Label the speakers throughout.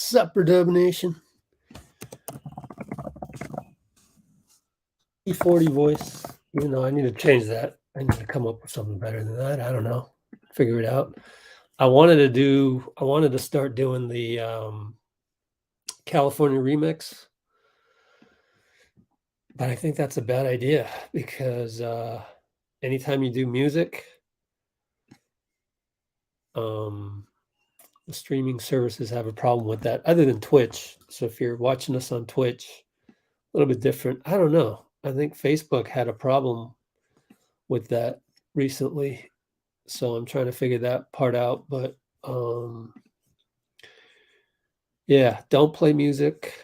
Speaker 1: Supper DubNation. E40 voice. You know, I need to change that. I need to come up with something better than that. I don't know. Figure it out. I wanted to start doing the California remix, but I think that's a bad idea because anytime you do music, the streaming services have a problem with that, other than Twitch. So if you're watching us on Twitch, a little bit different. I don't know. I think Facebook had a problem with that recently. So I'm trying to figure that part out. But yeah, don't play music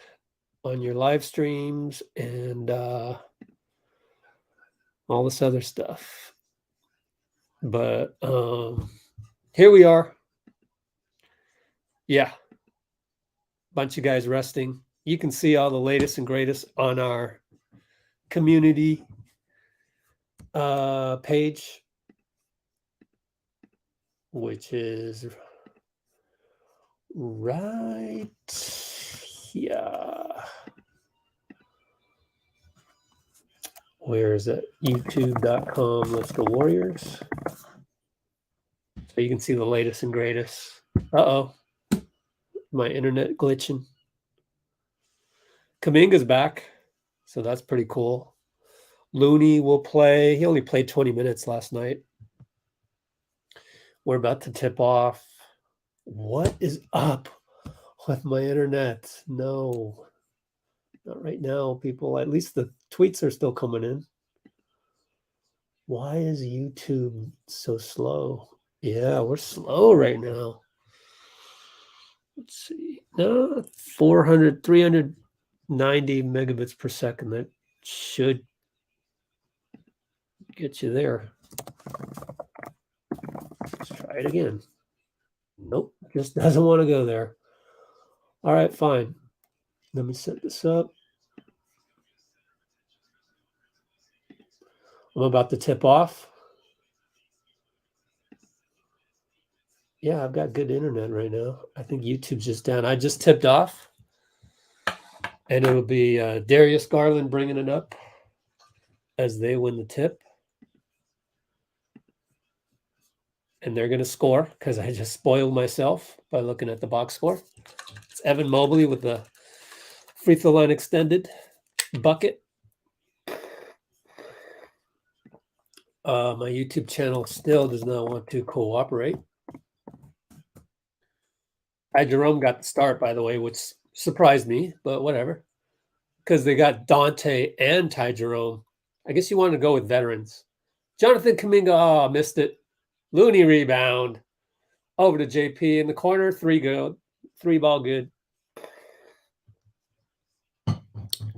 Speaker 1: on your live streams and all this other stuff. But here we are. Yeah. Bunch of guys resting. You can see all the latest and greatest on our community page, which is right here. Where is it? YouTube.com. Let's go Warriors. So you can see the latest and greatest. Uh-oh. My internet glitching. Kuminga's back, so that's pretty cool. Looney will play. He only played 20 minutes last night. We're about to tip off. What is up with my internet? No, not right now, people. At least the tweets are still coming in. Why is YouTube so slow? Yeah, we're slow right now. Let's see. No, 390 megabits per second. That should get you there. Let's try it again. Nope, just doesn't want to go there. All right, fine. Let me set this up. I'm about to tip off. Yeah, I've got good internet right now. I think YouTube's just down. I just tipped off. And it will be Darius Garland bringing it up as they win the tip. And they're going to score because I just spoiled myself by looking at the box score. It's Evan Mobley with the free throw line extended bucket. My YouTube channel still does not want to cooperate. Ty Jerome got the start, by the way, which surprised me, but whatever. Because they got Donte and Ty Jerome. I guess you want to go with veterans. Jonathan Kuminga, missed it. Looney rebound. Over to JP in the corner. 3 good. 3 ball good.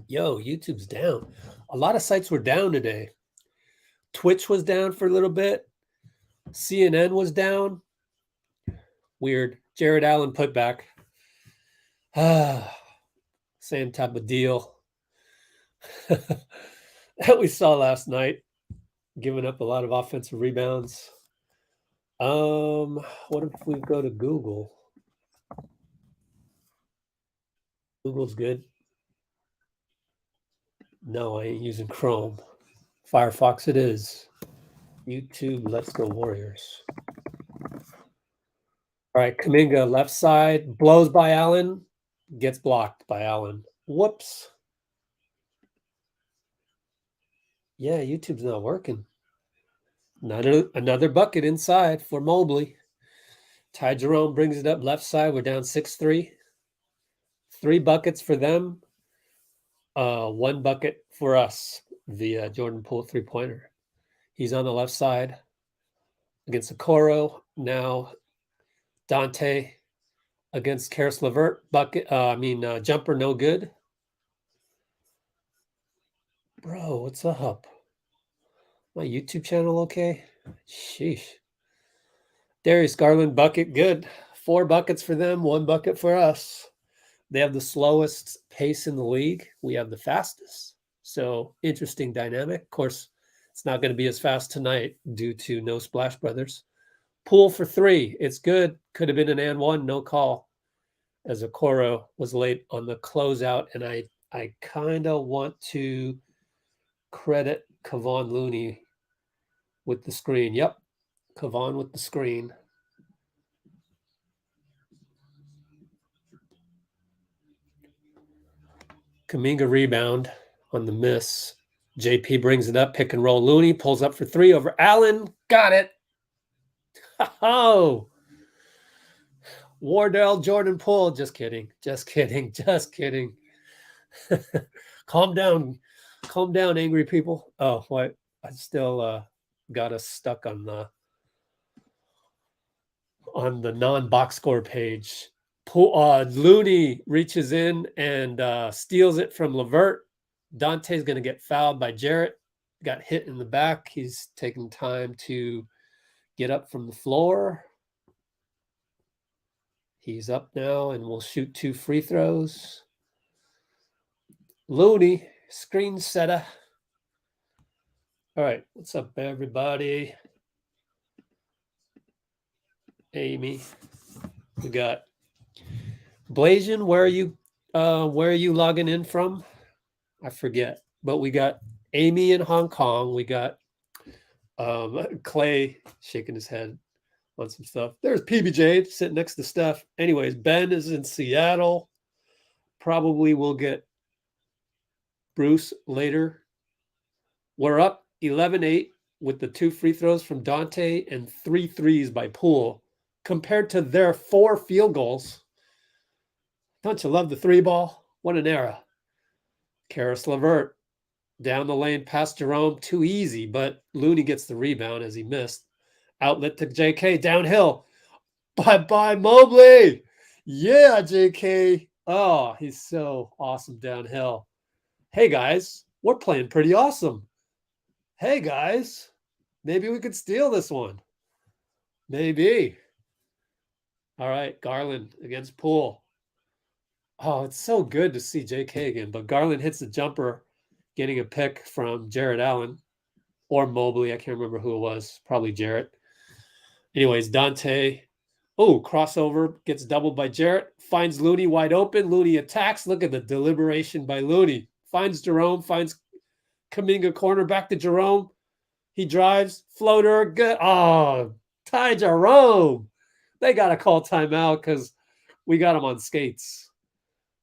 Speaker 1: Yo, YouTube's down. A lot of sites were down today. Twitch was down for a little bit. CNN was down. Weird. Jared Allen put back. Same type of deal that we saw last night. Giving up a lot of offensive rebounds. What if we go to Google? Google's good. No, I ain't using Chrome. Firefox it is. YouTube, let's go Warriors. All right, Kuminga left side, blows by Allen, gets blocked by Allen. Whoops. Yeah, YouTube's not working. Another bucket inside for Mobley. Ty Jerome brings it up left side. We're down 6-3. 3 buckets for them. 1 bucket for us via Jordan Poole 3-pointer. He's on the left side against Okoro. Now Donte against Karis Levert. Jumper no good. Bro, what's up? My YouTube channel okay? Sheesh. Darius Garland bucket good. 4 buckets for them, 1 bucket for us. They have the slowest pace in the league. We have the fastest. So interesting dynamic. Of course, it's not going to be as fast tonight due to no Splash Brothers. Poole for 3. It's good. Could have been an and one, no call. as Okoro was late on the closeout, and I kind of want to credit Kevon Looney with the screen. Yep, Kevon with the screen. Kuminga rebound on the miss. JP brings it up, pick and roll. Looney pulls up for three over Allen. Got it. Oh, Wardell, Jordan Poole. Just kidding. Just kidding. Just kidding. Calm down. Calm down, angry people. Oh, what? I still got us stuck on the non-box score page. Looney reaches in and steals it from Levert. Donte's going to get fouled by Jarrett. Got hit in the back. He's taking time to get up from the floor. He's up now and will shoot 2 free throws. Looney, screen setter. All right, what's up, everybody? Amy, we got Blasian. Where are you logging in from? I forget, but we got Amy in Hong Kong. We got Clay shaking his head on some stuff. There's PBJ sitting next to Steph. Anyways, Ben is in Seattle. Probably we'll get Bruce later. We're up 11-8 with the 2 free throws from Donte and 3 threes by Poole compared to their 4 field goals. Don't you love the 3 ball? What an era. Karis Levert down the lane past Jerome. Too easy, but Looney gets the rebound as he missed. Outlet to JK downhill. Bye-bye, Mobley. Yeah, JK. Oh, he's so awesome downhill. Hey, guys, we're playing pretty awesome. Hey, guys, maybe we could steal this one. Maybe. All right, Garland against Poole. Oh, it's so good to see JK again, but Garland hits the jumper, getting a pick from Jarrett Allen or Mobley. I can't remember who it was. Probably Jarrett. Anyways, Donte. Oh, crossover, gets doubled by Jarrett. Finds Looney wide open. Looney attacks. Look at the deliberation by Looney. Finds Jerome. Finds Kuminga corner. Back to Jerome. He drives. Floater. Good. Oh, Ty Jerome. They got to call timeout because we got him on skates.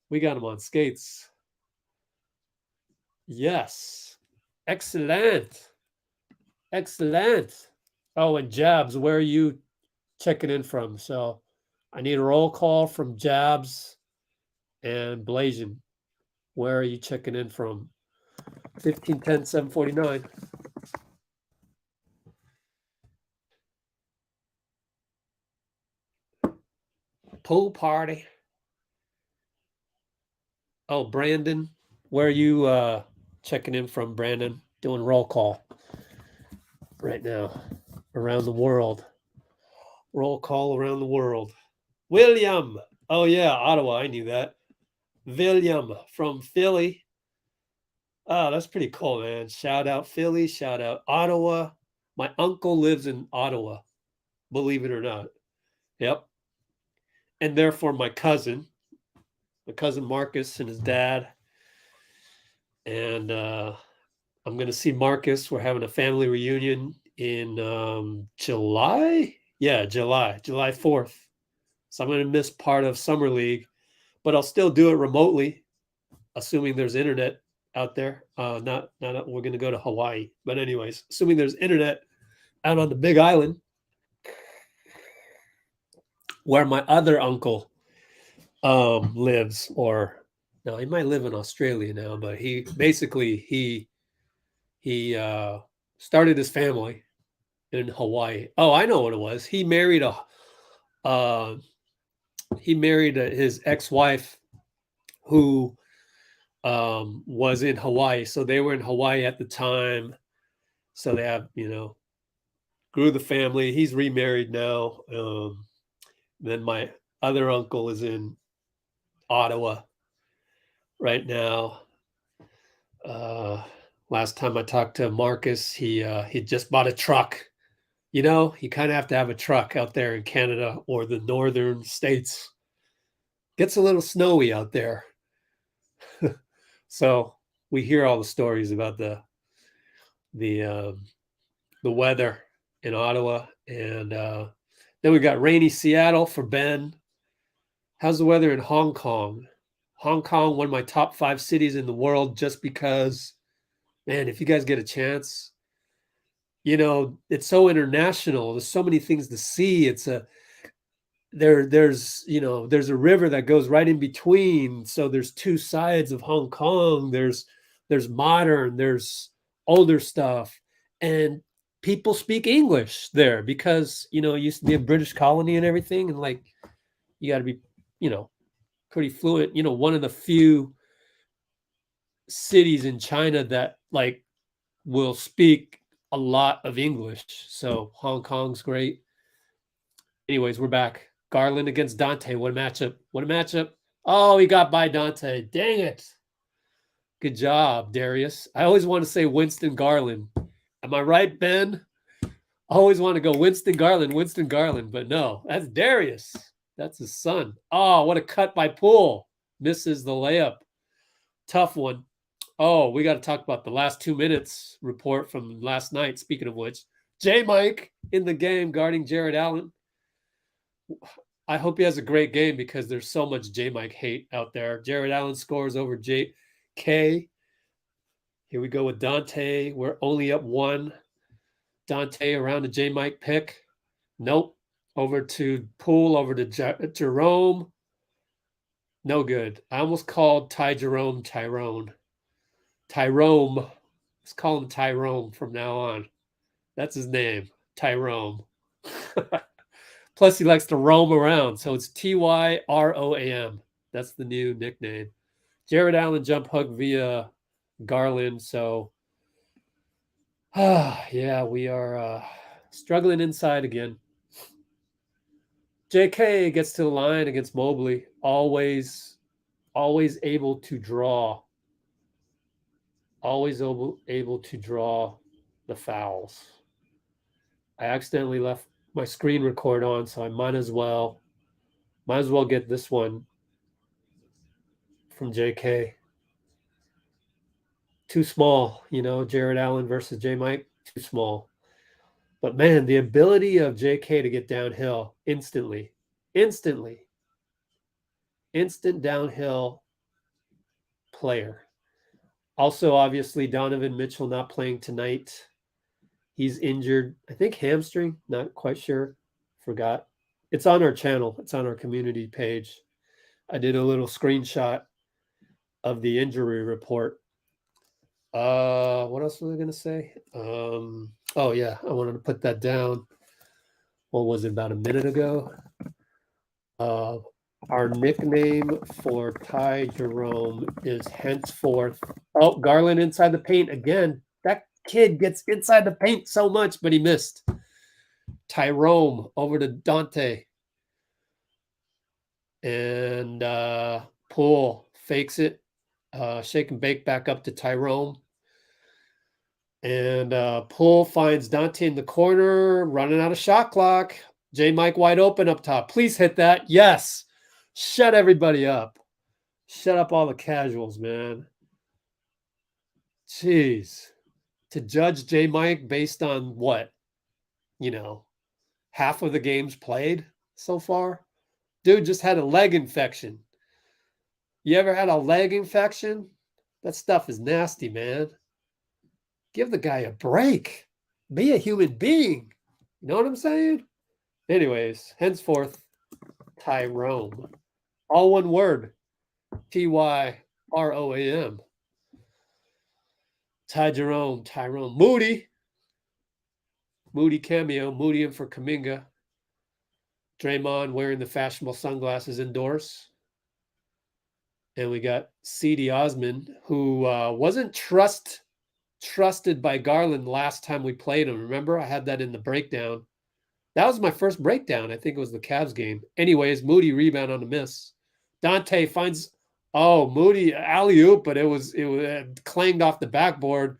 Speaker 1: We got him on skates. Yes. Excellent. Excellent. Oh, and Jabs, where are you checking in from? So I need a roll call from Jabs and Blasian. Where are you checking in from? 1510 749. Pool party. Oh, Brandon, where are you checking in from, Brandon? Doing roll call right now around the world. Roll call around the world. William. Oh, yeah, Ottawa. I knew that. William from Philly. Oh, that's pretty cool, man. Shout out Philly. Shout out Ottawa. My uncle lives in Ottawa, believe it or not. Yep. And therefore, my cousin Marcus and his dad. And I'm going to see Marcus. We're having a family reunion in July. Yeah, July 4th. So I'm going to miss part of Summer League, but I'll still do it remotely, assuming there's internet out there. Not we're going to go to Hawaii. But anyways, assuming there's internet out on the Big Island, where my other uncle lives, or no, he might live in Australia now, but he started his family in Hawaii. Oh, I know what it was. He married his ex-wife who was in Hawaii. So they were in Hawaii at the time. So they have, grew the family. He's remarried now. Then my other uncle is in Ottawa right now. Last time I talked to Marcus, he just bought a truck. You kind of have to have a truck out there in Canada or the northern states Gets a little snowy out there. So we hear all the stories about the weather in Ottawa, and then we got rainy Seattle for Ben. How's the weather in Hong Kong? Hong Kong, one of my top 5 cities in the world, just because, man, if you guys get a chance, it's so international. There's so many things to see. There's a river that goes right in between. So there's 2 sides of Hong Kong. There's modern, there's older stuff, and people speak English there because it used to be a British colony and everything, and like you got to be pretty fluent. One of the few cities in China that like will speak a lot of English. So Hong Kong's great. Anyways, we're back. Garland against Donte. What a matchup. What a matchup. Oh, he got by Donte. Dang it. Good job, Darius. I always want to say Winston Garland. Am I right, Ben? I always want to go Winston Garland, but no, that's Darius. That's his son. Oh, what a cut by Poole. Misses the layup. Tough one. Oh, we got to talk about the last 2 minutes report from last night. Speaking of which, J-Mike in the game guarding Jared Allen. I hope he has a great game because there's so much J-Mike hate out there. Jared Allen scores over JK. Here we go with Donte. We're only up 1. Donte around a J-Mike pick. Nope. Over to Poole, over to Jerome. No good. I almost called Ty Jerome TyRoam. Let's call him TyRoam from now on. That's his name, TyRoam. Plus, he likes to roam around, so it's TyRoam. That's the new nickname. Jared Allen jump hook via Garland. So, yeah, we are struggling inside again. JK gets to the line against Mobley. Always able to draw. Always able to draw the fouls. I accidentally left my screen record on, so I might as well get this one from JK. Too small, Jared Allen versus J-Mike, too small. But man, the ability of JK to get downhill instantly. Instant downhill player. Also, obviously, Donovan Mitchell not playing tonight. He's injured, I think hamstring, not quite sure. Forgot. It's on our channel. It's on our community page. I did a little screenshot of the injury report. What else was I going to say? Oh, yeah, I wanted to put that down. What was it, about a minute ago? Our nickname for Ty Jerome is henceforth. Oh, Garland inside the paint again. That kid gets inside the paint so much, but he missed. TyRoam over to Donte. And Poole fakes it. Shake and bake back up to TyRoam. And Poole finds Donte in the corner, running out of shot clock. J-Mike wide open up top. Please hit that. Yes. Shut everybody up. Shut up all the casuals, man. Jeez. To judge J-Mike based on what? Half of the games played so far? Dude just had a leg infection. You ever had a leg infection? That stuff is nasty, man. Give the guy a break. Be a human being. You know what I'm saying? Anyways, henceforth, TyRoam. All one word. TyRoam. Ty Jerome, TyRoam. Moody cameo. Moody in for Kuminga. Draymond wearing the fashionable sunglasses indoors. And we got C.D. Osman, who wasn't trusted by Garland last time we played him. Remember? I had that in the breakdown. That was my first breakdown. I think it was the Cavs game. Anyways, Moody rebound on a miss. Donte finds, Moody alley-oop, but it clanged off the backboard.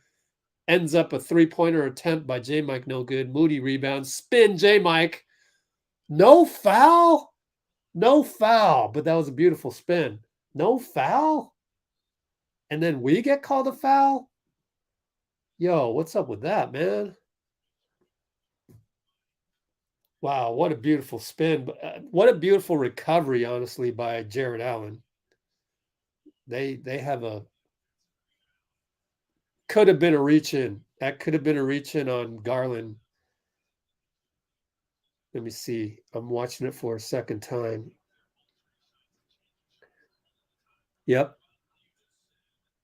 Speaker 1: Ends up a three-pointer attempt by J-Mike, no good. Moody rebounds. Spin J-Mike. No foul? No foul, but that was a beautiful spin. No foul? And then we get called a foul? Yo, what's up with that, man? Wow, what a beautiful spin. What a beautiful recovery, honestly, by Jared Allen. They have a could have been a reach in. That could have been a reach in on Garland. Let me see. I'm watching it for a second time. Yep.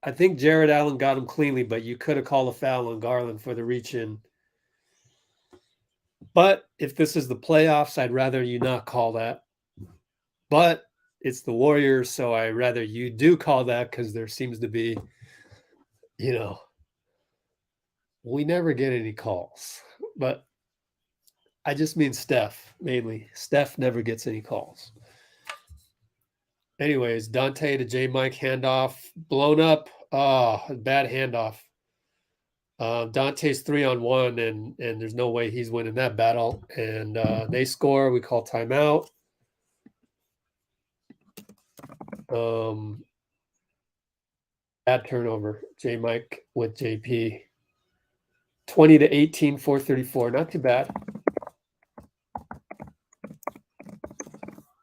Speaker 1: I think Jared Allen got him cleanly, but you could have called a foul on Garland for the reach in. But if this is the playoffs, I'd rather you not call that. But it's the Warriors, so I rather you do call that because there seems to be, we never get any calls. But I just mean Steph mainly. Steph never gets any calls. Anyways, Donte to J Mike handoff blown up. Oh, bad handoff. Dante's 3-on-1, and there's no way he's winning that battle. And they score. We call timeout. Bad turnover. J Mike with JP. 20-18, 434. Not too bad.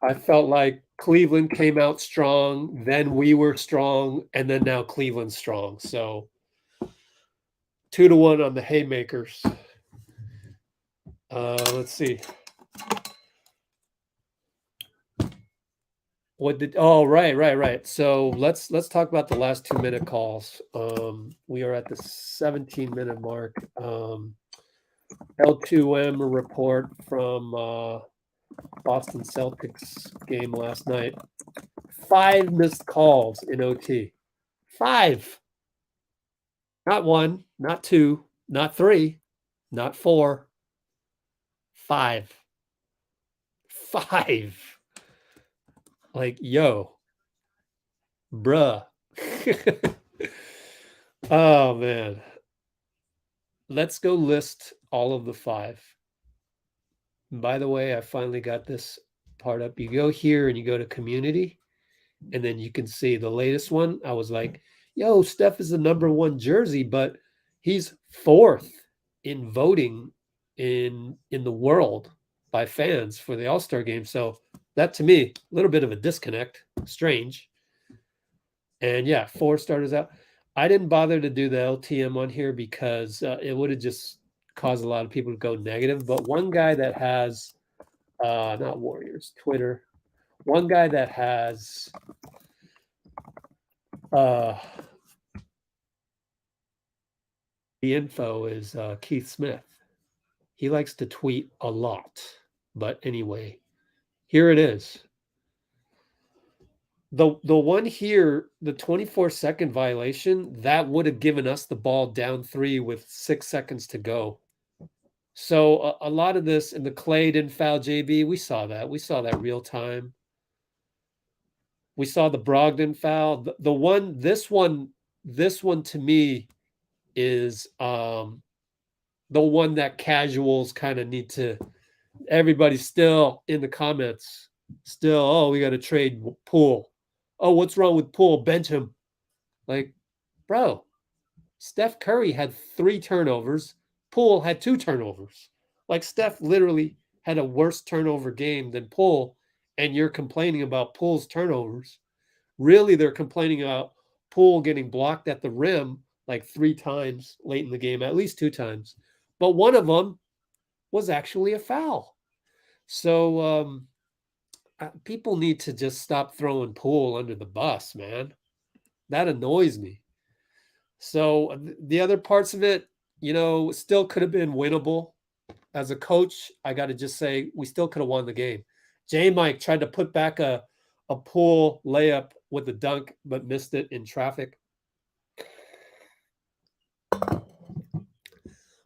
Speaker 1: I felt like Cleveland came out strong, then we were strong, and then now Cleveland's strong. So 2-1 on the haymakers. Let's see. Right. So let's talk about the last 2-minute calls. We are at the 17-minute mark. L2M report from Boston Celtics game last night. 5 missed calls in OT. 5. Not 1, not 2, not 3, not 4. 5. 5. Like, yo, bruh. Oh, man. Let's go list all of the 5. And by the way, I finally got this part up. You go here and you go to community, and then you can see the latest one. I was like, yo, Steph is the number 1 jersey, but he's 4th in voting in the world by fans for the All-Star game. So that, to me, a little bit of a disconnect. Strange. And yeah, 4 starters out. I didn't bother to do the LTM on here because it would have just caused a lot of people to go negative. But one guy that has, not Warriors, Twitter, one guy that has the info is Keith Smith. He likes to tweet a lot. But anyway, here it is. The one here, the 24-second violation, that would have given us the ball down 3 with 6 seconds to go. So a lot of this, and the Clay didn't foul JB, we saw that. We saw that real time. We saw the Brogdon foul. This one to me is the one that casuals kind of need to. Everybody's still in the comments. Still, oh, we got to trade Poole. Oh, what's wrong with Poole? Bench him. Like, bro, Steph Curry had 3 turnovers. Poole had 2 turnovers. Like, Steph literally had a worse turnover game than Poole, and you're complaining about Poole's turnovers. Really, they're complaining about Poole getting blocked at the rim like 3 times late in the game, at least 2 times. But one of them was actually a foul. So people need to just stop throwing Poole under the bus, man. That annoys me. So the other parts of it, still could have been winnable. As a coach, I got to just say we still could have won the game. J Mike tried to put back a Poole layup with a dunk, but missed it in traffic.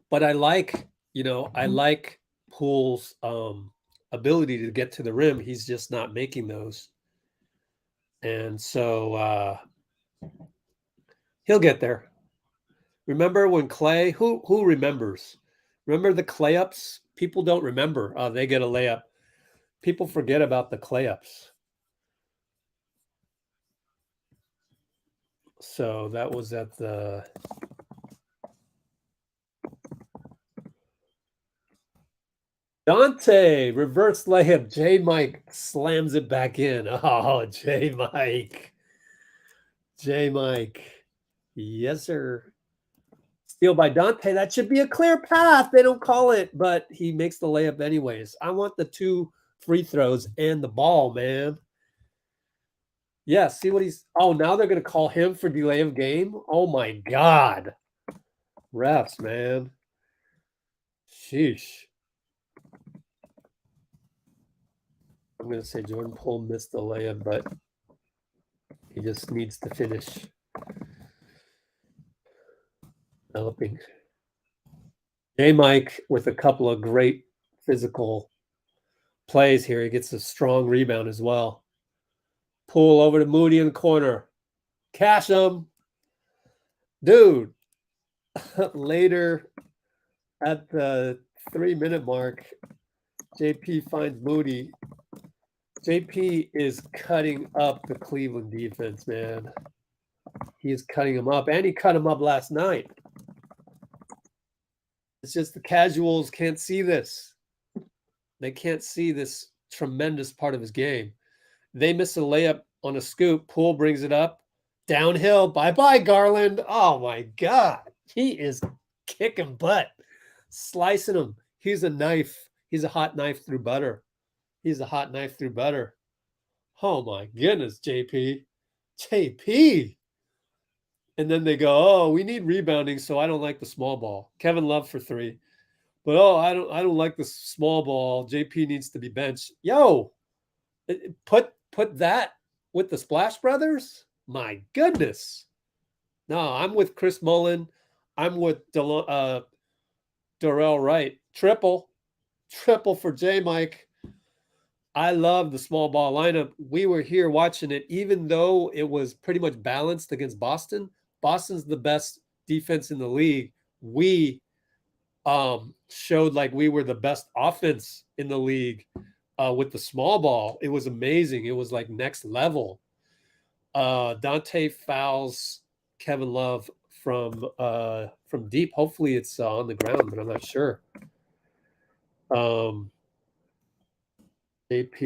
Speaker 1: But I like Poole's ability to get to the rim. He's just not making those. And so he'll get there. Remember when Clay, who remembers? Remember the Clay ups? People don't remember. They get a layup. People forget about the clayups. So that was at the Donte reverse layup. J Mike slams it back in. Oh, J Mike. J Mike. Yes, sir. Steal by Donte. That should be a clear path. They don't call it, but he makes the layup anyways. I want the 2 free throws and the ball, man. Yeah, see what he's. Oh, now they're going to call him for delay of game. Oh my God. Refs, man. Sheesh. I'm going to say Jordan Poole missed the layup, but he just needs to finish developing. J Mike with a couple of great physical plays here. He gets a strong rebound as well. Poole over to Moody in the corner. Cash him. Dude, later at the 3-minute mark, JP finds Moody. JP is cutting up the Cleveland defense, man. He is cutting him up, and he cut him up last night. It's just the casuals can't see this. They can't see this tremendous part of his game. They miss a layup on a scoop. Poole brings it up. Downhill. Bye-bye, Garland. Oh, my God. He is kicking butt. Slicing him. He's a knife. He's a hot knife through butter. He's a hot knife through butter. Oh, my goodness, JP. JP. And then they go, oh, we need rebounding, so I don't like the small ball. Kevin Love for 3. But, oh, I don't like the small ball. JP needs to be benched. Yo, put that with the Splash Brothers? My goodness. No, I'm with Chris Mullin. I'm with Dorrell Wright. Triple for J Mike. I love the small ball lineup. We were here watching it, even though it was pretty much balanced against Boston. Boston's the best defense in the league. We showed like we were the best offense in the league with the small ball. It was amazing. It was like next level. Donte fouls Kevin Love from deep. Hopefully it's on the ground, but I'm not sure. AP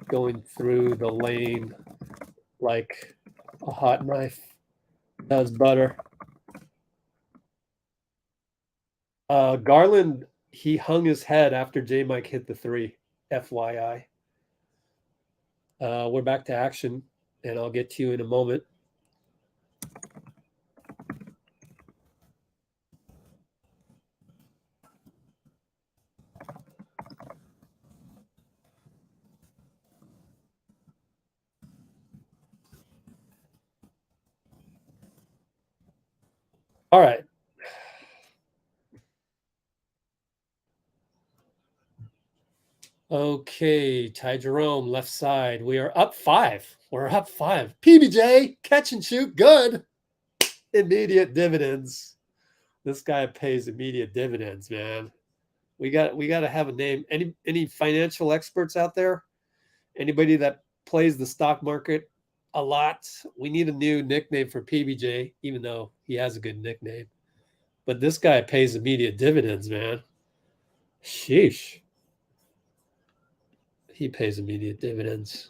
Speaker 1: going through the lane like a hot knife does butter. Garland, he hung his head after J Mike hit the 3. FYI. We're back to action, and I'll get to you in a moment. All right. Okay, Ty Jerome, left side. We are up 5. We're up 5. PBJ, catch and shoot, good. Immediate dividends. This guy pays immediate dividends, man. We got to have a name. Any financial experts out there? Anybody that plays the stock market a lot? We need a new nickname for PBJ, even though he has a good nickname. But this guy pays immediate dividends, man. Sheesh. He pays immediate dividends.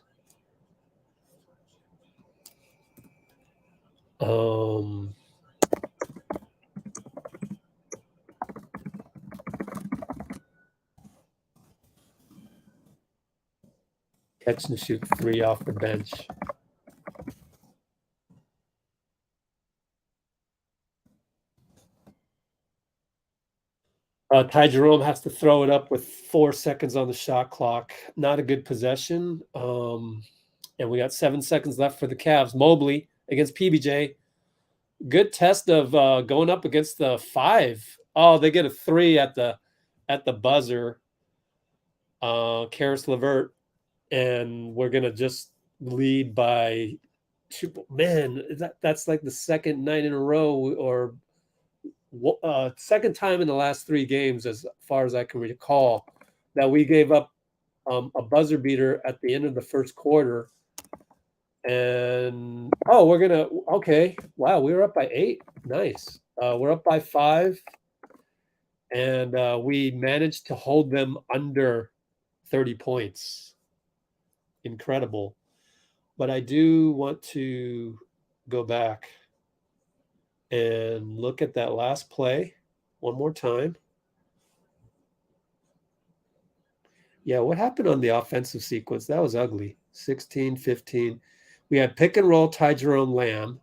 Speaker 1: Catch and shoot 3 off the bench. Ty Jerome has to throw it up with 4 seconds on the shot clock. Not a good possession. And we got 7 seconds left for the Cavs. Mobley against PBJ. Good test of going up against the 5. Oh, they get a 3 at the buzzer. Karis Levert, and we're gonna just lead by 2. Man, that's like the second night in a row, or second time in the last 3 games, as far as I can recall, that we gave up a buzzer beater at the end of the first quarter. And, okay. Wow, we were up by 8. Nice. We're up by 5. And we managed to hold them under 30 points. Incredible. But I do want to go back and look at that last play one more time. Yeah, what happened on the offensive sequence? That was ugly. 16, 15. We had pick and roll, Ty Jerome, Lamb.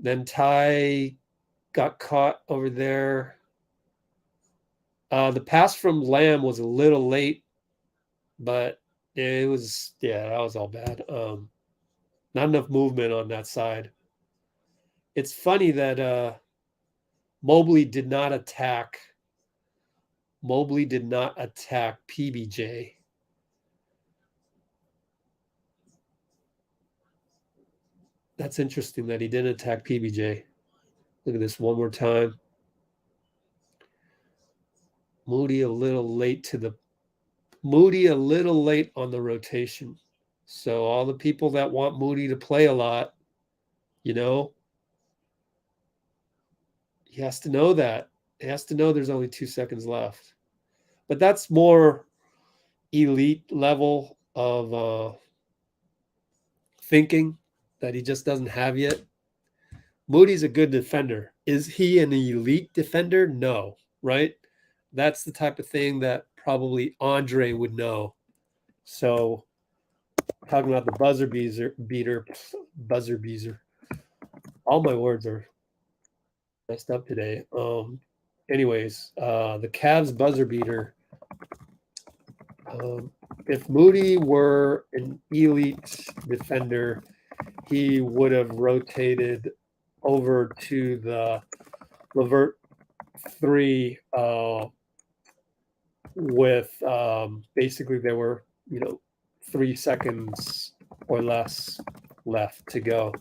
Speaker 1: Then Ty got caught over there. The pass from Lamb was a little late, but it was, that was all bad. Not enough movement on that side. It's funny that Mobley did not attack PBJ. That's interesting that he didn't attack PBJ. Look at this one more time. Moody a little late on the rotation. So all the people that want Moody to play a lot, he has to know that. He has to know there's only 2 seconds left. But that's more elite level of thinking that he just doesn't have yet. Moody's a good defender. Is he an elite defender? No, right? That's the type of thing that probably Andre would know. So talking about the buzzer beater. All my words are messed up today. Anyways, the Cavs buzzer beater. If Moody were an elite defender, he would have rotated over to the Levert 3 with basically there were 3 seconds or less left to go.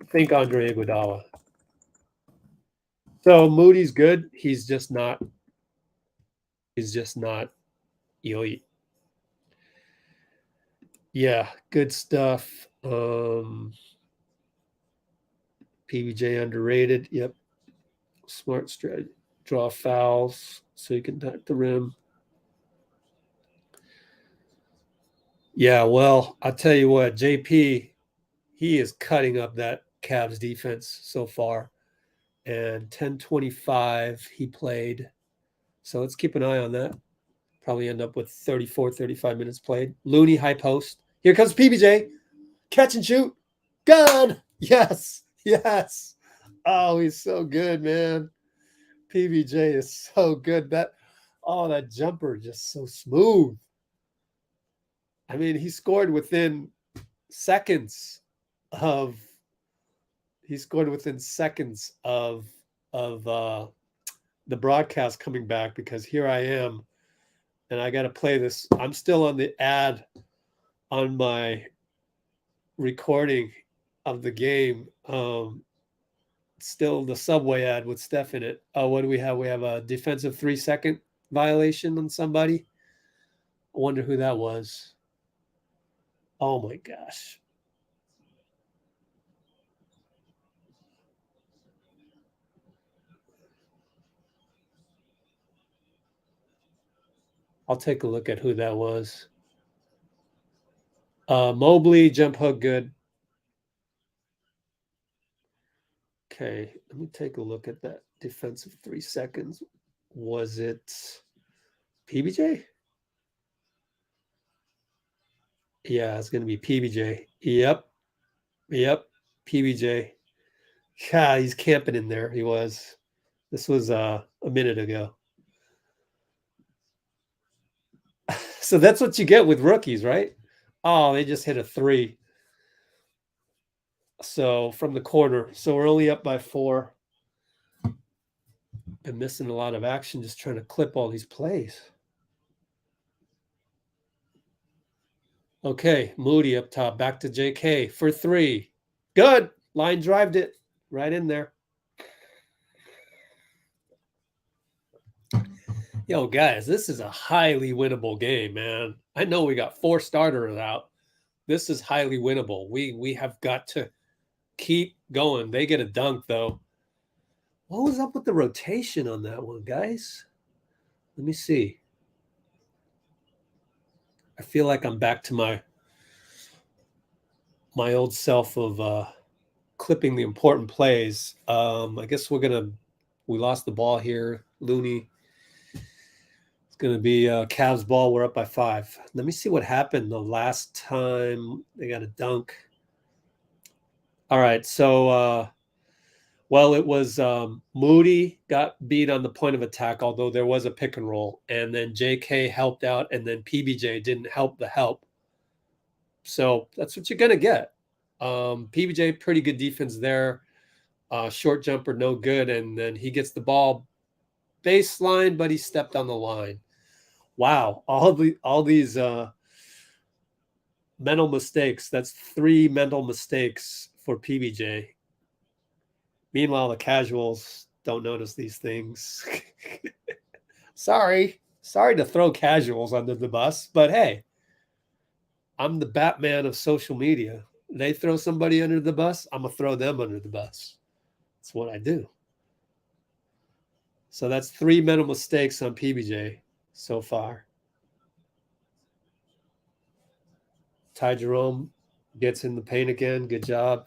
Speaker 1: Think Andre Iguodala. So Moody's good. He's just not elite. Yeah, good stuff. PVJ underrated. Yep. Smart strategy. Draw fouls so you can attack the rim. Yeah, well, I'll tell you what, JP, he is cutting up that Cavs defense so far. And 10:25 he played. So let's keep an eye on that. Probably end up with 34, 35 minutes played. Looney, high post. Here comes PBJ. Catch and shoot. Good. Yes. Yes. Oh, he's so good, man. PBJ is so good. That jumper just so smooth. I mean, he scored within seconds of the broadcast coming back, because here I am and I got to play this. I'm still on the ad on my recording of the game. Still the Subway ad with Steph in it. What do we have? We have a defensive 3-second violation on somebody. I wonder who that was. Oh my gosh. I'll take a look at who that was. Mobley, jump hook, good. Okay, let me take a look at that defensive 3 seconds. Was it PBJ? Yeah, it's going to be PBJ. Yep. PBJ. God, he's camping in there. He was. This was a minute ago. So that's what you get with rookies, right? Oh, they just hit a 3. So from the corner. So we're only up by 4. Been missing a lot of action, just trying to clip all these plays. Okay, Moody up top, back to JK for 3. Good. Line drived it right in there. Yo, guys, this is a highly winnable game, man. I know we got 4 starters out. This is highly winnable. We have got to keep going. They get a dunk, though. What was up with the rotation on that one, guys? Let me see. I feel like I'm back to my old self of clipping the important plays. I guess we lost the ball here. Looney. It's going to be Cavs ball. We're up by 5. Let me see what happened the last time they got a dunk. All right. So, well, it was Moody got beat on the point of attack, although there was a pick and roll. And then JK helped out, and then PBJ didn't help the help. So that's what you're going to get. PBJ, pretty good defense there. Short jumper, no good. And then he gets the ball baseline, but he stepped on the line. Wow. All these mental mistakes. That's 3 mental mistakes for PBJ. Meanwhile, the casuals don't notice these things. Sorry to throw casuals under the bus, but hey, I'm the Batman of social media. They throw somebody under the bus, I'm going to throw them under the bus. That's what I do. So that's 3 mental mistakes on PBJ so far. Ty Jerome gets in the paint again. Good job.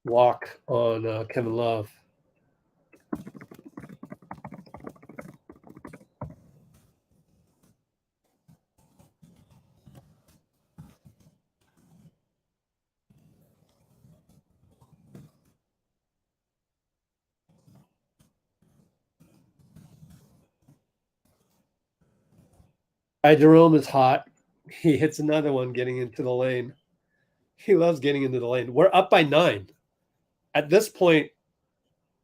Speaker 1: Walk on Kevin Love. Ty Jerome is hot. He hits another one getting into the lane. He loves getting into the lane. We're up by 9. At this point,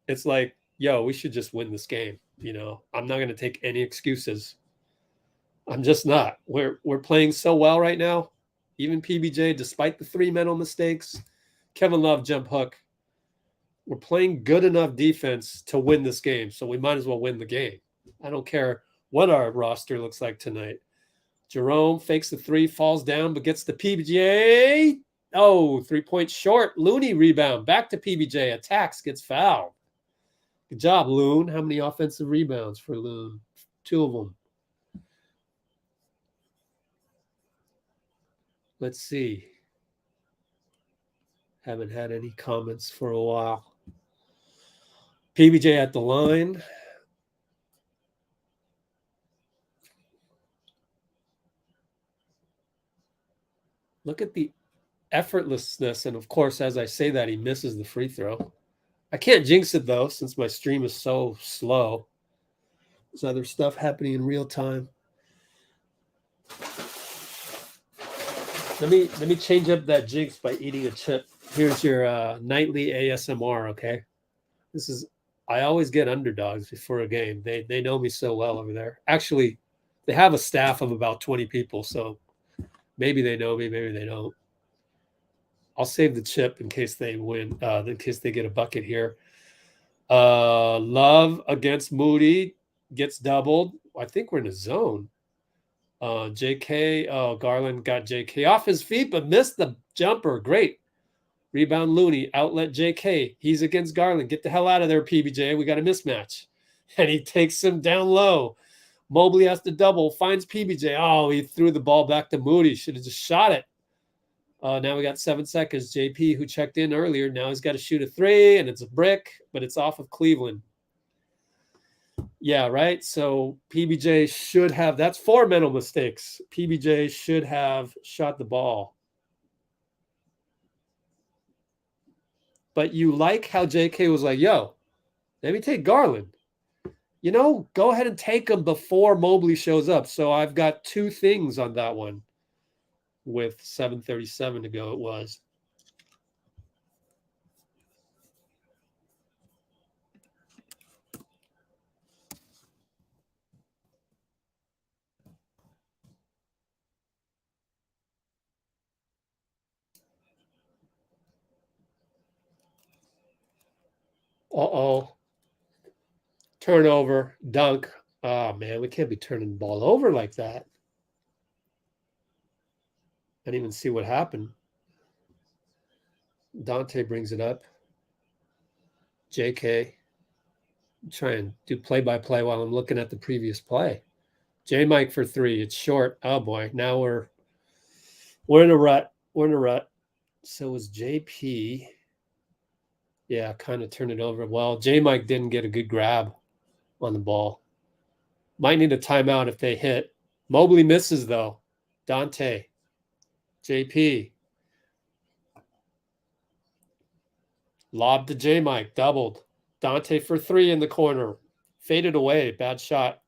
Speaker 1: it's like, yo, we should just win this game. You know, I'm not going to take any excuses. I'm just not. We're playing so well right now. Even PBJ, despite the 3 mental mistakes, Kevin Love jump hook. We're playing good enough defense to win this game, so we might as well win the game. I don't care what our roster looks like tonight. Jerome fakes the 3, falls down, but gets the PBJ. Oh, 3-point short. Looney rebound. Back to PBJ. Attacks, gets fouled. Good job, Loon. How many offensive rebounds for Loon? 2 of them. Let's see. Haven't had any comments for a while. PBJ at the line. Look at the effortlessness. And of course, as I say that, he misses the free throw. I can't jinx it, though, since my stream is so slow. There's other stuff happening in real time. Let me change up that jinx by eating a chip. Here's your nightly ASMR, okay? I always get underdogs before a game. They know me so well over there. Actually, they have a staff of about 20 people, so maybe they know me, maybe they don't. I'll save the chip in case they win, in case they get a bucket here. Love against Moody gets doubled. I think we're in a zone. JK, Garland got JK off his feet, but missed the jumper. Great. Rebound Looney, outlet JK. He's against Garland. Get the hell out of there, PBJ. We got a mismatch. And he takes him down low. Mobley has to double, finds PBJ. Oh, he threw the ball back to Moody. Should have just shot it. Now we got 7 seconds. JP, who checked in earlier, now he's got to shoot a 3, and it's a brick, but it's off of Cleveland. Yeah, right? So PBJ should have – that's 4 mental mistakes. PBJ should have shot the ball. But you like how JK was like, yo, let me take Garland. You know, go ahead and take him before Mobley shows up. So I've got 2 things on that one with 7:37 to go it was. Uh-oh. Turnover, dunk. Oh, man, we can't be turning the ball over like that. I didn't even see what happened. Donte brings it up. JK. Try and do play-by-play while I'm looking at the previous play. J-Mike for three. It's short. Oh, boy. Now we're in a rut. We're in a rut. So was JP. Yeah, kind of turn it over. Well, J-Mike didn't get a good grab on the ball. Might need a timeout if they hit. Mobley misses, though. Donte. JP. Lob to J-Mike. Doubled. Donte for three in the corner. Faded away. Bad shot.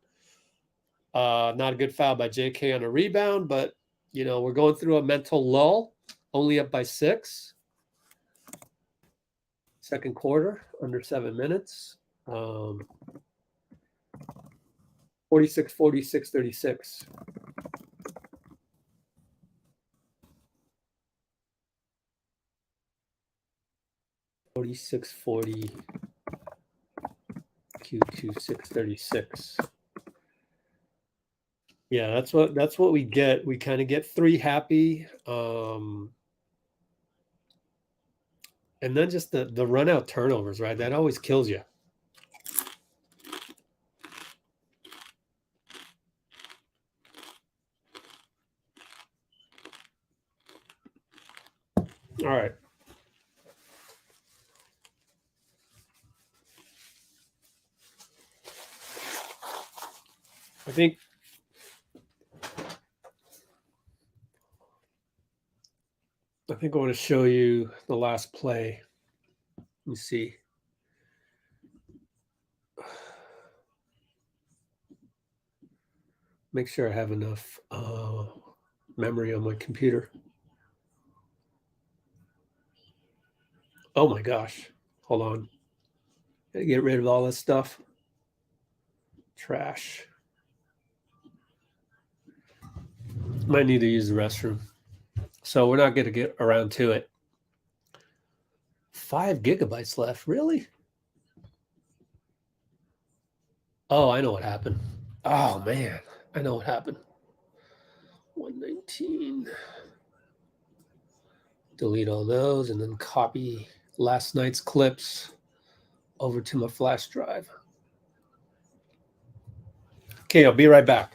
Speaker 1: Not a good foul by JK on a rebound, but, you know, we're going through a mental lull. Only up by 6. Second quarter, under 7 minutes. 46, 46, 36. $46.40 Q2 636. Yeah, that's what we get. We kind of get 3 happy. And then just the run out turnovers, right? That always kills you. All right. I think I want to show you the last play. Let me see. Make sure I have enough memory on my computer. Oh my gosh. Hold on. Gotta get rid of all this stuff. Trash. Might need to use the restroom. So we're not going to get around to it. 5 gigabytes left. Really? Oh, I know what happened. Oh, man. I know what happened. 119. Delete all those and then copy last night's clips over to my flash drive. Okay, I'll be right back.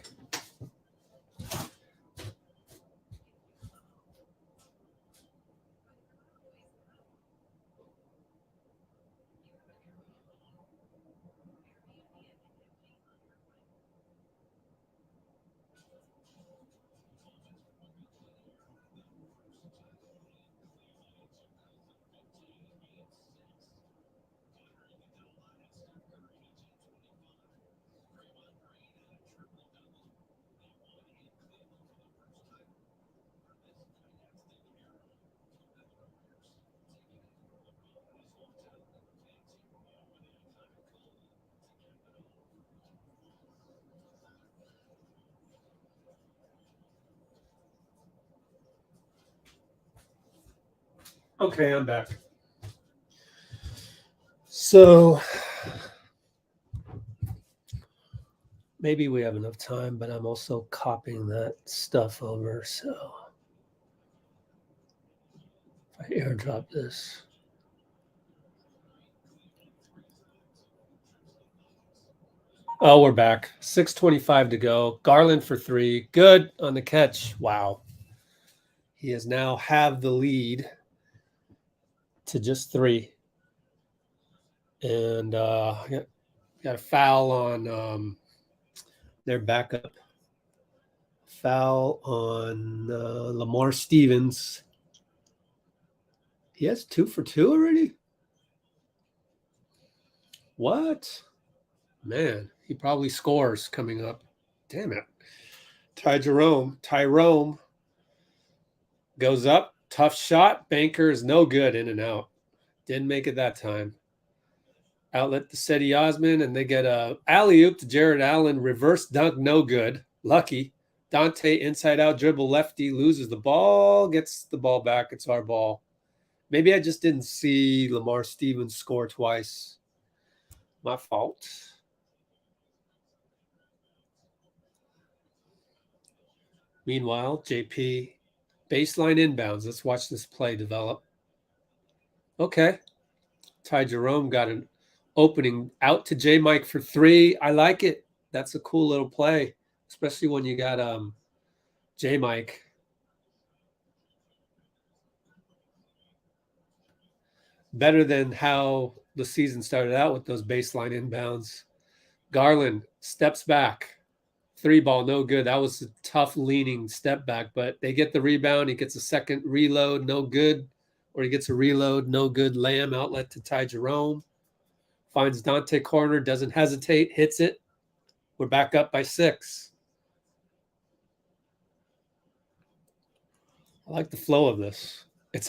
Speaker 1: Okay, I'm back. So maybe we have enough time, but I'm also copying that stuff over. So if I airdrop this. Oh, we're back. 6:25 to go. Garland for 3. Good on the catch. Wow. He has now have the lead to just 3. And got a foul on their backup. Foul on Lamar Stevens. He has 2 for 2 already? What? Man, he probably scores coming up. Damn it. Ty Jerome. TyRoam goes up. Tough shot. Banker is no good. In and out. Didn't make it that time. Outlet to Cedi Osman, and they get a alley-oop to Jared Allen. Reverse dunk, no good. Lucky. Donte inside out dribble lefty, loses the ball, gets the ball back. It's our ball. Maybe I just didn't see Lamar Stevens score twice. My fault. Meanwhile, JP, baseline inbounds. Let's watch this play develop. Okay. Ty Jerome got an opening out to J Mike for 3. I like it. That's a cool little play, especially when you got J Mike. Better than how the season started out with those baseline inbounds. Garland steps back. 3 ball, no good. That was a tough leaning step back, but they get the rebound. He gets a second reload, no good. Or he gets a reload, no good. Lamb outlet to Ty Jerome. Finds Donte corner, doesn't hesitate, hits it. We're back up by 6. I like the flow of this. It's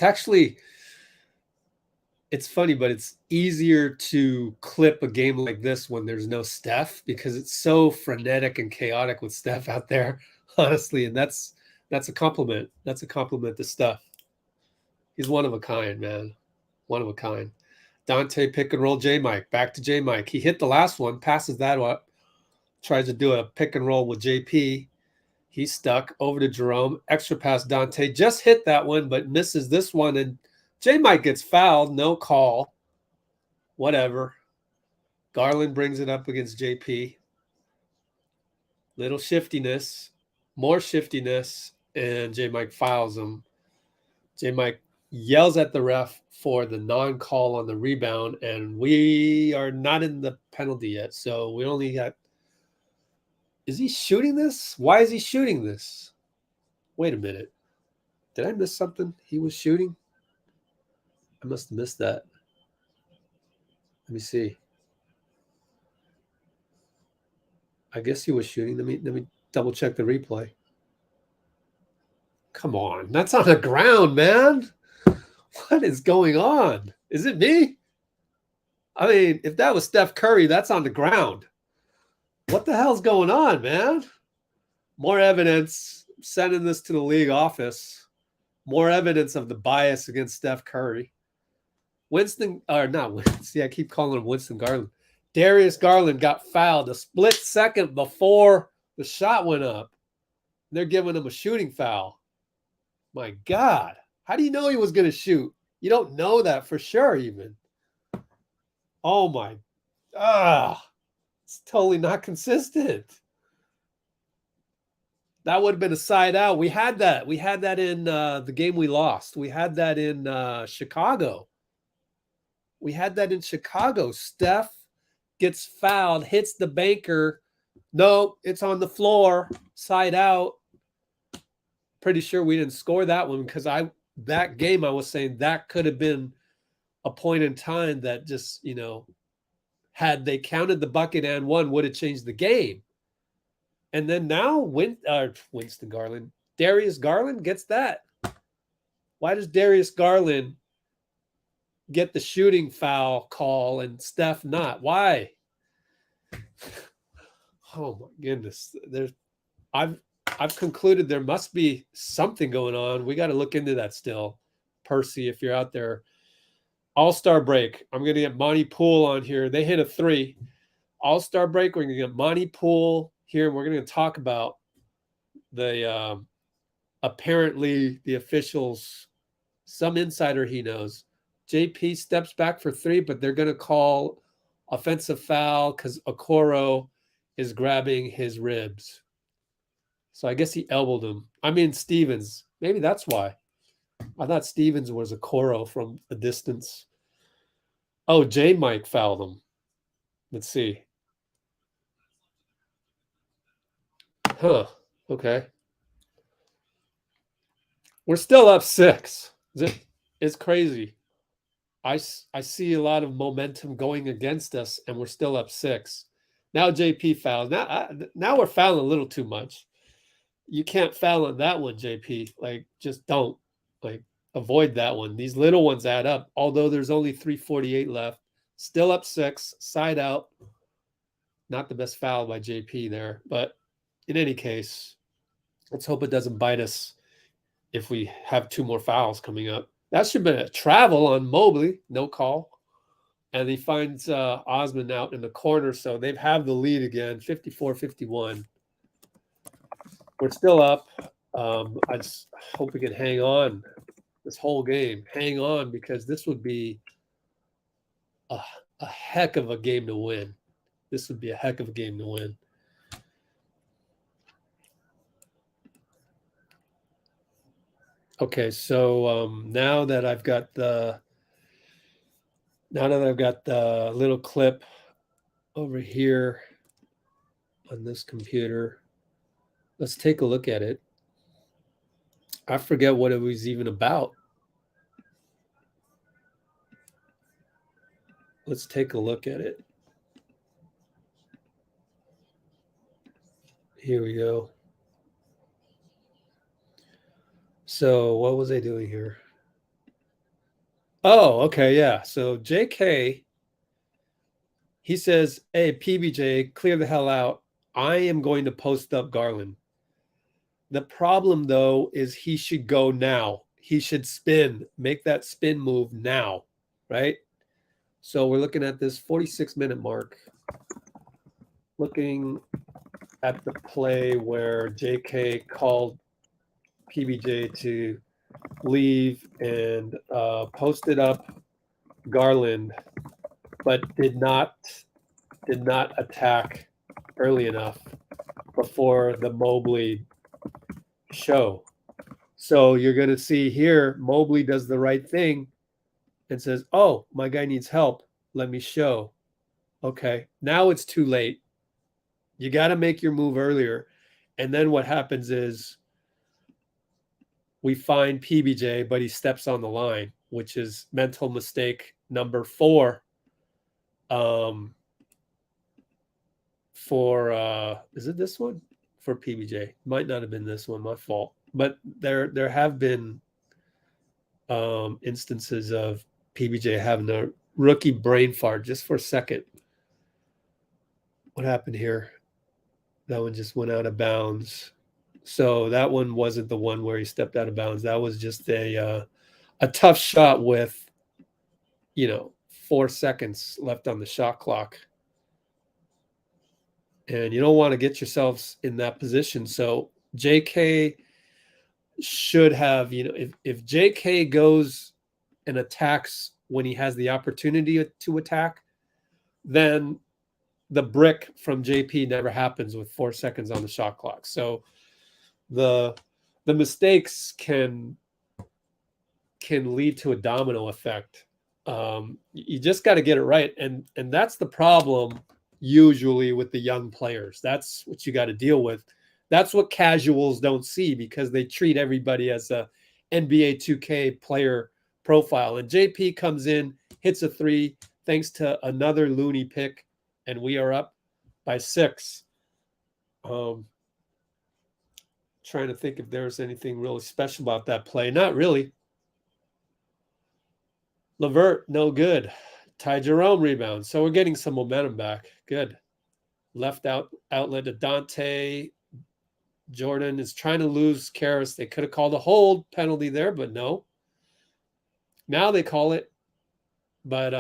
Speaker 1: funny, but it's easier to clip a game like this when there's no Steph because it's so frenetic and chaotic with Steph out there, honestly. And that's a compliment. That's a compliment to Steph. He's one of a kind, man. One of a kind. Donte pick and roll J Mike. Back to J Mike. He hit the last one, passes that up, tries to do a pick and roll with JP. He's stuck over to Jerome. Extra pass Donte. Just hit that one, but misses this one. And J Mike gets fouled. No call. Whatever. Garland brings it up against JP. Little shiftiness. More shiftiness. And J Mike fouls him. J Mike yells at the ref for the non-call on the rebound, and we are not in the penalty yet. So we only got... Is he shooting this? Why is he shooting this? Wait a minute. Did I miss something? He was shooting? I must have missed that. Let me see. I guess he was shooting. Let me double check the replay. Come on. That's on the ground, man. What is going on? Is it me? I mean, if that was Steph Curry, that's on the ground. What the hell's going on, man? More evidence. Sending this to the league office. More evidence of the bias against Steph Curry. Not Winston. Yeah, I keep calling him Winston Garland. Darius Garland got fouled a split second before the shot went up. They're giving him a shooting foul. My God. How do you know he was going to shoot? You don't know that for sure even. Oh, my. It's totally not consistent. That would have been a side out. We had that. We had that in the game we lost. We had that in Chicago. Steph gets fouled, hits the banker. No, it's on the floor, side out. Pretty sure we didn't score that one because that game I was saying that could have been a point in time that just, had they counted the bucket and won, would have changed the game. And then now Winston Garland, Darius Garland gets that. Why does Darius Garland get the shooting foul call and Steph not? Why? Oh my goodness. I've concluded there must be something going on. We got to look into that still. Percy, if you're out there. All-Star break. I'm going to get Monty Poole on here. They hit a 3. All-Star break. We're going to get Monty Poole here. We're going to talk about the apparently the officials, some insider he knows. JP steps back for 3, but they're going to call offensive foul because Okoro is grabbing his ribs. So I guess he elbowed him. I mean, Stevens. Maybe that's why. I thought Stevens was Okoro from a distance. Oh, J Mike fouled him. Let's see. Huh. Okay. We're still up 6. It's crazy. I see a lot of momentum going against us, and we're still up 6. Now JP fouls. Now we're fouling a little too much. You can't foul on that one, JP. Just don't. Avoid that one. These little ones add up. Although there's only 3:48 left. Still up 6. Side out. Not the best foul by JP there. But in any case, let's hope it doesn't bite us if we have 2 more fouls coming up. That should have been a travel on Mobley. No call. and he finds Osman out in the corner. So they've have the lead again, 54-51. We're still up. I just hope we can hang on this whole game. Hang on, because this would be a heck of a game to win. This would be a heck of a game to win. Okay, so now that I've got the little clip over here on this computer, let's take a look at it. I forget what it was even about. Let's take a look at it. Here we go. So what was I doing here? Oh, okay, yeah. So JK, he says, hey, PBJ, clear the hell out. I am going to post up Garland. The problem, though, is he should go now. He should spin, make that spin move now, right? So we're looking at this 46-minute mark, looking at the play where JK called PBJ to leave and posted up Garland, but did not attack early enough before the Mobley show. So you're going to see here, Mobley does the right thing and says, oh, my guy needs help. Let me show. Okay, now it's too late. You got to make your move earlier. And then what happens is we find PBJ, but he steps on the line, which is mental mistake number 4. Is it this one? For PBJ. Might not have been this one, my fault. But there have been instances of PBJ having a rookie brain fart just for a second. What happened here? That one just went out of bounds. So that one wasn't the one where he stepped out of bounds. That was just a tough shot with, 4 seconds left on the shot clock. And you don't want to get yourselves in that position. So JK should have, if JK goes and attacks when he has the opportunity to attack, then the brick from JP never happens with 4 seconds on the shot clock. So the mistakes can lead to a domino effect. You just got to get it right. And that's the problem usually with the young players. That's what you got to deal with. That's what casuals don't see because they treat everybody as a NBA 2K player profile. And JP comes in, hits a 3, thanks to another loony pick, and we are up by 6. Trying to think if there's anything really special about that play. Not really. Levert, no good. Ty Jerome rebound. So we're getting some momentum back. Good. Left outlet to Donte. Jordan is trying to lose Karras. They could have called a hold penalty there, but no. Now they call it. But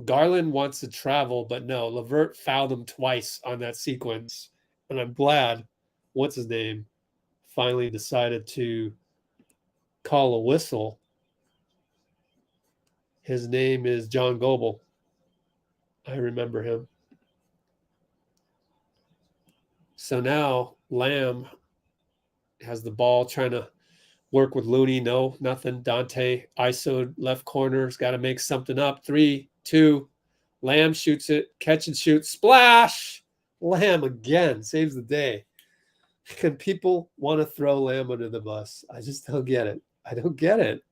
Speaker 1: Garland wants to travel, but no. Levert fouled him twice on that sequence. And I'm glad, what's his name, finally decided to call a whistle. His name is John Goebel. I remember him. So now Lamb has the ball, trying to work with Looney. No, nothing. Donte ISO left corner's got to make something up. 3, 2. Lamb shoots it. Catch and shoot. Splash! Lamb again saves the day. And people want to throw Lamb under the bus. I just don't get it. I don't get it.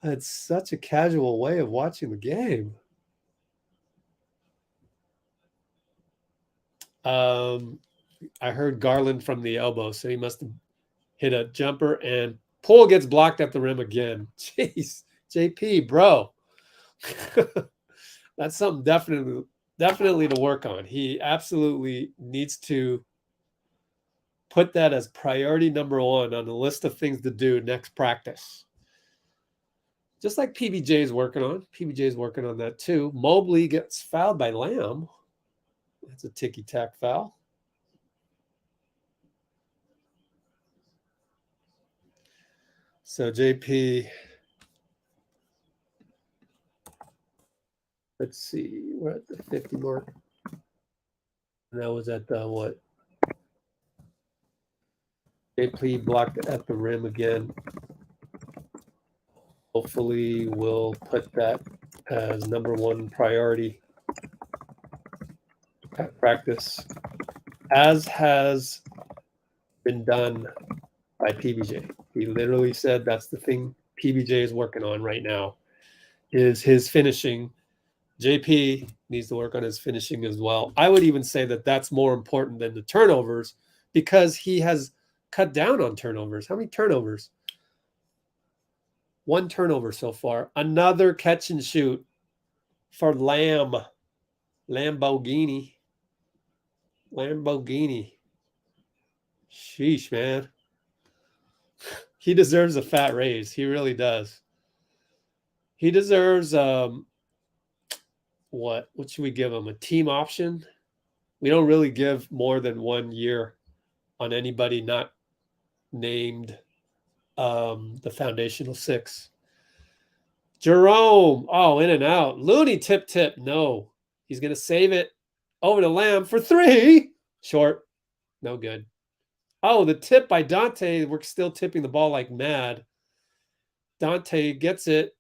Speaker 1: It's such a casual way of watching the game. I heard Garland from the elbow, so he must have hit a jumper, and Poole gets blocked at the rim again. Jeez, JP, bro. That's something definitely to work on. He absolutely needs to put that as priority number 1 on the list of things to do next practice. Just like PBJ is working on. PBJ is working on that too. Mobley gets fouled by Lamb. That's a ticky-tack foul. So JP, let's see, we're at the 50 mark. And that was at the what? JP blocked at the rim again. Hopefully we'll put that as #1 priority at practice, as has been done by PBJ. He literally said that's the thing PBJ is working on right now, is his finishing. JP needs to work on his finishing as well. I would even say that that's more important than the turnovers, because he has cut down on turnovers. How many turnovers? 1 turnover so far. Another catch and shoot for Lamborghini. Sheesh, man. He deserves a fat raise. He really does. He deserves what should we give him? A team option? We don't really give more than 1 year on anybody not named the foundational 6. Jerome, in and out. Looney tip. No, he's going to save it over to Lamb for 3. Short. No good. Oh, the tip by Donte. We're still tipping the ball like mad. Donte gets it.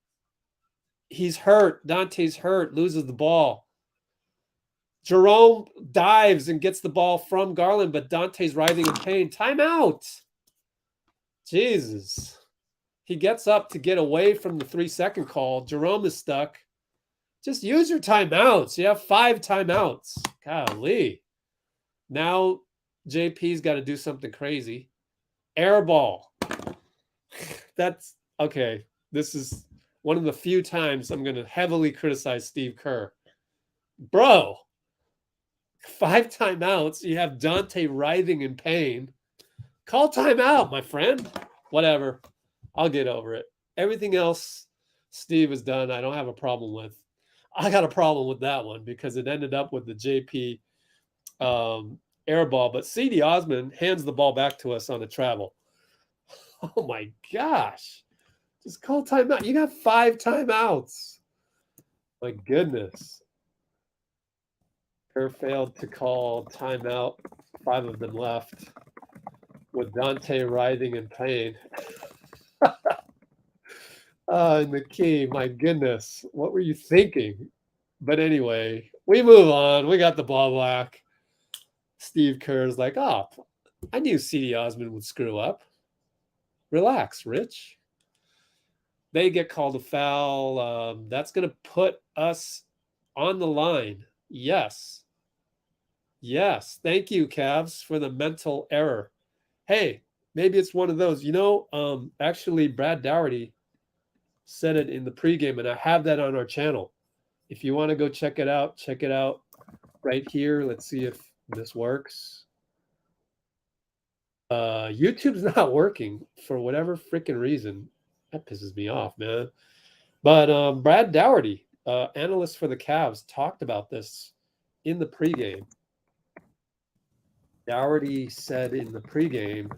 Speaker 1: He's hurt. Dante's hurt. Loses the ball. Jerome dives and gets the ball from Garland, but Dante's writhing in pain. Timeout. Jesus. He gets up to get away from the 3-second call. Jerome is stuck. Just use your timeouts. You have 5 timeouts. Golly. Now JP's got to do something crazy. Air ball. That's okay. This is one of the few times I'm going to heavily criticize Steve Kerr. Bro, 5 timeouts. You have Donte writhing in pain. Call timeout, my friend. Whatever. I'll get over it. Everything else Steve has done, I don't have a problem with. I got a problem with that one because it ended up with the JP air ball. But C.D. Osman hands the ball back to us on a travel. Oh, my gosh. Just call timeout. You got 5 timeouts. My goodness. Kerr failed to call timeout. 5 of them left with Donte writhing in pain. In the key, my goodness. What were you thinking? But anyway, we move on. We got the ball back. Steve Kerr's like, I knew C.D. Osman would screw up. Relax, Rich. They get called a foul. That's going to put us on the line. Yes. Thank you, Cavs, for the mental error. Hey, maybe it's one of those. Actually, Brad Daughterty said it in the pregame, and I have that on our channel. If you want to go check it out right here. Let's see if this works. YouTube's not working for whatever freaking reason. That pisses me off, man. But Brad Daughterty, analyst for the Cavs, talked about this in the pregame. Daughterty said in the pregame,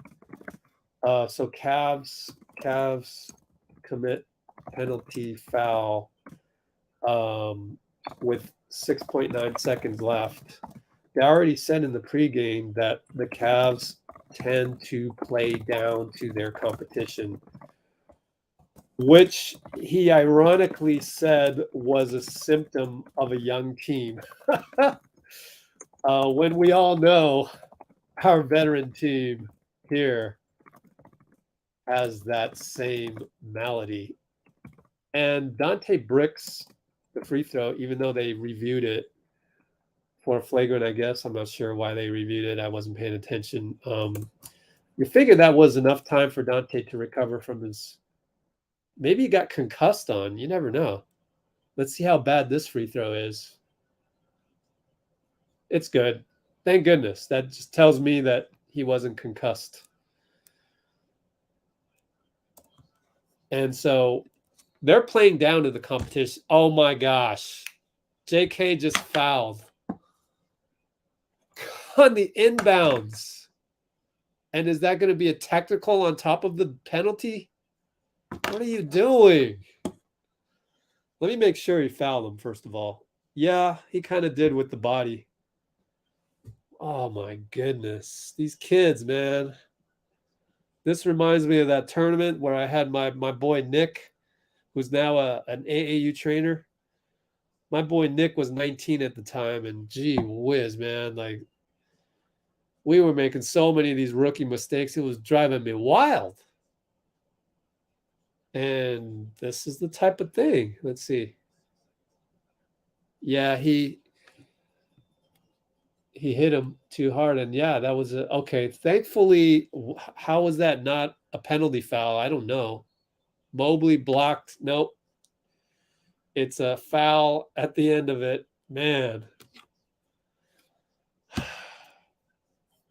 Speaker 1: so Cavs commit penalty foul with 6.9 seconds left. Daughterty said in the pregame that the Cavs tend to play down to their competition, which he ironically said was a symptom of a young team. When we all know our veteran team here has that same malady. And Donte bricks the free throw, even though they reviewed it for flagrant, I guess. I'm not sure why they reviewed it. I wasn't paying attention. You figure that was enough time for Donte to recover from his... Maybe he got concussed on. You never know. Let's see how bad this free throw is. It's good. Thank goodness. That just tells me that he wasn't concussed. And so They're playing down to the competition. Oh my gosh. JK just fouled on the inbounds. And is that going to be a technical on top of the penalty? What are you doing? Let me make sure he fouled him, first of all. Yeah, he kind of did with the body. Oh my goodness. These kids, man. This reminds me of that tournament where I had my boy Nick, who's now an AAU trainer. My boy Nick was 19 at the time, and gee whiz, man, like we were making so many of these rookie mistakes. It was driving me wild. And this is the type of thing. Let's see. Yeah, he hit him too hard, and yeah, that was okay. Thankfully, how was that not a penalty foul? I don't know. Mobley blocked. Nope. It's a foul at the end of it. Man.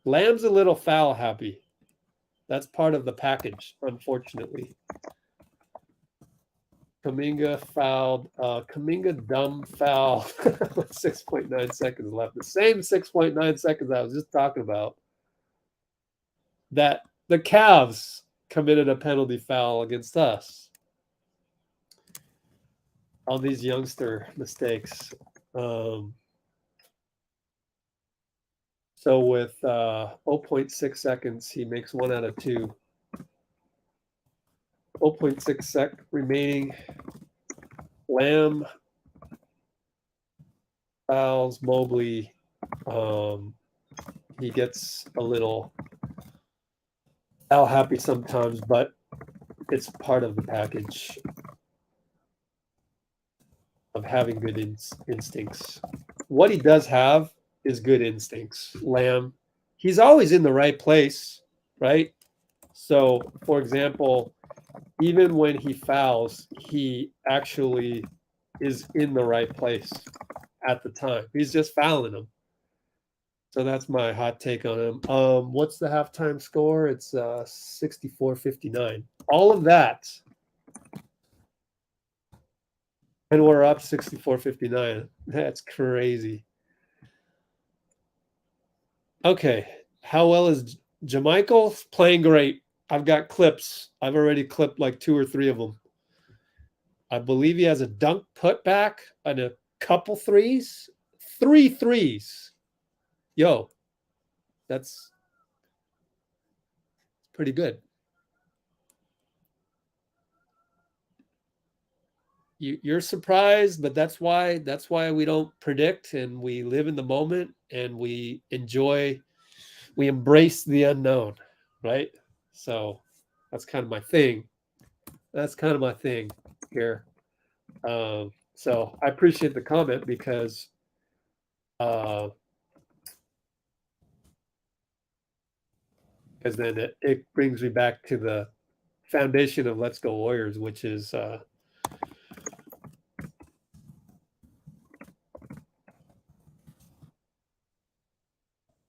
Speaker 1: Lamb's a little foul happy. That's part of the package, unfortunately. Kuminga fouled. Kuminga dumb foul. 6.9 seconds left. The same 6.9 seconds I was just talking about. That the Cavs committed a penalty foul against us on these youngster mistakes. So with 0.6 seconds, he makes 1 out of 2. 0.6 sec remaining. Lamb fouls Mobley. He gets a little foul happy sometimes, but it's part of the package of having good instincts. What he does have is good instincts. Lamb, he's always in the right place, right? So, for example, even when he fouls, he actually is in the right place at the time. He's just fouling him. So that's my hot take on him. What's the halftime score? It's 64-59. All of that. And we're up 64-59. That's crazy. Okay. How well is Jamichael? Playing great. I've got clips. I've already clipped like 2 or 3 of them. I believe he has a dunk putback and a couple threes. 3 threes. Yo, that's pretty good. You're surprised, but that's why we don't predict, and we live in the moment, and we embrace the unknown, right? So that's kind of my thing. That's kind of my thing here. So I appreciate the comment because then it brings me back to the foundation of Let's Go Warriors, which is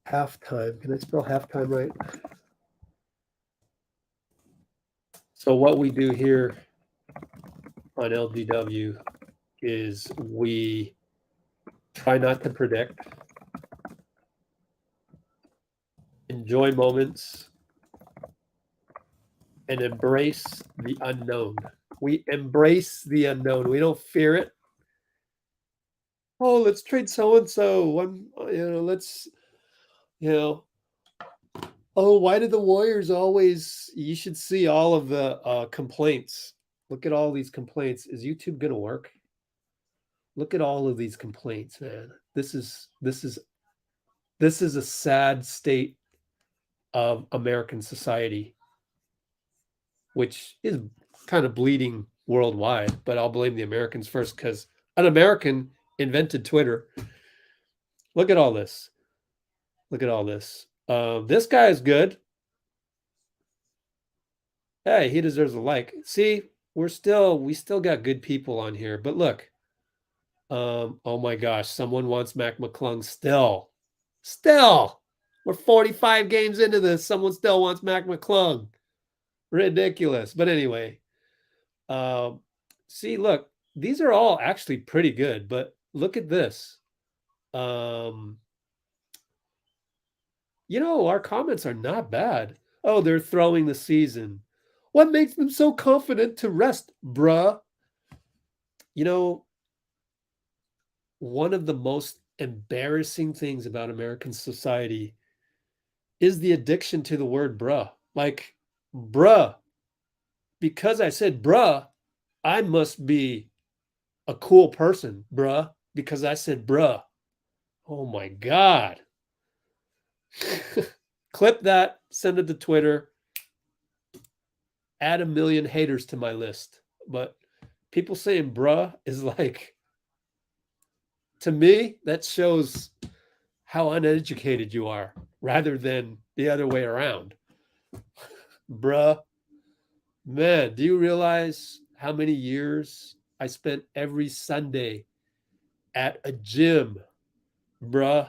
Speaker 1: halftime. Can I spell halftime right? So what we do here on LGW is we try not to predict, enjoy moments, and embrace the unknown. We embrace the unknown. We don't fear it. Oh, let's trade so-and-so. Let's, oh, why did the Warriors always, you should see all of the complaints. Look at all these complaints. Is YouTube going to work? Look at all of these complaints, man. This is a sad state of American society, which is kind of bleeding worldwide, but I'll blame the Americans first because an American invented Twitter. Look at all this. Look at all this. This guy is good. Hey, he deserves a like. See, we still got good people on here, but look. Oh my gosh, someone wants McClung still. We're 45 games into this. Someone still wants McClung. Ridiculous. But anyway, See, look, these are all actually pretty good, but look at this. Our comments are not bad. Oh, they're throwing the season. What makes them so confident to rest, bruh? One of the most embarrassing things about American society is the addiction to the word bruh. Like, bruh, because I said bruh, I must be a cool person, bruh, because I said bruh. Oh my God. Clip that, send it to Twitter, add 1 million haters to my list. But people saying bruh is like, to me, that shows how uneducated you are rather than the other way around. Bruh. Man, do you realize how many years I spent every Sunday at a gym, bruh,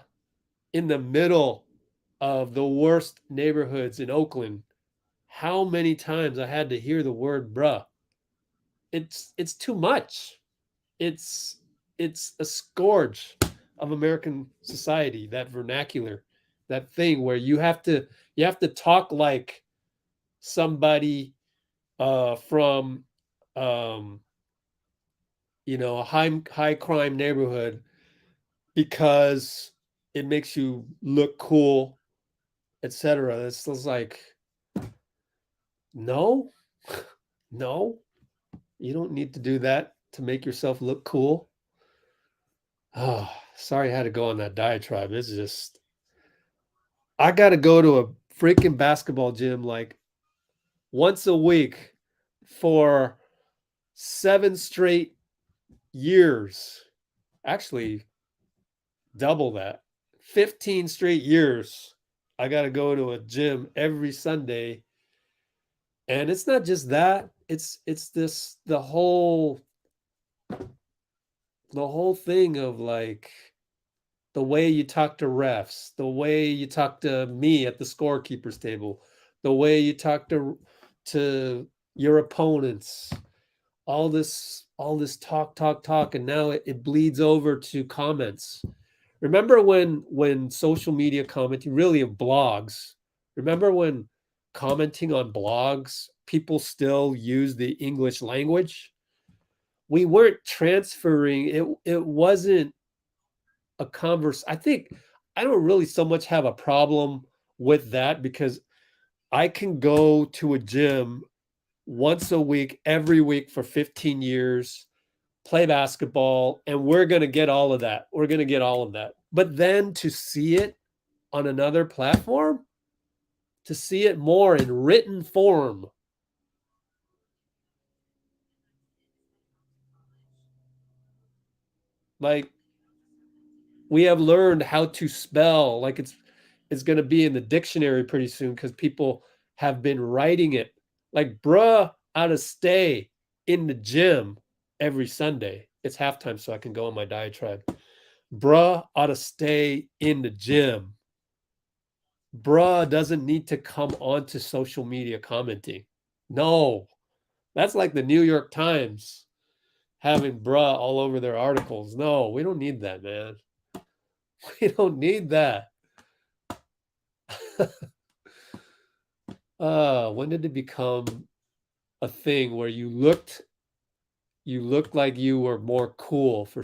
Speaker 1: in the middle of the worst neighborhoods in Oakland? How many times I had to hear the word bruh? It's too much. It's a scourge of American society, that vernacular, that thing where you have to talk like somebody from a high crime neighborhood because it makes you look cool, etc. It's just like, no, no, you don't need to do that to make yourself look cool. Oh, sorry I had to go on that diatribe. It's just, I got to go to a freaking basketball gym like once a week for 7 straight years. Actually, double that. 15 straight years. I got to go to a gym every Sunday. And it's not just that. It's this the whole thing of like the way you talk to refs, the way you talk to me at the scorekeepers table, the way you talk to your opponents, all this talk, and now it bleeds over to comments. Remember when social media commenting, really of blogs, remember when commenting on blogs, people still use the English language? We weren't transferring it. It wasn't a converse. I think I don't really so much have a problem with that because I can go to a gym once a week, every week for 15 years, play basketball, and we're going to get all of that. We're going to get all of that. But then to see it on another platform, to see it more in written form, like we have learned how to spell, like it's going to be in the dictionary pretty soon because people have been writing it. Like, bruh, ought to stay in the gym every Sunday. It's halftime, so I can go on my diatribe. Bruh ought to stay in the gym. Bruh doesn't need to come onto social media commenting. No, that's like the New York Times having bruh all over their articles. No, we don't need that, man. We don't need that. When did it become a thing where you looked like you were more cool for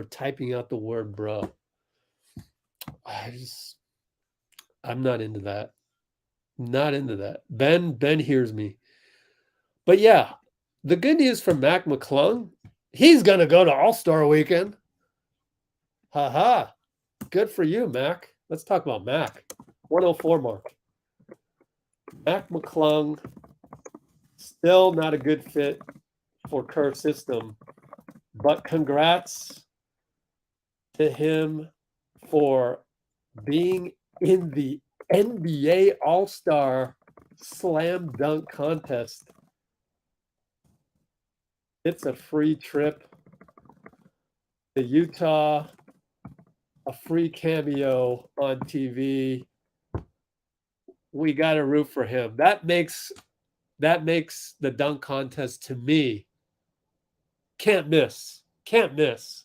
Speaker 1: typing out the word bro? I'm not into that. Not into that. Ben hears me. But yeah, the good news for Mac McClung, he's gonna go to All-Star weekend. Haha. Good for you, Mac. Let's talk about Mac. 104 mark. Mac McClung, still not a good fit for Kerr System, but congrats to him for being in the NBA All-Star Slam Dunk Contest. It's a free trip to Utah, a free cameo on TV. We got to root for him. That makes the dunk contest, to me, Can't miss. Can't miss.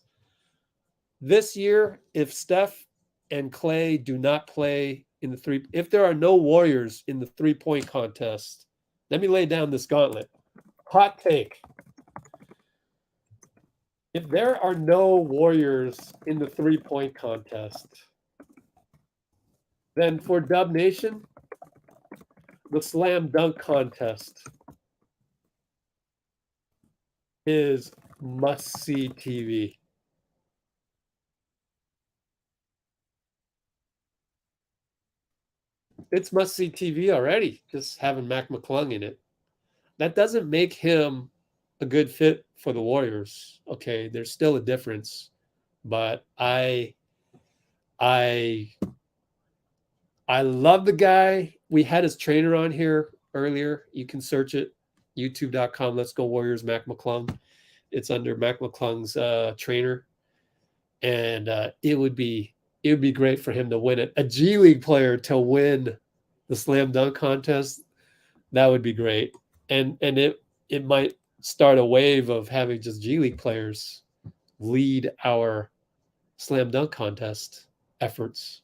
Speaker 1: This year, if Steph and Clay do not play in the three, if there are no Warriors in the 3-point contest, let me lay down this gauntlet. Hot take. If there are no Warriors in the 3-point contest, then for DubNation, the slam dunk contest is must-see TV. It's must-see TV already, just having McClung in it. That doesn't make him a good fit for the Warriors. Okay, there's still a difference, but I love the guy. We had his trainer on here earlier. You can search it, youtube.com. Let's go Warriors, McClung. It's under McClung's trainer, and it would be great for him to win it. A G League player to win the slam dunk contest, that would be great. And it might start a wave of having just G League players lead our slam dunk contest efforts.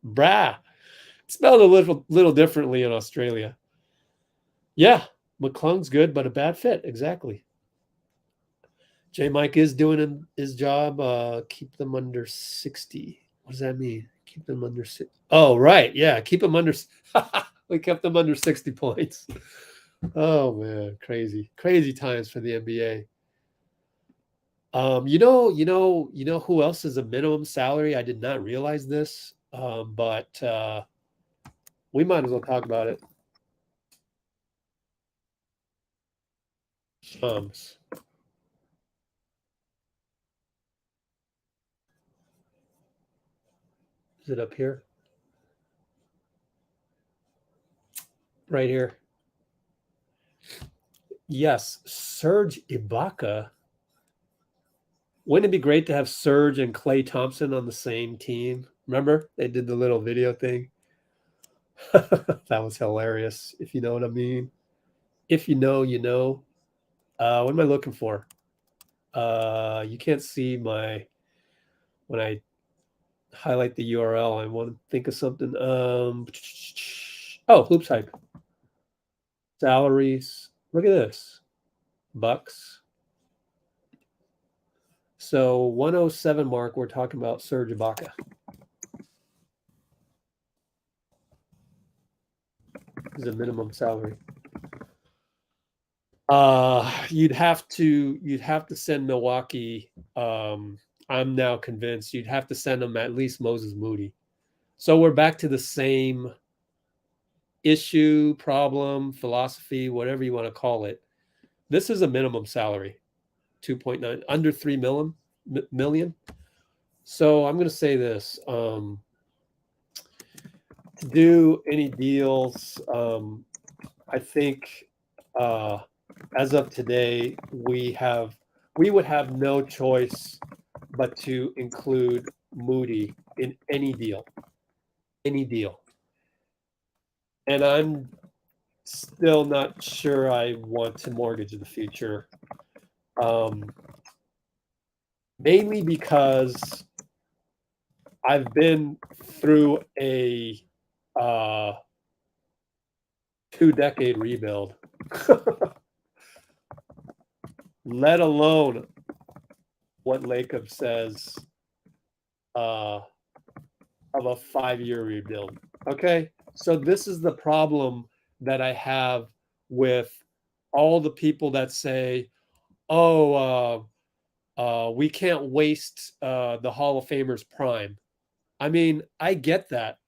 Speaker 1: Brah. Spelled a little differently in Australia. Yeah, McClung's good, but a bad fit. Exactly. J Mike is doing his job. Keep them under 60. What does that mean? Keep them under 60. Oh, right. Yeah, keep them under. We kept them under 60 points. Oh man, crazy times for the NBA. You know who else is a minimum salary? I did not realize this, but we might as well talk about it. Is it up here? Right here. Yes, Serge Ibaka. Wouldn't it be great to have Serge and Klay Thompson on the same team? Remember, they did the little video thing. That was hilarious, if you know what I mean. If you know, you know. What am I looking for? You can't see my when I highlight the URL. I want to think of something. Hoops Hype. Salaries. Look at this. Bucks. So 107 mark, we're talking about Serge Ibaka. Is a minimum salary. You'd have to send Milwaukee. I'm now convinced you'd have to send them at least Moses Moody. So we're back to the same issue, problem, philosophy, whatever you want to call it. This is a minimum salary, 2.9, under 3 million. So I'm going to say this. To do any deals, I think as of today, we would have no choice but to include Moody in any deal. And I'm still not sure I want to mortgage the future. Mainly because I've been through a 2-decade rebuild, let alone what Lacob says of a 5-year rebuild. Okay, so this is the problem that I have with all the people that say, we can't waste the Hall of Famer's prime. I mean, I get that.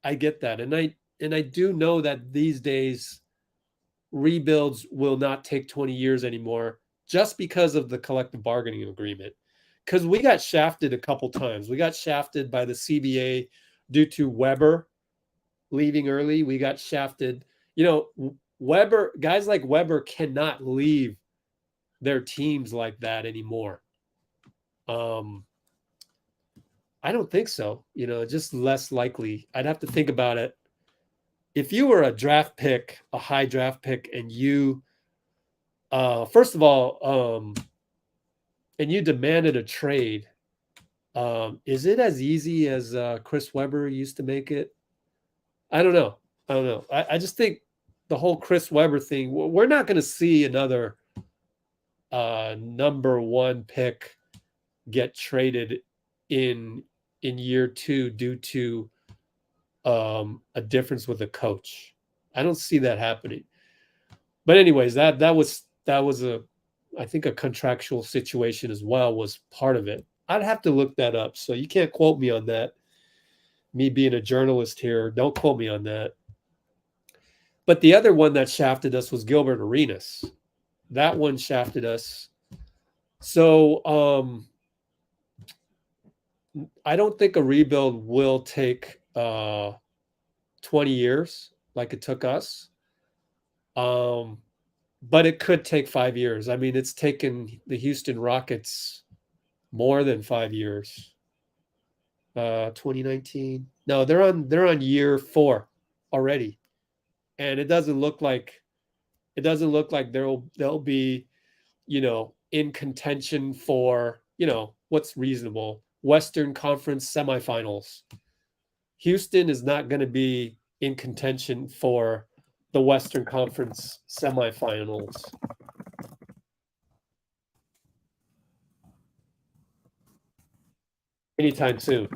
Speaker 1: And I do know that these days rebuilds will not take 20 years anymore just because of the collective bargaining agreement. Because we got shafted a couple times. We got shafted by the CBA due to Weber leaving early. We got shafted. Weber, guys like Weber cannot leave their teams like that anymore. I don't think so. Just less likely. I'd have to think about it. If you were a draft pick, a high draft pick, and you First of all, and you demanded a trade. Is it as easy as Chris Webber used to make it? I don't know. I just think the whole Chris Webber thing, we're not going to see another number one pick get traded in year two due to a difference with a coach. I don't see that happening. But anyways, that was I think a contractual situation as well was part of it. I'd have to look that up. So you can't quote me on that. Me being a journalist here, don't quote me on that. But the other one that shafted us was Gilbert Arenas. That one shafted us. So I don't think a rebuild will take 20 years like it took us. But it could take 5 years. I mean, it's taken the Houston Rockets more than 5 years. 2019. No, they're on year 4 already. And it doesn't look like they'll be, in contention for, what's reasonable, Western Conference semifinals. Houston is not going to be in contention for the Western Conference semifinals. Anytime soon.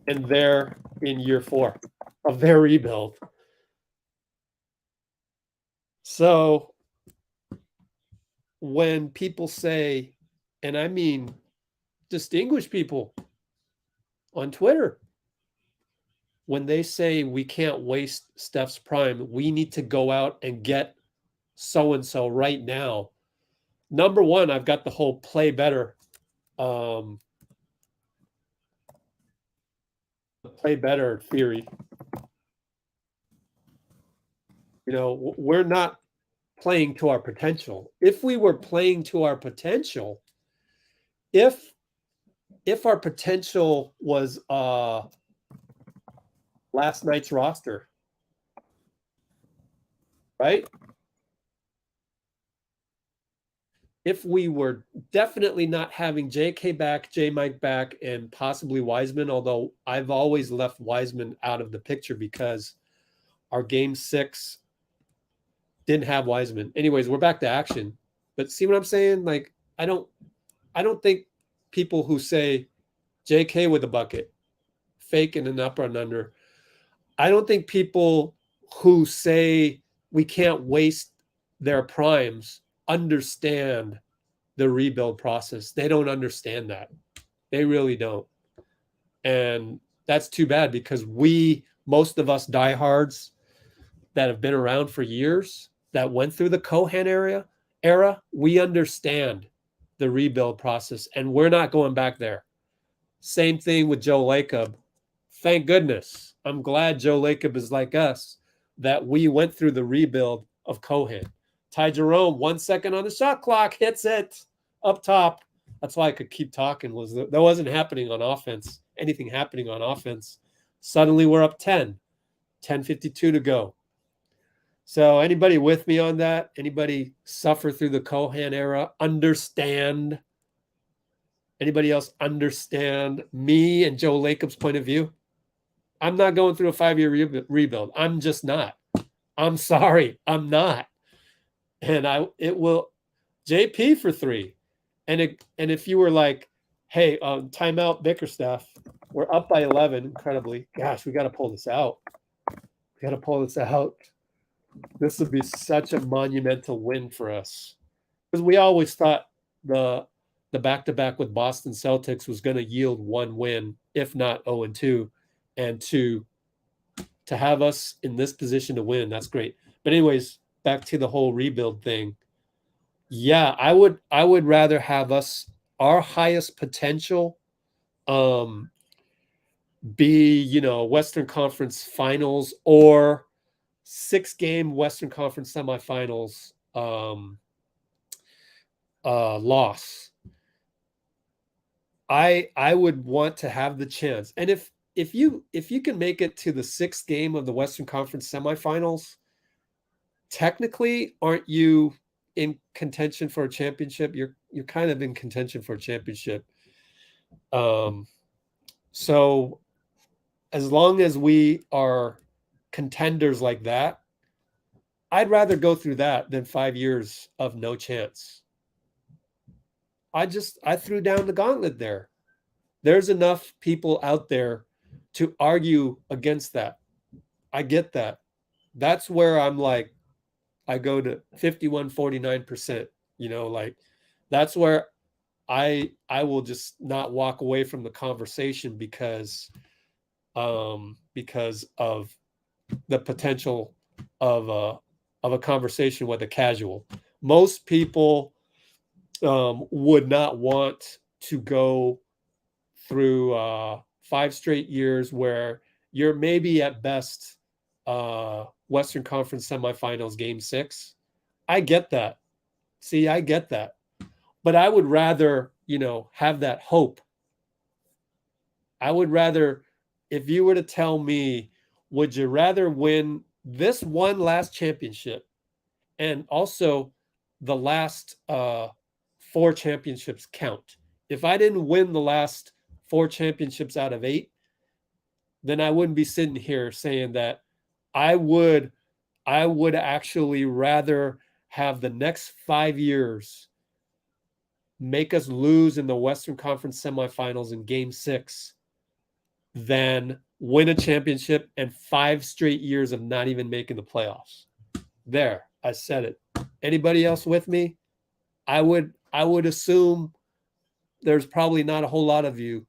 Speaker 1: And they're in year 4 of their rebuild. So when people say, and I mean distinguished people on Twitter, when they say we can't waste Steph's prime, we need to go out and get so-and-so right now. Number one, I've got the whole play better theory. We're not playing to our potential. If we were playing to our potential, if our potential was last night's roster, right? If we were definitely not having JK back, J Mike back, and possibly Wiseman, although I've always left Wiseman out of the picture because our game 6 didn't have Wiseman. Anyways, we're back to action. But see what I'm saying? Like, I don't think people who say JK with a bucket, fake and an up and under, I don't think people who say we can't waste their primes understand the rebuild process. They don't understand that. They really don't. And that's too bad because most of us diehards that have been around for years, that went through the Cohan era, we understand the rebuild process, and we're not going back there. Same thing with Joe Lacob. Thank goodness. I'm glad Joe Lacob is like us, that we went through the rebuild of Cohan. Ty Jerome, 1 second on the shot clock, hits it up top. That's why I could keep talking. That wasn't happening on offense. Anything happening on offense. Suddenly we're up 10. 10:52 to go. So anybody with me on that? Anybody suffer through the Cohan era? Understand? Anybody else understand me and Joe Lacob's point of view? I'm not going through a 5-year rebuild. I'm just not. I'm sorry. I'm not. And it will JP for 3. And if you were like, hey, timeout Bickerstaff, we're up by 11, incredibly. Gosh, we got to pull this out. This would be such a monumental win for us. Because we always thought the back-to-back with Boston Celtics was going to yield 1 win, if not 0-2. And to have us in this position to win, that's great. But anyways, back to the whole rebuild thing. Yeah, I would rather have us, our highest potential, be, Western Conference Finals or 6-game Western Conference semifinals loss. I would want to have the chance. And if you can make it to the 6th game of the Western Conference semifinals, technically, aren't you in contention for a championship, you're kind of in contention for a championship. So as long as we are contenders like that, I'd rather go through that than 5 years of no chance. I threw down the gauntlet there. There's enough people out there to argue against that. I get that. That's where I'm like, I go to 51-49%, like that's where I will just not walk away from the conversation because of the potential of a conversation with a casual. Most people would not want to go through 5 straight years where you're maybe at best Western Conference semifinals game 6. I get that. See, I get that. But I would rather, have that hope. I would rather, if you were to tell me, would you rather win this one last championship and also the last 4 championships count? If I didn't win the last 4 championships out of 8, then I wouldn't be sitting here saying that I would actually rather have the next 5 years make us lose in the Western Conference semifinals in game 6 than win a championship and 5 straight years of not even making the playoffs. There, I said it. Anybody else with me? I would assume there's probably not a whole lot of you,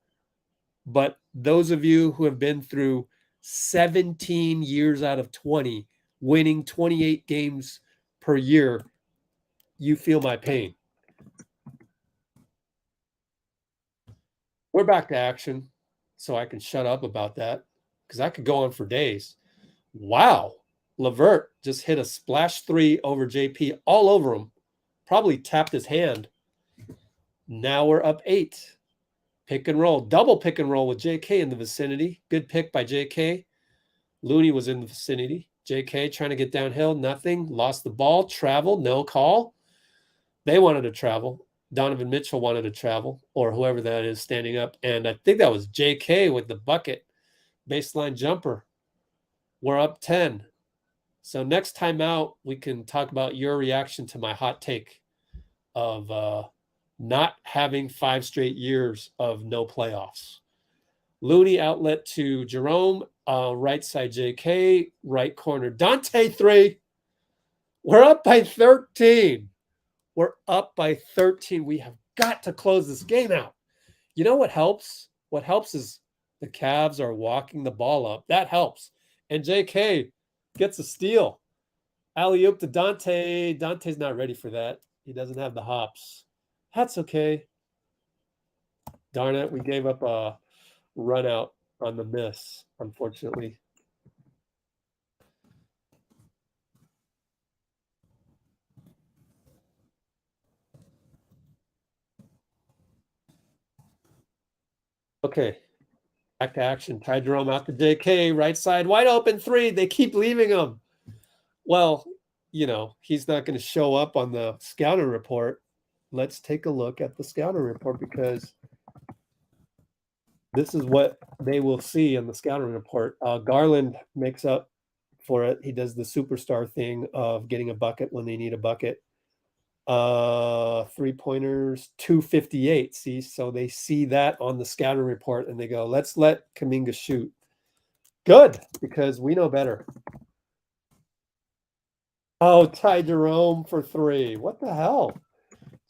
Speaker 1: but those of you who have been through 17 years out of 20, winning 28 games per year, you feel my pain. We're back to action, so I can shut up about that because I could go on for days. Wow. Levert just hit a splash 3 over JP all over him. Probably tapped his hand. Now we're up 8. Pick and roll. Double pick and roll with JK in the vicinity. Good pick by JK. Looney was in the vicinity. JK trying to get downhill. Nothing. Lost the ball. Travel. No call. They wanted to travel. Donovan Mitchell wanted to travel, or whoever that is standing up. And I think that was JK with the bucket. Baseline jumper. We're up 10. So next time out, we can talk about your reaction to my hot take of not having 5 straight years of no playoffs. Looney outlet to Jerome, right side JK, right corner Donte 3. We're up by 13. We're up by 13. We have got to close this game out. You know what helps? What helps is the Cavs are walking the ball up. That helps. And JK gets a steal. Alley-oop to Donte. Dante's not ready for that. He doesn't have the hops. That's okay. Darn it, we gave up a run out on the miss, unfortunately. Okay, back to action. Ty Jerome out to JK, right side, wide open 3. They keep leaving him. Well, he's not going to show up on the scouting report. Let's take a look at the scouting report because this is what they will see in the scouting report. Garland makes up for it. He does the superstar thing of getting a bucket when they need a bucket. 3-pointers, 258. See, so they see that on the scouting report and they go, let's let Kuminga shoot. Good, because we know better. Oh, Ty Jerome for 3. What the hell?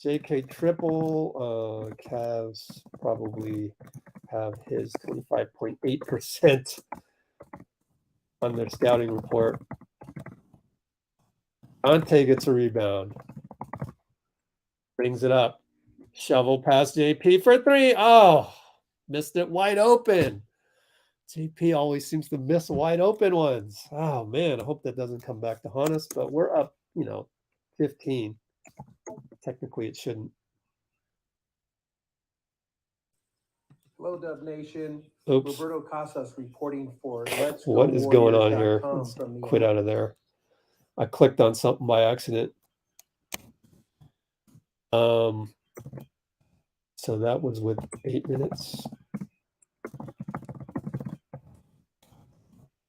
Speaker 1: JK triple. Cavs probably have his 25.8% on their scouting report. Donte gets a rebound. Brings it up. Shovel past JP for 3. Oh, missed it wide open. JP always seems to miss wide open ones. Oh, man, I hope that doesn't come back to haunt us, but we're up, 15. Technically, it shouldn't.
Speaker 2: Hello, DubNation.
Speaker 1: Oops.
Speaker 2: Roberto Casas reporting for Let's
Speaker 1: What is going on here?
Speaker 2: Let's
Speaker 1: Quit out of there. I clicked on something by accident. So that was with 8 minutes.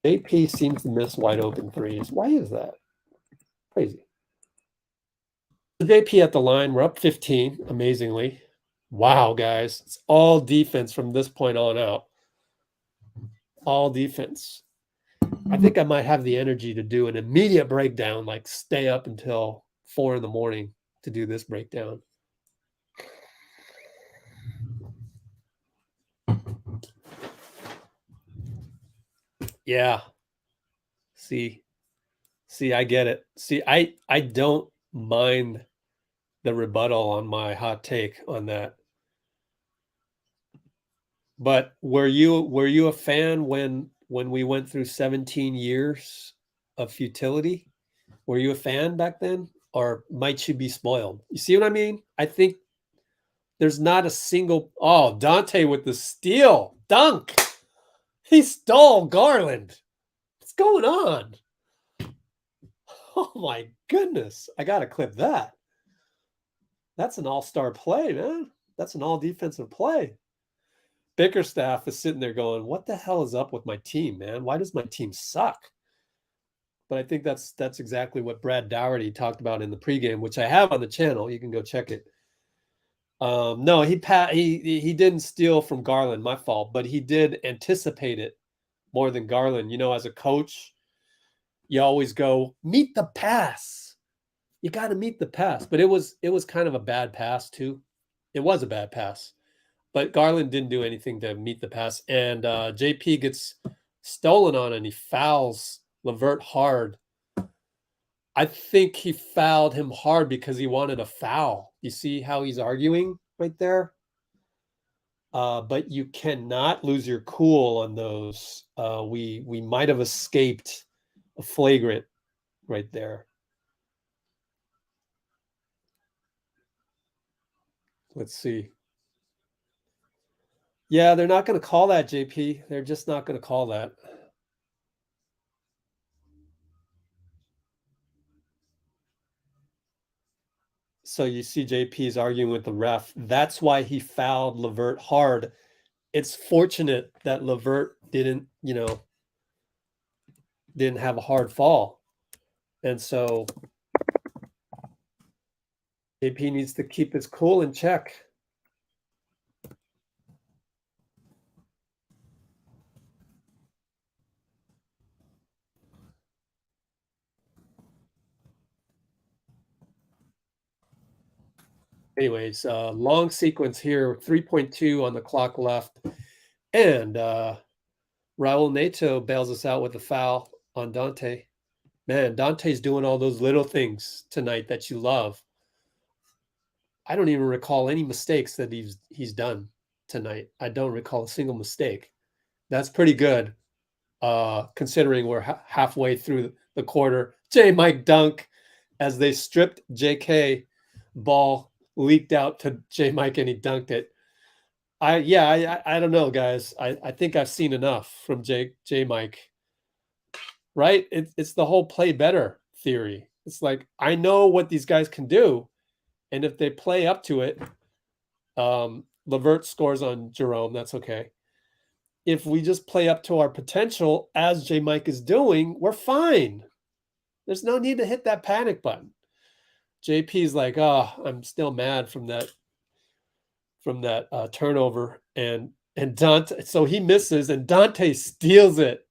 Speaker 1: JP seems to miss wide open threes. Why is that? Crazy. So JP at the line. We're up 15, amazingly. Wow, guys. It's all defense from this point on out. All defense. I think I might have the energy to do an immediate breakdown, like stay up until 4 in the morning to do this breakdown. Yeah. See, I get it. See, I don't mind the rebuttal on my hot take on that. But were you a fan when we went through 17 years of futility? Were you a fan back then, or might you be spoiled? You see what I mean? I think there's not a single. Oh, Donte with the steal dunk. He stole Garland. What's going on? Oh my goodness. I got to clip that. That's an all-star play, man. That's an all-defensive play. Bickerstaff is sitting there going, what the hell is up with my team, man? Why does my team suck? But I think that's exactly what Brad Daughterty talked about in the pregame, which I have on the channel. You can go check it. No, he didn't steal from Garland, my fault, but he did anticipate it more than Garland. You know, as a coach, you always go, meet the pass. You got to meet the pass. But it was kind of a bad pass too. It was a bad pass. But Garland didn't do anything to meet the pass. And JP gets stolen on and he fouls Levert hard. I think he fouled him hard because he wanted a foul. You see how he's arguing right there? But you cannot lose your cool on those. We might have escaped a flagrant right there. Let's see. Yeah, they're not going to call that, JP. They're just not going to call that. So you see JP's arguing with the ref. That's why he fouled Levert hard. It's fortunate that Levert didn't have a hard fall. And so JP needs to keep his cool in check. Anyways, long sequence here, 3.2 on the clock left. And Raul Neto bails us out with a foul on Donte. Man, Dante's doing all those little things tonight that you love. I don't even recall any mistakes that he's done tonight. I don't recall a single mistake. That's pretty good, considering we're halfway through the quarter. J-Mike dunk as they stripped JK, ball leaked out to J-Mike and he dunked it. I don't know, guys. I think I've seen enough from J-Mike. Right? It's the whole play better theory. It's like, I know what these guys can do, and if they play up to it, Levert scores on Jerome. That's okay. If we just play up to our potential, as J-Mike is doing, we're fine. There's no need to hit that panic button. JP's like, oh, I'm still mad from that turnover, and Donte. So he misses, and Donte steals it.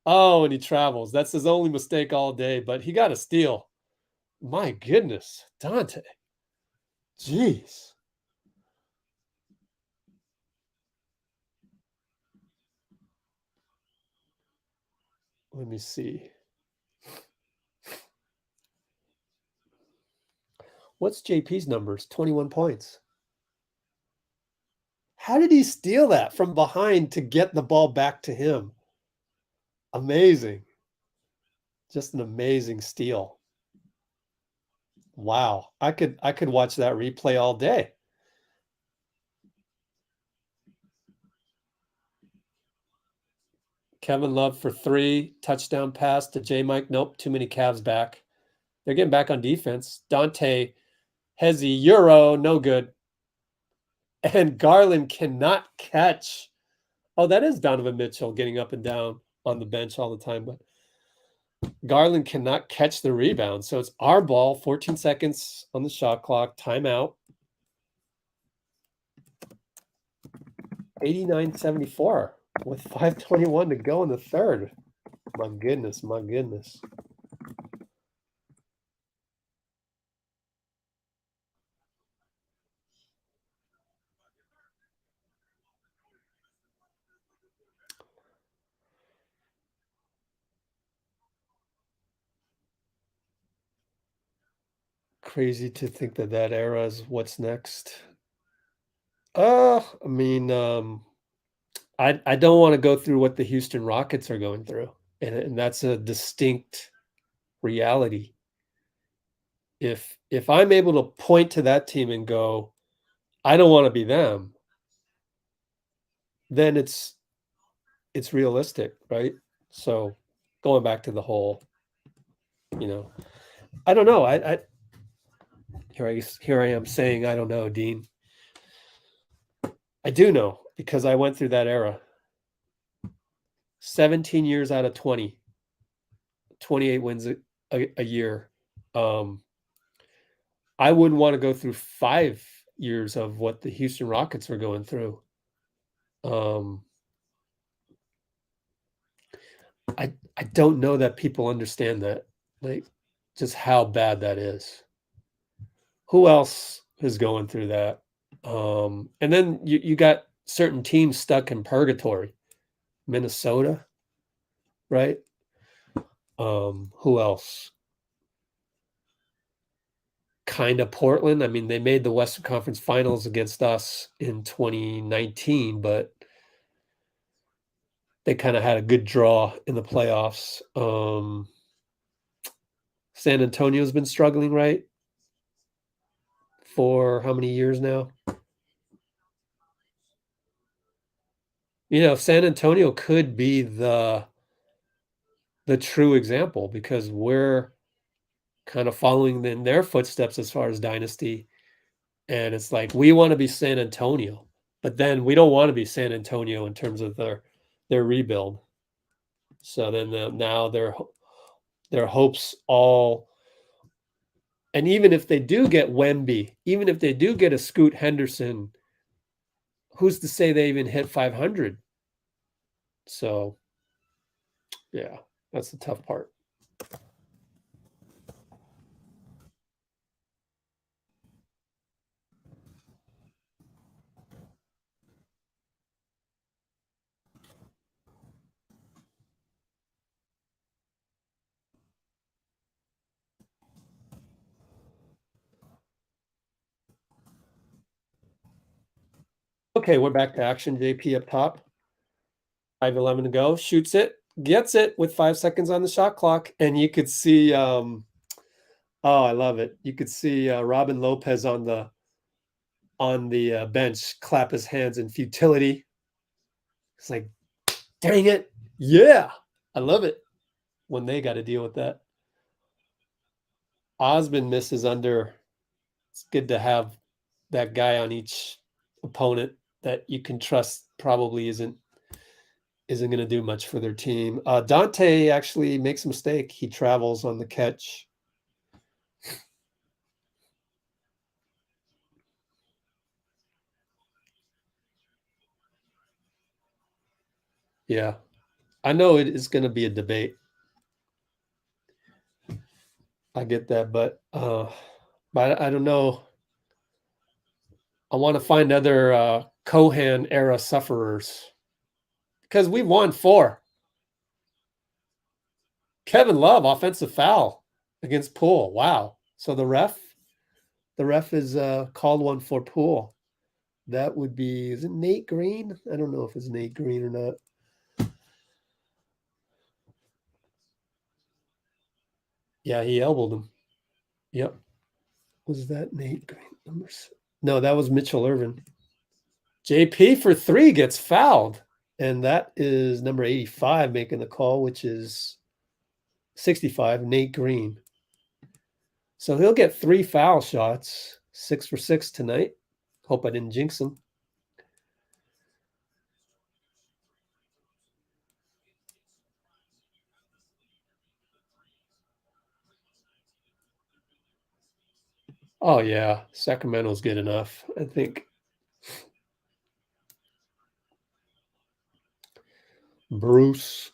Speaker 1: Oh, and he travels. That's his only mistake all day, but he got a steal. My goodness, Donte. Jeez. Let me see. What's JP's numbers? 21 points. How did he steal that from behind to get the ball back to him? Amazing. Just an amazing steal. Wow. I could watch that replay all day. Kevin Love for 3, touchdown pass to J-Mike. Nope, too many Cavs back. They're getting back on defense. Donte Hezzy, Euro, no good. And Garland cannot catch. Oh, that is Donovan Mitchell getting up and down on the bench all the time, but Garland cannot catch the rebound. So it's our ball, 14 seconds on the shot clock, timeout. 89-74 with 5:21 to go in the third. My goodness, my goodness. Crazy to think that that era is what's next. I mean, I don't want to go through what the Houston Rockets are going through, and that's a distinct reality. If I'm able to point to that team and go, I don't want to be them, then it's realistic, right? So going back to the whole, I don't know. I here I am saying I don't know, Dean. I do know because I went through that era. 17 years out of 20, 28 wins a year. I wouldn't want to go through 5 years of what the Houston Rockets are going through. I don't know that people understand that, like, just how bad that is. Who else is going through that? And then you got certain teams stuck in purgatory. Minnesota, right? Who else? Kind of Portland. I mean, they made the Western Conference Finals against us in 2019, but they kind of had a good draw in the playoffs. San Antonio's been struggling, right? For how many years now? San Antonio could be the true example because we're kind of following in their footsteps as far as dynasty. And it's like, we want to be San Antonio, but then we don't want to be San Antonio in terms of their rebuild. So then now their hopes all, and even if they do get Wemby, even if they do get a Scoot Henderson, who's to say they even hit 500? So, yeah, that's the tough part. Okay, we're back to action. JP up top. 5:11 to go. Shoots it, gets it with 5 seconds on the shot clock, and you could see. Oh, I love it. You could see Robin Lopez on the bench clap his hands in futility. It's like, dang it, yeah, I love it when they got to deal with that. Osmond misses under. It's good to have that guy on each opponent that you can trust. Probably isn't going to do much for their team. Donte actually makes a mistake. He travels on the catch. Yeah, I know it is going to be a debate. I get that, but I don't know. I want to find other Cohan era sufferers because we've won 4. Kevin Love, offensive foul against Poole. Wow. So the ref is called one for Poole. That would be, is it Nate Green? I don't know if it's Nate Green or not. Yeah, he elbowed him. Yep. Was that Nate Green? No, that was Mitchell Irvin. JP for 3 gets fouled. And that is number 85 making the call, which is 65, Nate Green. So he'll get 3 foul shots. 6 for 6 tonight. Hope I didn't jinx him. Oh, yeah. Sacramento's good enough, I think. Bruce.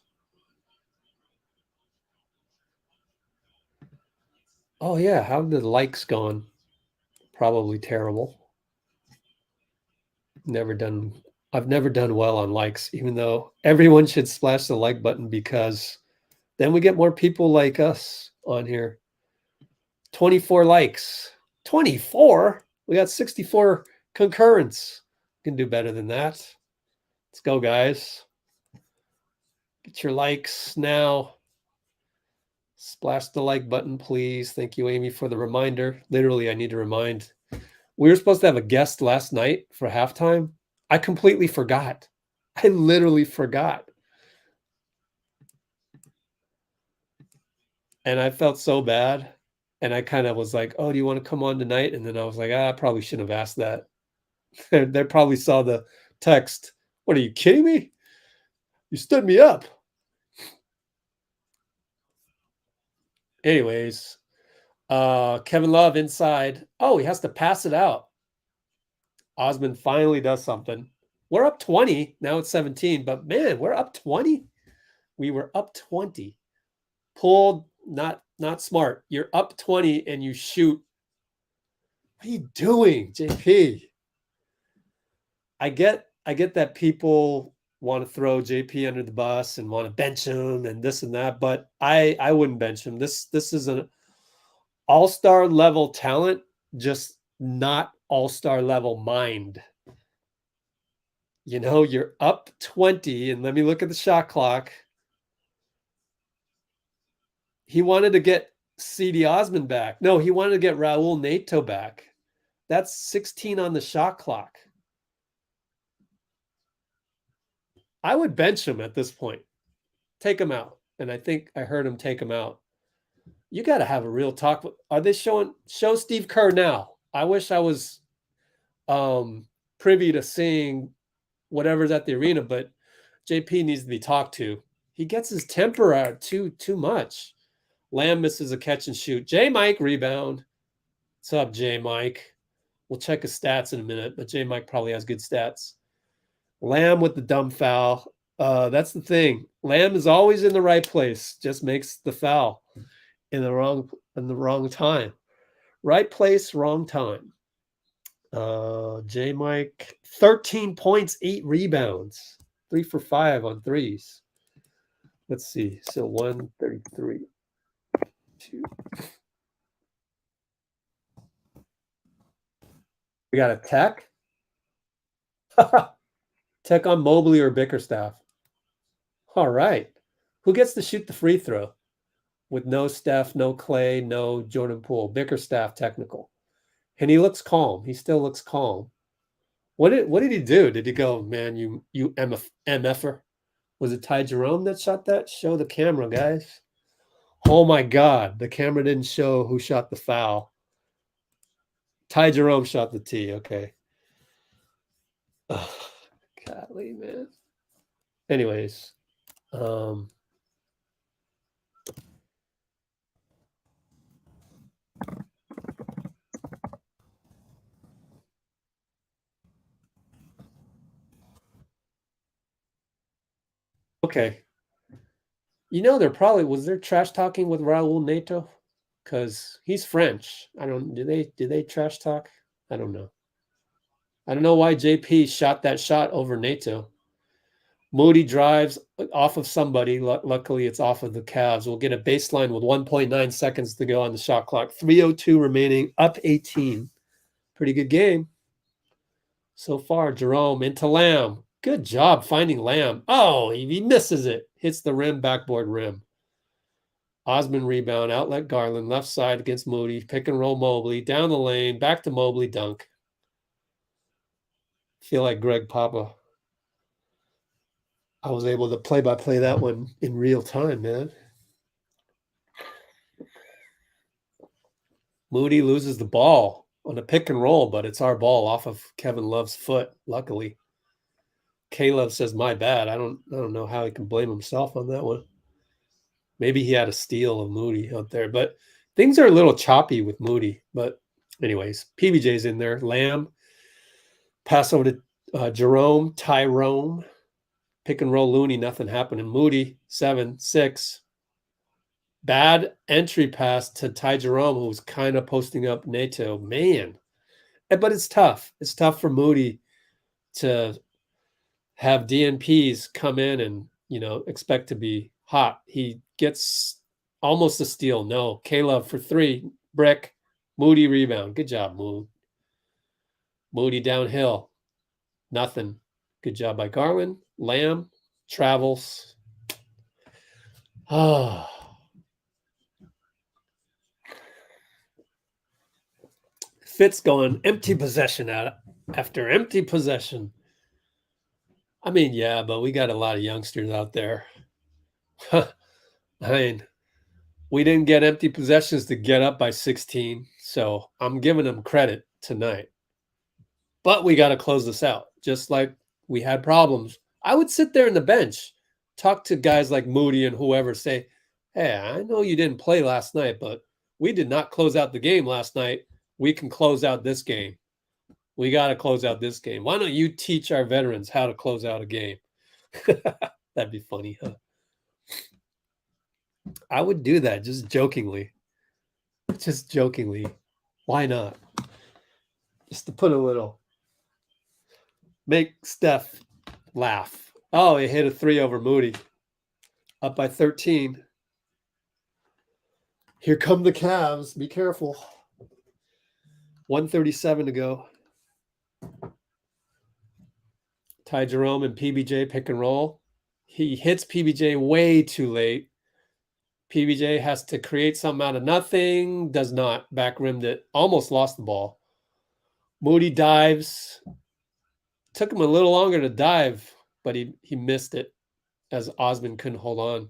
Speaker 1: Oh, yeah. How did the likes gone? Probably terrible. I've never done well on likes, even though everyone should splash the like button because then we get more people like us on here. 24 likes. 24? We got 64 concurrents. We can do better than that. Let's go, guys. Get your likes now. Splash the like button, please. Thank you, Amy, for the reminder. Literally, I need to remind. We were supposed to have a guest last night for halftime. I completely forgot. I literally forgot. And I felt so bad. And I kind of was like, oh, do you want to come on tonight? And then I was like, I probably shouldn't have asked that. They probably saw the text. What, are you kidding me? You stood me up. Anyways, Kevin Love inside. Oh, he has to pass it out. Osman finally does something. We're up 20. Now it's 17. But, man, we're up 20. We were up 20. Pulled, not smart. You're up 20 and you shoot. What are you doing, JP? I get that people want to throw JP under the bus and want to bench him and this and that, but I wouldn't bench him. This is an all-star level talent, just not all-star level mind. You know, you're up 20, and let me look at the shot clock. He wanted to get C.D. Osman back. No, he wanted to get Raul Neto back. That's 16 on the shot clock. I would bench him at this point. Take him out. And I think I heard him take him out. You got to have a real talk. Are they show Steve Kerr now? I wish I was privy to seeing whatever's at the arena, but JP needs to be talked to. He gets his temper out too much. Lamb misses a catch and shoot. J. Mike rebound. What's up, J. Mike? We'll check his stats in a minute, but J. Mike probably has good stats. Lamb with the dumb foul. That's the thing. Lamb is always in the right place, just makes the foul in the wrong time. Right place, wrong time. J. Mike, 13 points, 8 rebounds, 3 for 5 on threes. Let's see. So 133. 2. We got a tech. Tech on Mobley or Bickerstaff. All right. Who gets to shoot the free throw with no Steph, no Clay, no Jordan Poole? Bickerstaff technical. And he looks calm. He still looks calm. What did he do? Did he go, man, you MFer? Was it Ty Jerome that shot that? Show the camera, guys. Oh, my God. The camera didn't show who shot the foul. Ty Jerome shot the T. Okay. Oh, golly, man. Anyways. Okay. You know, was there trash talking with Raul Neto? Because he's French. Do they trash talk? I don't know. I don't know why JP shot that shot over Neto. Moody drives off of somebody. Luckily, it's off of the Cavs. We'll get a baseline with 1.9 seconds to go on the shot clock. 3:02 remaining, up 18. Pretty good game so far. Jerome into Lamb. Good job finding Lamb. Oh, he misses it. Hits the rim, backboard rim. Osman rebound, outlet Garland, left side against Moody. Pick and roll Mobley. Down the lane, back to Mobley, dunk. Feel like Greg Papa. I was able to play-by-play that one in real time, man. Moody loses the ball. on a pick and roll, but it's our ball off of Kevin Love's foot, luckily. K-Love says, my bad. I don't know how he can blame himself on that one. Maybe he had a steal of Moody out there, but things are a little choppy with Moody. But anyways, PBJ's in there. Lamb, pass over to Jerome, TyRoam, pick and roll Looney, nothing happening. Moody, 7-6. Bad entry pass to Ty Jerome, who was kind of posting up Neto. Man, but it's tough. It's tough for Moody to have DNPs come in and, expect to be hot. He gets almost a steal. No, K-Love for 3, brick, Moody rebound. Good job, Moody downhill. Nothing. Good job by Garland. Lamb travels. Oh. Fitz going empty possession after empty possession. I mean, yeah, but we got a lot of youngsters out there. I mean, we didn't get empty possessions to get up by 16, so I'm giving them credit tonight. But we got to close this out, just like we had problems. I would sit there in the bench, talk to guys like Moody and whoever, say, hey, I know you didn't play last night, but we did not close out the game last night. We can close out this game. We got to close out this game. Why don't you teach our veterans how to close out a game? That'd be funny, huh? I would do that just jokingly. Just jokingly. Why not? Just to put a little. Make Steph laugh. Oh, he hit a 3 over Moody. Up by 13. Here come the Cavs. Be careful. 1:37 to go. Ty Jerome and PBJ pick and roll. He hits PBJ way too late. PBJ has to create something out of nothing. Does not. Back rimmed it. Almost lost the ball. Moody dives. Took him a little longer to dive, but he missed it as Osman couldn't hold on.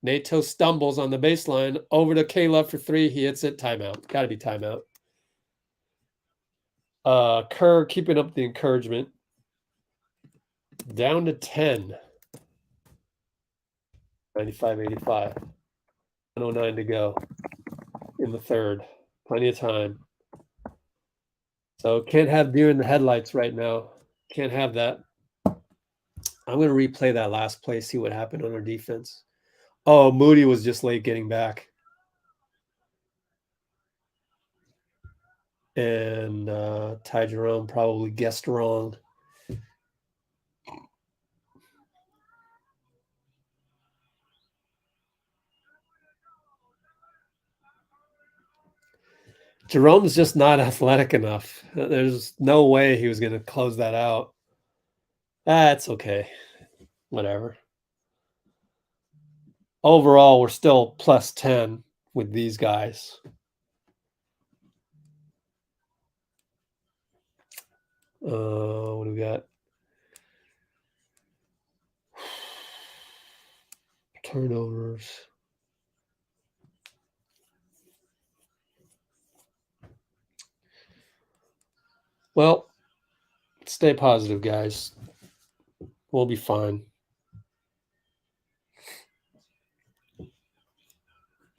Speaker 1: Neto stumbles on the baseline. Over to K-Love for 3. He hits it. Timeout. Got to be timeout. Kerr keeping up the encouragement. Down to 10. 95-85. 109 to go in the third. Plenty of time. So can't have deer in the headlights right now. Can't have that. I'm going to replay that last play, see what happened on our defense. Oh, Moody was just late getting back. And Ty Jerome probably guessed wrong. Jerome's just not athletic enough. There's no way he was going to close that out. That's okay. Whatever. Overall, we're still plus 10 with these guys. What do we got? Turnovers. Well, stay positive, guys. We'll be fine.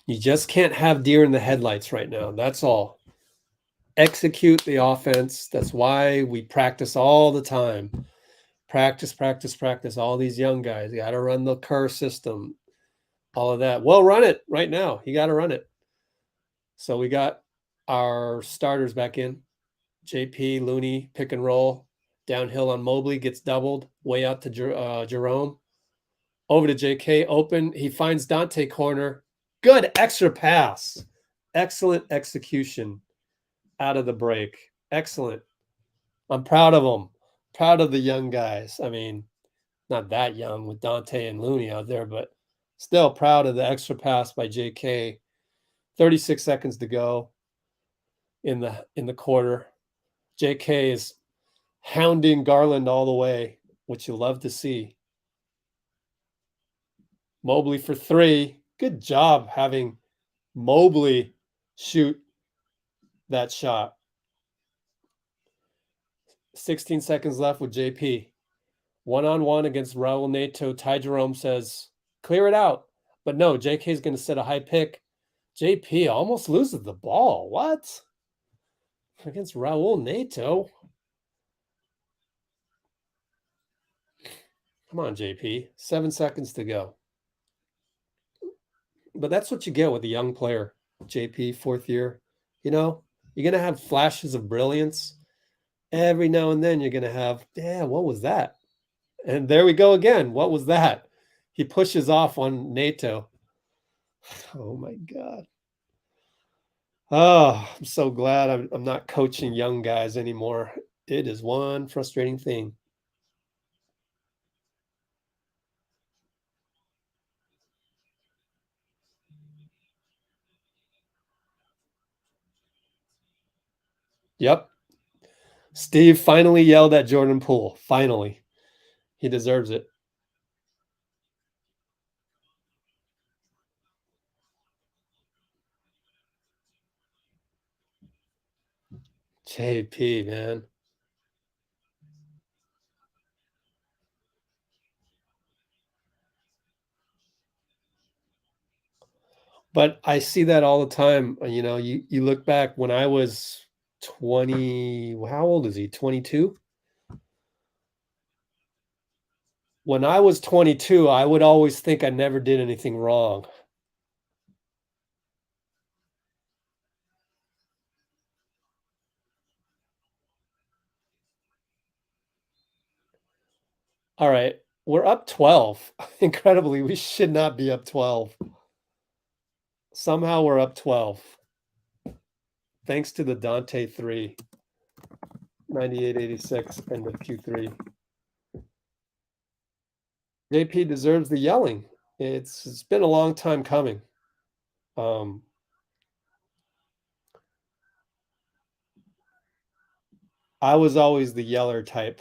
Speaker 1: You just can't have deer in the headlights right now. That's all. Execute the offense. That's why we practice all the time. Practice. All these young guys. You got to run the Kerr system. All of that. Well, run it right now. You got to run it. So we got our starters back in. JP, Looney, pick and roll. Downhill on Mobley, gets doubled. Way out to Jerome. Over to JK, open. He finds Donte corner. Good extra pass. Excellent execution out of the break. Excellent. I'm proud of them. Proud of the young guys. I mean, not that young with Donte and Looney out there, but still proud of the extra pass by JK. 36 seconds to go in the quarter. JK is hounding Garland all the way, which you love to see. Mobley for 3. Good job having Mobley shoot that shot. 16 seconds left with JP. One-on-one against Raul Neto. Ty Jerome says, clear it out. But no, JK is going to set a high pick. JP almost loses the ball. What? Against Raul Neto? Come on, JP. 7 seconds to go. But that's what you get with a young player. JP, 4th year. You know, you're going to have flashes of brilliance. Every now and then you're going to have, yeah, what was that? And there we go again. What was that? He pushes off on Neto. Oh, my God. Oh, I'm so glad I'm not coaching young guys anymore. It is one frustrating thing. Yep. Steve finally yelled at Jordan Poole. Finally. He deserves it. JP, man. But I see that all the time. You know, you look back when I was 20, how old is he? 22? When I was 22, I would always think I never did anything wrong. All right, we're up 12. Incredibly, we should not be up 12. Somehow we're up 12. Thanks to the Donte 3. 98-86, end of Q3. JP deserves the yelling. It's been a long time coming. I was always the yeller type.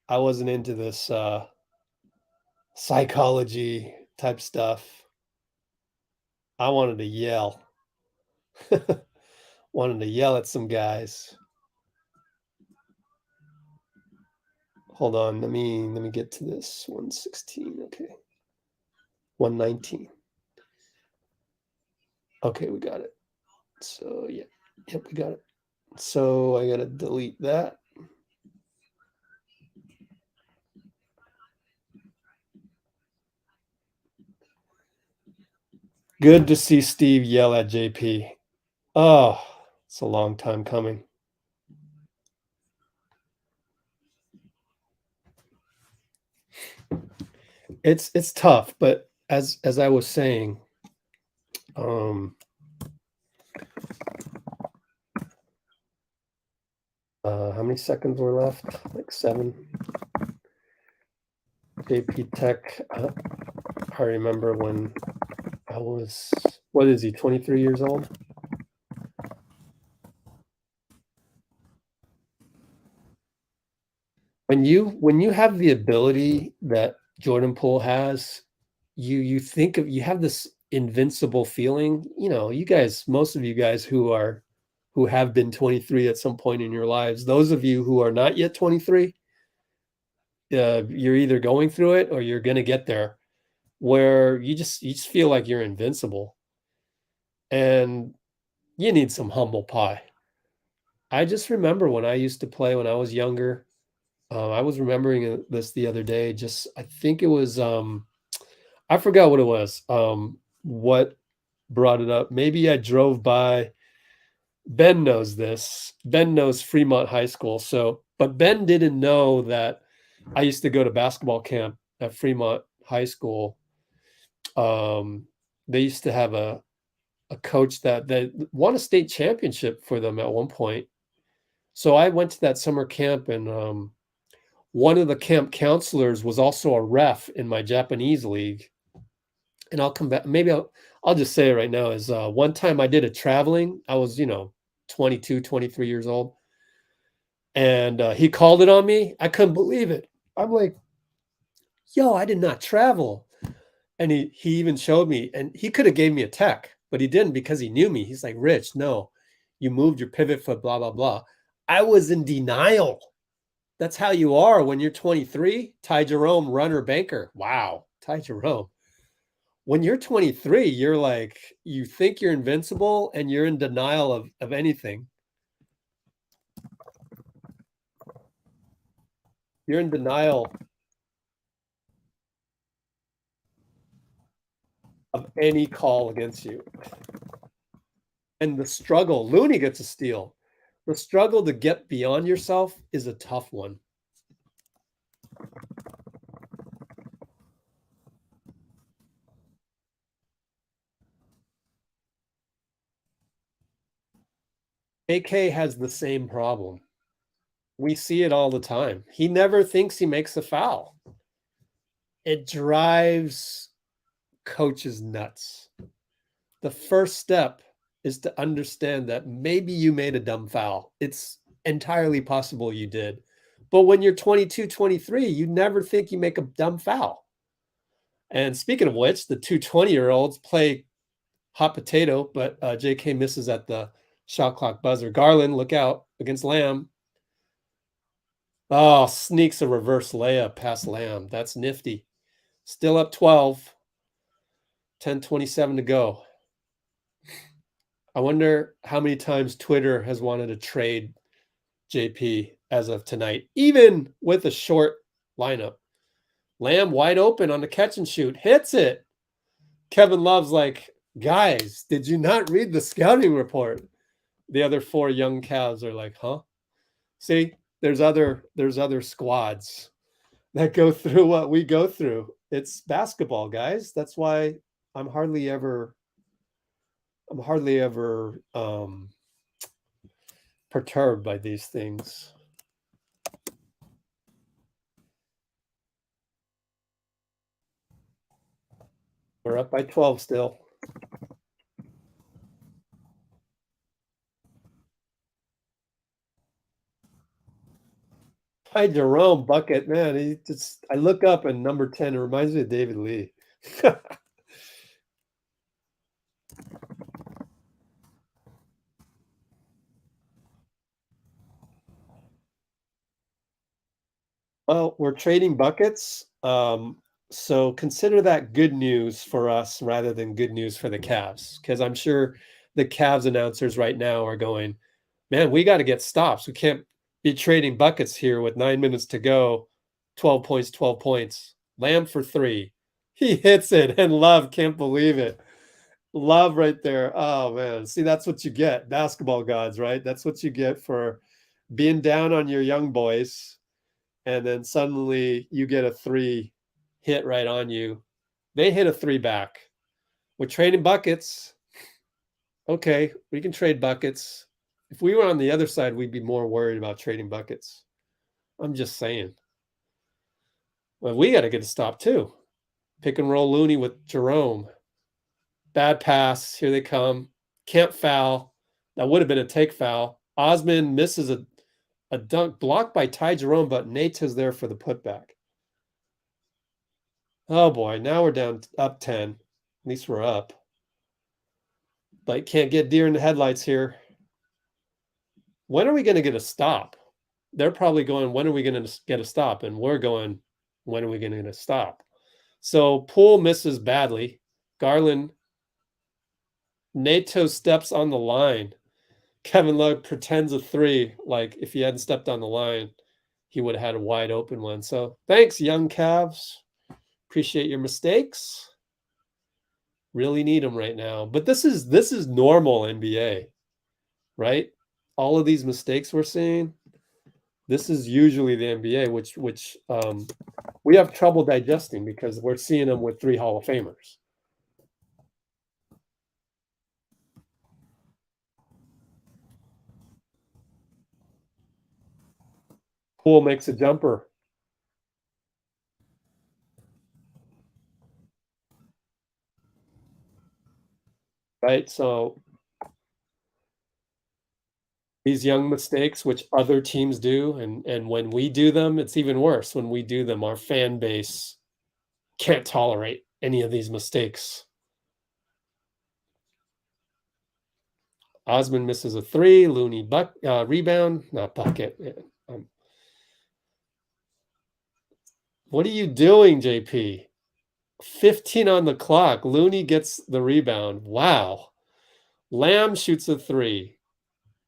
Speaker 1: I wasn't into this psychology type stuff. I wanted to yell. Wanted to yell at some guys. Hold on, let me get to this. 116, okay. 119. Okay, we got it. So yeah, yep, we got it. So I gotta delete that. Good to see Steve yell at JP. Oh, it's a long time coming. It's tough, but as I was saying, how many seconds were left? Like 7. JP Tech. I remember when I was, what is he, 23 years old? When you have the ability that Jordan Poole has, you think of, you have this invincible feeling. You know, you guys, most of you guys who have been 23 at some point in your lives, those of you who are not yet 23, you're either going through it or you're going to get there, where you just feel like you're invincible, and you need some humble pie. I just remember when I used to play when I was younger. I was remembering this the other day. Just I think it was I forgot what it was. What brought it up? Maybe I drove by. Ben knows this. Ben knows Fremont High School. So, but Ben didn't know that I used to go to basketball camp at Fremont High School. They used to have a coach that won a state championship for them at one point. So I went to that summer camp, and one of the camp counselors was also a ref in my Japanese league. And I'll come back. Maybe I'll just say it right now is one time I did a traveling. I was, 22, 23 years old. And he called it on me. I couldn't believe it. I'm like, yo, I did not travel. And he even showed me, and he could have gave me a tech, but he didn't because he knew me. He's like, Rich, no, you moved your pivot foot, blah, blah, blah. I was in denial. That's how you are when you're 23. Ty Jerome, runner banker. Wow, Ty Jerome. When you're 23, you're like, you think you're invincible and you're in denial of anything. You're in denial of any call against you. And the struggle, Looney gets a steal. The struggle to get beyond yourself is a tough one. JK has the same problem. We see it all the time. He never thinks he makes a foul. It drives coaches nuts. The first step is to understand that maybe you made a dumb foul. It's entirely possible you did. But when you're 22, 23, you never think you make a dumb foul. And speaking of which, the two 20-year-olds play hot potato, but JK misses at the shot clock buzzer. Garland, look out against Lamb. Oh, sneaks a reverse layup past Lamb. That's nifty. Still up 12. 10:27 to go. I wonder how many times Twitter has wanted to trade JP as of tonight, even with a short lineup. Lamb wide open on the catch and shoot. Hits it. Kevin Love's like, guys, did you not read the scouting report? The other four young Cavs are like, huh? See, there's other squads that go through what we go through. It's basketball, guys. That's why I'm hardly ever perturbed by these things. We're up by 12 still. Ty Jerome bucket, man. I look up and number 10, it reminds me of David Lee. Well, we're trading buckets. So consider that good news for us rather than good news for the Cavs, because I'm sure the Cavs announcers right now are going, man, we got to get stops. We can't be trading buckets here with 9 minutes to go. 12 points, 12 points. Lamb for 3. He hits it, and Love can't believe it. Love right there. Oh, man. See, that's what you get. Basketball gods, right? That's what you get for being down on your young boys. And then suddenly you get a 3 hit right on you. They hit a 3 back. We're trading buckets. Okay, we can trade buckets. If we were on the other side, we'd be more worried about trading buckets. I'm just saying. Well, we got to get a stop too. Pick and roll Looney with Jerome. Bad pass. Here they come. Can't foul. That would have been a take foul. Osman misses a dunk blocked by Ty Jerome, but Neto's there for the putback. Oh boy, now we're down up 10. At least we're up. But can't get deer in the headlights here. When are we going to get a stop? They're probably going, when are we going to get a stop? And we're going, when are we going to get a stop? So Poole misses badly. Garland, Neto steps on the line. Kevin Love pretends a 3. Like if he hadn't stepped on the line, he would have had a wide open one. So thanks, young Cavs. Appreciate your mistakes. Really need them right now. But this is normal NBA, right? All of these mistakes we're seeing, this is usually the NBA, which we have trouble digesting because we're seeing them with 3 Hall of Famers. Poole makes a jumper. Right? So these young mistakes, which other teams do, and when we do them, it's even worse. When we do them, our fan base can't tolerate any of these mistakes. Osman misses a 3. Looney rebound, not bucket. What are you doing, JP? 15 on the clock. Looney gets the rebound. Wow. Lamb shoots a 3.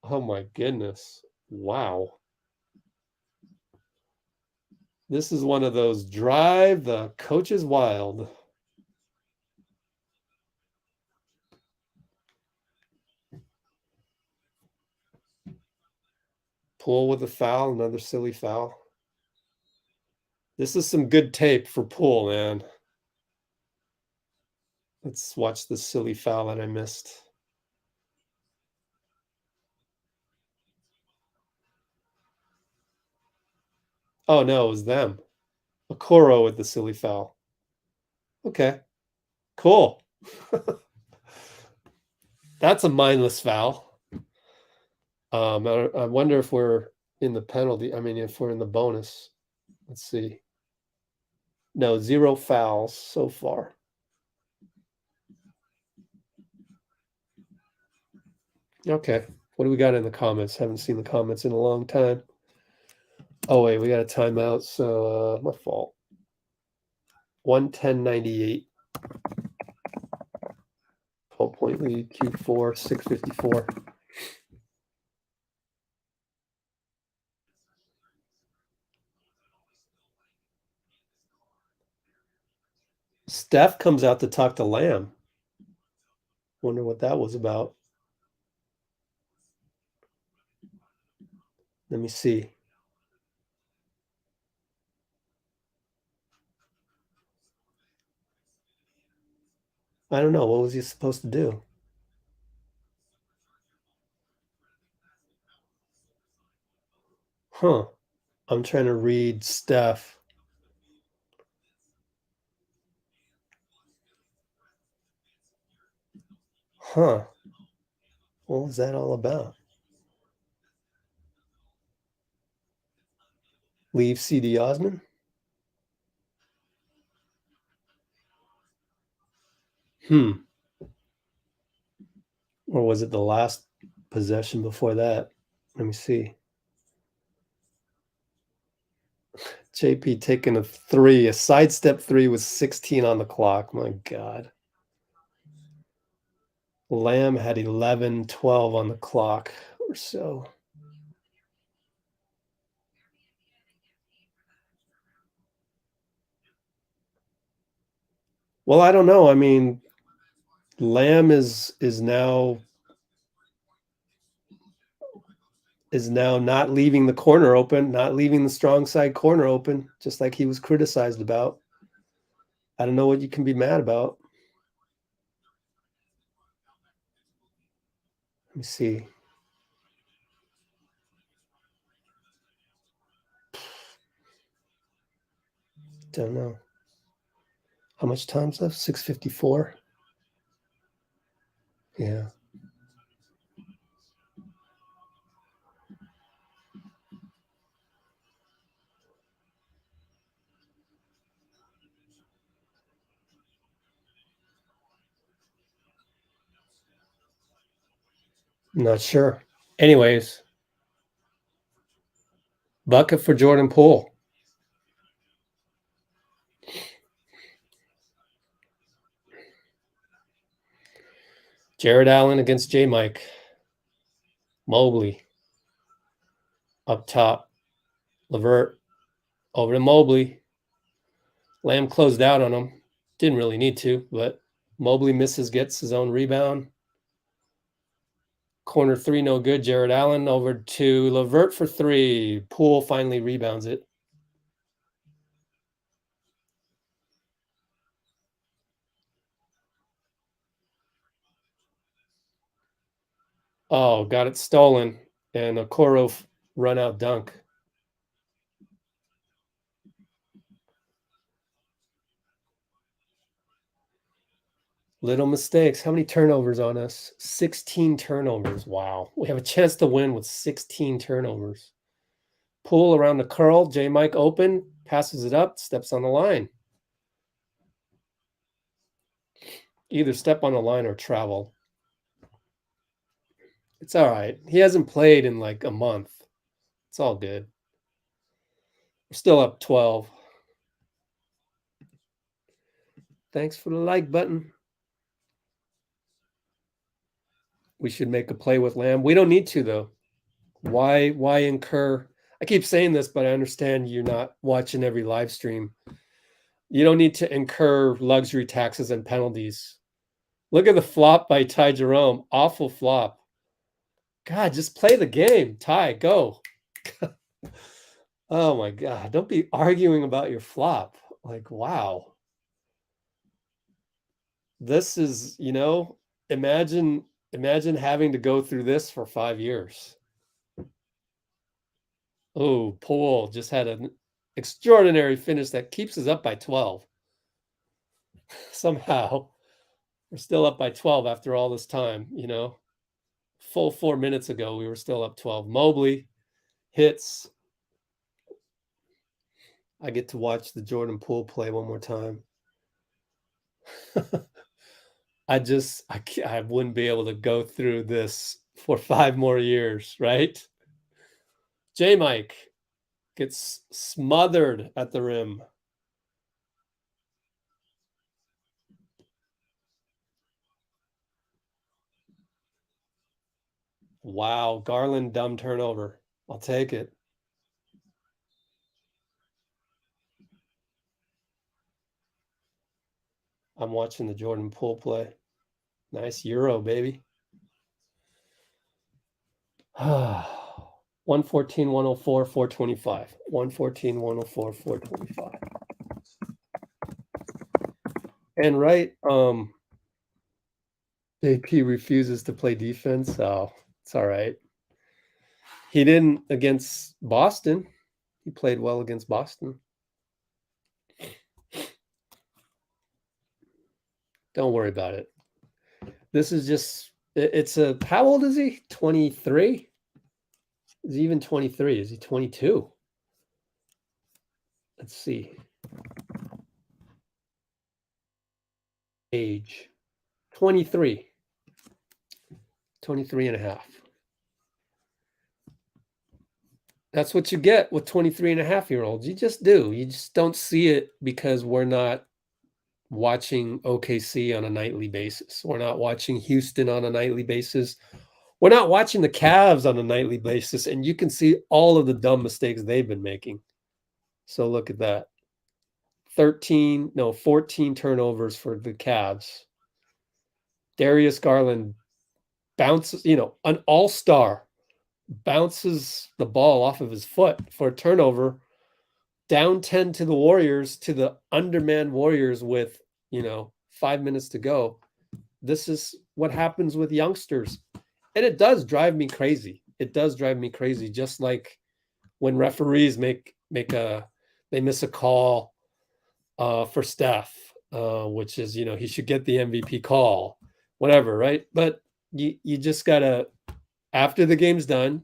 Speaker 1: Oh my goodness. Wow. This is one of those drive the coaches wild. Poole with a foul, another silly foul. This is some good tape for Poole, man. Let's watch this silly foul that I missed. Oh, no, it was them. Okoro with the silly foul. Okay, cool. That's a mindless foul. I wonder if we're in the penalty. I mean, if we're in the bonus. Let's see. No, 0 fouls so far. Okay, what do we got in the comments? Haven't seen the comments in a long time. Oh, wait, we got a timeout, so my fault. 110.98. 12-point lead, Q4, 6:54. Steph comes out to talk to Lamb. Wonder what that was about. Let me see. I don't know. What was he supposed to do? Huh. I'm trying to read Steph. Huh. What was that all about? Leave CD Osman? Or was it the last possession before that? Let me see. JP taking a 3, a sidestep 3 with 16 on the clock. My God. Lamb had 11, 12 on the clock or so. Well, I don't know. I mean, Lamb is now not leaving the corner open, not leaving the strong side corner open, just like he was criticized about. I don't know what you can be mad about. Let me see. Don't know. How much time's left? 6:54. Yeah. Not sure. Anyways, bucket for Jordan Poole. Jared Allen against J. Mike. Mobley. Up top. Levert. Over to Mobley. Lamb closed out on him. Didn't really need to, but Mobley misses, gets his own rebound. Corner 3, no good. Jared Allen over to Levert for 3. Poole finally rebounds it. Oh, got it stolen. And a Okoro run out dunk. Little mistakes. How many turnovers on us? 16 turnovers. Wow. We have a chance to win with 16 turnovers. Poole around the curl. J. Mike open. Passes it up. Steps on the line. Either step on the line or travel. It's all right. He hasn't played in like a month. It's all good. We're still up 12. Thanks for the like button. We should make a play with Lamb. We don't need to, though. Why incur? I keep saying this, but I understand you're not watching every live stream. You don't need to incur luxury taxes and penalties. Look at the flop by Ty Jerome. Awful flop. God, just play the game. Ty, go. Oh my God. Don't be arguing about your flop. Like, wow. This is, imagine having to go through this for 5 years. Oh, Poole just had an extraordinary finish that keeps us up by 12. Somehow, we're still up by 12 after all this time, Full 4 minutes ago, we were still up 12. Mobley hits. I get to watch the Jordan Poole play one more time. I wouldn't be able to go through this for 5 more years, right? J Mike gets smothered at the rim. Wow, Garland dumb turnover. I'll take it. I'm watching the Jordan Poole play. Nice Euro, baby. 114, 104, 425. 114, 104, 425. And Wright, JP refuses to play defense, so it's all right. He didn't against Boston. He played well against Boston. Don't worry about it. This is just, how old is he? 23? Is he even 23? Is he 22? Let's see. Age 23. 23 and a half. That's what you get with 23 and a half year olds. You just do. You just don't see it because we're not watching OKC on a nightly basis. We're not watching Houston on a nightly basis. We're not watching the Cavs on a nightly basis. And you can see all of the dumb mistakes they've been making. So look at that. 14 turnovers for the Cavs. Darius Garland bounces, an all-star bounces the ball off of his foot for a turnover, down 10 to the Warriors, to the undermanned Warriors with, 5 minutes to go. This is what happens with youngsters. And it does drive me crazy. It does drive me crazy. Just like when referees they miss a call for Steph, which is, he should get the MVP call, whatever, right? But you just gotta, after the game's done,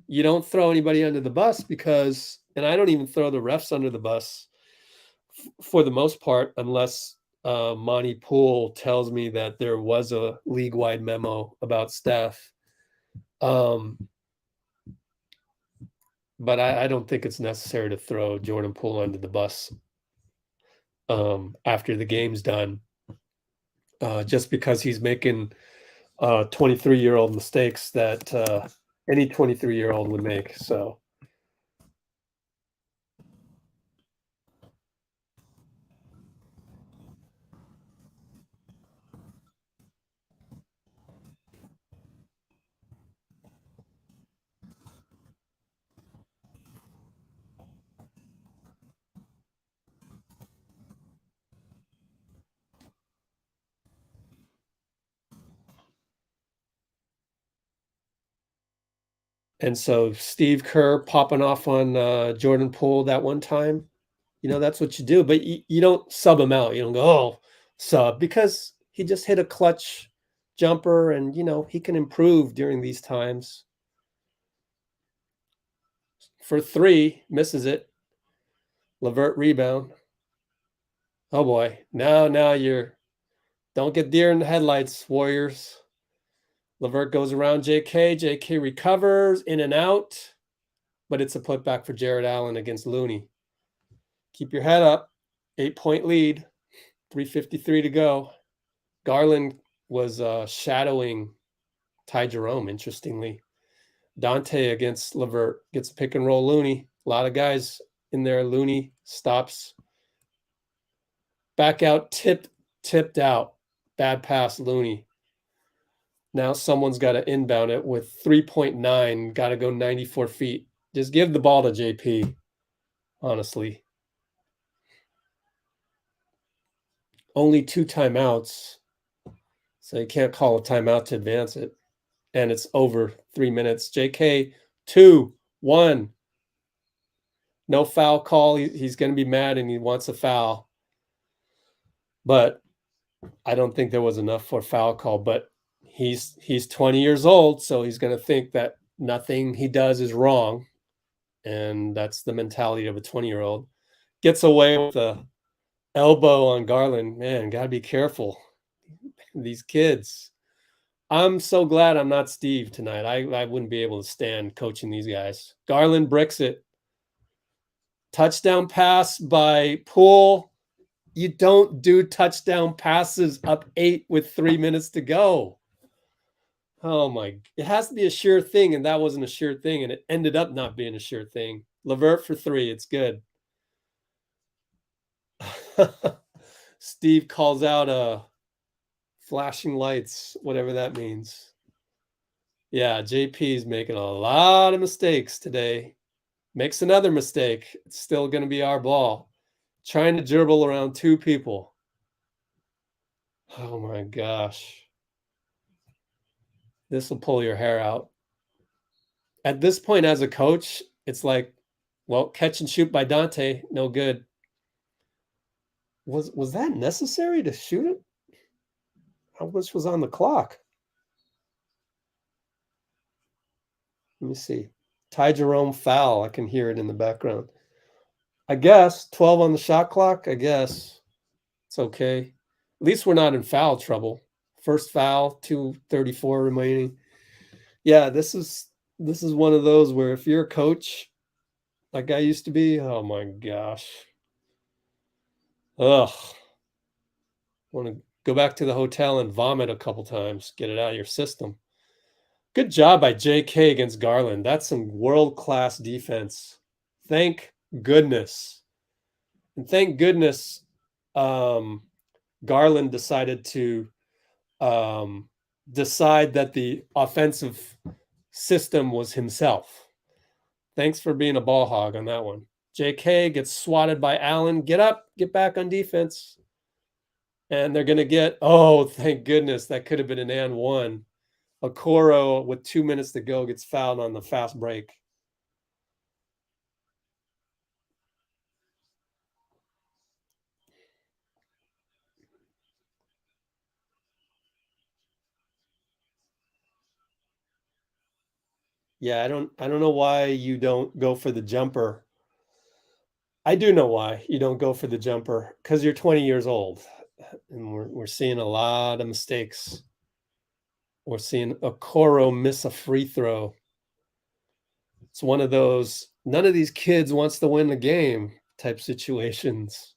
Speaker 1: you don't throw anybody under the bus because, and I don't even throw the refs under the bus for the most part, unless Monty Poole tells me that there was a league-wide memo about Steph. But I don't think it's necessary to throw Jordan Poole under the bus after the game's done, just because he's making 23-year-old mistakes that any 23-year-old would make. So and so Steve Kerr popping off on Jordan Poole that one time, that's what you do. But you don't sub him out. You don't go, oh, sub, because he just hit a clutch jumper, and he can improve during these times. For 3, misses it. Levert rebound. Oh boy, now you're, don't get deer in the headlights, Warriors. Levert goes around JK. JK recovers, in and out. But it's a putback for Jared Allen against Looney. Keep your head up. 8-point lead. 3:53 to go. Garland was shadowing Ty Jerome, interestingly. Donte against Levert gets a pick and roll Looney. A lot of guys in there. Looney stops. Back out, tipped out. Bad pass, Looney. Now someone's got to inbound it with 3.9. Got to go 94 feet. Just give the ball to JP, honestly. Only 2 timeouts. So you can't call a timeout to advance it. And it's over 3 minutes. JK, 2-1. No foul call. He's going to be mad and he wants a foul. But I don't think there was enough for a foul call. But he's 20 years old, so he's going to think that nothing he does is wrong. And that's the mentality of a 20-year-old. Gets away with a elbow on Garland. Man, got to be careful. These kids. I'm so glad I'm not Steve tonight. I wouldn't be able to stand coaching these guys. Garland bricks it. Touchdown pass by Poole. You don't do touchdown passes up 8 with 3 minutes to go. Oh my, it has to be a sure thing, and that wasn't a sure thing, and it ended up not being a sure thing. Levert for 3, it's good. Steve calls out flashing lights, whatever that means. Yeah, JP's making a lot of mistakes today. Makes another mistake. It's still going to be our ball. Trying to dribble around 2 people. Oh my gosh. This will pull your hair out. At this point, as a coach, it's like, well, catch and shoot by Donte, no good. Was that necessary to shoot it? How much was on the clock? Let me see. Ty Jerome foul. I can hear it in the background. I guess 12 on the shot clock. I guess it's okay. At least we're not in foul trouble. First foul, 2:34 remaining. Yeah, this is one of those where if you're a coach, like I used to be, oh my gosh. Ugh. Want to go back to the hotel and vomit a couple times. Get it out of your system. Good job by JK against Garland. That's some world-class defense. Thank goodness. And thank goodness Garland decided to decide that the offensive system was himself. Thanks for being a ball hog on that one. JK gets swatted by Allen. Get up, get back on defense. And they're going to get, oh, thank goodness, that could have been an and one. Okoro, with 2 minutes to go, gets fouled on the fast break. Yeah, I don't know why you don't go for the jumper. I do know why you don't go for the jumper, because you're 20 years old. And we're seeing a lot of mistakes. We're seeing Okoro miss a free throw. It's one of those, none of these kids wants to win the game type situations.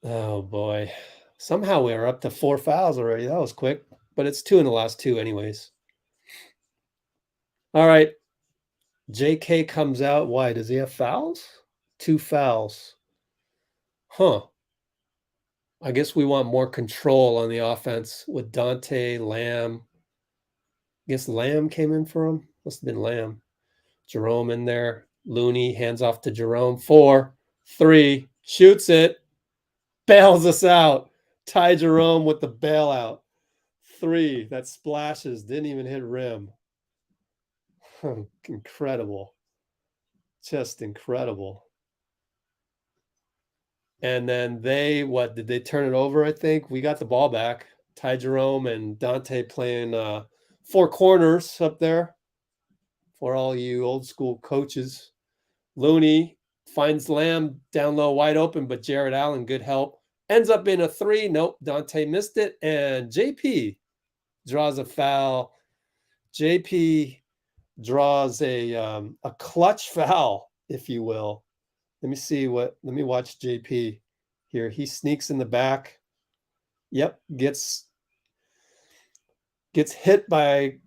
Speaker 1: Oh, boy. Somehow we're up to 4 fouls already. That was quick, but it's 2 in the last 2 anyways. All right. JK comes out. Why? Does he have fouls? 2 fouls. Huh. I guess we want more control on the offense with Donte, Lamb. I guess Lamb came in for him. Must have been Lamb. Jerome in there. Looney hands off to Jerome. 4, 3, shoots it. Bails us out. Ty Jerome with the bailout. 3, that splashes. Didn't even hit rim. Incredible. Just incredible. And then did they turn it over? I think we got the ball back. Ty Jerome and Donte playing 4 corners up there for all you old school coaches. Looney finds Lamb down low wide open, but Jared Allen, good help. Ends up in a 3. Nope, Donte missed it. And JP draws a foul. JP draws a clutch foul, if you will. Let me watch JP here. He sneaks in the back. Yep, gets hit by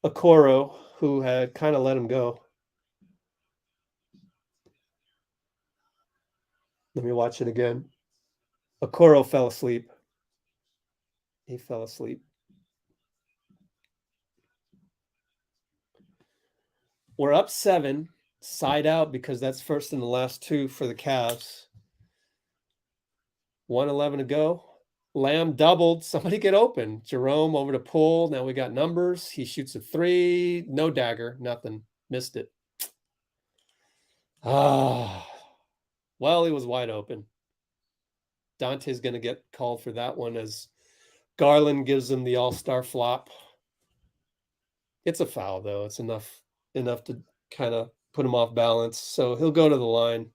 Speaker 1: Okoro, who had kind of let him go. Let me watch it again. Okoro fell asleep. He fell asleep. We're up 7, side out because that's first in the last 2 for the Cavs. 1:11 to go. Lamb doubled. Somebody get open. Jerome over to Poole. Now we got numbers. He shoots a 3. No dagger. Nothing. Missed it. Well, he was wide open. Donte's going to get called for that one as Garland gives him the all-star flop. It's a foul, though. It's enough to kind of put him off balance. So he'll go to the line.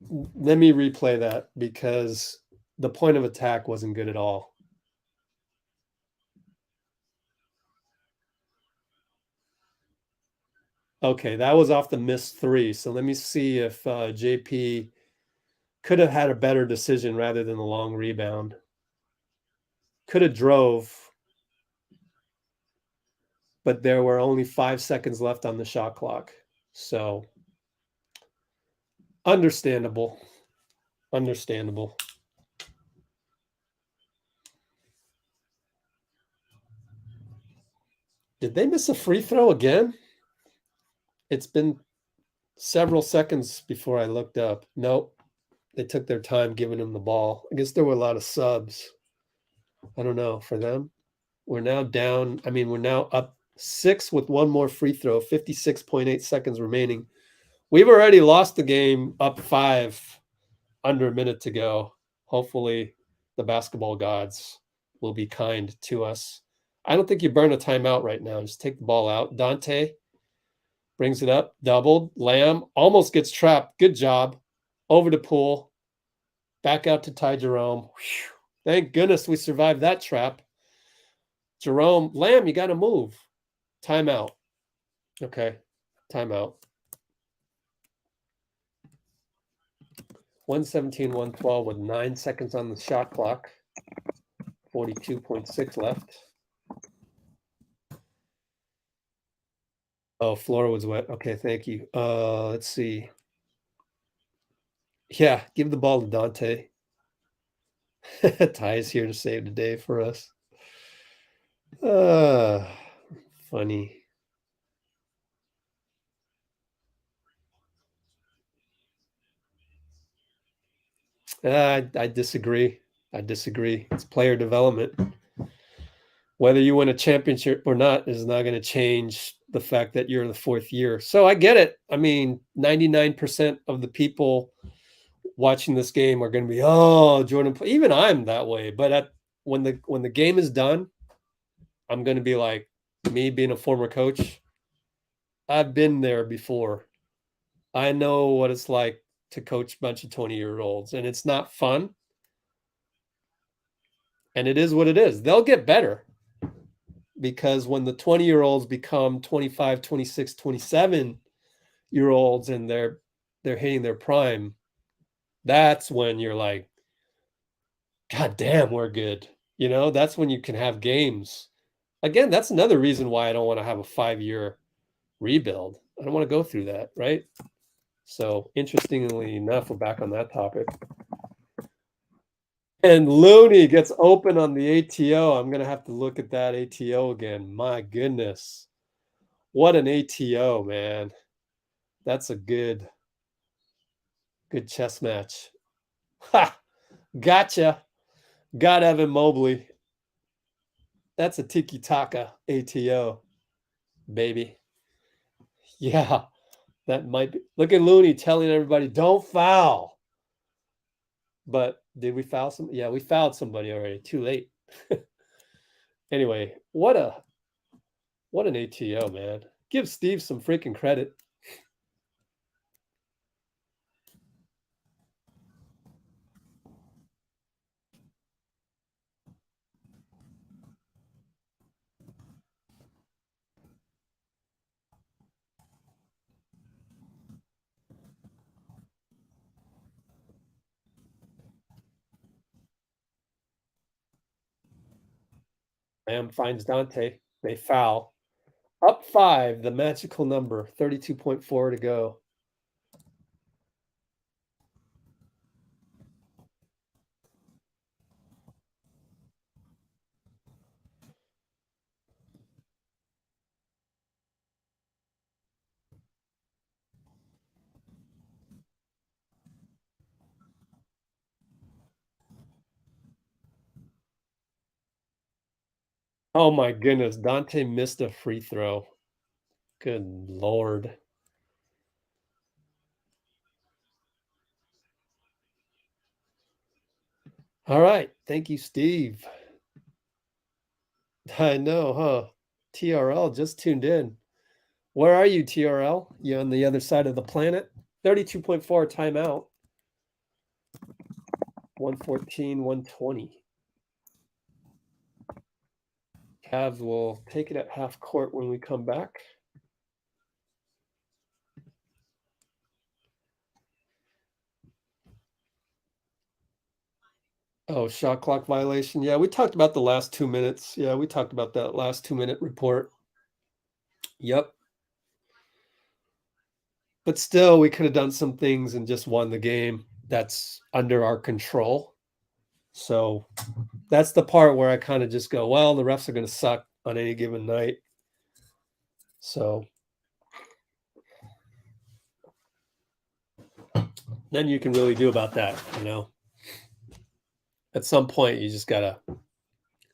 Speaker 1: Let me replay that because the point of attack wasn't good at all. Okay, that was off the missed 3. So let me see if JP could have had a better decision rather than the long rebound. Could have drove, but there were only 5 seconds left on the shot clock. So understandable. Did they miss a free throw again? It's been several seconds before I looked up. Nope. They took their time giving him the ball. I guess there were a lot of subs. I don't know. For them, we're now down. We're now up 6 with one more free throw, 56.8 seconds remaining. We've already lost the game up 5, under a minute to go. Hopefully the basketball gods will be kind to us. I don't think you burn a timeout right now. Just take the ball out. Donte brings it up, doubled. Lamb almost gets trapped. Good job. Over to Poole. Back out to Ty Jerome. Whew. Thank goodness we survived that trap. Jerome, Lamb, you got to move. Timeout. Okay, timeout. 117, 112 with 9 seconds on the shot clock. 42.6 left. Oh, floor was wet. Okay, thank you. Let's see. Yeah, give the ball to Donte. Ty is here to save the day for us. Funny. I disagree. It's player development. Whether you win a championship or not is not going to change the fact that you're in the 4th year. So I get it. 99% of the people watching this game are going to be, oh, Jordan Poole. Even I'm that way. But when the game is done, I'm going to be like, me being a former coach, I've been there before. I know what it's like to coach a bunch of 20-year-olds, and it's not fun. And it is what it is. They'll get better because when the 20-year-olds become 25, 26, 27-year-olds and they're hitting their prime, that's when you're like, God damn, we're good. That's when you can have games. Again, that's another reason why I don't want to have a 5-year rebuild. I don't want to go through that, right? So interestingly enough, we're back on that topic. And Looney gets open on the ATO. I'm going to have to look at that ATO again. My goodness. What an ATO, man. That's a good chess match. Ha! Gotcha. Got Evan Mobley. That's a tiki-taka ATO, baby. Yeah, that might be. Look at Looney telling everybody, don't foul. But did we foul some? Yeah, we fouled somebody already. Too late. Anyway, what an ATO, man. Give Steve some freaking credit. Lamb finds Donte. They foul. Up 5, the magical number, 32.4 to go. Oh my goodness, Donte missed a free throw. Good Lord. All right. Thank you, Steve. I know, huh? TRL just tuned in. Where are you, TRL? You on the other side of the planet? 32.4 timeout. 114, 120. Cavs will take it at half court when we come back. Oh, shot clock violation. Yeah, we talked about the last 2 minutes. Yeah, we talked about that last 2-minute report. Yep. But still, we could have done some things and just won the game. That's under our control. So that's the part where I kind of just go, well, the refs are going to suck on any given night. So then you can really do about that, you know. At some point, you just got to,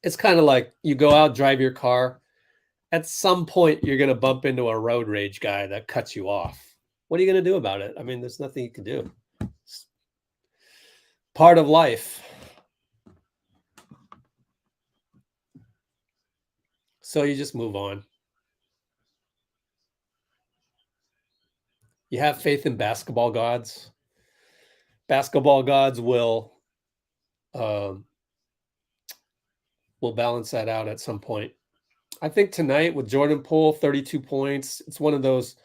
Speaker 1: it's kind of like you go out, drive your car. At some point, you're going to bump into a road rage guy that cuts you off. What are you going to do about it? I mean, there's nothing you can do. It's part of life. So you just move on. You have faith in basketball gods. Basketball gods will balance that out at some point. I think tonight with Jordan Poole, 32 points, it's one of those,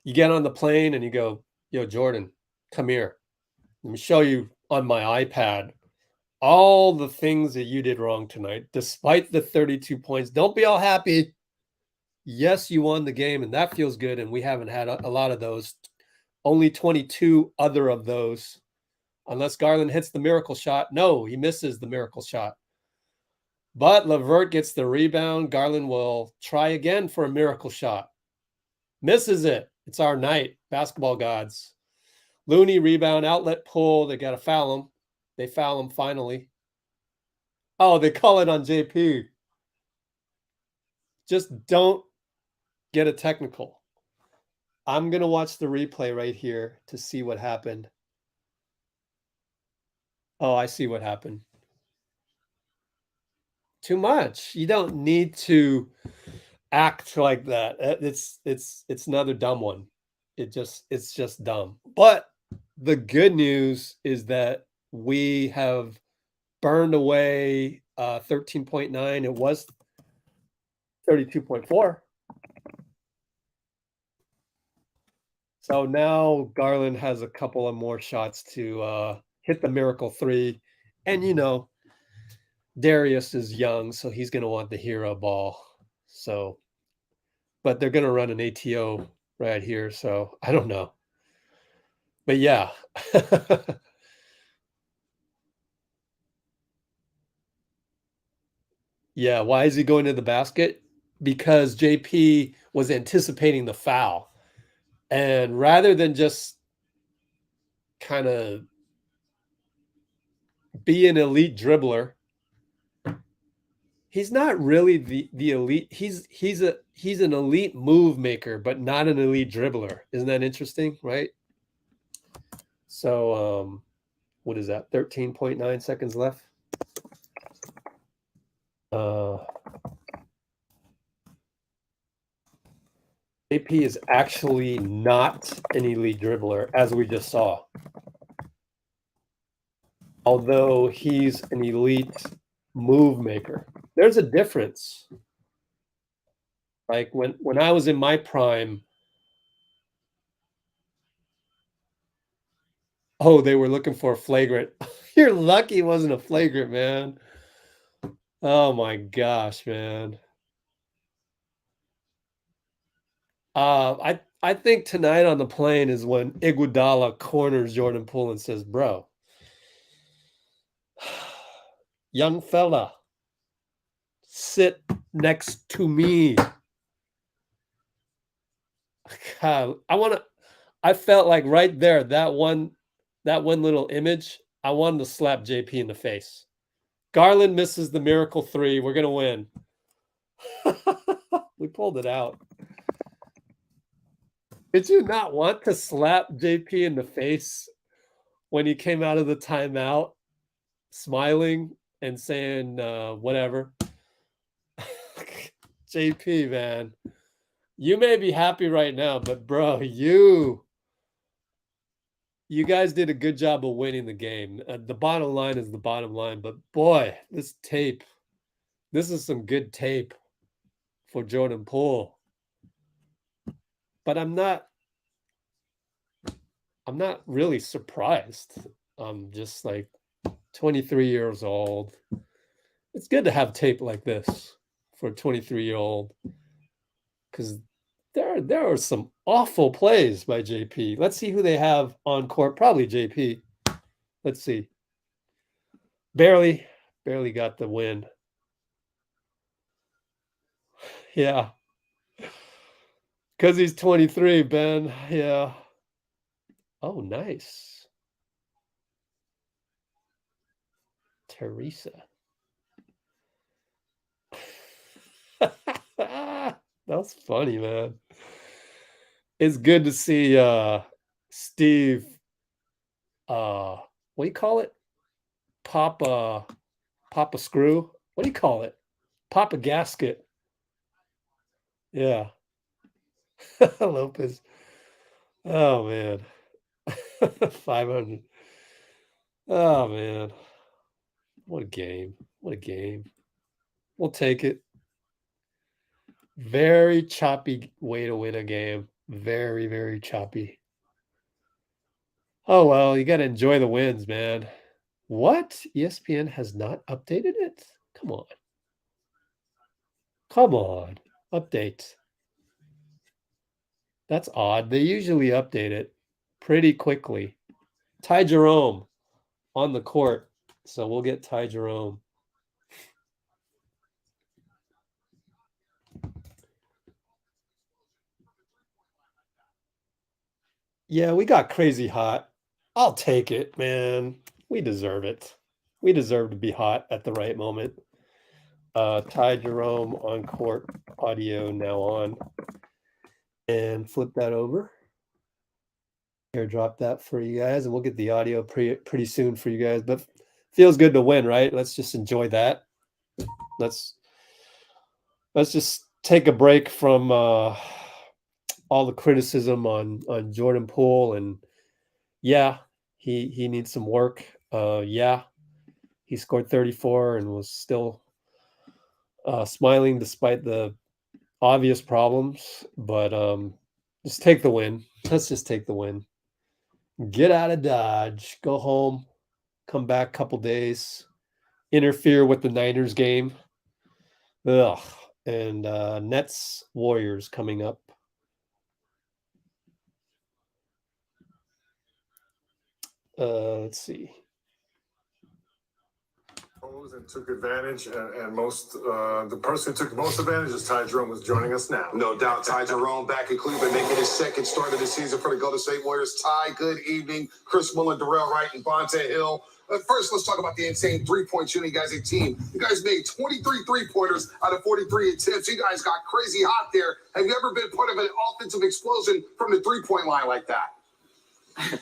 Speaker 1: you get on the plane and you go, yo, Jordan, come here. Let me show you on my iPad all the things that you did wrong tonight, despite the 32 points. Don't be all happy. Yes, you won the game, and that feels good, and we haven't had a lot of those. Only 22 other of those, unless Garland hits the miracle shot. No, he misses the miracle shot. But Levert gets the rebound. Garland will try again for a miracle shot. Misses it. It's our night. Basketball gods. Looney rebound, outlet pull. They got to foul him. They foul him finally. Oh, they call it on JP. Just don't get a technical. I'm going to watch the replay right here to see what happened. Oh, I see what happened. Too much. You don't need to act like that. It's another dumb one. It's just dumb. But the good news is that we have burned away 13.9. It was 32.4. So now Garland has a couple of more shots to hit the miracle three. And, you know, Darius is young, so he's going to want the hero ball. So, but they're going to run an ATO right here. So I don't know. But yeah. Yeah. Why is he going to the basket? Because JP was anticipating the foul. And rather than just kind of be an elite dribbler, he's not really the elite. He's an elite move maker, but not an elite dribbler. Isn't that interesting, right? So what is that? 13.9 seconds left. AP is actually not an elite dribbler, as we just saw. Although he's an elite move maker. There's a difference. Like when I was in my prime, oh, they were looking for a flagrant. You're lucky it wasn't a flagrant, man. Oh my gosh, man. I think tonight on the plane is when Iguodala corners Jordan Poole and says, "Bro, young fella, sit next to me." God, I felt like right there, that one little image, I wanted to slap JP in the face. Garland misses the miracle 3. We're gonna win. We pulled it out. Did you not want to slap JP in the face when he came out of the timeout, smiling and saying whatever? JP, man, you may be happy right now, but bro, you guys did a good job of winning the game. The bottom line is the bottom line, but boy, this is some good tape for Jordan Poole. But I'm not really surprised. I'm just like 23 years old. It's good to have tape like this for a 23-year-old, because there are some awful plays by JP. Let's see who they have on court. Probably JP. Let's see. Barely got the win. Yeah. Because he's 23, Ben. Yeah. Oh, nice. Teresa. That's funny, man. It's good to see Steve, what do you call it? Pop a screw. What do you call it? Pop a gasket. Yeah. Lopez. Oh man. 500. Oh man. What a game. What a game. We'll take it. Very choppy way to win a game. Very, very choppy. Oh well, you got to enjoy the wins, man. What? ESPN has not updated it? Come on. Come on. Update. That's odd. They usually update it pretty quickly. Ty Jerome on the court. So we'll get Ty Jerome. Yeah, we got crazy hot. I'll take it, man. We deserve it. We deserve to be hot at the right moment. Ty Jerome on court audio now on. And flip that over. Airdrop that for you guys, and we'll get the audio pretty soon for you guys. But feels good to win, right? Let's just enjoy that. Let's just take a break from all the criticism on Jordan Poole, and yeah, he needs some work. Yeah, he scored 34 and was still smiling despite the obvious problems. But just take the win. Let's just take the win. Get out of Dodge. Go home. Come back a couple days. Interfere with the Niners game. Ugh. And Nets Warriors coming up. Let's see.
Speaker 3: And took advantage, and the person who took the most advantage is Ty Jerome, who's joining us now.
Speaker 4: No doubt, Ty Jerome back in Cleveland, making his second start of the season for the Golden State Warriors. Ty, good evening. Chris Mullin, Dorrell, Wright, and Donte Hill. First, let's talk about the insane three-point shooting. You guys, a team. You guys made 23 three-pointers out of 43 attempts. You guys got crazy hot there. Have you ever been part of an offensive explosion from the three-point line like that?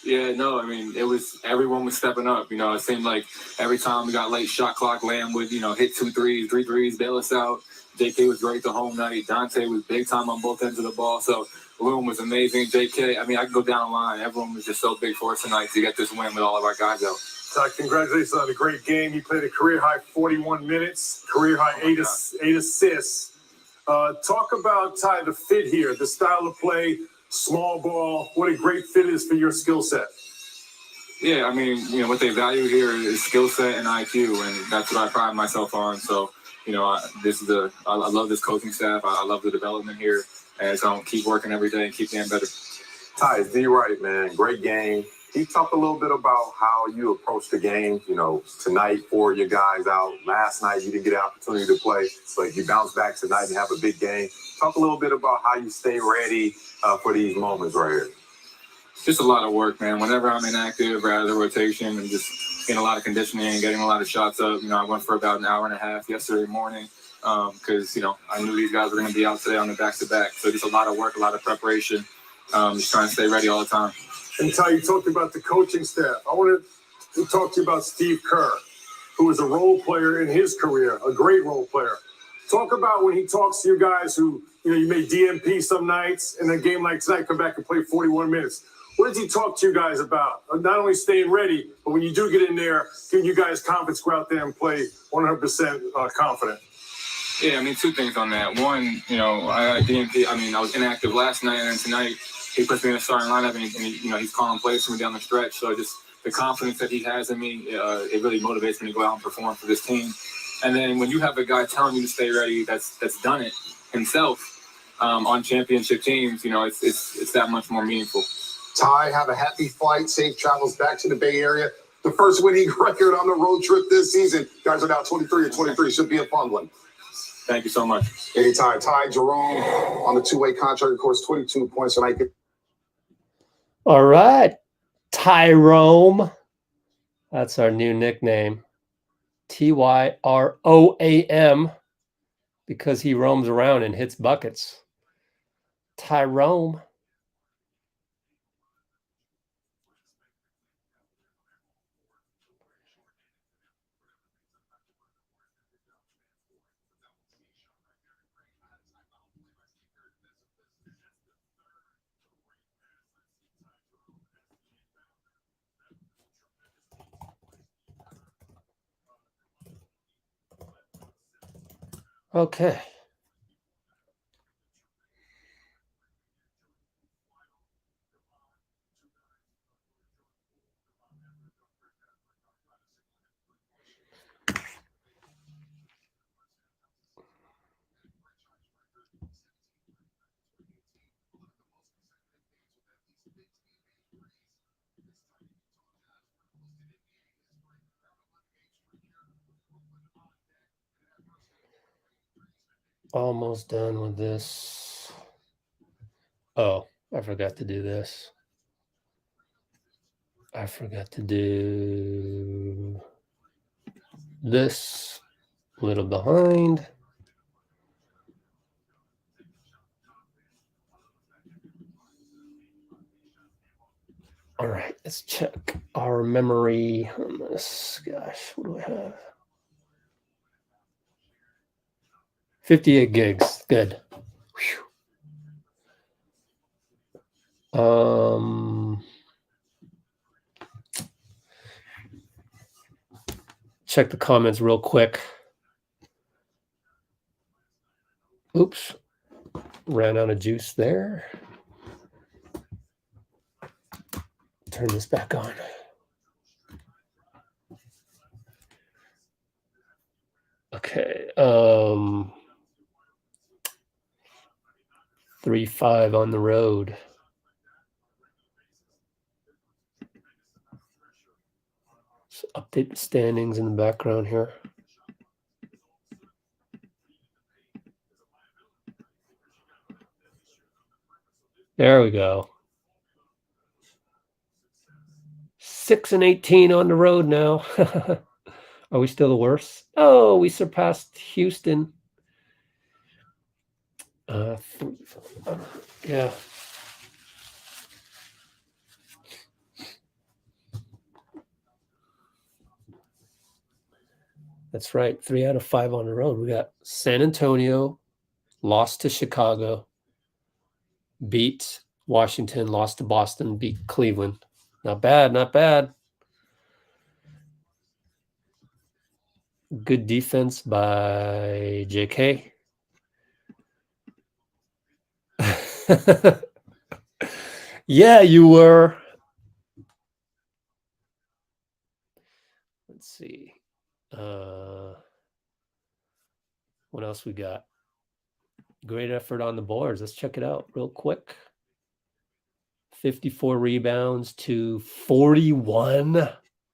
Speaker 5: Yeah, no, I mean, everyone was stepping up. You know, it seemed like every time we got late shot clock, Lamb would, hit 2 threes, 3 threes, bail us out. JK was great the whole night. Donte was big time on both ends of the ball. So the room was amazing. JK, I mean, I can go down the line. Everyone was just so big for us tonight to get this win with all of our guys out.
Speaker 3: Ty, congratulations on a great game. You played a career-high 41 minutes, career-high 8 assists. Talk about, Ty, the fit here, the style of play, small ball, what a great fit is for your skill set.
Speaker 5: Yeah, I mean, what they value here is skill set and IQ, and that's what I pride myself on. So, I love this coaching staff. I love the development here, and so I'll keep working every day and keep getting better.
Speaker 6: Ty, it's D. Wright, man. Great game. Can you talk a little bit about how you approach the game? Tonight, 4 of your guys out. Last night, you didn't get an opportunity to play, but you bounce back tonight and have a big game. Talk a little bit about how you stay ready for these moments right here.
Speaker 5: Just a lot of work, man. Whenever I'm inactive or out of the rotation, and just getting a lot of conditioning and getting a lot of shots up. I went for about an hour and a half yesterday morning because, I knew these guys were going to be out today on the back-to-back. So just a lot of work, a lot of preparation, just trying to stay ready all the time.
Speaker 3: And Ty, you talked about the coaching staff. I want to talk to you about Steve Kerr, who was a role player in his career, a great role player. Talk about when he talks to you guys who, you may DMP some nights, and a game like tonight, come back and play 41 minutes. What does he talk to you guys about? Not only staying ready, but when you do get in there, giving you guys confidence, go out there and play 100% confident.
Speaker 5: Yeah, 2 things on that. One, I DMP. I was inactive last night, and then tonight he puts me in a starting lineup, and he's calling plays for me down the stretch. So just the confidence that he has in me, it really motivates me to go out and perform for this team. And then when you have a guy telling you to stay ready, that's done it himself on championship teams, it's that much more meaningful.
Speaker 4: Ty, have a happy flight, safe travels back to the Bay Area. The first winning record on the road trip this season. Guys are now 23-23. Should be a fun one.
Speaker 5: Thank you so much.
Speaker 4: Anytime. Ty Jerome on the 2-way contract, of course, 22 points tonight.
Speaker 1: All right. TyRoam. That's our new nickname. TYROAM, because he roams around and hits buckets. TyRoam. Okay. Almost done with this. Oh, I forgot to do this. I forgot to do this. A little behind. All right, let's check our memory on this. Gosh, what do I have? 58 gigs. Good. Whew. Check the comments real quick. Oops. Ran out of juice there. Turn this back on. Okay. 3-5 on the road. So update the standings in the background here. There we go. 6-18 on the road now. Are we still the worst? Oh, we surpassed Houston. Yeah. That's right. 3 out of 5 on the road. We got San Antonio, lost to Chicago, beat Washington, lost to Boston, beat Cleveland. Not bad, not bad. Good defense by JK. Yeah, you were. see. What else we got? Great effort on the boards. Let's check it out real quick. 54 rebounds to 41.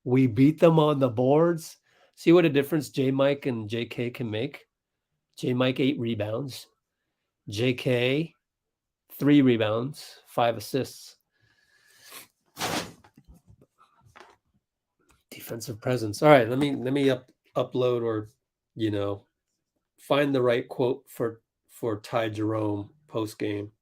Speaker 1: We beat them on the boards. See what a difference J Mike and JK can make? J Mike 8 rebounds. JK 3 rebounds, 5 assists. Defensive presence. All right, let me upload or find the right quote for Ty Jerome post game.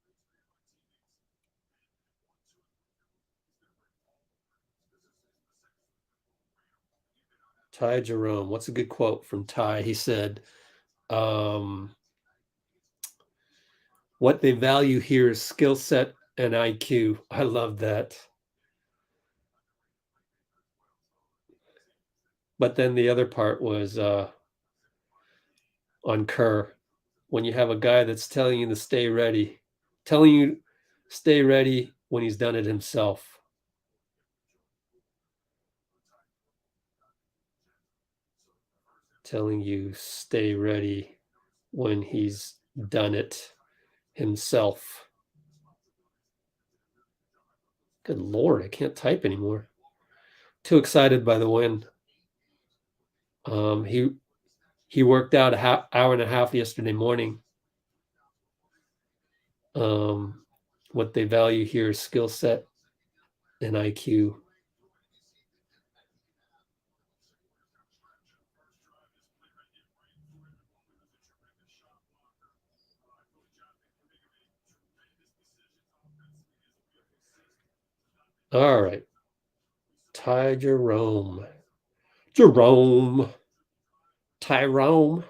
Speaker 1: Ty Jerome. What's a good quote from Ty? He said, what they value here is skill set and IQ. I love that. But then the other part was on Kerr. When you have a guy that's telling you to stay ready, telling you stay ready when he's done it himself. Telling you stay ready when he's done it himself. Good Lord, I can't type anymore. Too excited by the win. He worked out an hour and a half yesterday morning. What they value here is skill set and IQ. All right. Ty Jerome. TyRoam.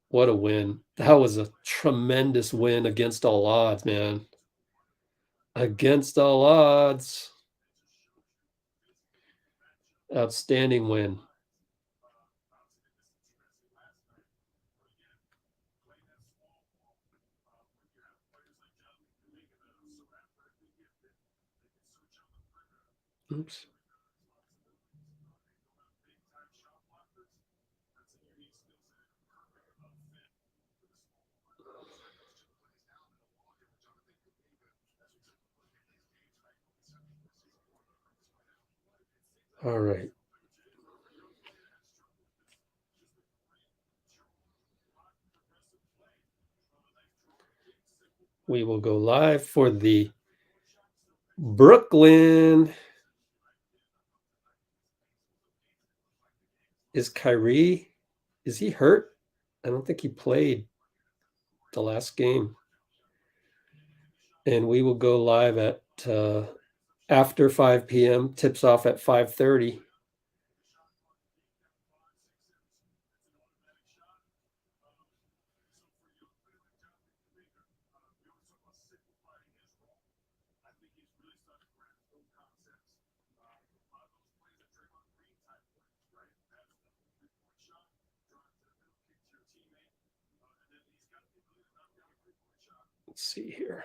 Speaker 1: What a win. That was a tremendous win against all odds, man. Against all odds. Outstanding win. Oops. All right. We will go live for the Brooklyn. Is Kyrie, is he hurt? I don't think he played the last game. And we will go live at after 5 p.m. Tips off at 5:30. Let's see here.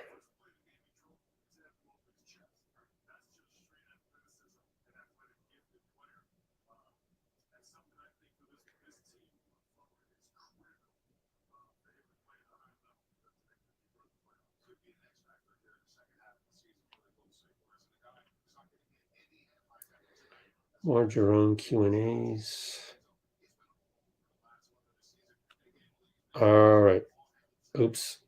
Speaker 1: More Jerome Q&As. All right. Oops.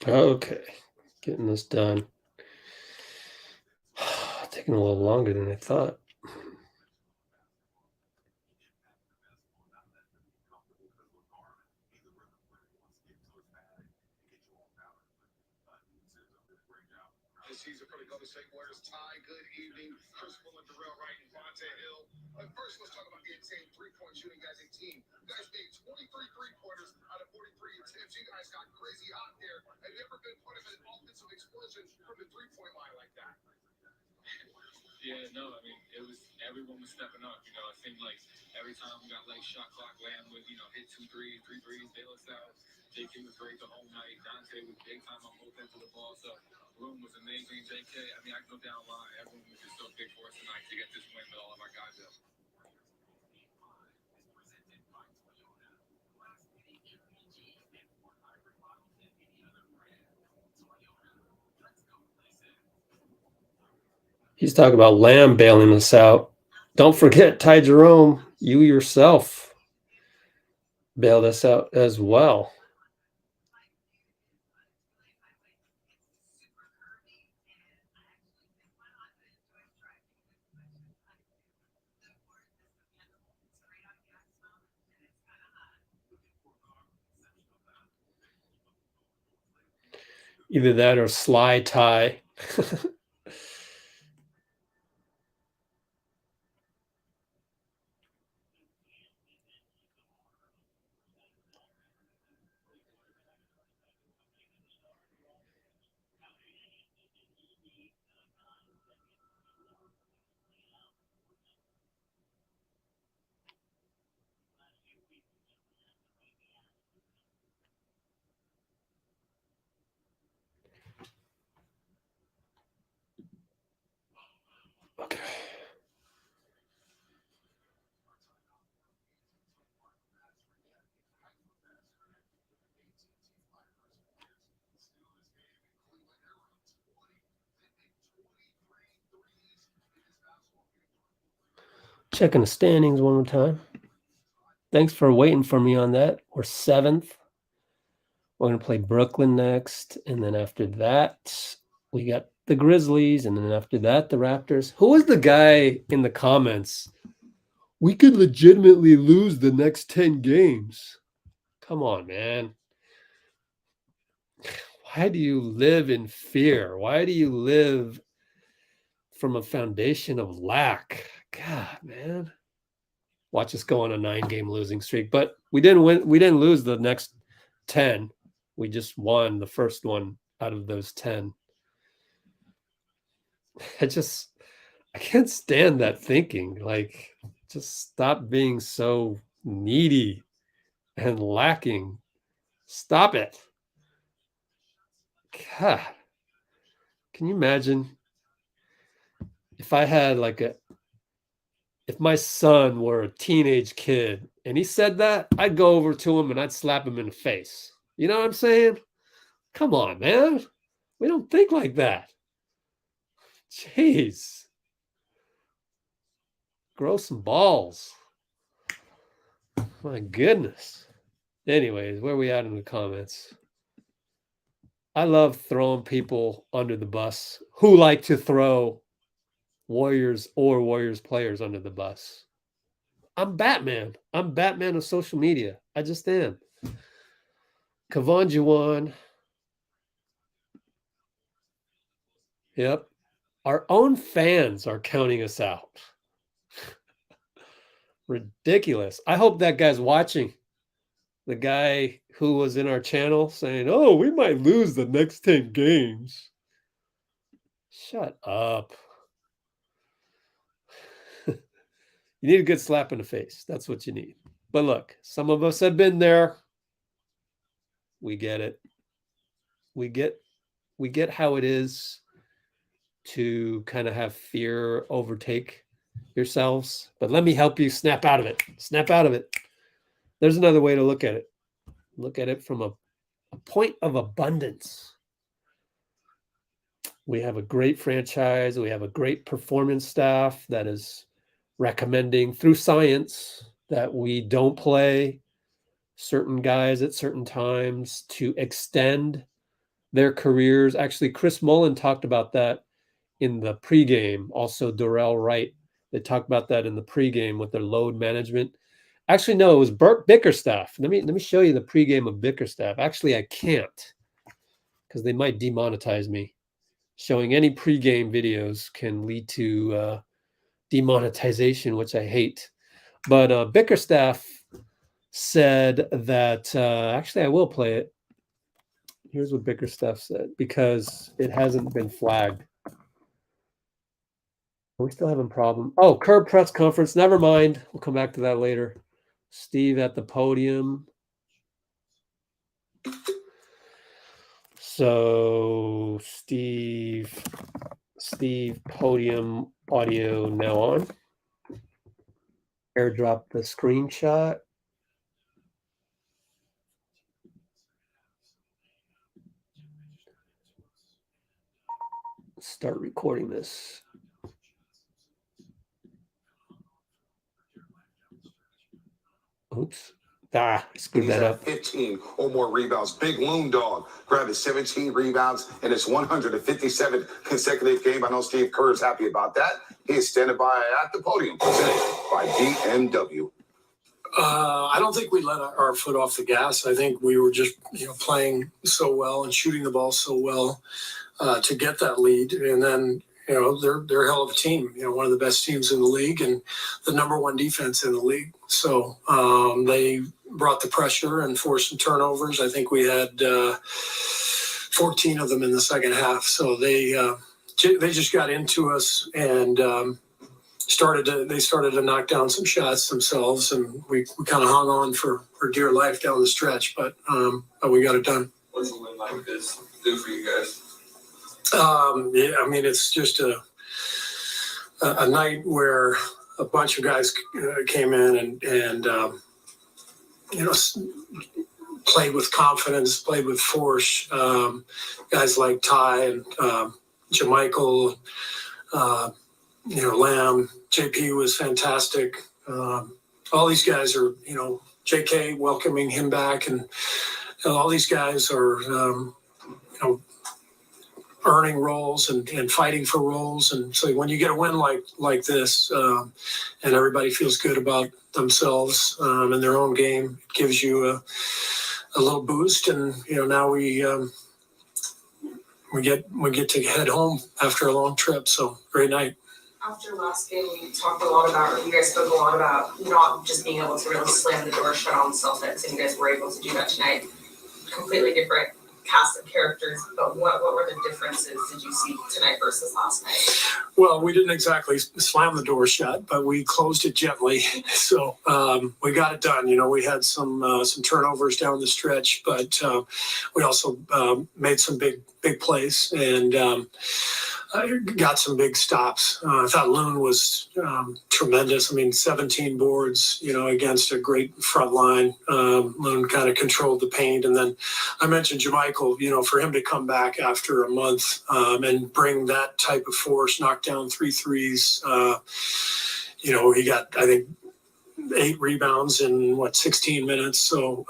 Speaker 1: Okay, getting this done. Taking a little longer than I thought.
Speaker 4: This season for the Golden State Warriors. Ty, good evening. Chris Mullin, Dorrell, Wright, and Donte Hill. First, let's talk about the insane three-point shooting guys and team. You guys made 23 three-pointers out of 43 attempts. You guys got crazy hot there. Have you ever been part of an offensive explosion from the three-point line like that?
Speaker 5: Yeah, no, I mean, everyone was stepping up. You know, it seemed like every time we got late shot clock, Lamb would, hit 2 threes, 3 threes, bail us out. JK was great the whole night. Donte was big time on both ends of the ball. So, room was amazing. JK, I mean, I can go down line. Everyone was just so big for us tonight to get this win with all of our guys out.
Speaker 1: He's talking about Lamb bailing us out. Don't forget, Ty Jerome, you yourself bailed us out as well. Either that or Sly Ty. Okay. Checking the standings one more time. Thanks for waiting for me on that. We're 7th. We're going to play Brooklyn next. And then after that, we got the Grizzlies. And then after that, the Raptors. Who was the guy in the comments? We could legitimately lose the next 10 games. Come on, man. Why do you live in fear? Why do you live from a foundation of lack? God, man. Watch us go on a 9-game losing streak. But we didn't win. We didn't lose the next 10. We just won the first one out of those 10. I can't stand that thinking. Like, just stop being so needy and lacking. Stop it. God. Can you imagine if I had if my son were a teenage kid and he said that, I'd go over to him and I'd slap him in the face. You know what I'm saying? Come on, man. We don't think like that. Jeez. Grow some balls. My goodness. Anyways, where are we at in the comments? I love throwing people under the bus who like to throw Warriors or Warriors players under the bus. I'm Batman. I'm Batman of social media. I just am. Kavanjuan. Yep. Our own fans are counting us out. Ridiculous. I hope that guy's watching. The guy who was in our channel saying, oh, we might lose the next 10 games. Shut up. You need a good slap in the face. That's what you need. But look, some of us have been there. We get it. We get how it is to kind of have fear overtake yourselves, but let me help you snap out of it. Snap out of it. There's another way to look at it. Look at it from a point of abundance. We have a great franchise. We have a great performance staff that is recommending through science that we don't play certain guys at certain times to extend their careers. Actually, Chris Mullin talked about that in the pregame. Also, Dorrell, Wright, they talked about that in the pregame with their load management. Actually, no, it was Bickerstaff. Let me show you the pregame of Bickerstaff. Actually, I can't because they might demonetize me. Showing any pregame videos can lead to demonetization, which I hate. But Bickerstaff said that, actually, I will play it. Here's what Bickerstaff said, because it hasn't been flagged. Are we still having a problem? Oh, Kerr press conference. Never mind. We'll come back to that later. Steve at the podium. So Steve podium audio now on. Airdrop the screenshot. Start recording this. Oops. I screwed
Speaker 4: He's
Speaker 1: that
Speaker 4: at
Speaker 1: up.
Speaker 4: 15 or more rebounds. Big Loon Dog grabbed his 17 rebounds in his 157th consecutive game. I know Steve Kerr is happy about that. He is standing by at the podium, presented by BMW.
Speaker 7: I don't think we let our foot off the gas. I think we were just, playing so well and shooting the ball so well to get that lead. And then, they're a hell of a team, one of the best teams in the league and the number one defense in the league. So they brought the pressure and forced some turnovers. I think we had 14 of them in the second half. So they just got into us and started to knock down some shots themselves, and we kind of hung on for dear life down the stretch, but we got it done.
Speaker 5: What's a win like this do for you guys?
Speaker 7: It's just a night where a bunch of guys came in and played with confidence, played with force. Guys like Ty and Jermichael, Lamb, JP was fantastic. All these guys are, JK welcoming him back, and all these guys are, earning roles and fighting for roles. And so when you get a win like this, and everybody feels good about themselves and their own game, it gives you a little boost. And now we get to head home after a long trip. So great night.
Speaker 8: After last game, we talked a lot about, or you guys spoke a lot about not just being able to really slam the door shut on the Celtics, and you guys were able to do that tonight. Completely different cast of characters, but what were the differences did you see tonight versus last night?
Speaker 7: Well, we didn't exactly slam the door shut, but we closed it gently. So we got it done. We had some turnovers down the stretch, but we also made some big plays and got some big stops. I thought Loon was tremendous. 17 boards, against a great front line. Loon kind of controlled the paint. And then I mentioned Jermichael, for him to come back after a month and bring that type of force, knock down 3 threes. He got, I think, 8 rebounds in 16 minutes. So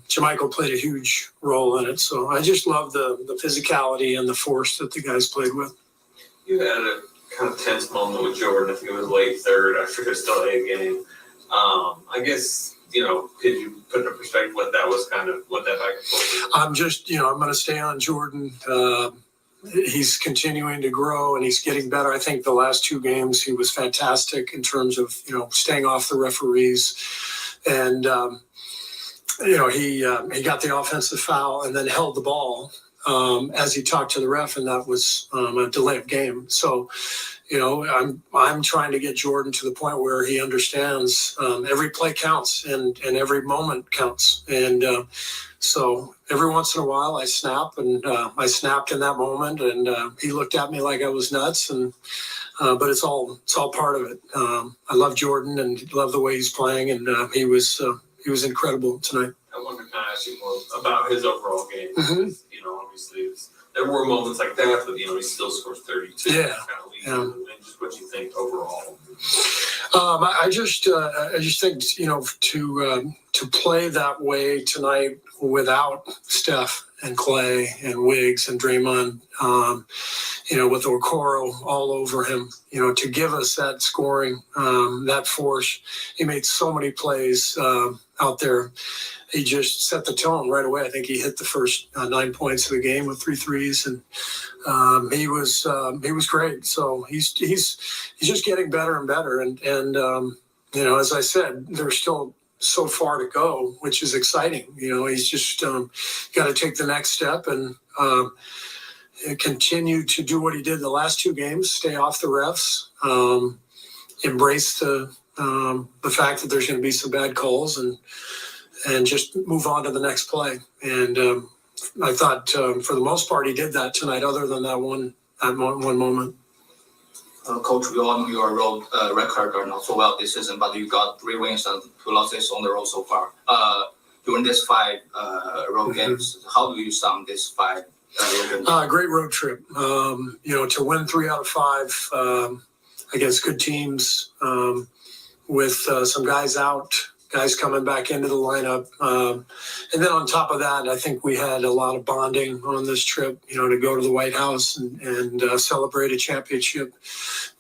Speaker 7: Jermichael played a huge role in it. So I just love the physicality and the force that the guys played with.
Speaker 9: You had a kind of tense moment with Jordan. I think it was late third after his delay game. I guess, could you put into perspective what that was kind of, what that back and forth was?
Speaker 7: I'm just, I'm going to stay on Jordan. He's continuing to grow and he's getting better. I think the last 2 games he was fantastic in terms of, staying off the referees. And, he got the offensive foul and then held the ball as he talked to the ref, and that was a delay of game. So, I'm trying to get Jordan to the point where he understands every play counts and every moment counts. And so every once in a while I snap, and I snapped in that moment, and he looked at me like I was nuts. And but it's all part of it. I love Jordan and love the way he's playing, and he was incredible tonight.
Speaker 9: I wanted to kind of ask you more about his overall game.
Speaker 7: Mhm.
Speaker 9: Obviously there were moments like that, but he still scores 32.
Speaker 7: Yeah.
Speaker 9: Kind of leads you, and just what you think overall.
Speaker 7: I just think to play that way tonight without Steph and Clay and Wiggs and Draymond, with Okoro all over him, to give us that scoring, that force. He made so many plays out there. He just set the tone right away. I think he hit the first 9 points of the game with 3 threes, and he was great. So he's just getting better and better. And as I said, there's still so far to go, which is exciting. He's just got to take the next step and continue to do what he did the last 2 games, stay off the refs, embrace the fact that there's going to be some bad calls, and just move on to the next play. And I thought for the most part he did that tonight, other than that one moment.
Speaker 10: Coach, we all know your road record are not so well this season, but you got 3 wins and 2 losses on the road so far. During this 5 road games, how do you sum this 5 road games?
Speaker 7: Great road trip. To win 3 out of 5 against good teams, with some guys out, guys coming back into the lineup. And then on top of that, I think we had a lot of bonding on this trip, to go to the White House and celebrate a championship,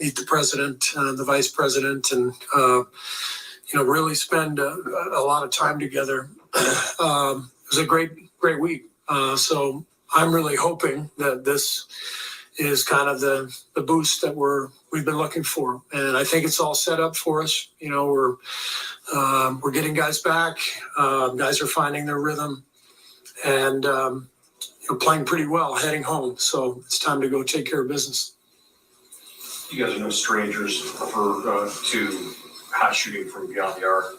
Speaker 7: meet the president, the vice president, and, really spend a lot of time together. It was a great week. So I'm really hoping that this is kind of the boost that we've been looking for. And I think it's all set up for us. We're getting guys back. Guys are finding their rhythm, and playing pretty well heading home. So it's time to go take care of business.
Speaker 11: You guys are no strangers to hot shooting from beyond the arc.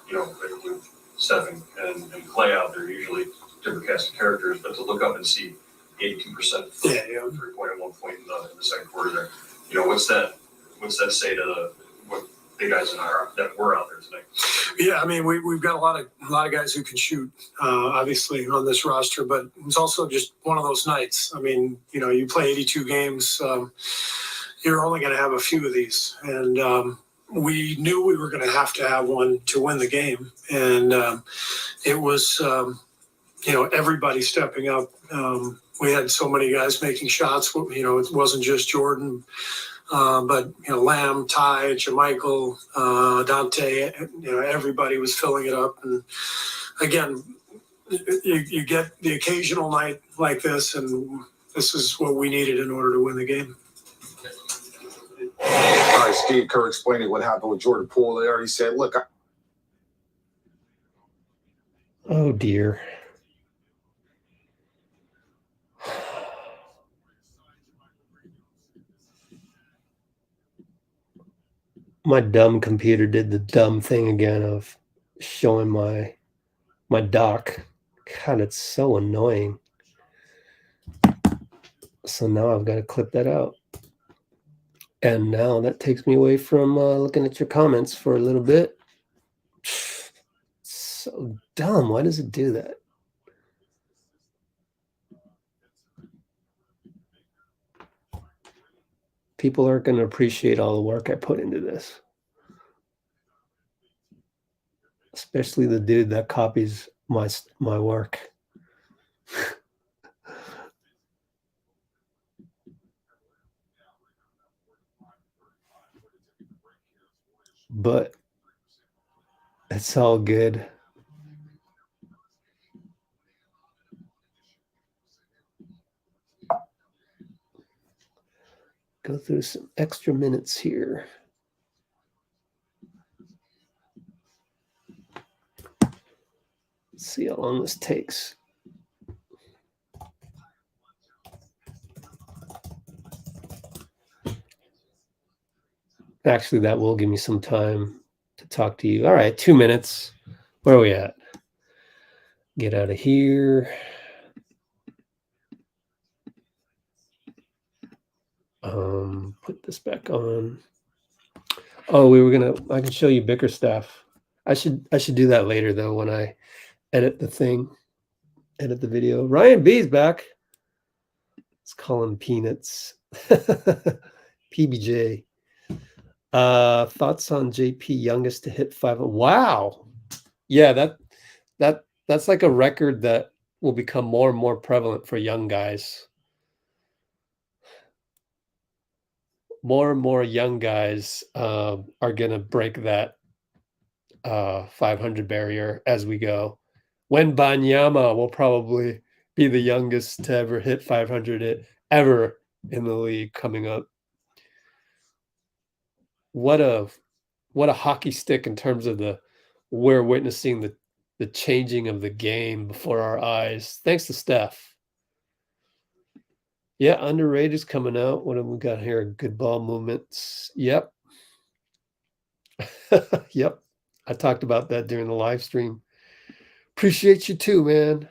Speaker 11: With Stephen and Clay out there, usually different cast of characters, but to look up and see 82% 3-point at one point in the second quarter there. What's that say to what the guys that were out there tonight?
Speaker 7: Yeah, I mean, we've got a lot of guys who can shoot, obviously on this roster, but it's also just one of those nights. I mean, you play 82 games, you're only going to have a few of these, and we knew we were going to have one to win the game, and it was everybody stepping up. We had so many guys making shots. It wasn't just Jordan. But Lamb, Ty, JaMichael, Donte, everybody was filling it up. And again, you get the occasional night like this, and this is what we needed in order to win the game.
Speaker 4: All right, Steve Kerr explaining what happened with Jordan Poole there. He said, "Look,
Speaker 1: Oh dear. My dumb computer did the dumb thing again of showing my doc. God, it's so annoying. So now I've got to clip that out. And now that takes me away from looking at your comments for a little bit. So dumb. Why does it do that? People aren't going to appreciate all the work I put into this. Especially the dude that copies my work. But it's all good. Go through some extra minutes here. Let's see how long this takes. Actually, that will give me some time to talk to you. All right, 2 minutes. Where are we at? Get out of here. Put this back on. Oh, I can show you Bickerstaff. I should do that later though when I edit the video. Ryan B's back. Let's call him Peanuts. PBJ. Thoughts on JP youngest to hit 5? Wow. Yeah, that's like a record that will become more and more prevalent for young guys. More and more young guys are going to break that 500 barrier as we go. When Banyama will probably be the youngest to ever hit 500 ever in the league coming up. What a hockey stick in terms of we're witnessing the changing of the game before our eyes. Thanks to Steph. Yeah, underrated's coming out. What have we got here? Good ball movements. Yep. Yep. I talked about that during the live stream. Appreciate you too, man.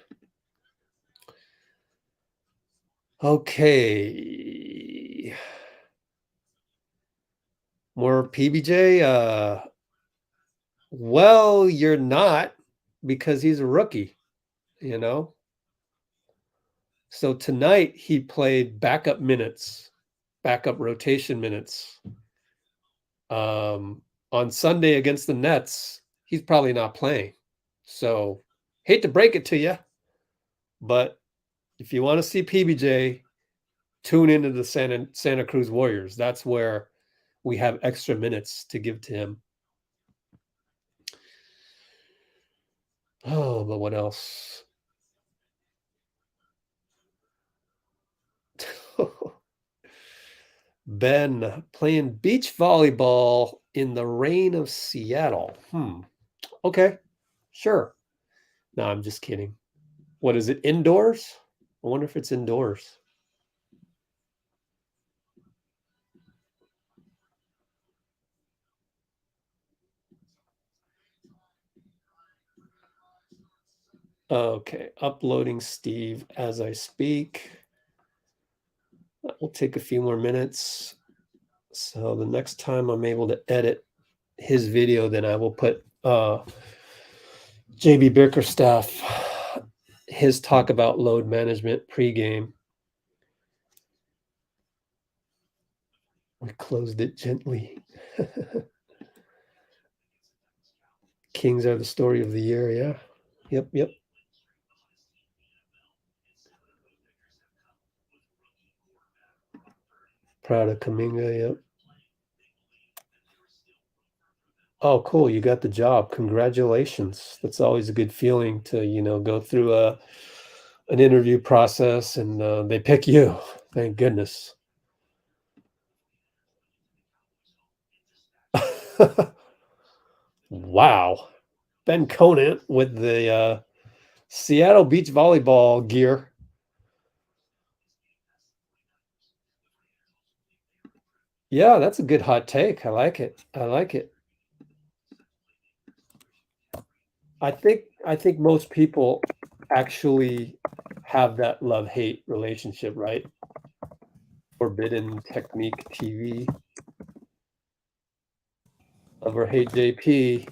Speaker 1: Okay. More PBJ? Well, you're not, because he's a rookie, you know? So tonight he played backup minutes, backup rotation minutes. On Sunday against the Nets, he's probably not playing. So hate to break it to you, but if you want to see PBJ, tune into the Santa Cruz Warriors. That's where we have extra minutes to give to him. Oh, but what else? Ben playing beach volleyball in the rain of Seattle. Okay, sure. No, I'm just kidding. What is it, indoors? I wonder if it's indoors. Okay, uploading Steve as I speak. That will take a few more minutes. So the next time I'm able to edit his video, then I will put JB Bickerstaff, his talk about load management pregame. We closed it gently. Kings are the story of the year, yeah. Yep. Proud of Kuminga, yep. Oh, cool. You got the job. Congratulations. That's always a good feeling to, go through an interview process and they pick you. Thank goodness. Wow. Ben Conant with the Seattle beach volleyball gear. Yeah, that's a good hot take. I like it. I think most people actually have that love-hate relationship, right? Forbidden Technique TV. Love or hate JP.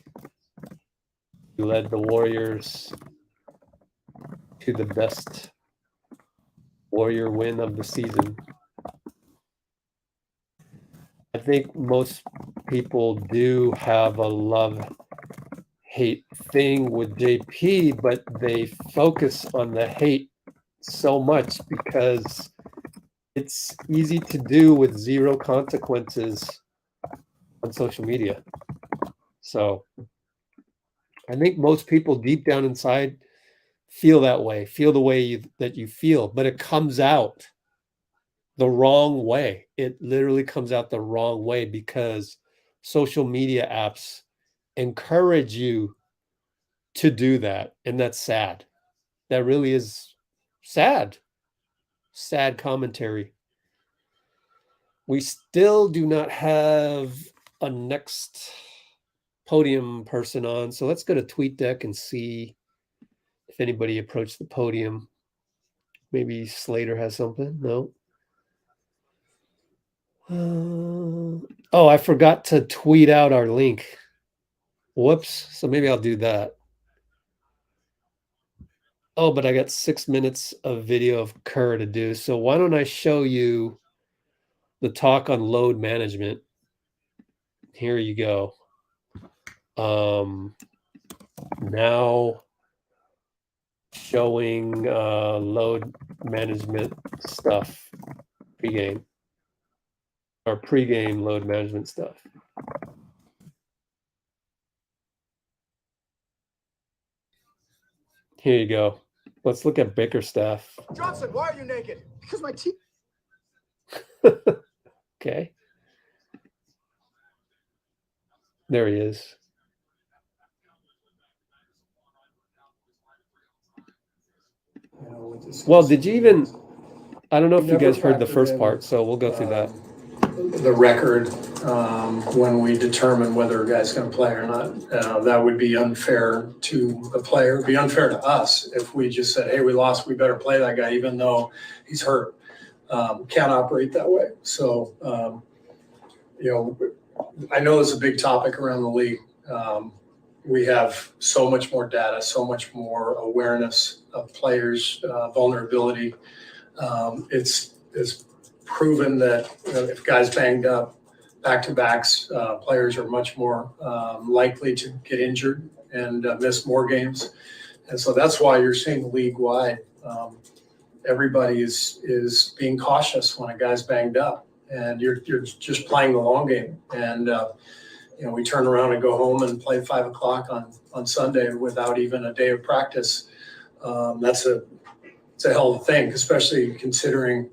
Speaker 1: You led the Warriors to the best Warrior win of the season. I think most people do have a love-hate thing with JP, but they focus on the hate so much because it's easy to do with zero consequences on social media. So I think most people deep down inside feel that way, feel the way that you feel, but it comes out the wrong way. It literally comes out the wrong way because social media apps encourage you to do that. And that's sad. That really is sad. Sad commentary. We still do not have a next podium person on. So let's go to TweetDeck and see if anybody approached the podium. Maybe Slater has something. No. Oh, I forgot to tweet out our link. Whoops. So maybe I'll do that. Oh, but I got 6 minutes of video of Kerr to do. So why don't I show you the talk on load management? Here you go. Now showing load management stuff pregame or pregame load management stuff. Here you go. Let's look at Bickerstaff.
Speaker 12: Johnson, why are you naked? Because my teeth.
Speaker 1: Okay. There he is. Well, did you even? I don't know if you guys heard the first part, so we'll go through that.
Speaker 7: The record when we determine whether a guy's going to play or not. That would be unfair to the player. It'd be unfair to us if we just said, hey, we lost, we better play that guy, even though he's hurt. Can't operate that way. So, I know it's a big topic around the league. We have so much more data, so much more awareness of players' vulnerability. It's proven that if guys banged up back-to-backs, players are much more likely to get injured and miss more games. And so that's why you're seeing league-wide, everybody is being cautious when a guy's banged up, and you're just playing the long game. And we turn around and go home and play 5 o'clock on Sunday without even a day of practice. It's a hell of a thing, especially considering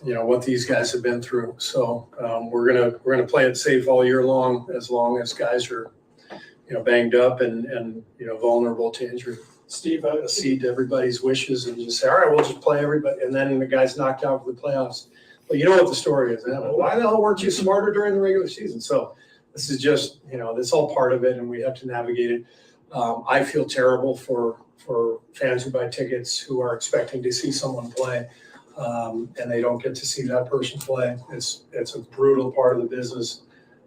Speaker 7: what these guys have been through. So we're gonna play it safe all year long as guys are banged up and vulnerable to injury. Steve, I accede to everybody's wishes and just say, all right, we'll just play everybody, and then the guy's knocked out for the playoffs. But you know what the story is? Why the hell weren't you smarter during the regular season? So this is just that's all part of it, and we have to navigate it. I feel terrible for fans who buy tickets who are expecting to see someone play. And they don't get to see that person play. It's a brutal part of the business.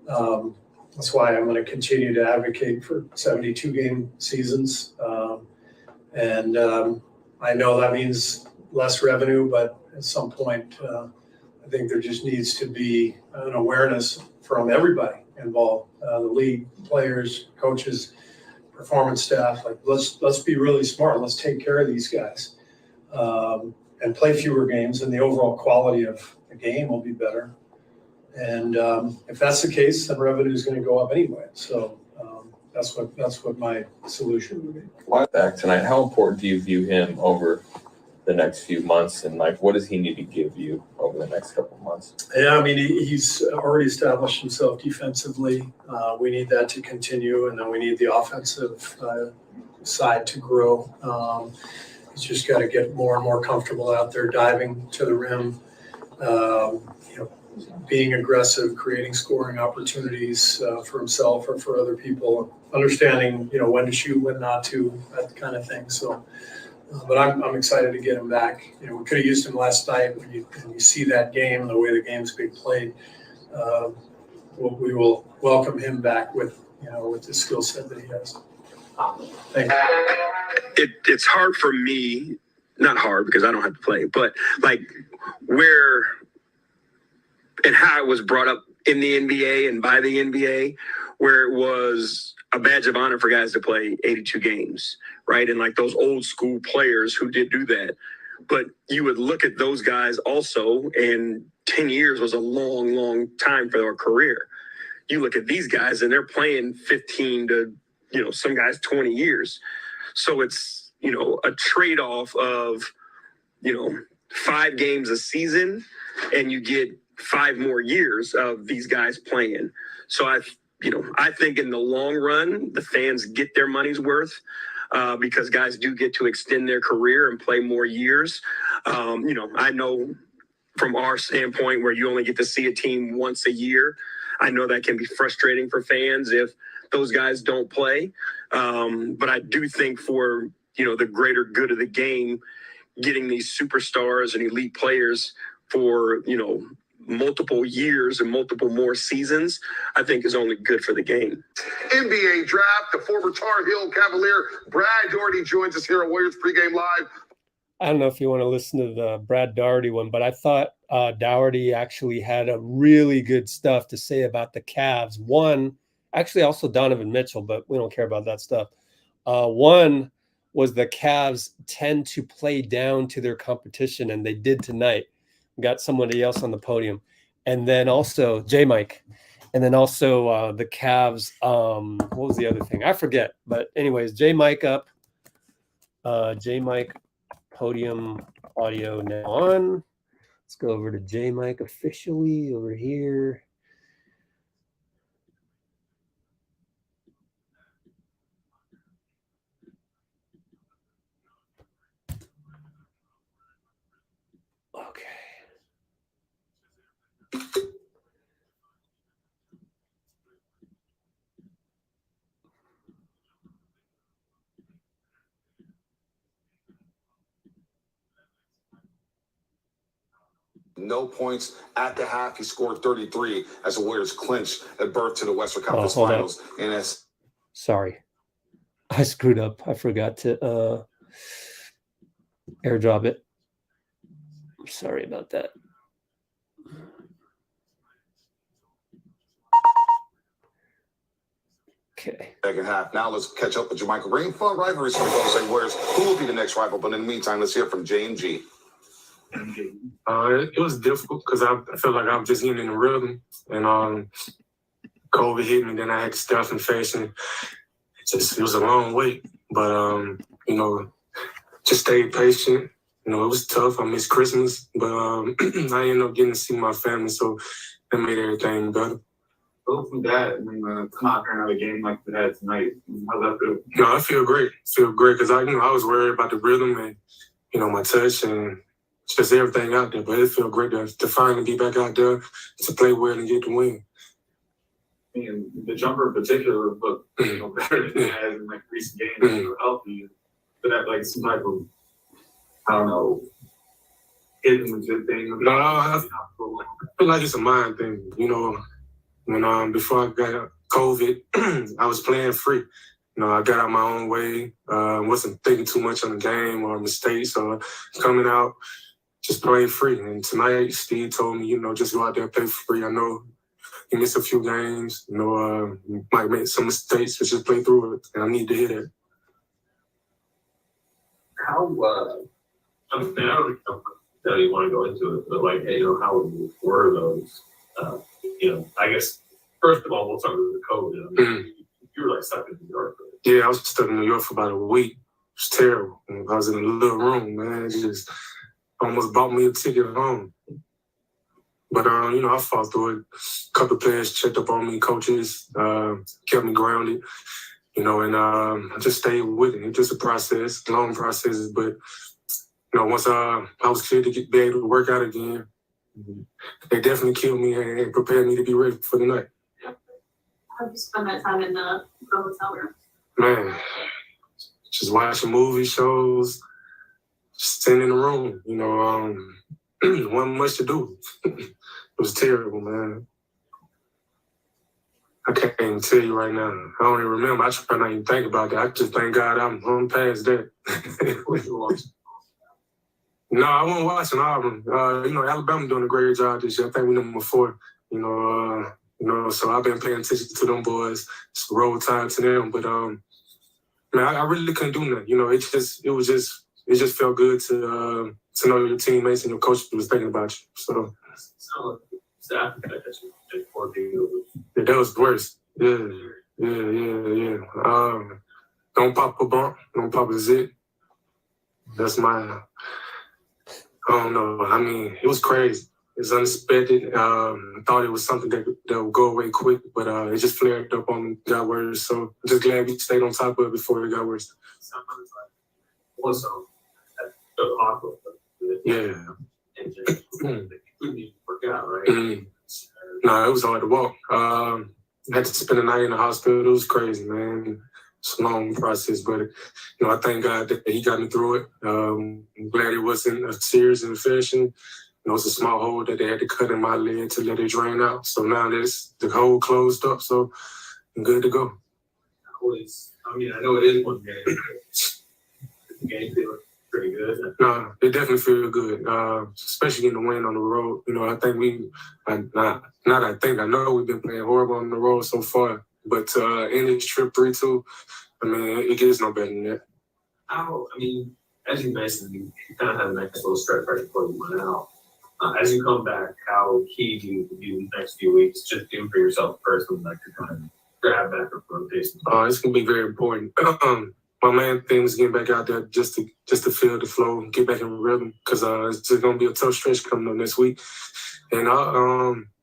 Speaker 7: That's why I'm going to continue to advocate for 72-game seasons. I know that means less revenue, but at some point, I think there just needs to be an awareness from everybody involved, the league, players, coaches, performance staff. Like, let's be really smart. Let's take care of these guys. And play fewer games, and the overall quality of the game will be better. And if that's the case, then revenue is going to go up anyway. So that's what my solution would be.
Speaker 13: Back tonight, how important do you view him over the next few months, and what does he need to give you over the next couple of months?
Speaker 7: Yeah, I mean, he's already established himself defensively. We need that to continue, and then we need the offensive side to grow. He's just got to get more and more comfortable out there diving to the rim, being aggressive, creating scoring opportunities for himself or for other people, understanding, when to shoot, when not to, that kind of thing. So, but I'm excited to get him back. We could have used him last night. When you see that game, the way the game's being played, we will welcome him back with the skill set that he has. Thank you.
Speaker 14: It's hard for me, not hard because I don't have to play, but like where and how it was brought up in the NBA and by the NBA, where it was a badge of honor for guys to play 82 games, right? And like those old school players who did do that. But you would look at those guys also, and 10 years was a long, long time for their career. You look at these guys and they're playing 15 to some guys 20 years. So it's, a trade-off of, 5 games a season, and you get 5 more years of these guys playing. So I think in the long run, the fans get their money's worth because guys do get to extend their career and play more years. I know from our standpoint, where you only get to see a team once a year. I know that can be frustrating for fans if those guys don't play. But I do think for, the greater good of the game, getting these superstars and elite players for, multiple years and multiple more seasons, I think is only good for the game.
Speaker 4: NBA draft, the former Tar Heel Cavalier Brad Daughterty joins us here on Warriors Pregame Live.
Speaker 1: I don't know if you want to listen to the Brad Daughterty one, but I thought Daughterty actually had a really good stuff to say about the Cavs. One, actually also Donovan Mitchell, but we don't care about that stuff. One was the Cavs tend to play down to their competition, and they did tonight. We got somebody else on the podium. And then also J-Mike. And then also the Cavs, what was the other thing? I forget. But anyways, J-Mike up. J-Mike podium audio now on. Let's go over to J-Mike officially over here. Okay.
Speaker 4: No points at the half. He scored 33 as the Warriors clinched a berth to the Western Conference Finals. And as
Speaker 1: sorry, I screwed up. I forgot to airdrop it. I'm sorry about that. Okay.
Speaker 4: Second half. Now let's catch up with Jermichael. Bringing fun rivalries for the Golden State Warriors. Who will be the next rival? But in the meantime, let's hear from J&G.
Speaker 15: It was difficult because I felt like I was just getting in the rhythm, and COVID hit me. Then I had to start infection. It was a long wait, but just stayed patient. It was tough. I missed Christmas, but I ended up getting to see my family, so that made everything better.
Speaker 5: Go from that and then come out here and have a game like we had tonight. How's that feel?
Speaker 15: No, I feel great. Because I was worried about the rhythm and my touch and just everything out there. But it felt great to finally be back out there to play well and get the win.
Speaker 5: And the jumper in particular looked better than it has in recent games. Mm-hmm. Healthy, but that some type of hitting was a thing.
Speaker 15: No, I feel like it's a mind thing. When before I got COVID, I was playing free. I got out my own way. Wasn't thinking too much on the game or mistakes. So coming out, just playing free. And tonight, Steve told me, just go out there and play free. I know you missed a few games. You might make some mistakes, but just play through it. And I need to hear that.
Speaker 9: How, I don't know you want to go into it, but how were those, I guess, first of all, we'll talk about the COVID. You were stuck in New York. Right?
Speaker 15: Yeah, I was stuck in New York for about a week. It was terrible. I was in a little room, man. It just almost bought me a ticket home. But, I fought through it. A couple of players checked up on me, coaches, kept me grounded, and I just stayed with it. It's just a process, long process. But, once I was clear to be able to work out again, they definitely killed me and prepared me to be ready for the night.
Speaker 16: How did you spend that time in the hotel room?
Speaker 15: Man, just watching movie shows, just sitting in the room, wasn't much to do. It was terrible, man. I can't even tell you right now. I don't even remember. I try not even think about that. I just thank God I'm past that. No, I wasn't watching Auburn. Alabama doing a great job this year. I think we're number 4. So I've been paying attention to them boys. It's roll tide to them. But I really couldn't do nothing. It just felt good to know your teammates and your coach was thinking about you. So that was worse. Yeah. Don't pop a bump. Don't pop a zit. That's my. I don't know. I mean, it was crazy. It was unexpected. Thought it was something that would go away quick, but it just flared up on me, got worse. So I'm just glad we stayed on top of it before it got worse.
Speaker 9: Also, awkward.
Speaker 15: Yeah.
Speaker 9: injured. It couldn't even work out, right?
Speaker 15: No, it was hard to walk. I had to spend the night in the hospital. It was crazy, man. It's a long process, but I thank God that He got me through it. I'm glad it wasn't a serious infection. It was a small hole that they had to cut in my leg to let it drain out. So now the hole closed up, so I'm good to go.
Speaker 9: I know it is one game. The game feels pretty good.
Speaker 15: No, it definitely feels good, especially getting the win on the road. I think I know we've been playing horrible on the road so far, but in this trip 3-2, it gets no better than that.
Speaker 9: As you mentioned, you kind of had a nice little stretch right before you went out. As you come back, how key do you view the next few weeks, just doing for yourself personally, to kind of grab back a rotation?
Speaker 15: It's gonna be very important. My main thing is getting back out there just to feel the flow, get back in rhythm, because it's just gonna be a tough stretch coming up next week, and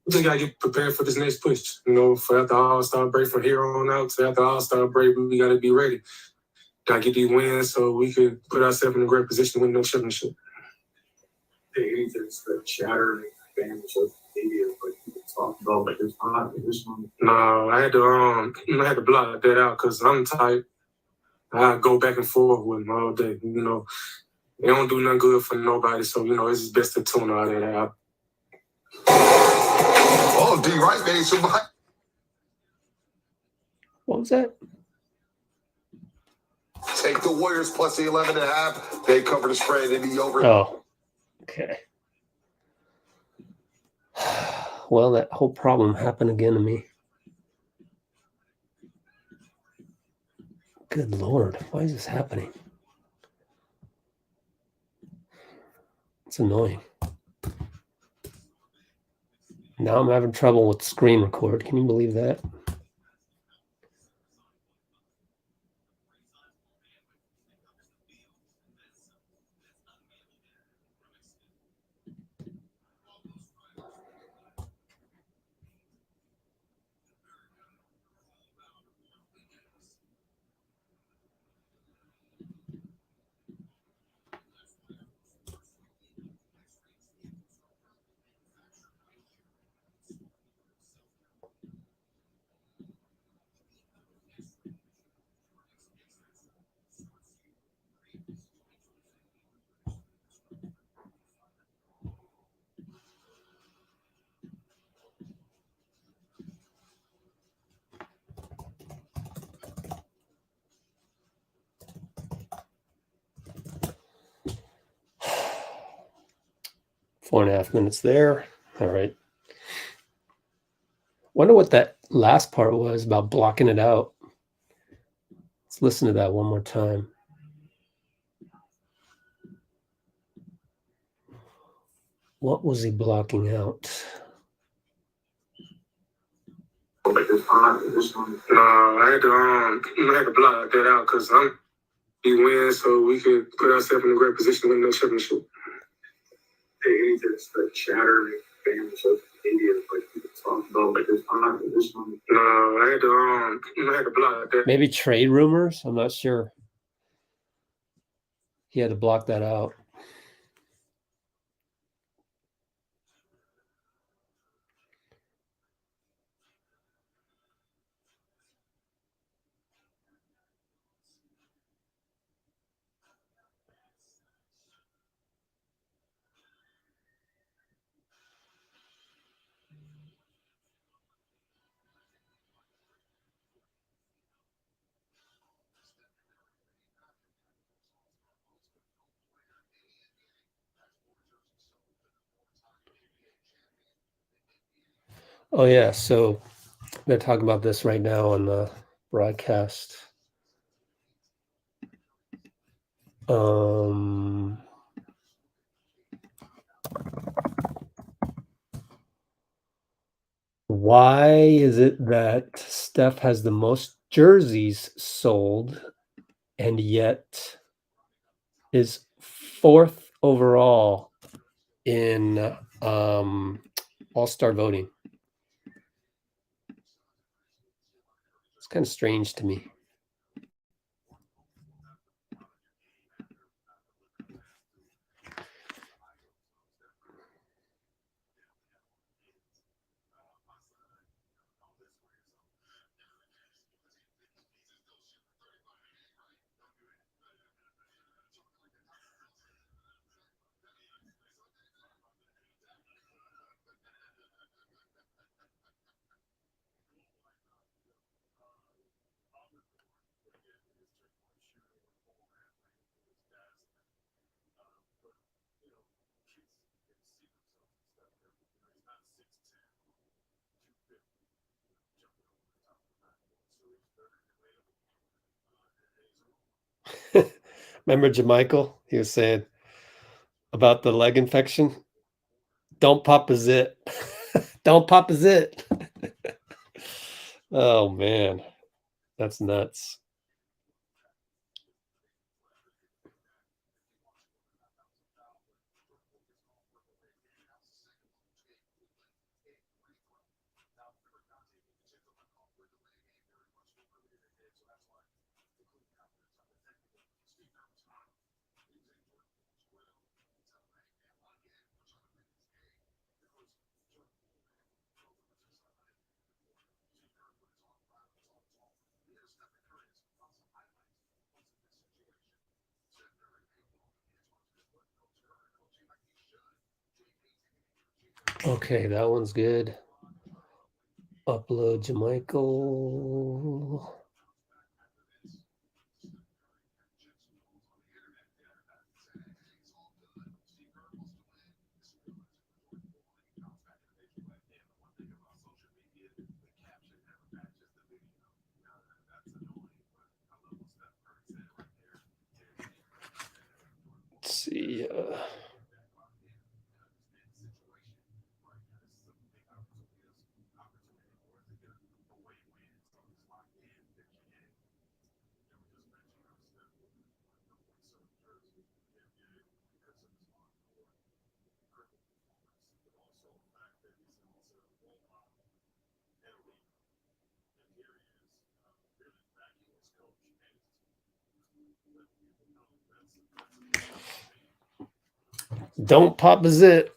Speaker 15: we just gotta get prepared for this next push. For after All-Star break, from here on out to after All-Star break, we gotta be ready. Gotta get these wins so we could put ourselves in a great position to win the championship.
Speaker 9: Chatter and social media, talk about this one.
Speaker 15: No, I had to block that out because I'm tight. I go back and forth with them all day. They don't do nothing good for nobody, so it's best to tune all that out.
Speaker 4: Oh, D. Wright made some.
Speaker 1: What was that?
Speaker 4: Take the Warriors plus the 11.5. They cover the spread in the over.
Speaker 1: Oh, okay. Well, that whole problem happened again to me. Good Lord, why is this happening? It's annoying. Now I'm having trouble with screen record. Can you believe that? Four and a half minutes there. All right. Wonder what that last part was about blocking it out. Let's listen to that one more time. What was he blocking out?
Speaker 15: No, I had to block that out because we win so we could put ourselves in a great position to win the championship.
Speaker 9: Chatter and social media, talk about this one.
Speaker 15: No, I had to block that.
Speaker 1: Maybe trade rumors? I'm not sure. He had to block that out. Oh, yeah. So they're talking about this right now on the broadcast. Why is it that Steph has the most jerseys sold and yet is fourth overall in All-Star voting? It's kind of strange to me. Remember Jamichael? He was saying about the leg infection. Don't pop a zit. Don't pop a zit. Oh man, that's nuts. Okay, that one's good. Upload Jamichael. Let's see. Don't pop a zit.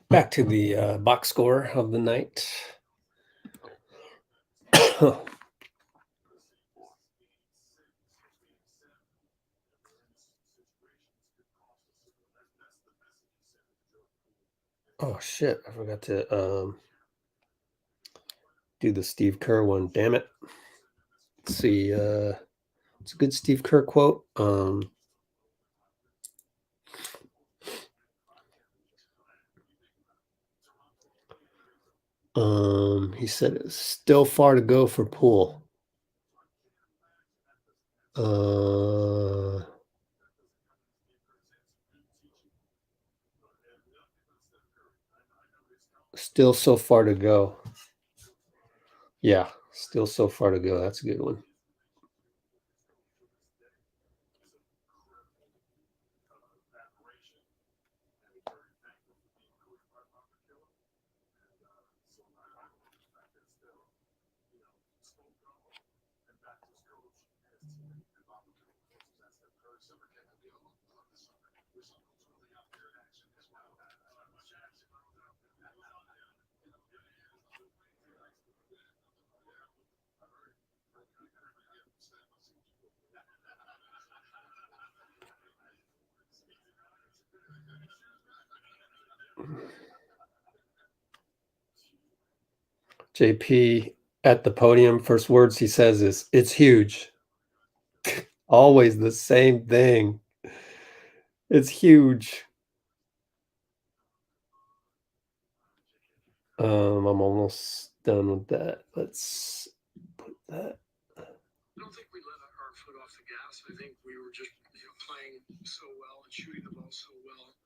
Speaker 1: Back to the box score of the night. Oh shit, I forgot to do the Steve Kerr one. Damn it. Let's see. It's a good Steve Kerr quote. He said it's still far to go for Poole. Still so far to go. Yeah, still so far to go. That's a good one. JP at the podium, first words he says is, "It's huge." Always the same thing. It's huge. I'm almost done with that. Let's put that.
Speaker 7: I don't think we let our foot off the gas. I think we were just playing so well and shooting the ball so well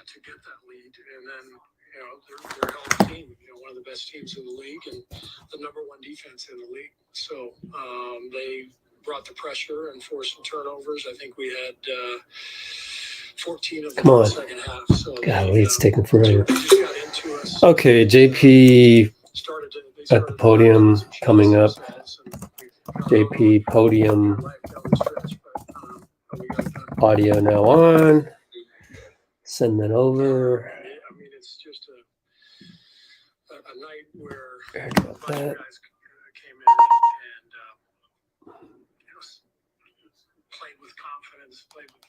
Speaker 7: to get that lead. And then they're a hell of a team. One of the best teams in the league and the number one defense in the league. So they brought the pressure and forced some turnovers. I think we had 14 of them in the second half. So
Speaker 1: Golly, it's taking forever. Okay, JP at the podium coming up. JP podium audio now on. Send that over.
Speaker 7: I mean, it's just a night where
Speaker 1: that.
Speaker 7: guys came in and played with confidence, played with.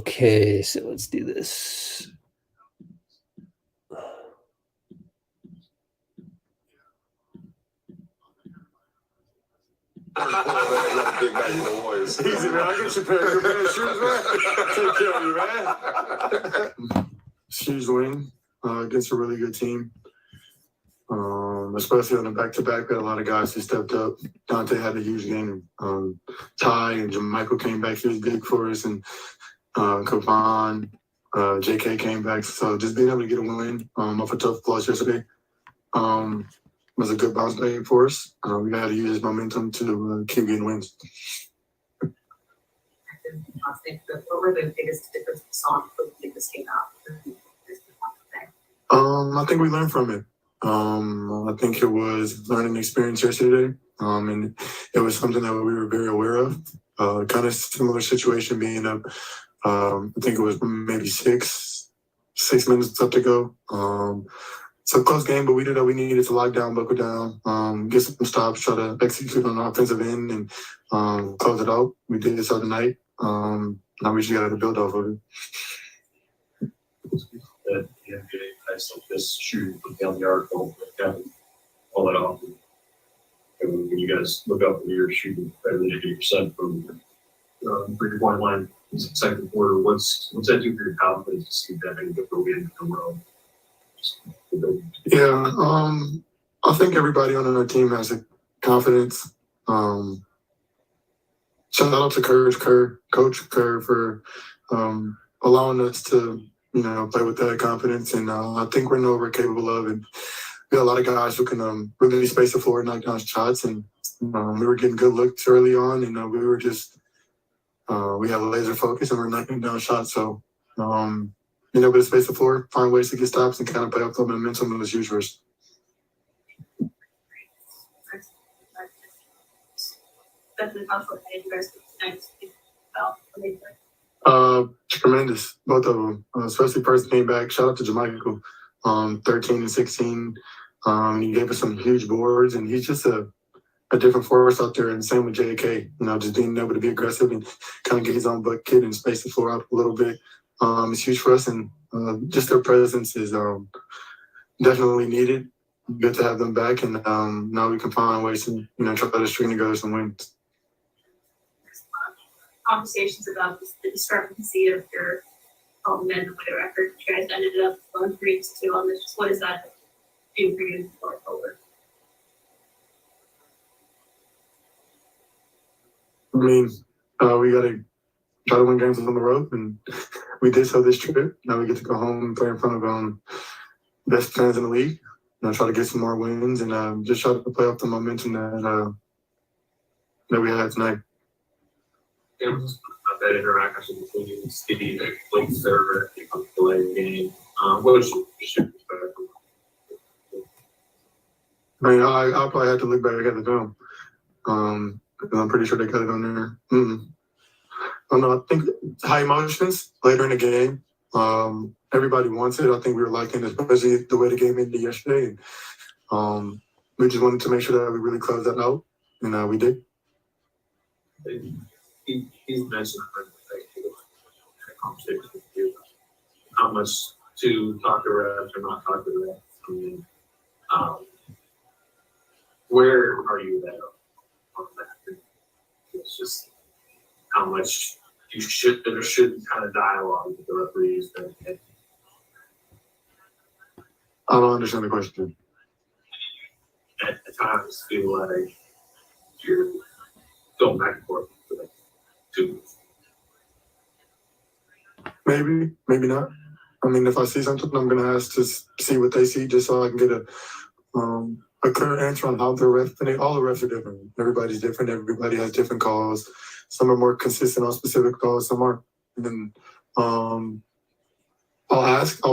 Speaker 1: Okay, so let's do this.
Speaker 3: Big night in the Warriors. Easy, man. I get your pair of shoes, man. Take care of you, man.
Speaker 15: Shoes win. against a really good team. Especially on the back-to-back, we had a lot of guys who stepped up. Donte had a huge game. Ty and Jermichael came back. He was big for us. And Kavan, JK came back. So just being able to get a win off a tough loss yesterday was a good bounce back for us. We got to use this momentum to keep getting wins.
Speaker 8: What were the biggest differences you saw in this came out?
Speaker 15: I think we learned from it. I think it was learning experience yesterday, and it was something that we were very aware of. Kind of similar situation being up. I think it was maybe six minutes up to go. So close game, but we did what we needed to lock down, buckle down, get some stops, try to execute on the offensive end, and close it out. We did this other night. Now we just got to build off of it.
Speaker 11: That the NBA guys like this shooting from down the arc, all that off. And when you guys look up and you're shooting better than 80% from the 3-point line in the second quarter, what's that do for your confidence to see that and go in a row?
Speaker 15: Yeah, I think everybody on our team has a confidence. Shout out to Coach Kerr for allowing us to, play with that confidence. And I think we know what we're capable of. And we got a lot of guys who can really space the floor and knock down shots. And we were getting good looks early on. And we were just, we had a laser focus and we're knocking down shots. So, being able to space the floor, find ways to get stops and kind of play up the momentum was huge for us. Tremendous, both of them. Especially first came back. Shout out to Jermichael, 13 and 16. He gave us some huge boards, and he's just a different force out there. And same with JK. Just being able to be aggressive and kind of get his own bucket and space the floor out a little bit. It's huge for us, and just their presence is definitely needed. Good to have them back, and now we can find ways to try to string together some wins.
Speaker 16: Conversations about the discrepancy of your home and away record. You guys ended up 1-3-2 on this. What does that do for you going forward?
Speaker 15: I mean, we got to try to win games on the road, and we did so this trip. Now we get to go home and play in front of best fans in the league. Try to get some more wins and just try to play off the momentum that we had tonight.
Speaker 9: That interaction between Steve and Youngster and the delay game. What was your perspective?
Speaker 15: I mean, I'll probably have to look back at the film. I'm pretty sure they cut it on there. I don't know. I think high emotions later in the game. Everybody wants it. I think we were liking it, especially the way the game ended yesterday. And, we just wanted to make sure that we really closed that out, and we did.
Speaker 9: He's mentioned a conversation with you. How much to talk to refs or not talk to refs? I mean, where are you at on that? It's just how much you should or shouldn't kind of dialogue with the referees.
Speaker 15: I don't understand the question.
Speaker 9: At times, feel like you're going back and forth.
Speaker 15: Maybe, maybe not. I mean, if I see something, I'm going to ask to see what they see just so I can get a clear answer on how the refs, all the refs are different. Everybody's different. Everybody has different calls. Some are more consistent on specific calls. Some aren't. And I'll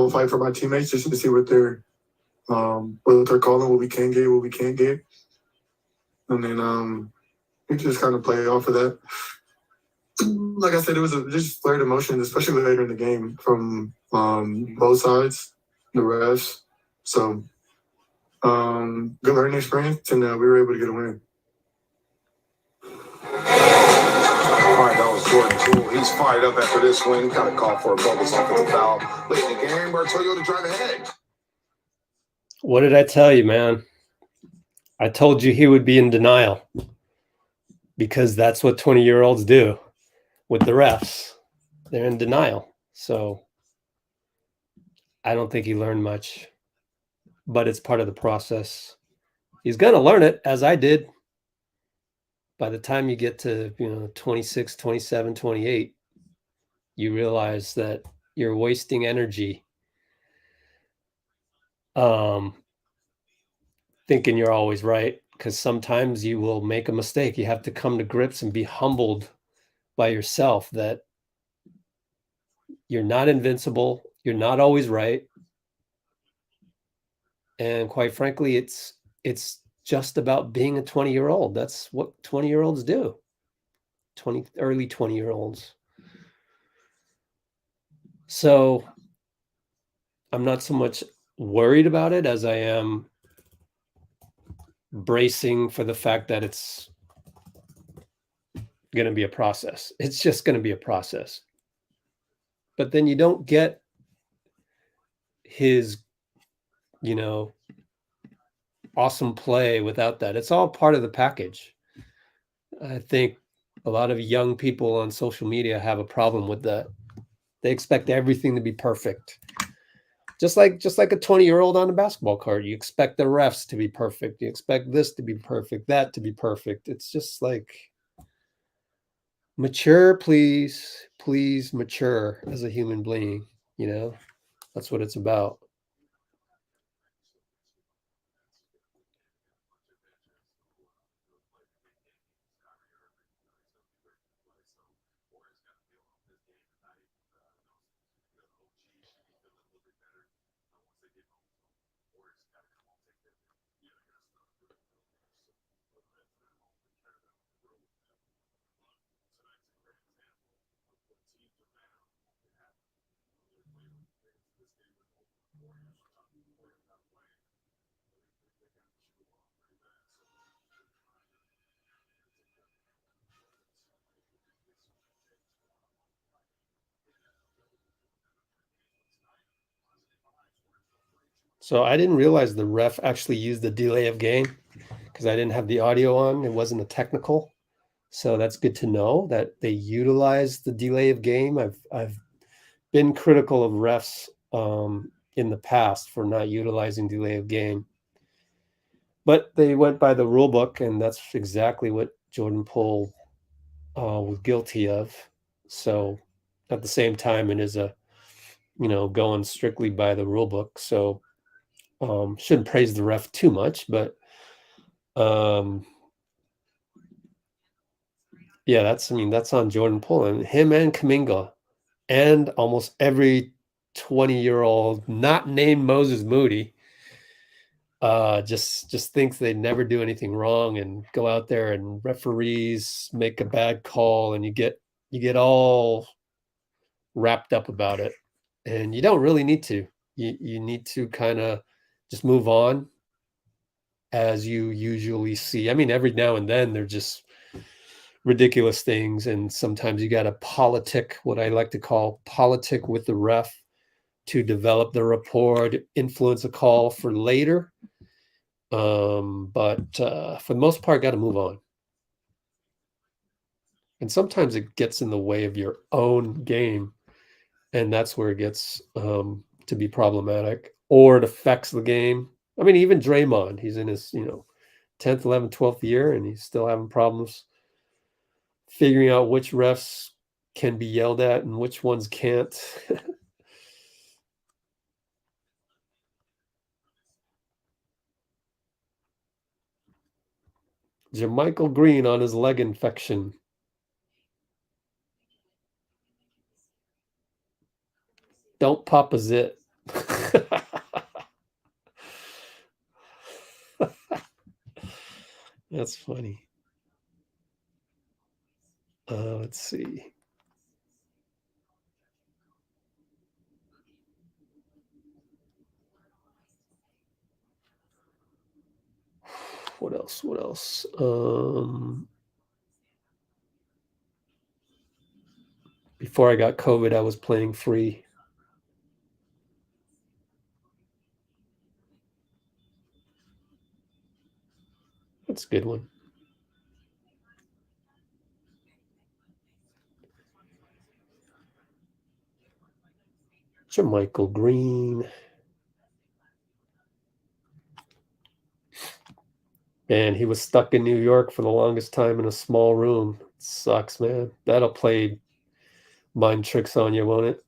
Speaker 15: fight for my teammates just to see what they're calling, what we can get, what we can't get. And then we just kind of play off of that. Like I said, it was just flared emotions, especially later in the game from both sides, the refs. So, good learning experience, and we were able to get a win.
Speaker 4: All right, that was Jordan Poole. He's fired up after this win. Got a call for a bogus offensive foul late in the game where Toyota drive ahead.
Speaker 1: What did I tell you, man? I told you he would be in denial because that's what 20-year-olds do with the refs. They're in denial. So I don't think he learned much, but it's part of the process. He's going to learn it, as I did. By the time you get to, 26, 27, 28, you realize that you're wasting energy thinking you're always right, because sometimes you will make a mistake. You have to come to grips and be humbled by yourself that you're not invincible. You're not always right. And quite frankly, it's just about being a 20-year-old. That's what 20-year-olds do. Early 20-year-olds. So I'm not so much worried about it as I am bracing for the fact that it's going to be a process. It's just going to be a process. But then you don't get his, awesome play without that. It's all part of the package. I think a lot of young people on social media have a problem with that. They expect everything to be perfect. Just like a 20-year-old on a basketball court, you expect the refs to be perfect. You expect this to be perfect, that to be perfect. It's just like, mature, please mature as a human being. That's what it's about. So I didn't realize the ref actually used the delay of game because I didn't have the audio on. It wasn't a technical. So that's good to know that they utilize the delay of game. I've been critical of refs in the past for not utilizing delay of game. But they went by the rule book, and that's exactly what Jordan Poole was guilty of. So at the same time, it is going strictly by the rule book. So shouldn't praise the ref too much, but yeah, that's on Jordan Poole and him and Kuminga and almost every 20-year-old not named Moses Moody just thinks they never do anything wrong and go out there and referees make a bad call and you get all wrapped up about it. And you don't really need to. You need to kind of just move on, as you usually see. I mean, every now and then they're just ridiculous things, and sometimes you got to politic, what I like to call politic with the ref, to develop the rapport, to influence a call for later. But for the most part, got to move on. And sometimes it gets in the way of your own game, and that's where it gets to be problematic, or it affects the game. I mean, even Draymond, he's in his 10th, 11th, 12th year, and he's still having problems figuring out which refs can be yelled at and which ones can't. Jermichael Green on his leg infection. Don't pop a zit. That's funny. Let's see. What else? Before I got COVID, I was playing free. That's a good one. Jermichael Green. Man, he was stuck in New York for the longest time in a small room. It sucks, man. That'll play mind tricks on you, won't it?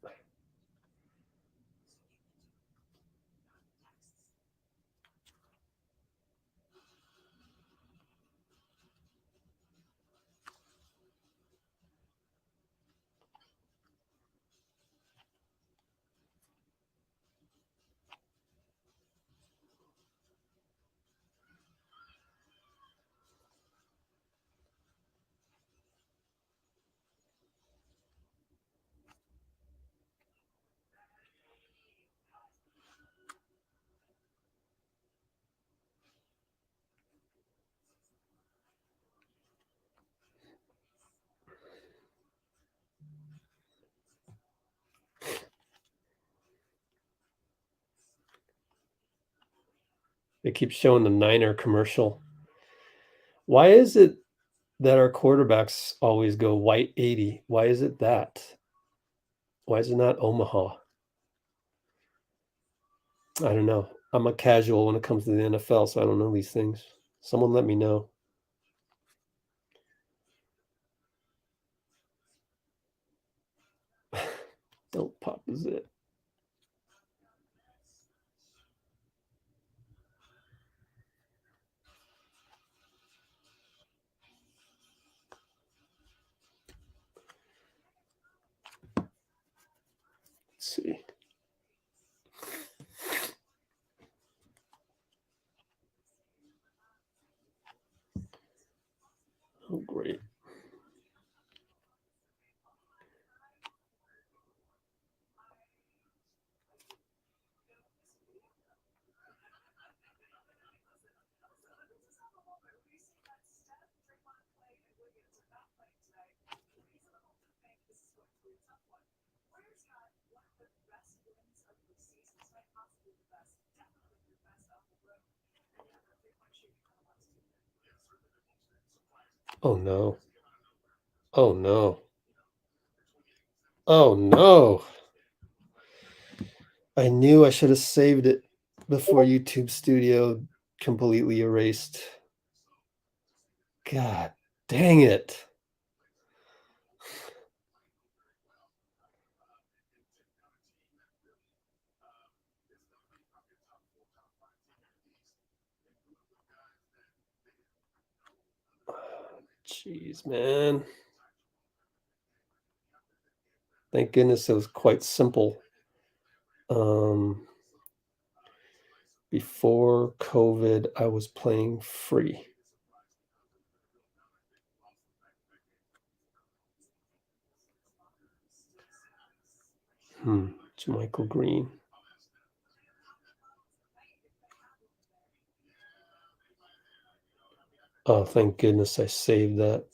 Speaker 1: They keep showing the Niner commercial. Why is it that our quarterbacks always go white 80? Why is it that? Why is it not Omaha? I don't know. I'm a casual when it comes to the NFL, so I don't know these things. Someone let me know. Don't pop a zip. Let's see. Oh, great. Oh, no. Oh, no. Oh, no. I knew I should have saved it before YouTube Studio completely erased. God dang it. Jeez, man. Thank goodness it was quite simple. Before COVID, I was playing free. Jermichael Green. Oh, thank goodness I saved that.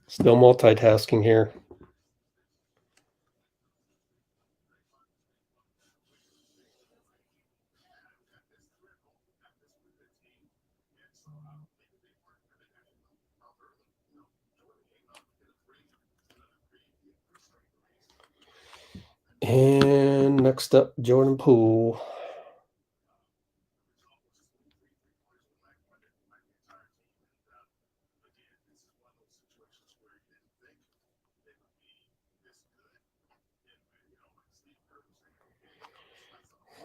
Speaker 1: Still multitasking here. And next up, Jordan Poole.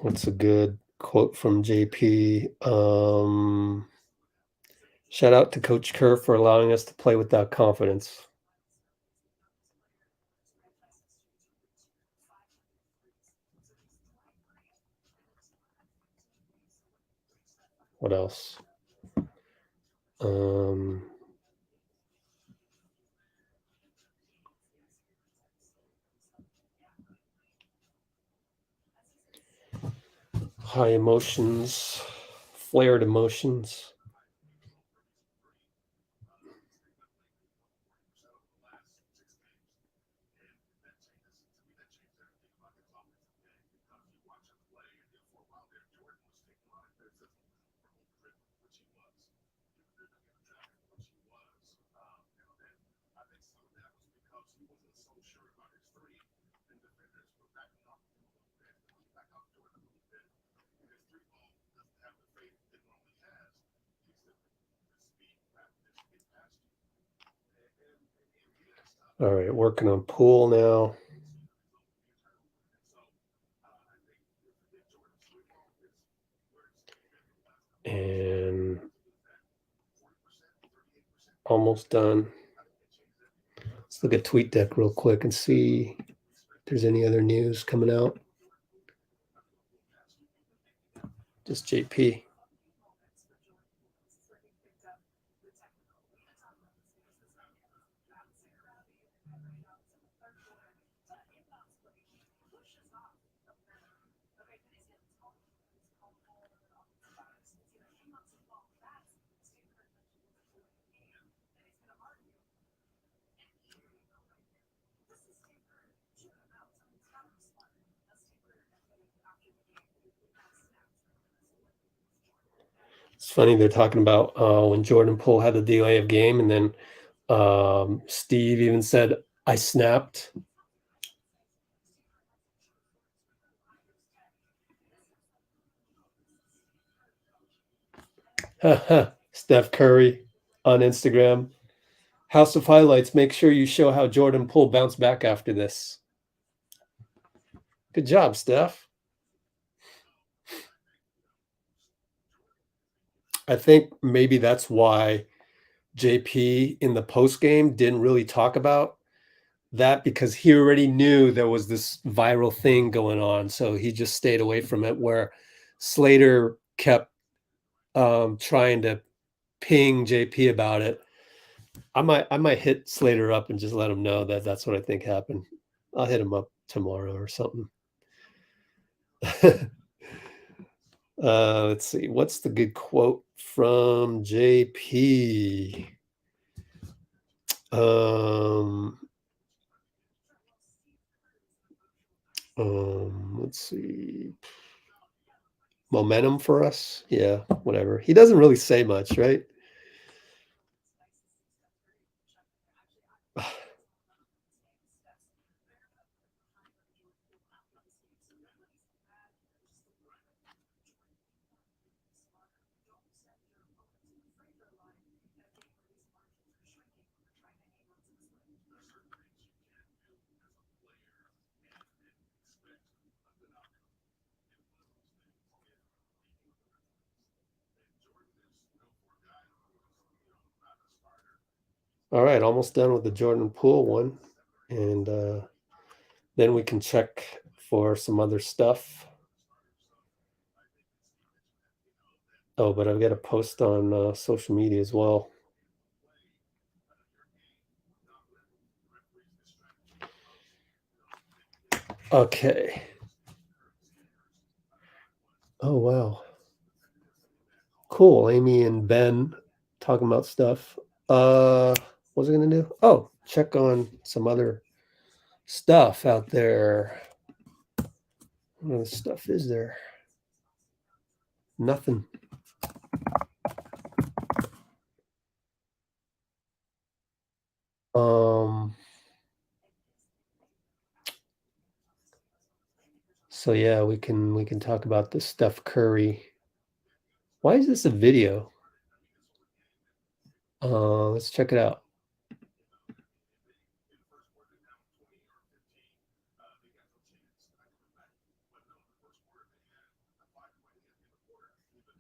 Speaker 1: What's a good quote from JP? Shout out to Coach Kerr for allowing us to play without confidence. What else? High emotions, flared emotions. All right, working on Poole now. And almost done. Let's look at TweetDeck real quick and see if there's any other news coming out. Just JP. It's funny, they're talking about when Jordan Poole had the delay of game, and then Steve even said, I snapped. Steph Curry on Instagram. House of Highlights, make sure you show how Jordan Poole bounced back after this. Good job, Steph. I think maybe that's why JP in the post game didn't really talk about that, because he already knew there was this viral thing going on. So he just stayed away from it, where Slater kept trying to ping JP about it. I might hit Slater up and just let him know that that's what I think happened. I'll hit him up tomorrow or something. Let's see. What's the good quote from JP? Let's see. Momentum for us? Yeah, whatever. He doesn't really say much, right? All right, almost done with the Jordan Poole one. And then we can check for some other stuff. Oh, but I've got to post on social media as well. Okay. Oh, wow. Cool. Amy and Ben talking about stuff. What was I going to do? Oh, check on some other stuff out there. What other stuff is there? Nothing. So yeah, we can talk about the Steph Curry. Why is this a video? Let's check it out.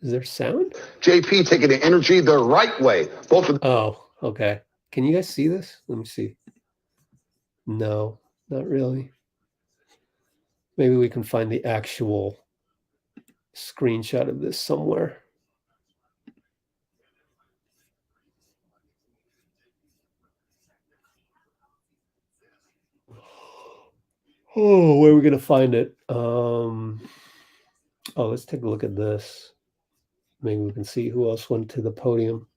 Speaker 1: Is there sound?
Speaker 4: JP taking the energy the right way. Both of
Speaker 1: Oh, okay. Can you guys see this? Let me see. No, not really. Maybe we can find the actual screenshot of this somewhere. Oh, where are we gonna find it? Let's take a look at this. Maybe we can see who else went to the podium.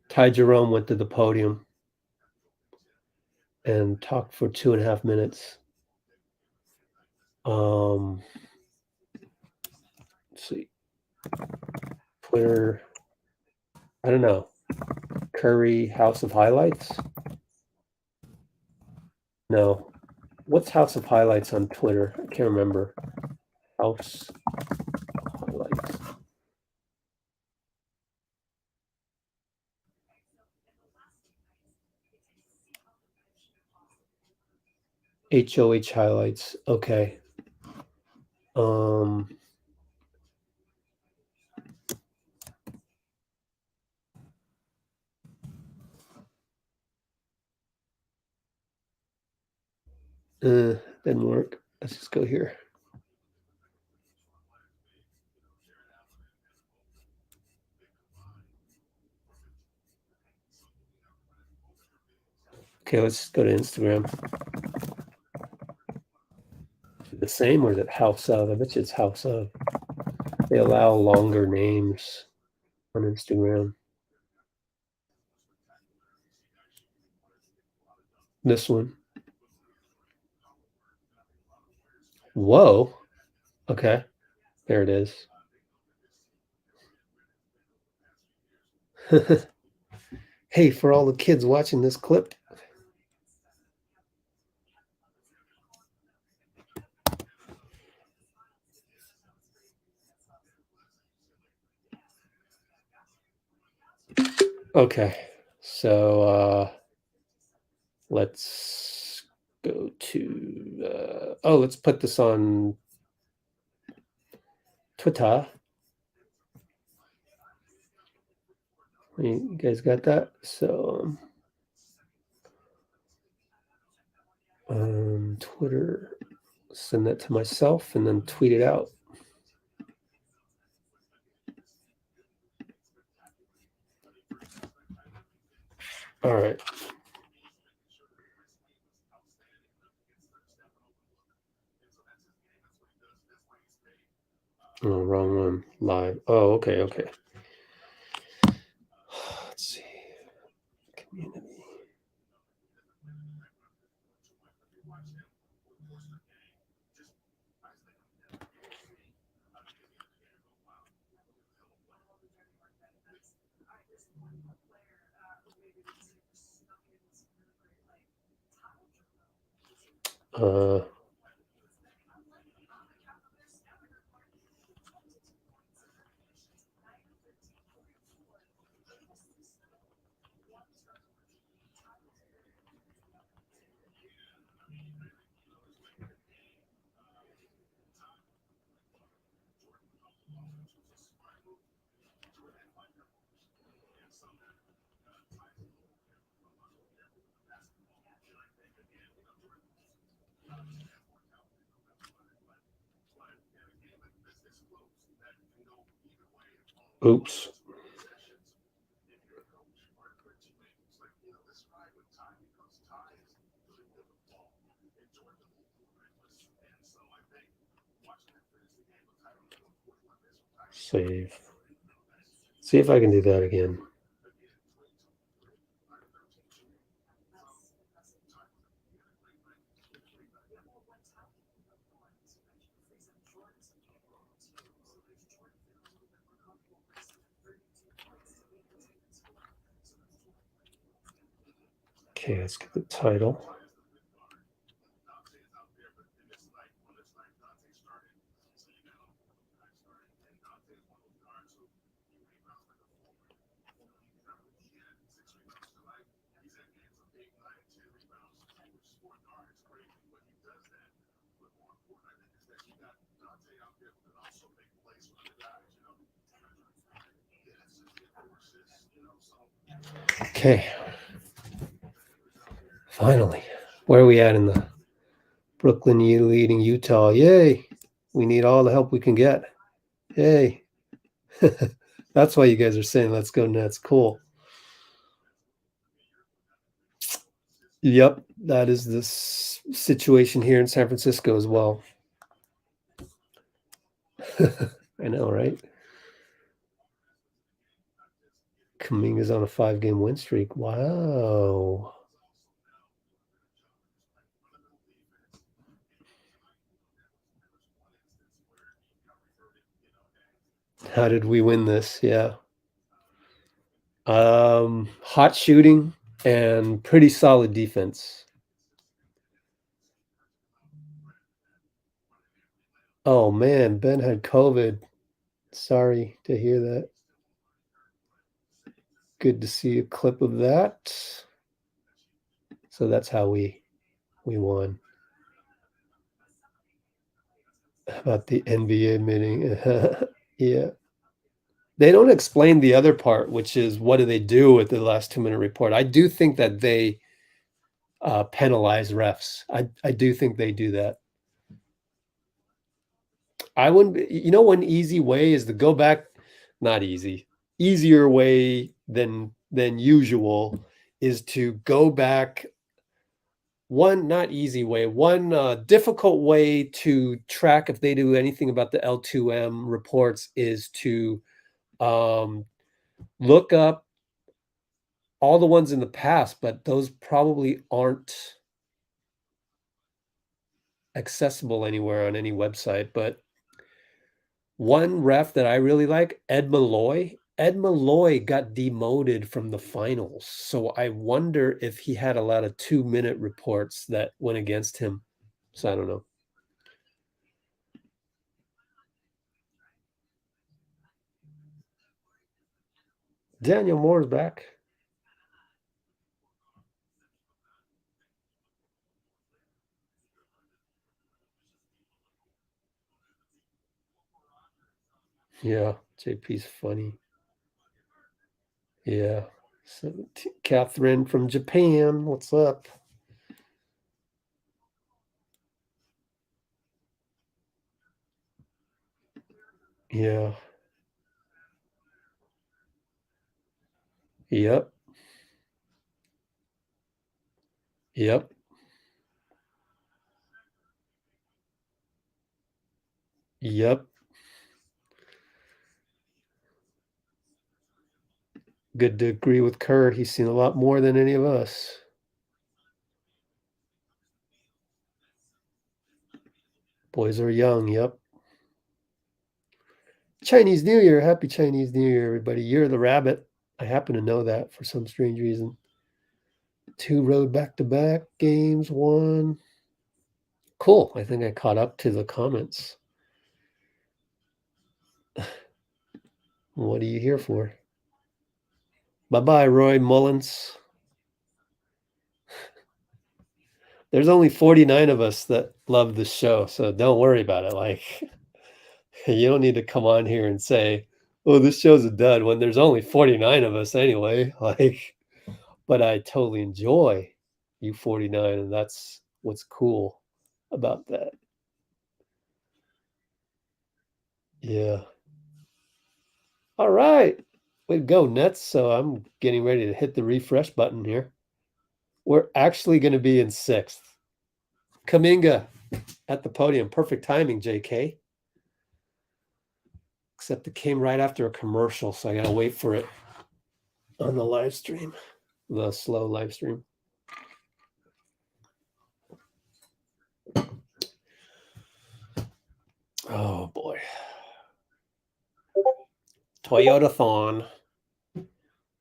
Speaker 1: Ty Jerome went to the podium and talked for 2.5 minutes. Let's see. Twitter. I don't know. Curry House of Highlights? No. What's House of Highlights on Twitter? I can't remember. House Highlights. HOH Highlights. Okay. Didn't work. Let's just go here. Okay, let's go to Instagram. Is it the same or is it House of? I bet you it's House of. They allow longer names on Instagram. This one. Whoa. Okay. There it is. Hey, for all the kids watching this clip. Okay. So let's go to let's put this on Twitter. You guys got that? So Twitter, send that to myself and then tweet it out. All right. Oh, wrong one. Live. Oh, okay, okay. Let's see. Community. Oops. Save. See if I can do that again. Okay, let's get the title. Okay. Finally. Where are we at in the Brooklyn leading Utah? Yay. We need all the help we can get. Yay. That's why you guys are saying let's go Nets. Cool. Yep, that is this situation here in San Francisco as well. I know, right? Kuminga's on a 5-game win streak. Wow. How did we win this? Yeah. Hot shooting and pretty solid defense. Oh man, Ben had COVID. Sorry to hear that. Good to see a clip of that. So that's how we won. About the NBA meeting. Yeah. They don't explain the other part, which is what do they do with the last 2-minute report? I do think that they penalize refs. I do think they do that. I wouldn't, one easy way is to go back, not easy, easier way than usual is to go back. One not easy way, one difficult way to track if they do anything about the L2M reports is to look up all the ones in the past, but those probably aren't accessible anywhere on any website. But one ref that I really like, Ed Malloy got demoted from the finals. So I wonder if he had a lot of 2-minute reports that went against him. So I don't know. Daniel Moore's back. Yeah, JP's funny. Yeah. So, Catherine from Japan, what's up? Yeah. Yep. Yep. Yep. Good to agree with Kerr. He's seen a lot more than any of us. Boys are young. Yep. Chinese New Year. Happy Chinese New Year, everybody. You're the rabbit. I happen to know that for some strange reason. 2 road back-to-back games, 1. Cool. I think I caught up to the comments. What are you here for? Bye-bye, Roy Mullins. There's only 49 of us that love the show, so don't worry about it. Like, you don't need to come on here and say, oh, this show's a dud when there's only 49 of us anyway. Like, but I totally enjoy you 49, and that's what's cool about that. Yeah. All right. Way to go, Nets. So I'm getting ready to hit the refresh button here. We're actually going to be in 6th. Kuminga at the podium. Perfect timing, JK. Except it came right after a commercial, so I got to wait for it on the live stream, the slow live stream. Oh, boy. Toyota-thon.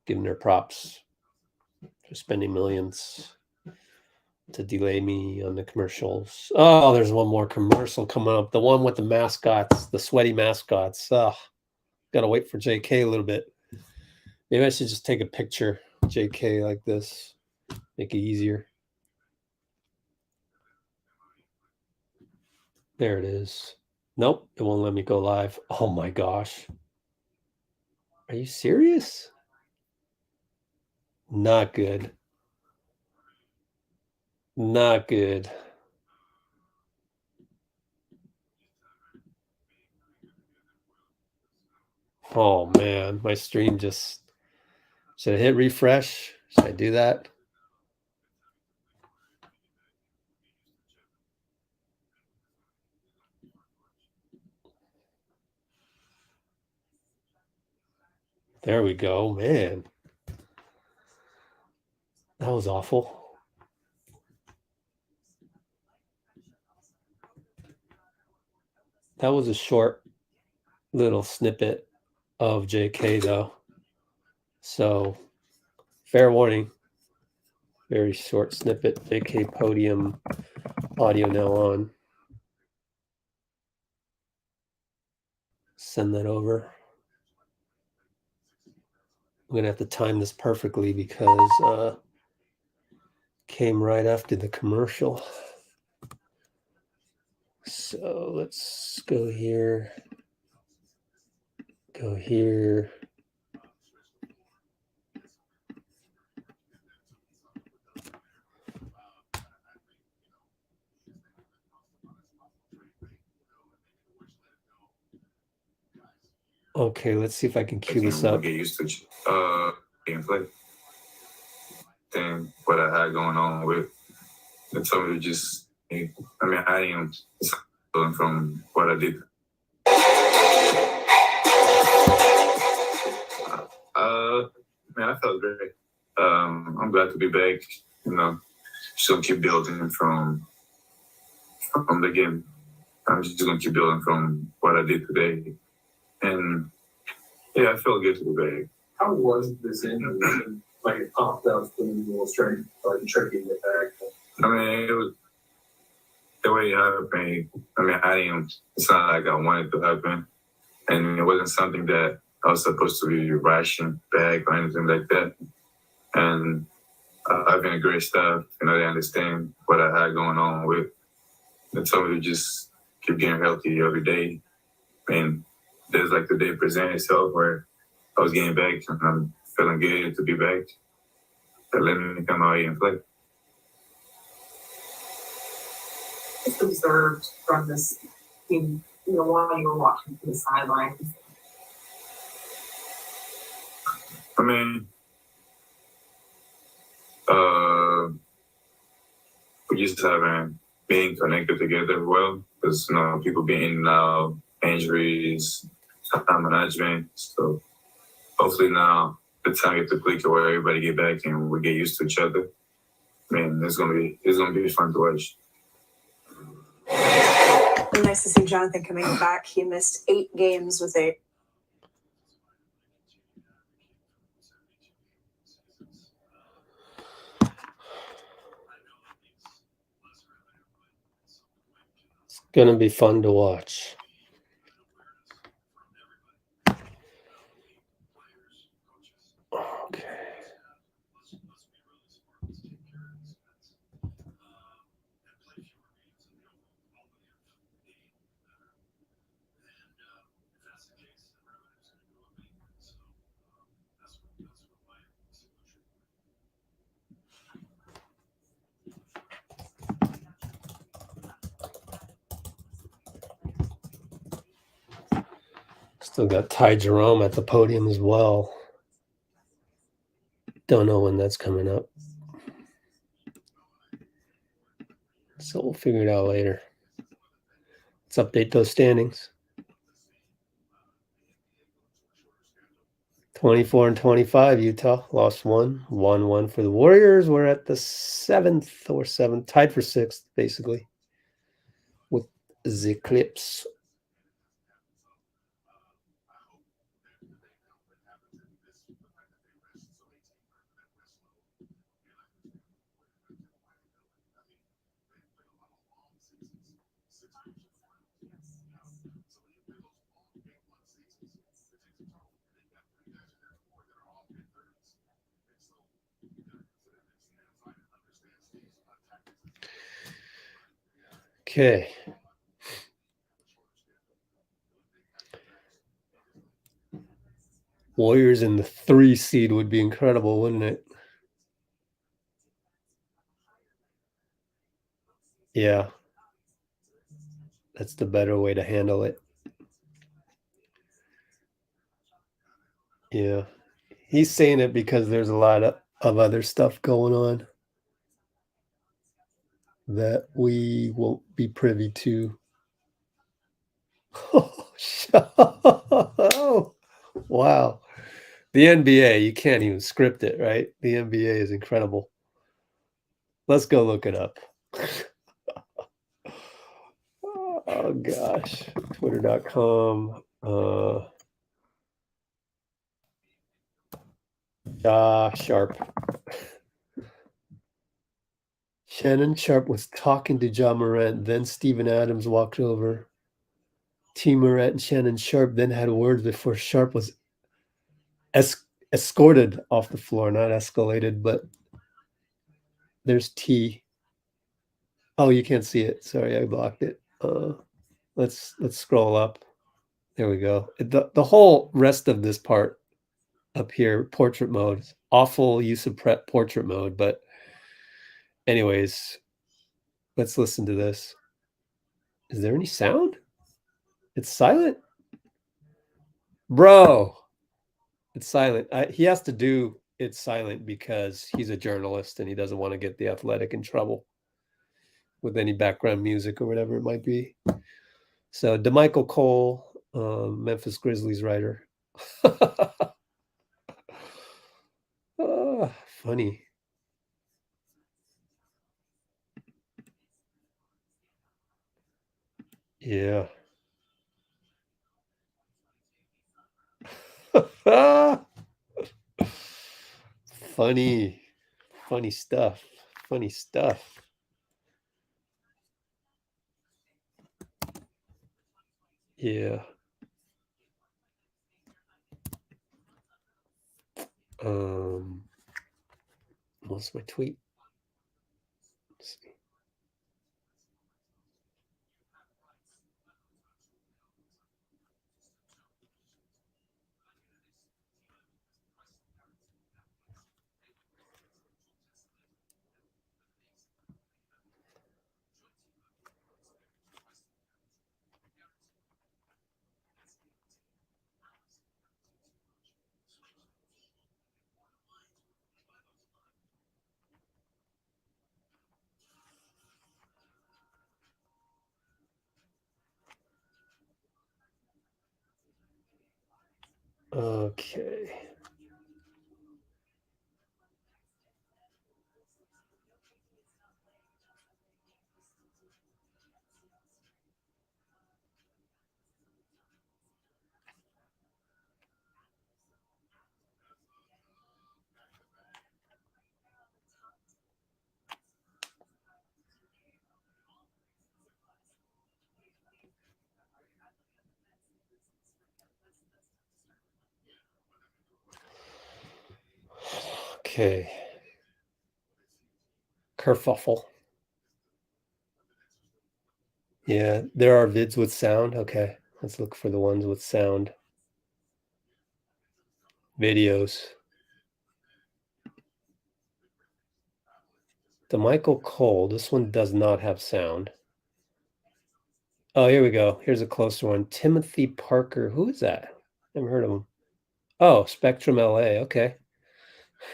Speaker 1: Giving their props for spending millions to delay me on the commercials. Oh, there's one more commercial coming up. The one with the mascots, the sweaty mascots. Oh, got to wait for JK a little bit. Maybe I should just take a picture, JK, like this. Make it easier. There it is. Nope, it won't let me go live. Oh my gosh. Are you serious? Not good. Not good. Oh man, my stream just... Should I hit refresh? Should I do that? There we go, man. That was awful. That was a short little snippet of JK, though. So, fair warning. Very short snippet. JK podium audio now on. Send that over. I'm going to have to time this perfectly because came right after the commercial. So let's go here. Go here. Okay, let's see if I can cue this up.
Speaker 17: Get used to gameplay. Then what I had going on with and told me to just, I mean, I am learning from what I did. Man, I felt great. I'm glad to be back. You know, just gonna keep building from the game. I'm just gonna keep building from what I did today. And yeah, I felt good to be back.
Speaker 9: How was this injury? Like it popped up when you were starting tricky to get back.
Speaker 17: I mean, it was the way it happened. I mean, I didn't. It's not like I wanted to happen, and it wasn't something that I was supposed to be rushing back or anything like that. And I've been a great staff. You know, they understand what I had going on with. They told me to just keep getting healthy every day. And there's like the day presented itself where I was getting back and I'm feeling good to be back. They let me come out here and play.
Speaker 8: Just observed from this team, you know, while you were watching from the sidelines.
Speaker 17: I mean, we just haven't been connected together well because, you know, people being in and out, injuries, time management. So hopefully now the time gets to click where everybody get back and we get used to each other. Man, it's gonna be fun to watch.
Speaker 18: Nice to see Jonathan Kuminga back. He missed 8 games with a
Speaker 1: Gonna be fun to watch. Okay. Still got Ty Jerome at the podium as well. Don't know when that's coming up. So we'll figure it out later. Let's update those standings. 24-25, Utah lost 1, won 1 for the Warriors. We're at the 7th, tied for 6th, basically, with the Clips. Okay. Warriors in the 3 seed would be incredible, wouldn't it? Yeah. That's the better way to handle it. Yeah. He's saying it because there's a lot of other stuff going on that we won't be privy to. Oh, wow. The NBA, you can't even script it, right? The NBA is incredible. Let's go look it up. Oh gosh. Twitter.com. Sharp. Shannon Sharp was talking to Ja Morant. Then Steven Adams walked over. T. Morant and Shannon Sharp then had words before Sharp was escorted off the floor. Not escalated, but there's T. Oh, you can't see it. Sorry, I blocked it. Let's scroll up. There we go. The whole rest of this part up here, portrait mode, awful use of portrait mode, but anyways, let's listen to this. Is there any sound? It's silent? Bro, it's silent. He has to do it silent because he's a journalist and he doesn't want to get the Athletic in trouble with any background music or whatever it might be. So DeMichael Cole, Memphis Grizzlies writer. Funny. Yeah. Funny stuff. Funny stuff. Yeah. What's my tweet? Let's see. Okay. Okay. Kerfuffle. Yeah, there are vids with sound. Okay, let's look for the ones with sound. Videos. DeMichael Cole. This one does not have sound. Oh, here we go. Here's a closer one. Timothy Parker. Who is that? Never heard of him. Oh, Spectrum LA. Okay.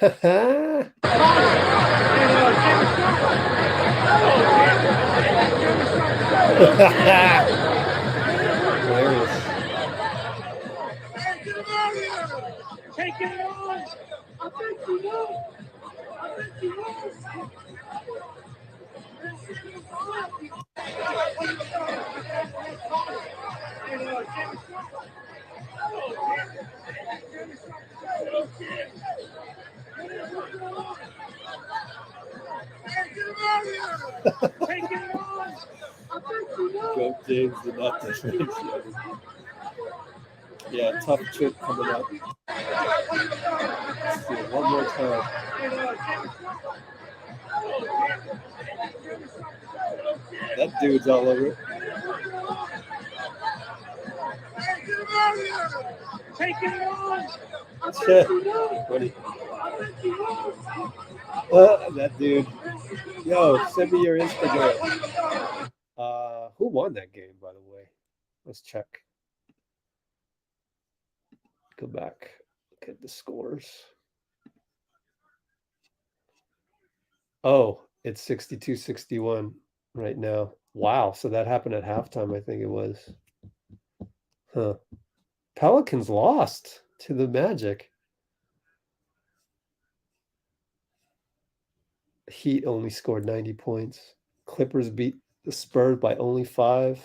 Speaker 1: Hilarious.
Speaker 12: Take it on! I think you know! I think you know! Take it on! I think you know!
Speaker 1: Joe James did not touch me. Yeah, tough trick coming up. Let's do it one more time. That dude's all over it.
Speaker 12: Take it on!
Speaker 1: Funny. That dude. Yo, send me your Instagram. Who won that game, by the way? Let's check. Go back. Look at the scores. Oh, it's 62-61 right now. Wow. So that happened at halftime, I think it was. Huh. Pelicans lost to the Magic. Heat only scored 90 points. Clippers beat the Spurs by only 5.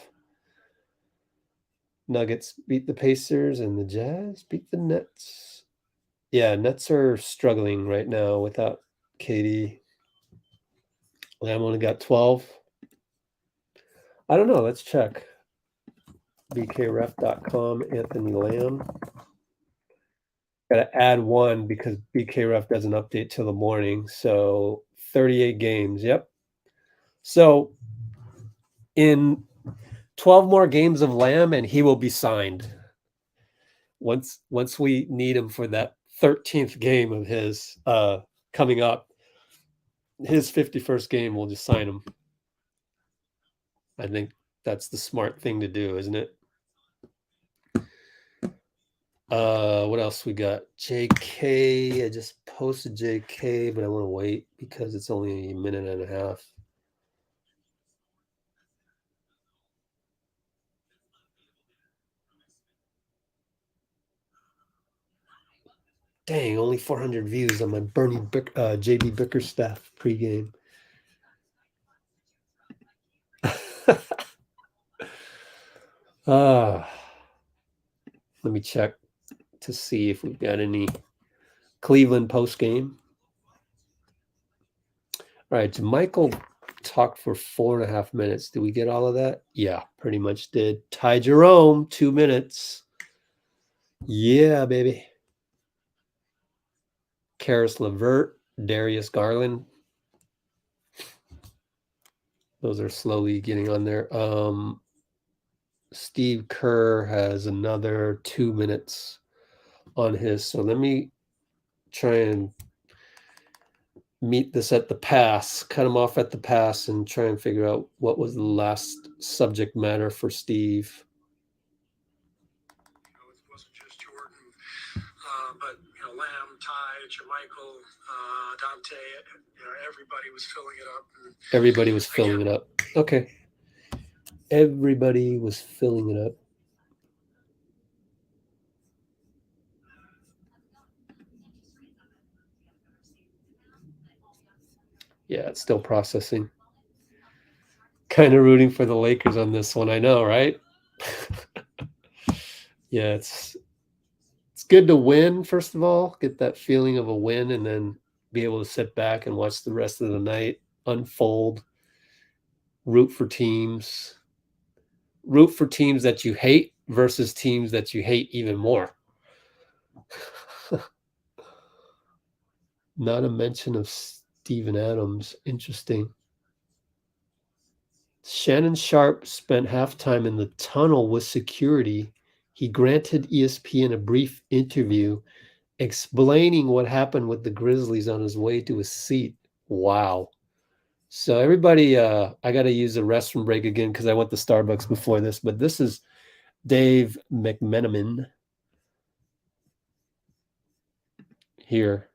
Speaker 1: Nuggets beat the Pacers, and the Jazz beat the Nets. Yeah, Nets are struggling right now without KD. Lamb only got 12. I don't know. Let's check. BKRef.com, Anthony Lamb. Got to add 1 because BKRef doesn't update till the morning. So 38 games. Yep. So in 12 more games of Lamb, and he will be signed. Once we need him for that 13th game of his coming up, his 51st game, we'll just sign him. I think that's the smart thing to do, isn't it? What else we got? JK. I just posted JK, but I want to wait because it's only a minute and a half. Dang, only 400 views on my JB Bickerstaff pregame. Let me check to see if we've got any Cleveland post game. All right, Michael talked for 4.5 minutes. Did we get all of that? Yeah, pretty much did. Ty Jerome, 2 minutes. Yeah, baby. Karis Levert, Darius Garland. Those are slowly getting on there. Steve Kerr has another 2 minutes on his. So let me try and meet this at the pass, cut him off at the pass, and try and figure out what was the last subject matter for Steve.
Speaker 7: It wasn't just Jordan, but Lamb, Ty, Jermichael, Donte. Everybody was filling it up.
Speaker 1: Everybody was filling it up. Okay. Everybody was filling it up. Yeah, it's still processing. Kind of rooting for the Lakers on this one. I know, right? Yeah, it's good to win, first of all. Get that feeling of a win and then be able to sit back and watch the rest of the night unfold. Root for teams. Root for teams that you hate versus teams that you hate even more. Not a mention of Steven Adams. Interesting. Shannon Sharp spent halftime in the tunnel with security. He granted ESPN a brief interview explaining what happened with the Grizzlies on his way to his seat. Wow. So everybody, I got to use the restroom break again because I went to Starbucks before this, but this is Dave McMenamin. Here,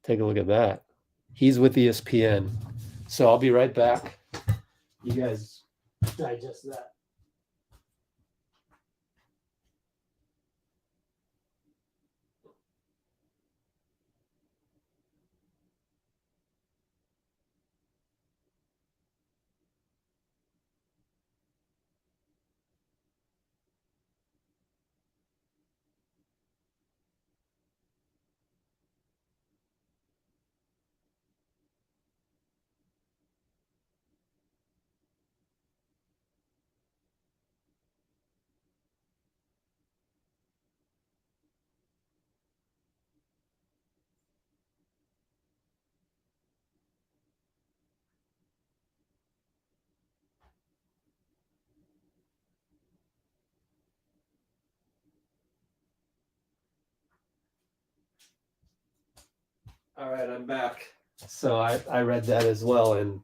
Speaker 1: take a look at that. He's with ESPN. So I'll be right back. You guys digest that. All right, I'm back. So I read that as well. And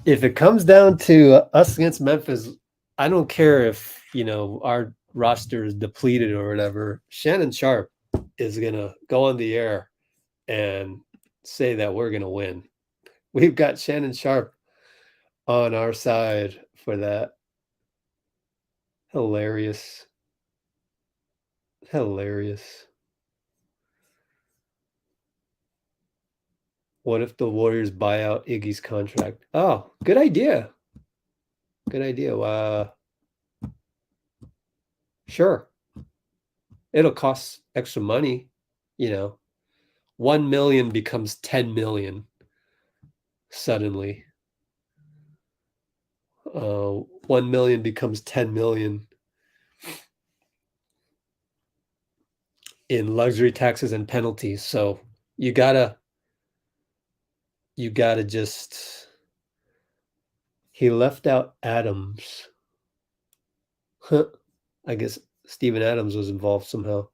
Speaker 1: if it comes down to us against Memphis, I don't care if, our roster is depleted or whatever. Shannon Sharp is going to go on the air and say that we're going to win. We've got Shannon Sharp on our side for that. Hilarious. What if the Warriors buy out Iggy's contract? Oh, good idea. Good idea. Sure. It'll cost extra money, 1 million becomes 10 million suddenly. 1 million becomes 10 million in luxury taxes and penalties. So you gotta just, he left out Adams. I guess Steven Adams was involved somehow.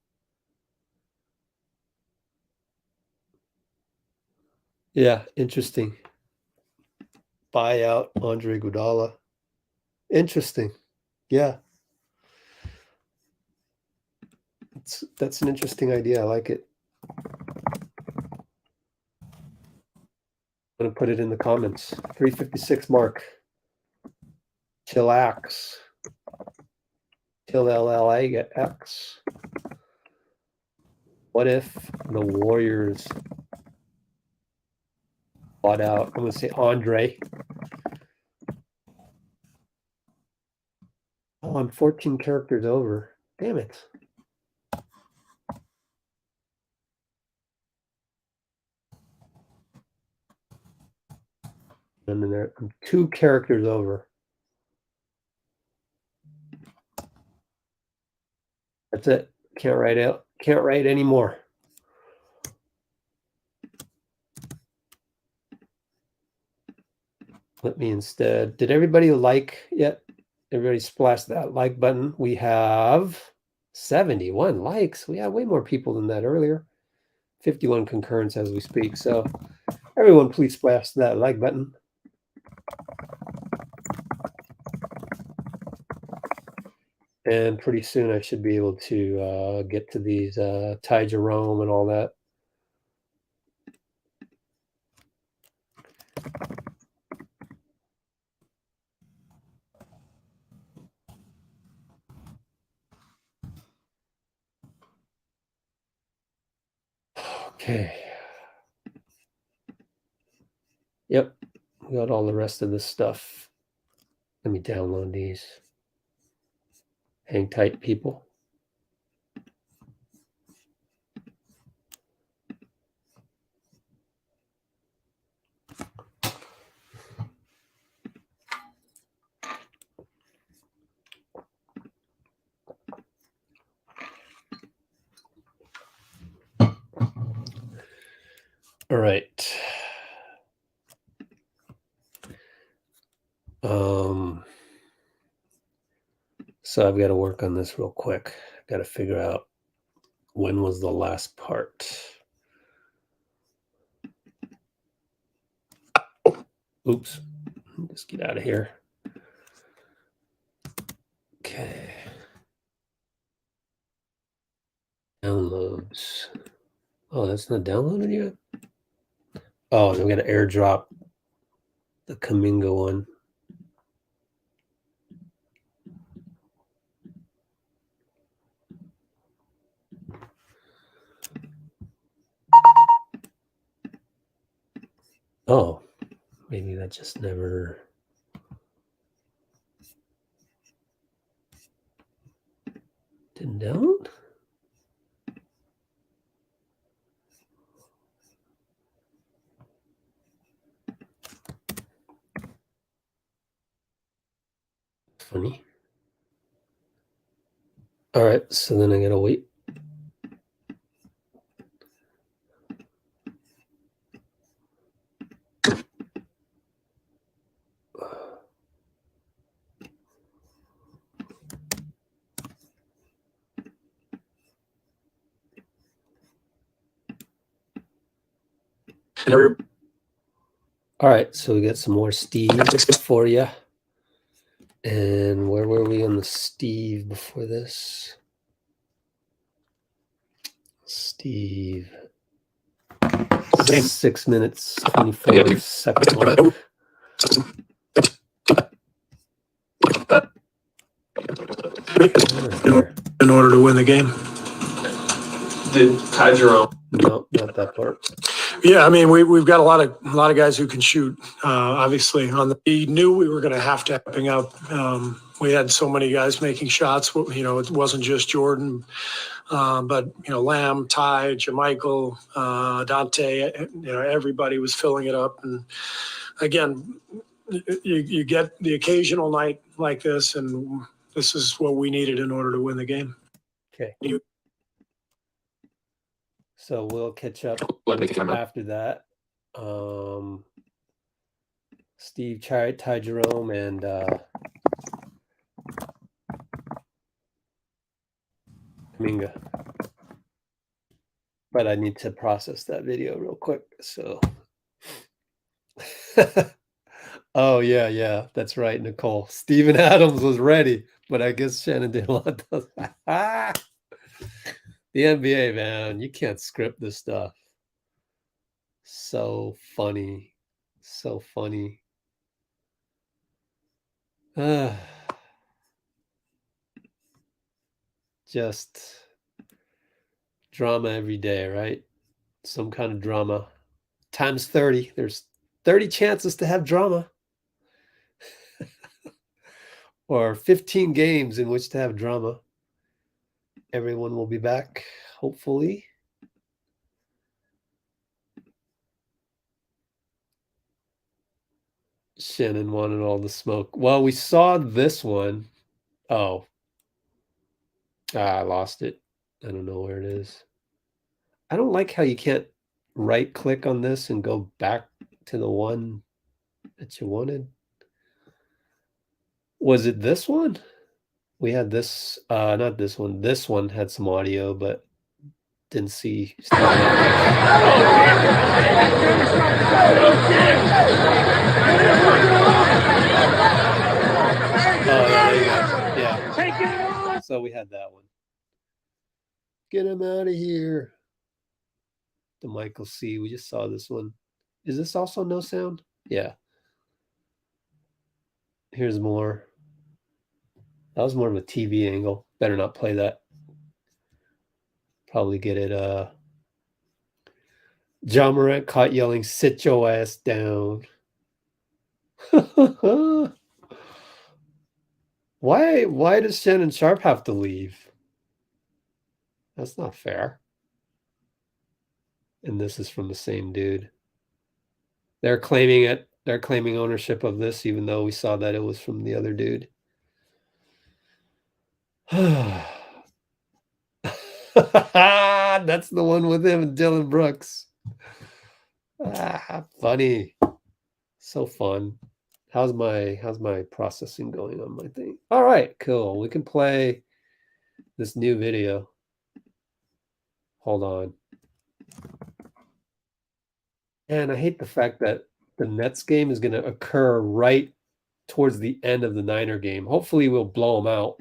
Speaker 1: Yeah, interesting. Buy out Andre Iguodala. Interesting. Yeah. That's an interesting idea. I like it. I'm going to put it in the comments. 356 mark. Chillax. Till LLAX. What if the Warriors bought out, I'm going to say Andre. Oh, I'm 14 characters over. Damn it. And then I'm 2 characters over. That's it. Can't write anymore. Let me instead. Did everybody like yet? Everybody splash that like button. We have 71 likes. We have way more people than that earlier. 51 concurrence as we speak. So everyone please splash that like button. And pretty soon I should be able to get to these Ty Jerome and all that. Okay. Yep. We got all the rest of this stuff. Let me download these. Hang tight, people. All right. So I've got to work on this real quick. I've got to figure out when was the last part. Oops. Just get out of here. Okay. Downloads. Oh, that's not downloaded yet? Oh, I'm going to airdrop the Kuminga one. Oh, maybe that just never... Didn't download? Funny. All right, so then I gotta wait. All right, so we got some more Steve for you. And where were we on the Steve before this? Steve. 6 minutes, 24 seconds.
Speaker 7: In order to win the game.
Speaker 11: Did Ty Jerome?
Speaker 1: No, not that part.
Speaker 7: Yeah, I mean, we've got a lot of guys who can shoot. Obviously, we knew we were going to have to upping up. We had so many guys making shots. You know, it wasn't just Jordan, but you know, Lamb, Ty, Jermichael, Donte. You know, everybody was filling it up. And again, you get the occasional night like this, and this is what we needed in order to win the game.
Speaker 1: Okay. So we'll catch up after that. Steve, Ty Jerome, and Kuminga. But I need to process that video real quick. So, oh yeah, that's right, Nicole. Steven Adams was ready, but I guess Shannon didn't want those. The NBA, man, you can't script this stuff. So funny. So funny. Just drama every day, right? Some kind of drama. Times 30. There's 30 chances to have drama. Or 15 games in which to have drama. Everyone will be back, hopefully. Shannon wanted all the smoke. Well, we saw this one. Oh. I lost it. I don't know where it is. I don't like how you can't right-click on this and go back to the one that you wanted. Was it this one? We had this, not this one. This one had some audio, but didn't see. Yeah. So we had that one. Get him out of here. The Michael C. We just saw this one. Is this also no sound? Yeah. Here's more. That was more of a TV angle. Better not play that. Probably get it. John Morant caught yelling, "Sit your ass down." Why does Shannon Sharp have to leave? That's not fair. And this is from the same dude. They're claiming it. They're claiming ownership of this, even though we saw that it was from the other dude. That's the one with him and Dylan Brooks. Funny. So fun. How's my processing going on my thing? All right, cool. We can play this new video. Hold on. And I hate the fact that the Nets game is going to occur right towards the end of the Niner game. Hopefully we'll blow them out.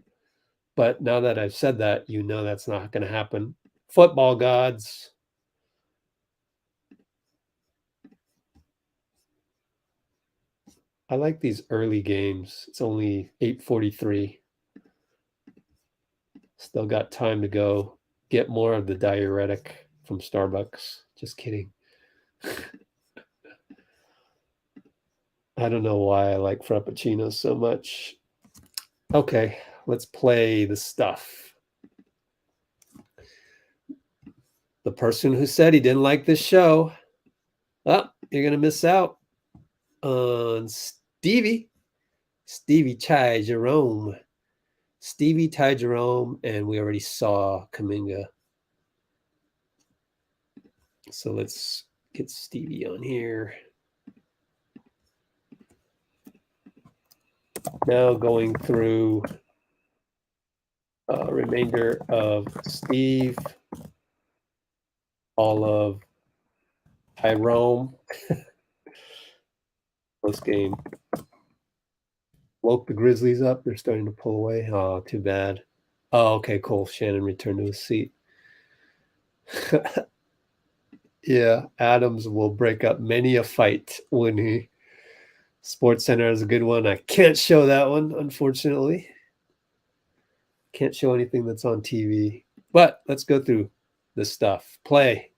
Speaker 1: But now that I've said that, you know that's not going to happen. Football gods. I like these early games. It's only 8:43. Still got time to go get more of the diuretic from Starbucks. Just kidding. I don't know why I like Frappuccinos so much. Okay, let's play the stuff. The person who said he didn't like this show, you're going to miss out on Stevie Ty Jerome. Stevie Ty Jerome, and we already saw Kuminga. So let's get Stevie on here. Now going through remainder of Steve, all of TyRoam. Close game. Woke the Grizzlies up. They're starting to pull away. Oh, too bad. Oh, okay, cool. Shannon returned to his seat. Yeah, Adams will break up many a fight when he... Sports Center is a good one. I can't show that one, unfortunately. Can't show anything that's on TV. But let's go through the stuff. Play.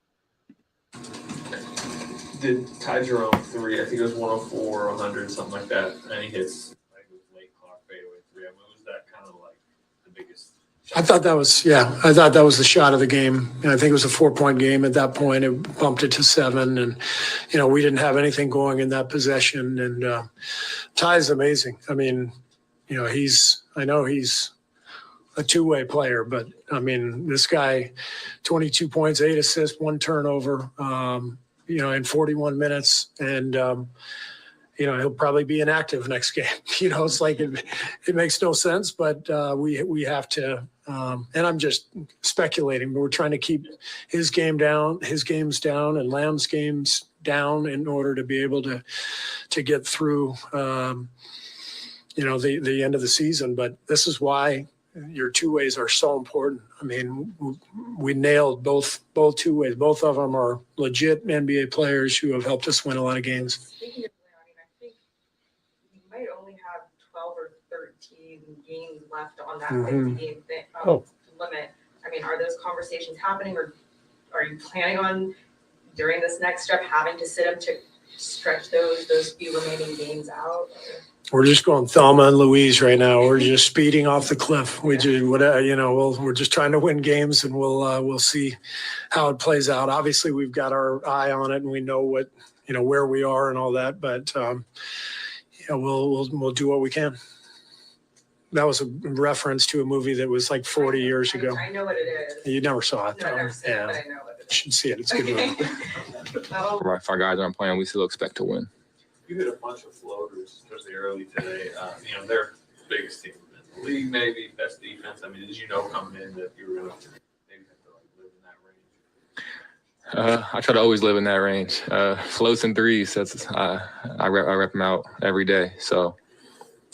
Speaker 13: did Ty Jerome 3. I think it was 104, 100, something like that. And he hits, I think it was late clock fadeaway 3. I mean, was that kind of like the biggest?
Speaker 7: I thought that was the shot of the game. And I think it was a 4-point game at that point. It bumped it to 7. And, we didn't have anything going in that possession. And Ty's amazing. I mean, I know he's a two-way player, but I mean, this guy, 22 points, 8 assists, 1 turnover, in 41 minutes. And, he'll probably be inactive next game. It's like it makes no sense, but we have to. And I'm just speculating, but we're trying to keep his games down, and Lamb's games down in order to be able to get through, the end of the season. But this is why your two ways are so important. I mean, we nailed both two ways. Both of them are legit NBA players who have helped us win a lot of games.
Speaker 8: Speaking of that, I think you might only have 12 or 13 games left on that 50-game limit. I mean, are those conversations happening, or are you planning on during this next step having to sit up to stretch those few remaining games out?
Speaker 7: We're just going Thelma and Louise right now. We're just speeding off the cliff. We're just trying to win games, and we'll see how it plays out. Obviously, we've got our eye on it, and we know what where we are and all that. But we'll do what we can. That was a reference to a movie that was like 40 years ago.
Speaker 8: I know what it is.
Speaker 7: You never saw it.
Speaker 8: No, I never seen it, but I know what it is.
Speaker 7: You should see it. It's a good movie.
Speaker 13: Right, if our guys aren't playing, we still expect to win.
Speaker 11: You hit a bunch of floaters, especially early today. They're the biggest team in the league, maybe best defense. I mean, did you know coming in that you were going to maybe have to live in that range?
Speaker 13: I try to always live in that range. Floats and threes. I rep them out every day. So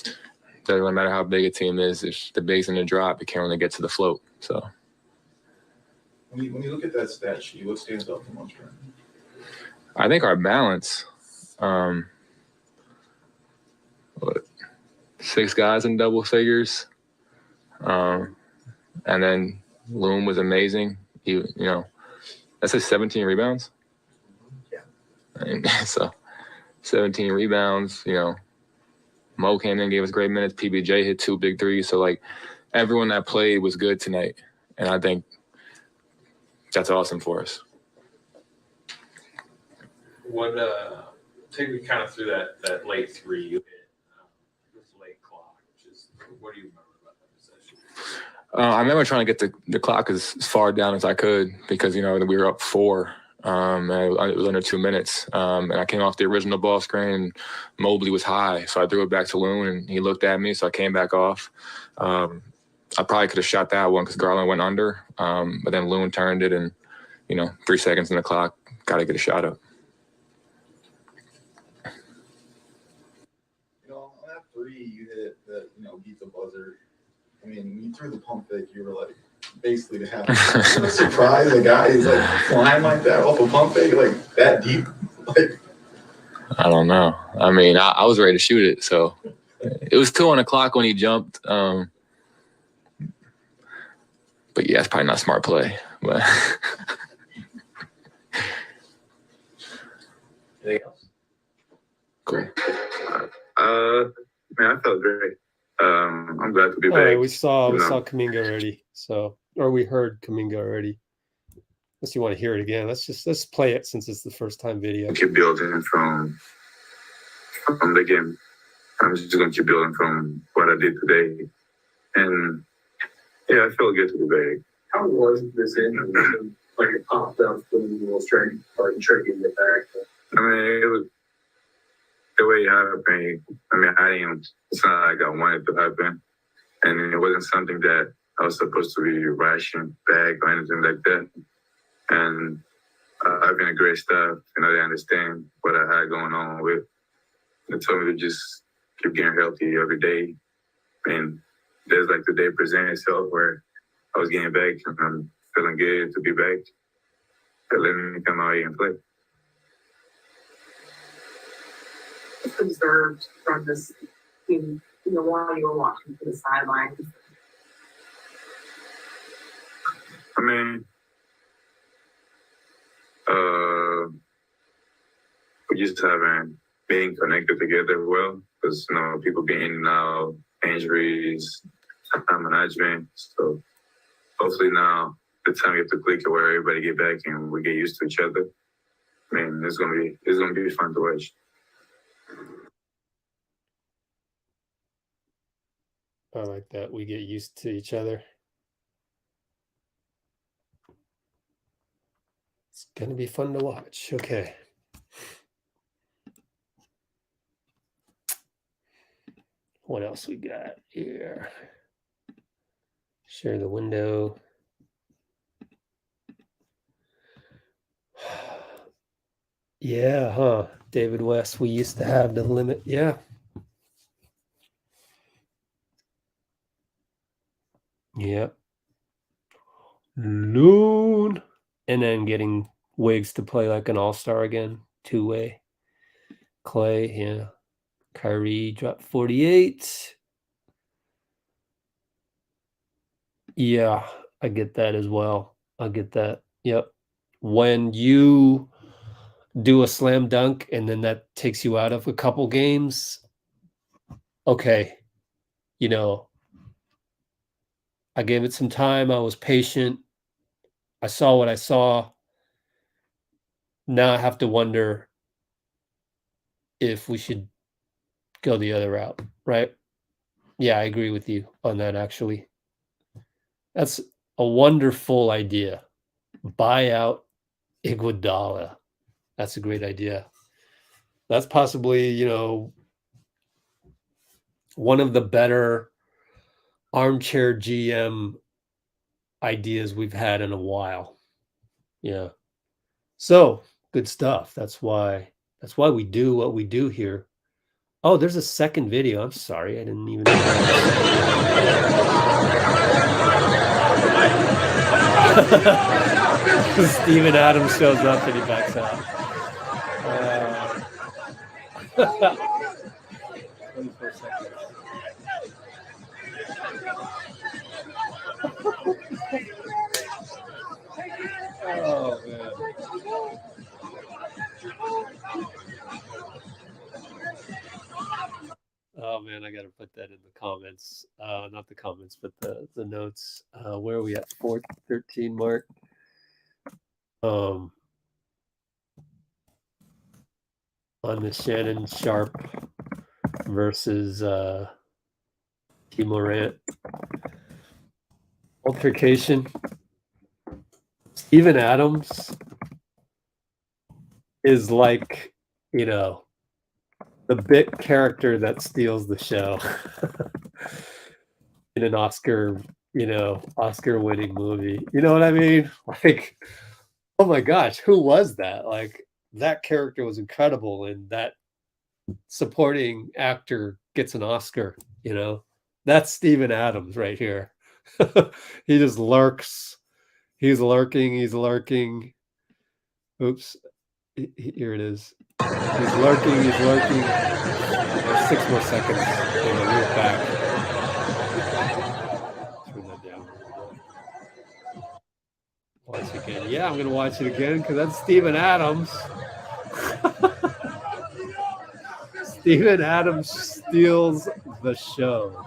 Speaker 13: it doesn't really matter how big a team is. If the big's in the drop, you can't really get to the float. So
Speaker 19: when you look at that stat sheet, what stands out the most?
Speaker 13: I think our balance. 6 guys in double figures, and then Loom was amazing. That's 17 rebounds. Yeah. So 17 rebounds. Mo came in, gave us great minutes. PBJ hit 2 big threes. So like everyone that played was good tonight, and I think that's awesome for us.
Speaker 11: What take me kind of through that late 3 you hit, this late clock, what do you remember about that possession?
Speaker 13: I remember trying to get the clock as far down as I could because, we were up 4. And it was under 2 minutes. And I came off the original ball screen, and Mobley was high. So I threw it back to Loon, and he looked at me, so I came back off. I probably could have shot that one because Garland went under. But then Loon turned it, and, 3 seconds in the clock, got to get a shot up.
Speaker 19: On that 3 you hit that, beat the buzzer. I mean, when you threw the pump fake, you were like, basically to have a surprise. A guy is like flying like that off a pump fake, like that deep.
Speaker 13: I don't know. I mean, I was ready to shoot it, so it was 2 on the clock when he jumped. But yeah, it's probably not a smart play. But
Speaker 11: anything else?
Speaker 13: Cool.
Speaker 17: Man, I felt great. I'm glad to be
Speaker 1: All
Speaker 17: back.
Speaker 1: right, we saw Kuminga already, or we heard Kuminga already. Unless you want to hear it again, let's play it since it's the first time video.
Speaker 17: Keep building from the game. I'm just going to keep building from what I did today, and yeah, I feel good to be back.
Speaker 9: How was this injury? Like it popped up when you were trying to get back?
Speaker 17: I mean, it was the way it happened. I mean, it's not like I wanted to happen, and it wasn't something that I was supposed to be rushing back or anything like that. And I've been a great staff, they understand what I had going on with. They told me to just keep getting healthy every day. And there's like the day presented itself where I was getting back and I'm feeling good to be back. They let me come out here and play.
Speaker 8: Observed from this team, while you were watching to the sidelines?
Speaker 17: I mean, just haven't been connected together well because, people getting in and out, injuries, time management. So hopefully now the time you have to click it where everybody get back and we get used to each other. Man, it's gonna be fun to watch.
Speaker 1: I like that. We get used to each other. It's gonna be fun to watch. Okay. What else we got here? Share the window. Yeah, huh? David West, we used to have the limit. Yeah. Yep. Loon. And then getting Wiggs to play like an all-star again. Two-way. Clay, yeah. Kyrie dropped 48. Yeah, I get that as well. I get that. Yep. When you do a slam dunk and then that takes you out of a couple games, okay, I gave it some time. I was patient. I saw what I saw. Now I have to wonder if we should go the other route, right? Yeah, I agree with you on that, actually. That's a wonderful idea. Buy out Iguodala. That's a great idea. That's possibly, one of the better armchair GM ideas we've had in a while. Yeah. So good stuff. That's why we do what we do here. Oh, there's a second video. I'm sorry. I didn't even know. Steven Adams shows up and he backs out. 24 seconds. Oh, man. Oh, man, I got to put that in the comments. Not the comments, but the notes. Where are we at? 4:13 mark. On the Shannon Sharp versus T. Morant altercation. Steven Adams is like, the bit character that steals the show in an Oscar winning movie. You know what I mean? Like, oh my gosh, who was that? Like, that character was incredible, and that supporting actor gets an Oscar, That's Steven Adams right here. He just lurks. He's lurking. Oops. Here it is. He's lurking. 6 more seconds. And we'll move back. Turn that down a little bit. Watch again. Yeah, I'm going to watch it again because that's Steven Adams. Steven Adams steals the show.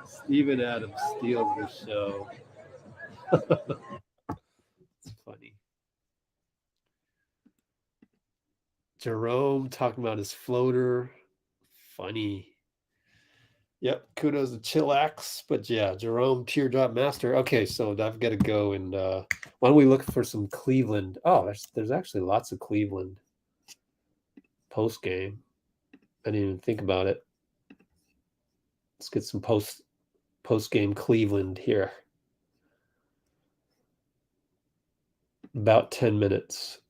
Speaker 1: Steven Adams steals the show. It's funny. Jerome talking about his floater. Funny. Yep. Kudos to Chillax. But yeah, Jerome, teardrop master. Okay, so I've got to go and why don't we look for some Cleveland? Oh, there's actually lots of Cleveland post game. I didn't even think about it. Let's get some post game Cleveland here. About 10 minutes.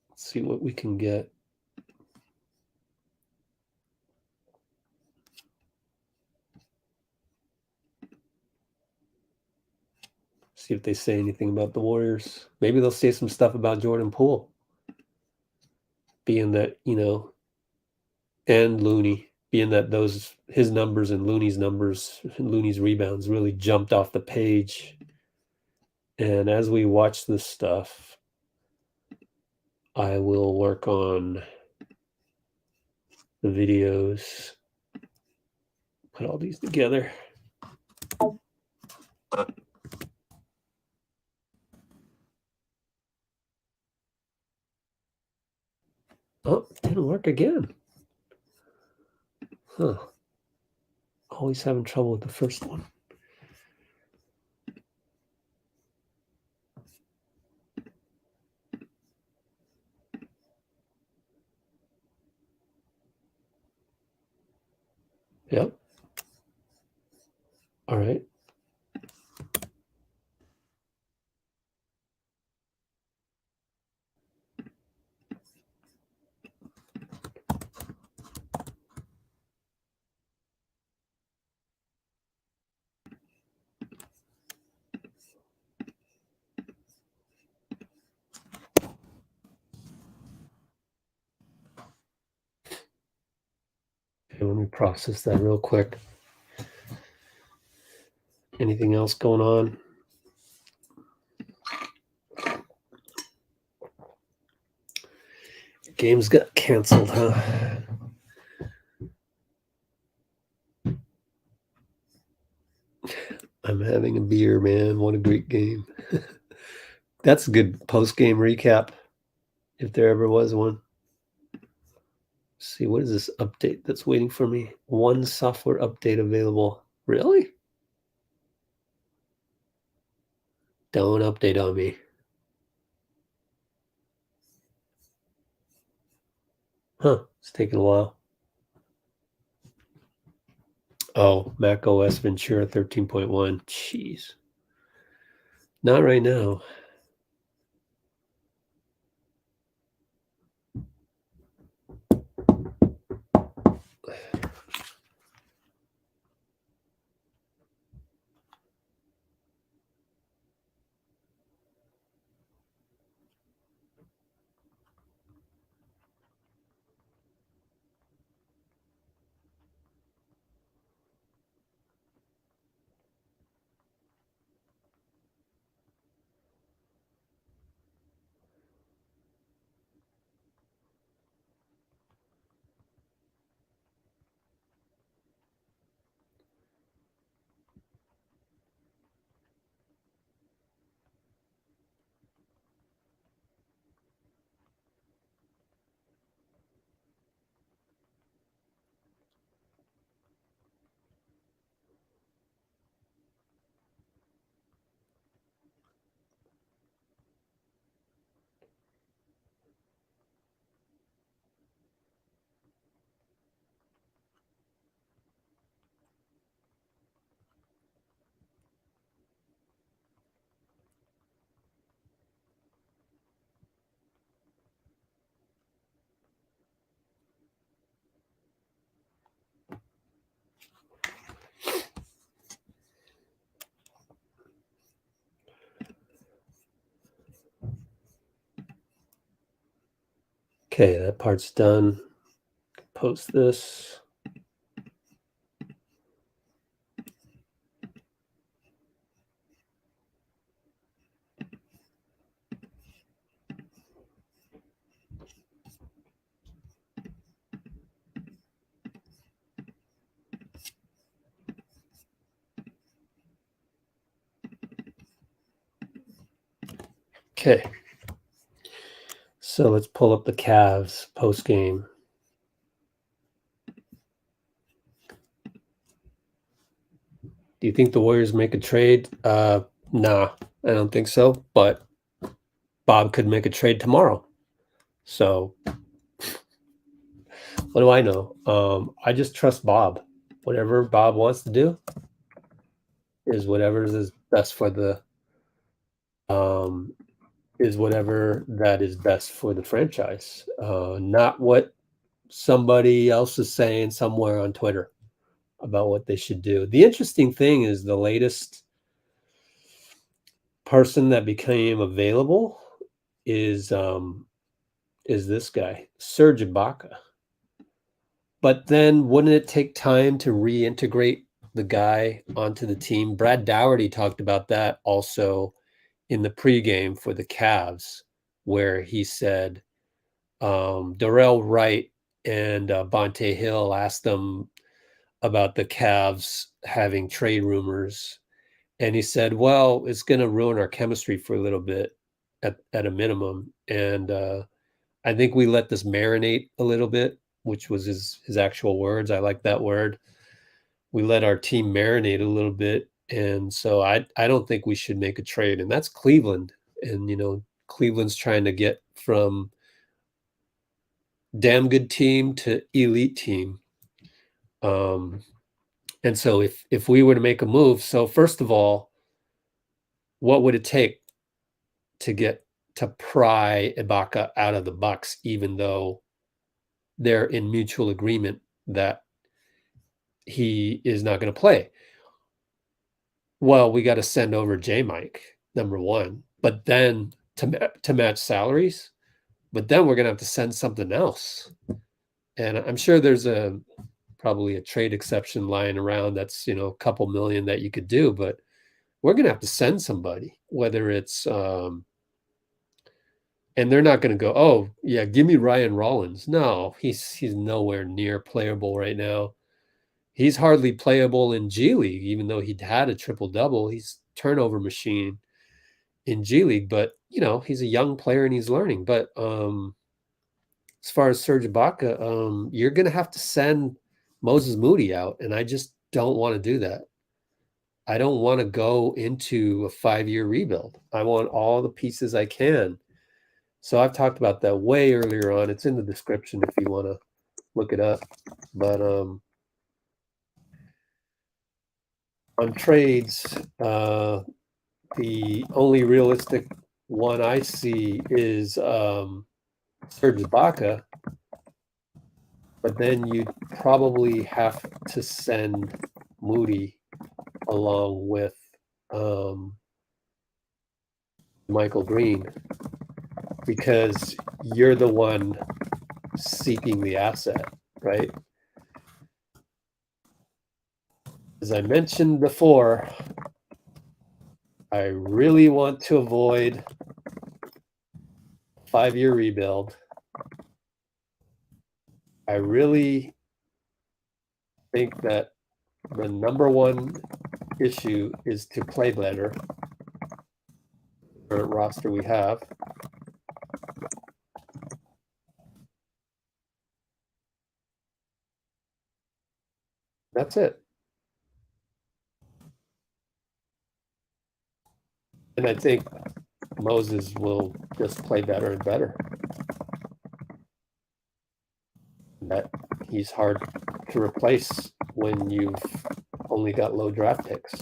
Speaker 1: Let's see what we can get. See if they say anything about the Warriors. Maybe they'll say some stuff about Jordan Poole. Being that, and Looney, being that his numbers and Looney's numbers, Looney's rebounds really jumped off the page And as we watch this stuff, I will work on the videos, put all these together. Oh, didn't work again. Huh. Always having trouble with the first one. Yep. All right. Okay, let me process that real quick. Anything else going on? Games got canceled, huh? I'm having a beer, man. What a great game. That's a good post-game recap, if there ever was one. Let's see, what is this update that's waiting for me? One software update available. Really? Don't update on me. Huh, it's taking a while. Oh, Mac OS Ventura 13.1. Jeez. Not right now. Okay, that part's done. Post this. Okay. So let's pull up the Cavs post game. Do you think the Warriors make a trade? Nah, I don't think so. But Bob could make a trade tomorrow. So what do I know? I just trust Bob. Whatever Bob wants to do is whatever is best for the is whatever that is best for the franchise. Not what somebody else is saying somewhere on Twitter about what they should do. The interesting thing is the latest person that became available is this guy, Serge Ibaka. But then wouldn't it take time to reintegrate the guy onto the team? Brad Daughterty talked about that also in the pregame for the Cavs, where he said Dorrell, Wright, and Bonte Hill asked them about the Cavs having trade rumors. And he said, well, it's going to ruin our chemistry for a little bit at a minimum. And I think we let this marinate a little bit, which was his actual words. I like that word. We let our team marinate a little bit. And so I don't think we should make a trade. And that's Cleveland. And, Cleveland's trying to get from damn good team to elite team. And so if we were to make a move, so first of all, what would it take to pry Ibaka out of the Bucks, even though they're in mutual agreement that he is not going to play? Well, we got to send over J-Mike, number one, but then to match salaries, but then we're going to have to send something else. And I'm sure there's probably a trade exception lying around that's, a couple million that you could do, but we're going to have to send somebody, whether it's, and they're not going to go, oh yeah, give me Ryan Rollins. No, he's nowhere near playable right now. He's hardly playable in G League, even though he'd had a triple-double. He's turnover machine in G League, but he's a young player and he's learning. But as far as Serge Ibaka, you're going to have to send Moses Moody out, and I just don't want to do that. I don't want to go into a 5-year rebuild. I want all the pieces I can. So I've talked about that way earlier on. It's in the description if you want to look it up. But on trades, the only realistic one I see is Serge Ibaka, but then you'd probably have to send Moody along with Michael Green, because you're the one seeking the asset, right? As I mentioned before, I really want to avoid 5-year rebuild. I really think that the number one issue is to play better. The current roster we have. That's it. And I think Moses will just play better and better. That he's hard to replace when you've only got low draft picks.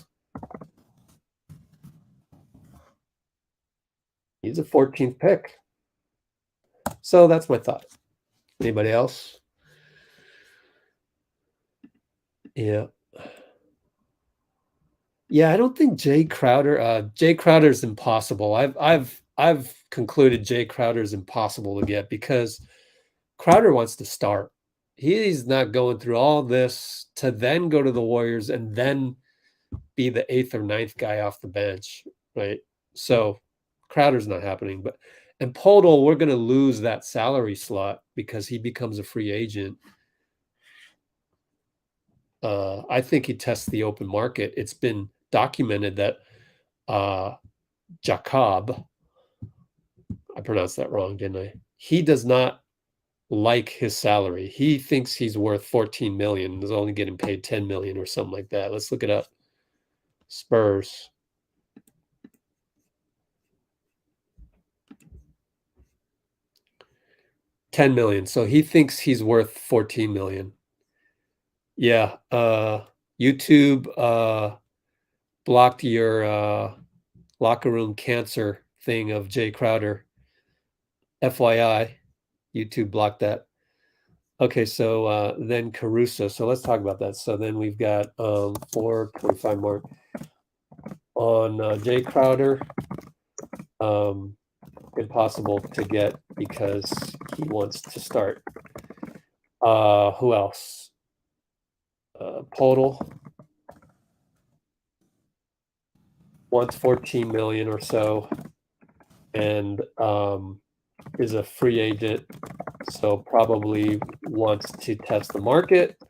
Speaker 1: He's a 14th pick. So that's my thought. Anybody else? Yeah. Yeah, I don't think Jay Crowder's impossible. I've concluded Jay Crowder's impossible to get because Crowder wants to start. He's not going through all this to then go to the Warriors and then be the 8th or 9th guy off the bench, right? So Crowder's not happening. And Podol, we're going to lose that salary slot because he becomes a free agent. I think he tests the open market. It's been documented that Jacob, I pronounced that wrong, didn't I? He does not like his salary. He thinks he's worth 14 million and is only getting paid 10 million or something like that. Let's look it up. Spurs. $10 million. So he thinks he's worth 14 million. Yeah. YouTube blocked your locker room cancer thing of Jay Crowder. FYI, YouTube blocked that. Okay, so then Caruso. So let's talk about that. So then we've got 4.25 more on Jay Crowder. Impossible to get because he wants to start. Who else? Podol. wants 14 million or so, and is a free agent, so probably wants to test the market.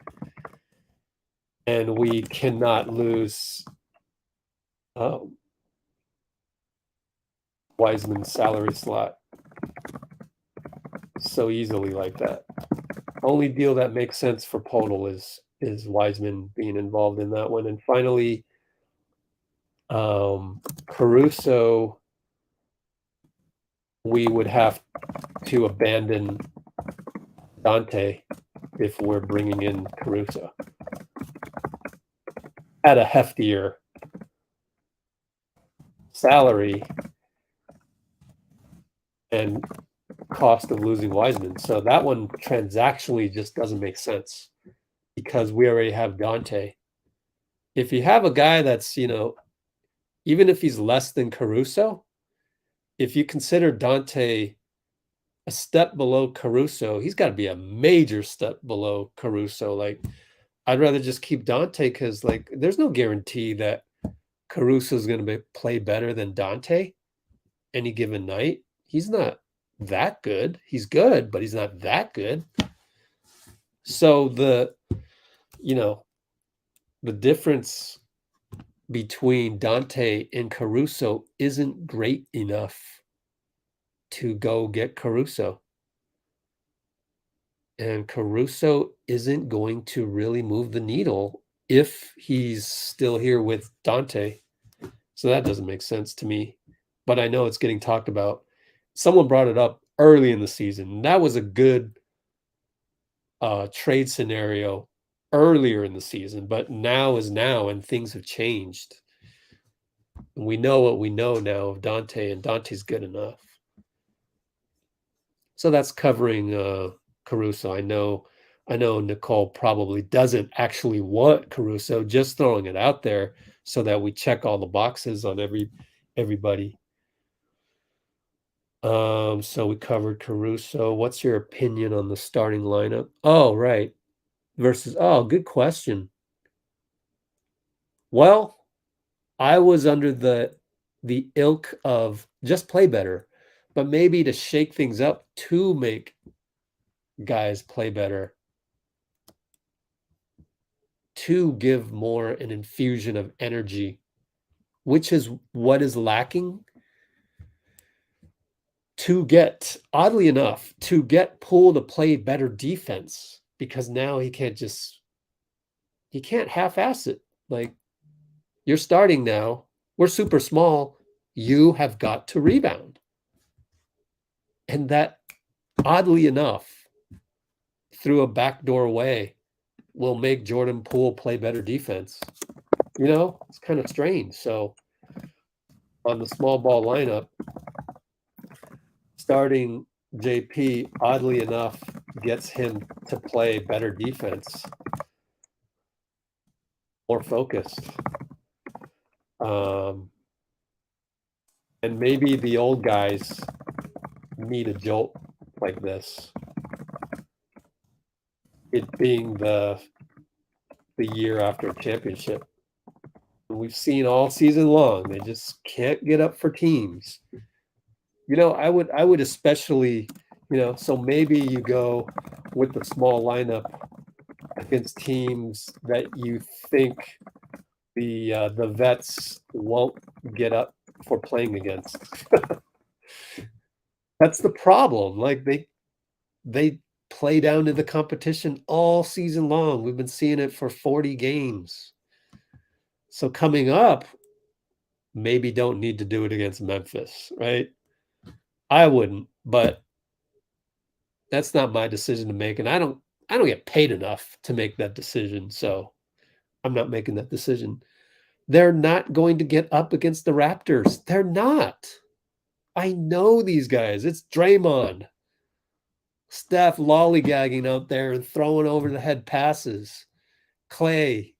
Speaker 1: And we cannot lose Wiseman's salary slot so easily like that. Only deal that makes sense for Podol is Wiseman being involved in that one. And finally, Caruso, we would have to abandon Donte if we're bringing in Caruso at a heftier salary and cost of losing Wiseman. So that one transactionally just doesn't make sense because we already have Donte. If you have a guy that's, even if he's less than Caruso, if you consider Donte a step below Caruso, he's got to be a major step below Caruso. Like, I'd rather just keep Donte because, like, there's no guarantee that Caruso is going to play better than Donte any given night. He's not that good. He's good, but he's not that good. So the difference between Donte and Caruso isn't great enough to go get Caruso. And Caruso isn't going to really move the needle if he's still here with Donte. So that doesn't make sense to me. But I know it's getting talked about. Someone brought it up early in the season. That was a good trade scenario earlier in the season, but now is now, and things have changed. And we know what we know now of Donte, and Dante's good enough. So that's covering Caruso. I know Nicole probably doesn't actually want Caruso, just throwing it out there so that we check all the boxes on everybody. So we covered Caruso. What's your opinion on the starting lineup? Oh, right. Good question. Well, I was under the ilk of just play better, but maybe to shake things up to make guys play better, to give more an infusion of energy, which is what is lacking. To get, oddly enough, to get Poole to play better defense, because now he can't half-ass it. Like, you're starting now. We're super small. You have got to rebound. And that, oddly enough, through a backdoor way, will make Jordan Poole play better defense. It's kind of strange. So on the small ball lineup, starting JP, oddly enough, gets him to play better defense, more focused. And maybe the old guys need a jolt like this. It being the year after a championship. We've seen all season long, they just can't get up for teams. I would especially, so maybe you go with the small lineup against teams that you think the vets won't get up for playing against. That's the problem. Like, they play down to the competition all season long. We've been seeing it for 40 games. So coming up, maybe don't need to do it against Memphis, right? I wouldn't, but that's not my decision to make, and I don't get paid enough to make that decision, so I'm not making that decision. They're not going to get up against the Raptors. They're not. I know these guys. It's Draymond, Steph lollygagging out there and throwing over the head passes. Clay.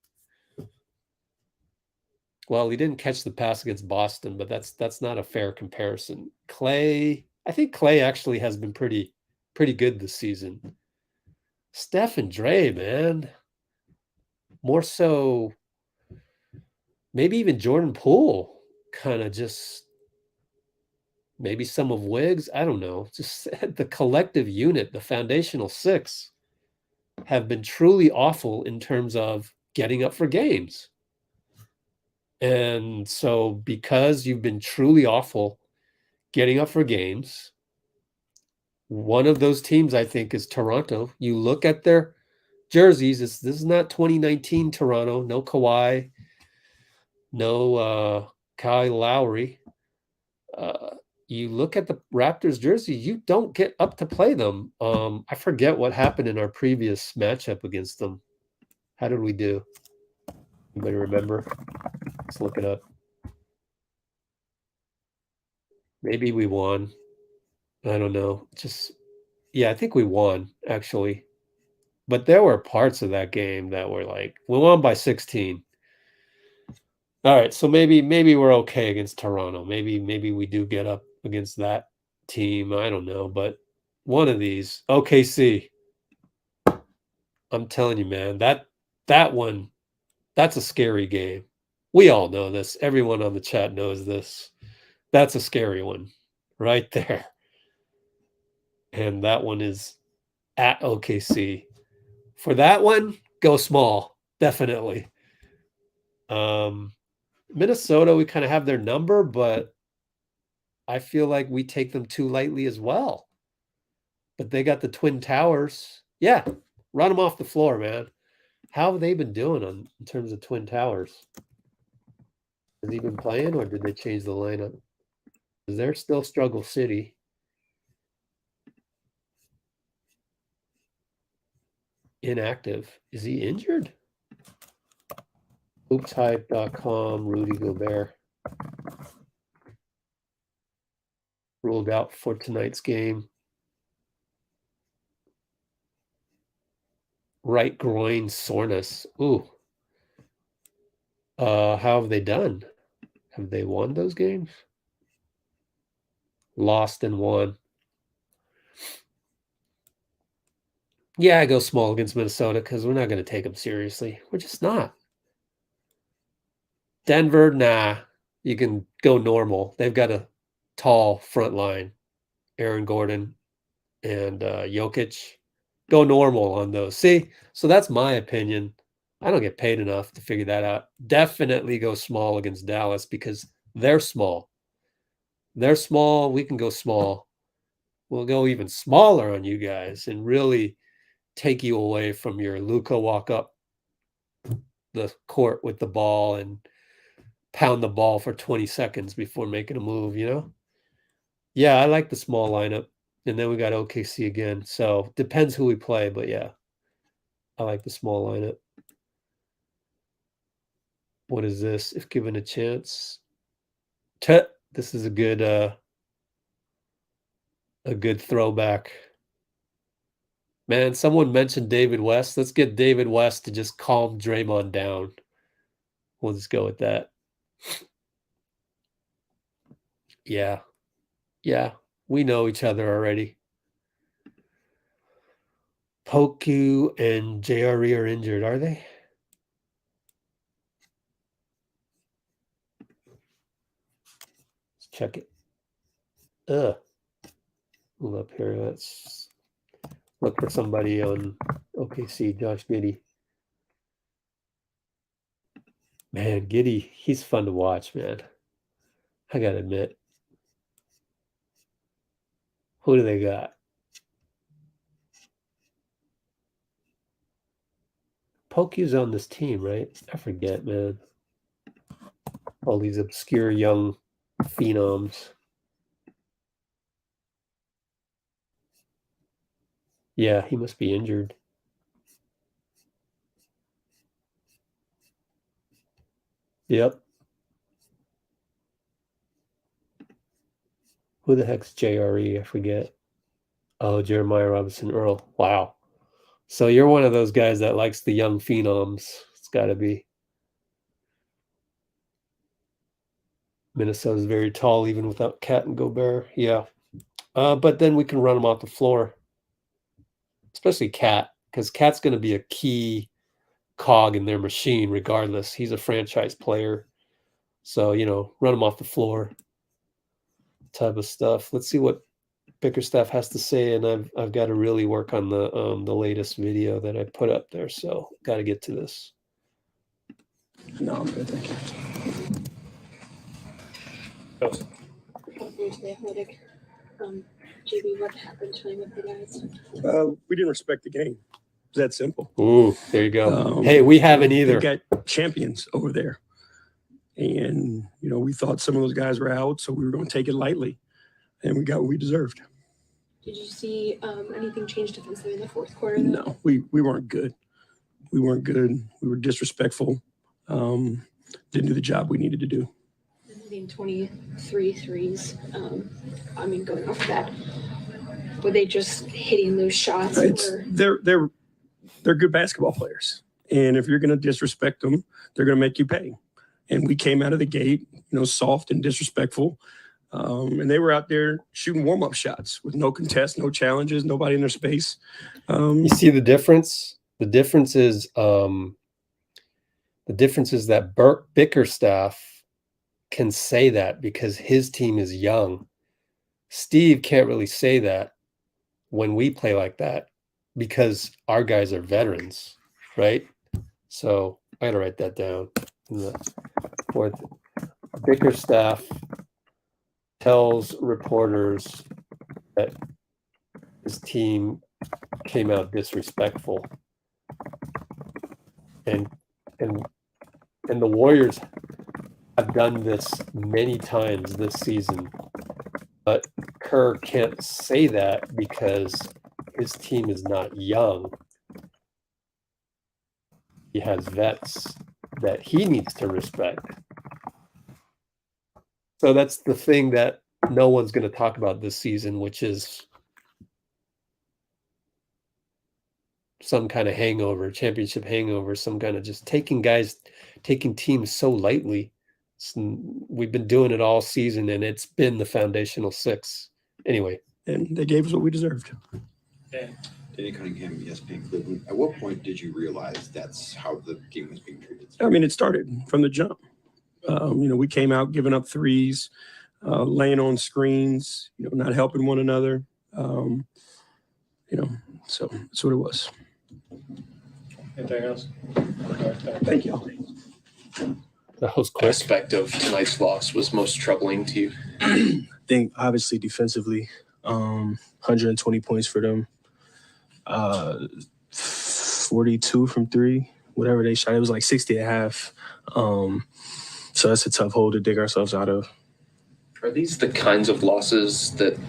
Speaker 1: Well, he didn't catch the pass against Boston, but that's not a fair comparison. Clay, I think Clay actually has been pretty good this season. Steph and Dre, man. More so, maybe even Jordan Poole kind of just maybe some of Wiggs. I don't know. Just the collective unit, the foundational six, have been truly awful in terms of getting up for games. And so because you've been truly awful getting up for games, one of those teams, I think, is Toronto. You look at their jerseys. This is not 2019 Toronto. No Kawhi. No Kyle Lowry. You look at the Raptors jersey, you don't get up to play them. I forget what happened in our previous matchup against them. How did we do? Anybody remember? Let's look it up. Maybe we won. I don't know. I think we won, actually. But there were parts of that game that were like, we won by 16. All right, so maybe we're okay against Toronto. Maybe we do get up against that team. I don't know, but one of these, OKC. I'm telling you, man, that one, that's a scary game. We all know this. Everyone on the chat knows this. That's a scary one right there. And that one is at OKC. For that one, go small, definitely. Minnesota, we kind of have their number, but I feel like we take them too lightly as well. But they got the Twin Towers. Yeah, run them off the floor, man. How have they been doing in terms of Twin Towers? Has he been playing, or did they change the lineup? Because they're still Struggle City. Inactive. Is he injured? Hoopshype.com, Rudy Gobert. Ruled out for tonight's game. Right groin soreness. Ooh. How have they done? Have they won those games? Lost and won. Yeah, I go small against Minnesota because we're not going to take them seriously. We're just not. Denver, nah. You can go normal. They've got a tall front line. Aaron Gordon and Jokic. Go normal on those. See? So that's my opinion. I don't get paid enough to figure that out. Definitely go small against Dallas because they're small. They're small. We can go small. We'll go even smaller on you guys and really take you away from your Luka walk up the court with the ball and pound the ball for 20 seconds before making a move, you know? Yeah, I like the small lineup. And then we got OKC again. So depends who we play, but yeah, I like the small lineup. What is this? If given a chance. This is a good throwback. Man, someone mentioned David West. Let's get David West to just calm Draymond down. We'll just go with that. Yeah. Yeah. We know each other already. Poku and JRE are injured, are they? Let's check it. Move up here. Let's look for somebody on OKC. Josh Giddey. Man, Giddey, he's fun to watch, man. I gotta admit. Who do they got? Poku's on this team, right? I forget, man. All these obscure young phenoms. Yeah, he must be injured. Yep. Who the heck's JRE? I forget. Oh, Jeremiah Robinson Earl. Wow. So you're one of those guys that likes the young phenoms. It's got to be. Minnesota's very tall, even without Cat and Gobert. Yeah. But then we can run them off the floor. Especially Cat, because Cat's going to be a key cog in their machine regardless. He's a franchise player. So, run them off the floor type of stuff. Let's see what Bickerstaff has to say, and I've got to really work on the latest video that I put up there. So, got to get to this.
Speaker 20: No, I'm good, thank you.
Speaker 16: JB, what happened tonight with the guys?
Speaker 20: We didn't respect the game. It's that simple.
Speaker 1: Ooh, there you go. Hey, we haven't either.
Speaker 20: They got champions over there. And, we thought some of those guys were out, so we were going to take it lightly. And we got what we deserved.
Speaker 16: Did you see anything change defensively in the fourth quarter? Though?
Speaker 20: No, we weren't good. We weren't good. We were disrespectful. Didn't do the job we needed to do.
Speaker 16: 23 threes. Going off of that, were they just hitting those shots?
Speaker 20: They're good basketball players, and if you're going to disrespect them, they're going to make you pay. And we came out of the gate, soft and disrespectful, and they were out there shooting warm-up shots with no contest, no challenges, nobody in their space.
Speaker 1: You see the difference? The difference is that Bickerstaff can say that because his team is young. Steve can't really say that when we play like that because our guys are veterans, right? So I gotta write that down. In the fourth, Bickerstaff tells reporters that his team came out disrespectful, and the Warriors have done this many times this season, but Kerr can't say that because his team is not young. He has vets that he needs to respect. So that's the thing that no one's going to talk about this season, which is some kind of hangover, championship hangover, some kind of just taking teams so lightly. We've been doing it all season, and it's been the foundational six. Anyway.
Speaker 20: And they gave us what we deserved.
Speaker 21: Yeah. Danny Cunningham, ESPN Cleveland. At what point did you realize that's how the game was being treated?
Speaker 20: It started from the jump. We came out giving up threes, laying on screens, not helping one another. So that's what it was.
Speaker 11: Anything else?
Speaker 20: Thank you.
Speaker 1: That was quick.
Speaker 22: Aspect of tonight's loss was most troubling to you?
Speaker 23: I think obviously defensively, 120 points for them, 42 from three, whatever they shot. It was like 60 at half. So that's a tough hole to dig ourselves out of.
Speaker 22: Are these the kinds of losses that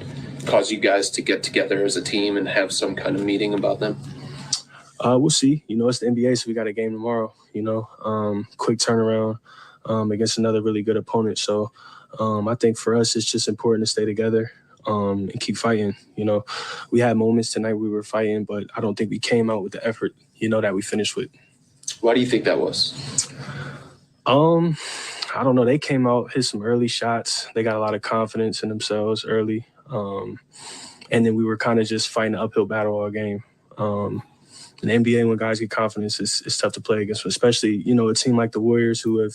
Speaker 22: cause you guys to get together as a team and have some kind of meeting about them?
Speaker 23: We'll see. It's the NBA, so we got a game tomorrow, quick turnaround against another really good opponent. So I think for us, it's just important to stay together and keep fighting. We had moments tonight we were fighting, but I don't think we came out with the effort, that we finished with.
Speaker 22: Why do you think that was?
Speaker 23: I don't know. They came out, hit some early shots. They got a lot of confidence in themselves early. And then we were kind of just fighting an uphill battle all game. In the NBA, when guys get confidence, it's tough to play against, especially, a team like the Warriors who have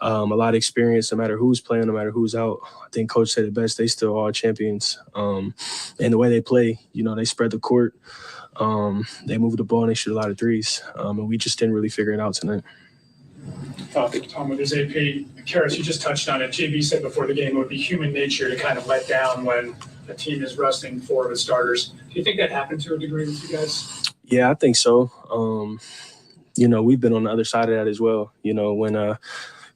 Speaker 23: a lot of experience, no matter who's playing, no matter who's out. I think Coach said it best, they still are champions. And the way they play, they spread the court, they move the ball, and they shoot a lot of threes. And we just didn't really figure it out tonight.
Speaker 24: Tom, with his AP, Karis, you just touched on it. JB said before the game it would be human nature to kind of let down when a team is resting four of its starters. Do you think that happened to a degree with you guys?
Speaker 23: Yeah, I think so. We've been on the other side of that as well. When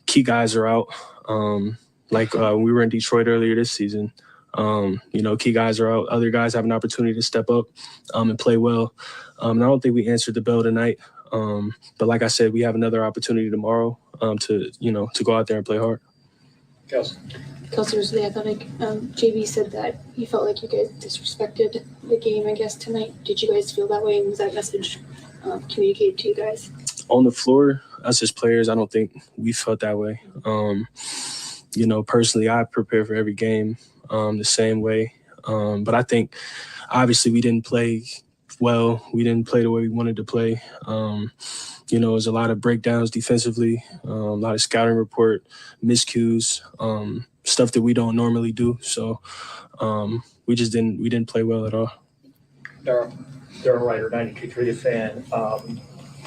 Speaker 23: key guys are out, we were in Detroit earlier this season. Key guys are out. Other guys have an opportunity to step up and play well. And I don't think we answered the bell tonight. But like I said, we have another opportunity tomorrow to go out there and play hard.
Speaker 24: Kelsey.
Speaker 16: Kelsey was really athletic. JB said that you felt like you guys disrespected the game, I guess, tonight. Did you guys feel that way? Was that message communicated to you guys?
Speaker 23: On the floor, us as players, I don't think we felt that way. Personally, I prepare for every game the same way. But I think, obviously, we didn't play well. We didn't play the way we wanted to play. You know, it was a lot of breakdowns defensively, a lot of scouting report, miscues, stuff that we don't normally do. So we didn't play well at all.
Speaker 2: Darrell Writer, 92.3 The Fan.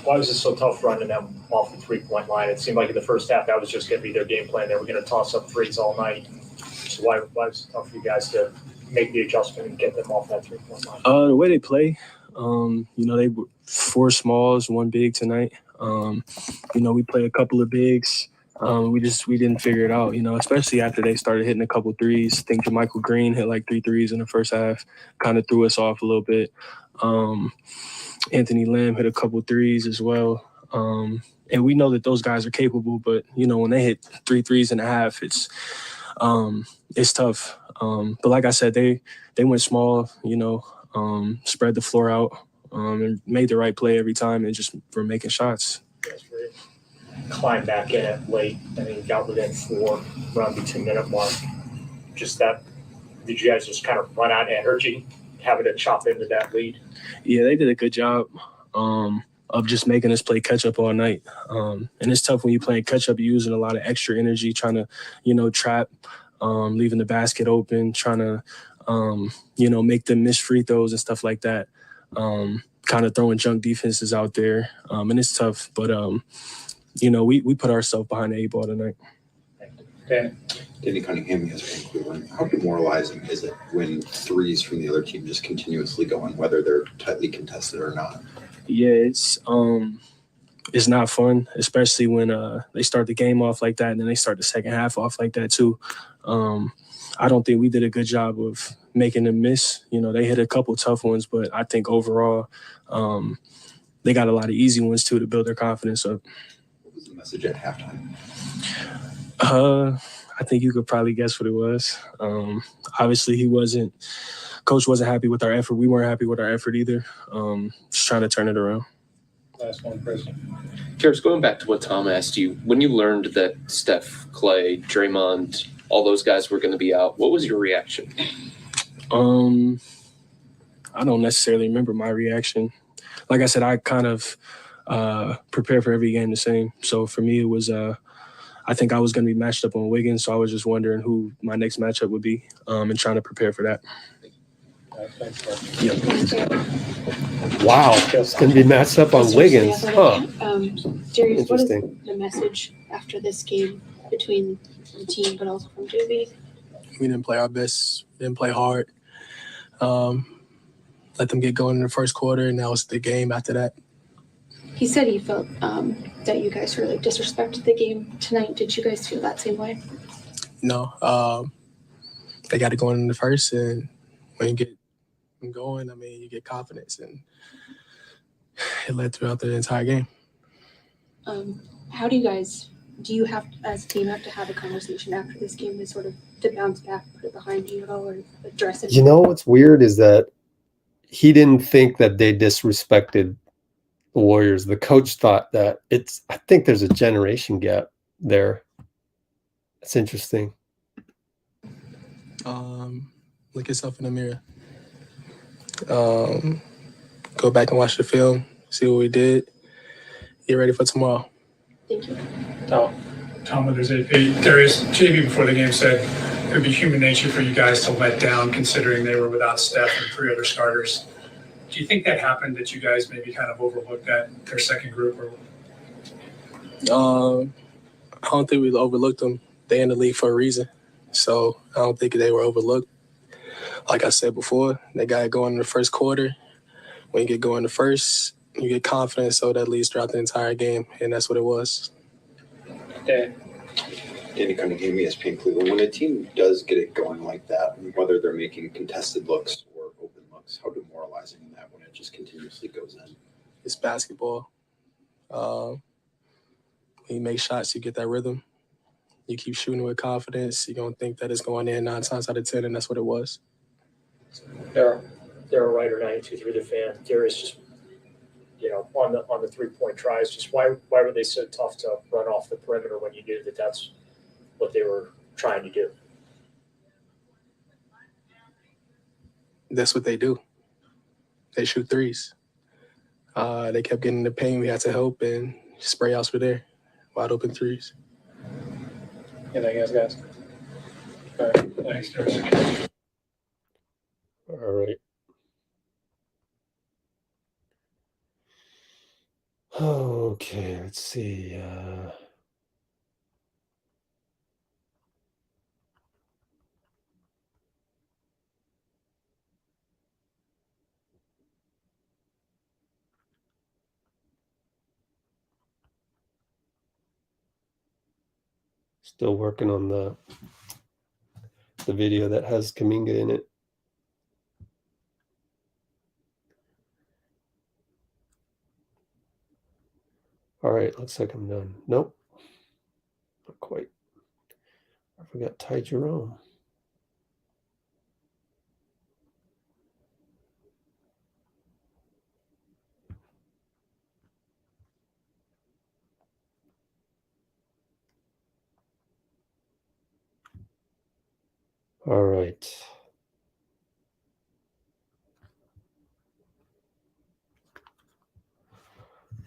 Speaker 2: Why was it so tough running them off the three-point line? It seemed like in the first half that was just going to be their game plan. They were going to toss up threes all night. So why was it tough for you guys to make the adjustment and get them off that three-point line?
Speaker 23: The way they play, you know, they were 4 smalls, 1 big tonight. You know, we play a couple of bigs. We didn't figure it out, you know, especially after they started hitting a couple threes. I think JaMychal Green hit like 3 threes in the first half, kind of threw us off a little bit. Anthony Lamb hit a couple threes as well. And we know that those guys are capable, but, you know, when they hit 3 threes in a half, it's tough. But like I said, they went small, you know, spread the floor out, and made the right play every time and just were making shots.
Speaker 2: Climb back in it late. I mean, got within 4 around the 2-minute mark. Just that, did you guys just kind of run out of energy having to chop into that lead?
Speaker 23: Yeah, they did a good job of just making us play catch up all night. And it's tough when you're playing catch up, you're using a lot of extra energy, trying to, you know, trap, leaving the basket open, trying to, you know, make them miss free throws and stuff like that. Kind of throwing junk defenses out there. And it's tough, but you know, we put ourselves behind the 8 ball tonight.
Speaker 21: Danny Cunningham has been Cleveland. How demoralizing is it when threes from the other team just continuously go in, whether they're tightly contested or not?
Speaker 23: Yeah, it's not fun, especially when they start the game off like that and then they start the second half off like that too. I don't think we did a good job of making them miss. You know, they hit a couple tough ones, but I think overall they got a lot of easy ones too to build their confidence up.
Speaker 21: What was the message at halftime?
Speaker 23: I think you could probably guess what it was. Obviously, Coach wasn't happy with our effort. We weren't happy with our effort either. Just trying to turn it around.
Speaker 2: Last one, President.
Speaker 22: Kerr, going back to what Tom asked you, when you learned that Steph, Clay, Draymond, all those guys were going to be out, what was your reaction?
Speaker 23: I don't necessarily remember my reaction. Like I said, I kind of prepare for every game the same. So for me, it was I think I was going to be matched up on Wiggins, so I was just wondering who my next matchup would be and trying to prepare for that.
Speaker 1: Wow, it's going to be matched up on Wiggins. Huh.
Speaker 6: Darius, what is the message after this game between the team but also from JB?
Speaker 20: We didn't play our best. We didn't play hard. Let them get going in the first quarter, and that was the game after that.
Speaker 6: He said he felt that you guys really disrespected the game tonight. Did you guys feel that same way?
Speaker 20: No. They got to go in the first, and when you get going, I mean, you get confidence, and it led throughout the entire game.
Speaker 6: How do you have, as a team, have to have a conversation after this game to bounce back, put it behind you at all, or address it?
Speaker 1: You know what's weird is that he didn't think that they disrespected the Warriors. The coach thought that I think there's a generation gap there. It's interesting.
Speaker 20: Look yourself in the mirror. Go back and watch the film, see what we did. Get ready for tomorrow.
Speaker 6: Thank you.
Speaker 24: Tom, there's AP. Darius, JB before the game said it would be human nature for you guys to let down considering they were without Steph and 3 other starters. Do you think that happened, that you guys maybe kind of overlooked their second group? Or
Speaker 20: I don't think we overlooked them. They're in the league for a reason. So I don't think they were overlooked. Like I said before, they got to go in the first quarter. When you get going in the first, you get confidence, so that leads throughout the entire game, and that's what it was.
Speaker 21: Danny Cunningham, ESPN Cleveland. When a team does get it going like that, whether they're making contested looks or open looks, how demoralizing is that when it just continuously goes in?
Speaker 20: It's basketball. When you make shots, you get that rhythm. You keep shooting with confidence. You're going to think that it's going in 9 times out of 10, and that's what it was.
Speaker 2: Darrell Writer, 92.3 The Fan. Darius, just, you know, on the 3-point tries, just why were they so tough to run off the perimeter when you knew that that's what they were trying to do?
Speaker 20: That's what they do.
Speaker 23: they shoot threes. They kept getting in the paint. We had to help, and spray outs were there. Wide open threes.
Speaker 24: Anything else, guys? All right, thanks, Josh.
Speaker 1: All right. Okay, let's see. Still working on the video that has Kuminga in it. All right, looks like I'm done. Nope, not quite. I forgot Ty Jerome. All right.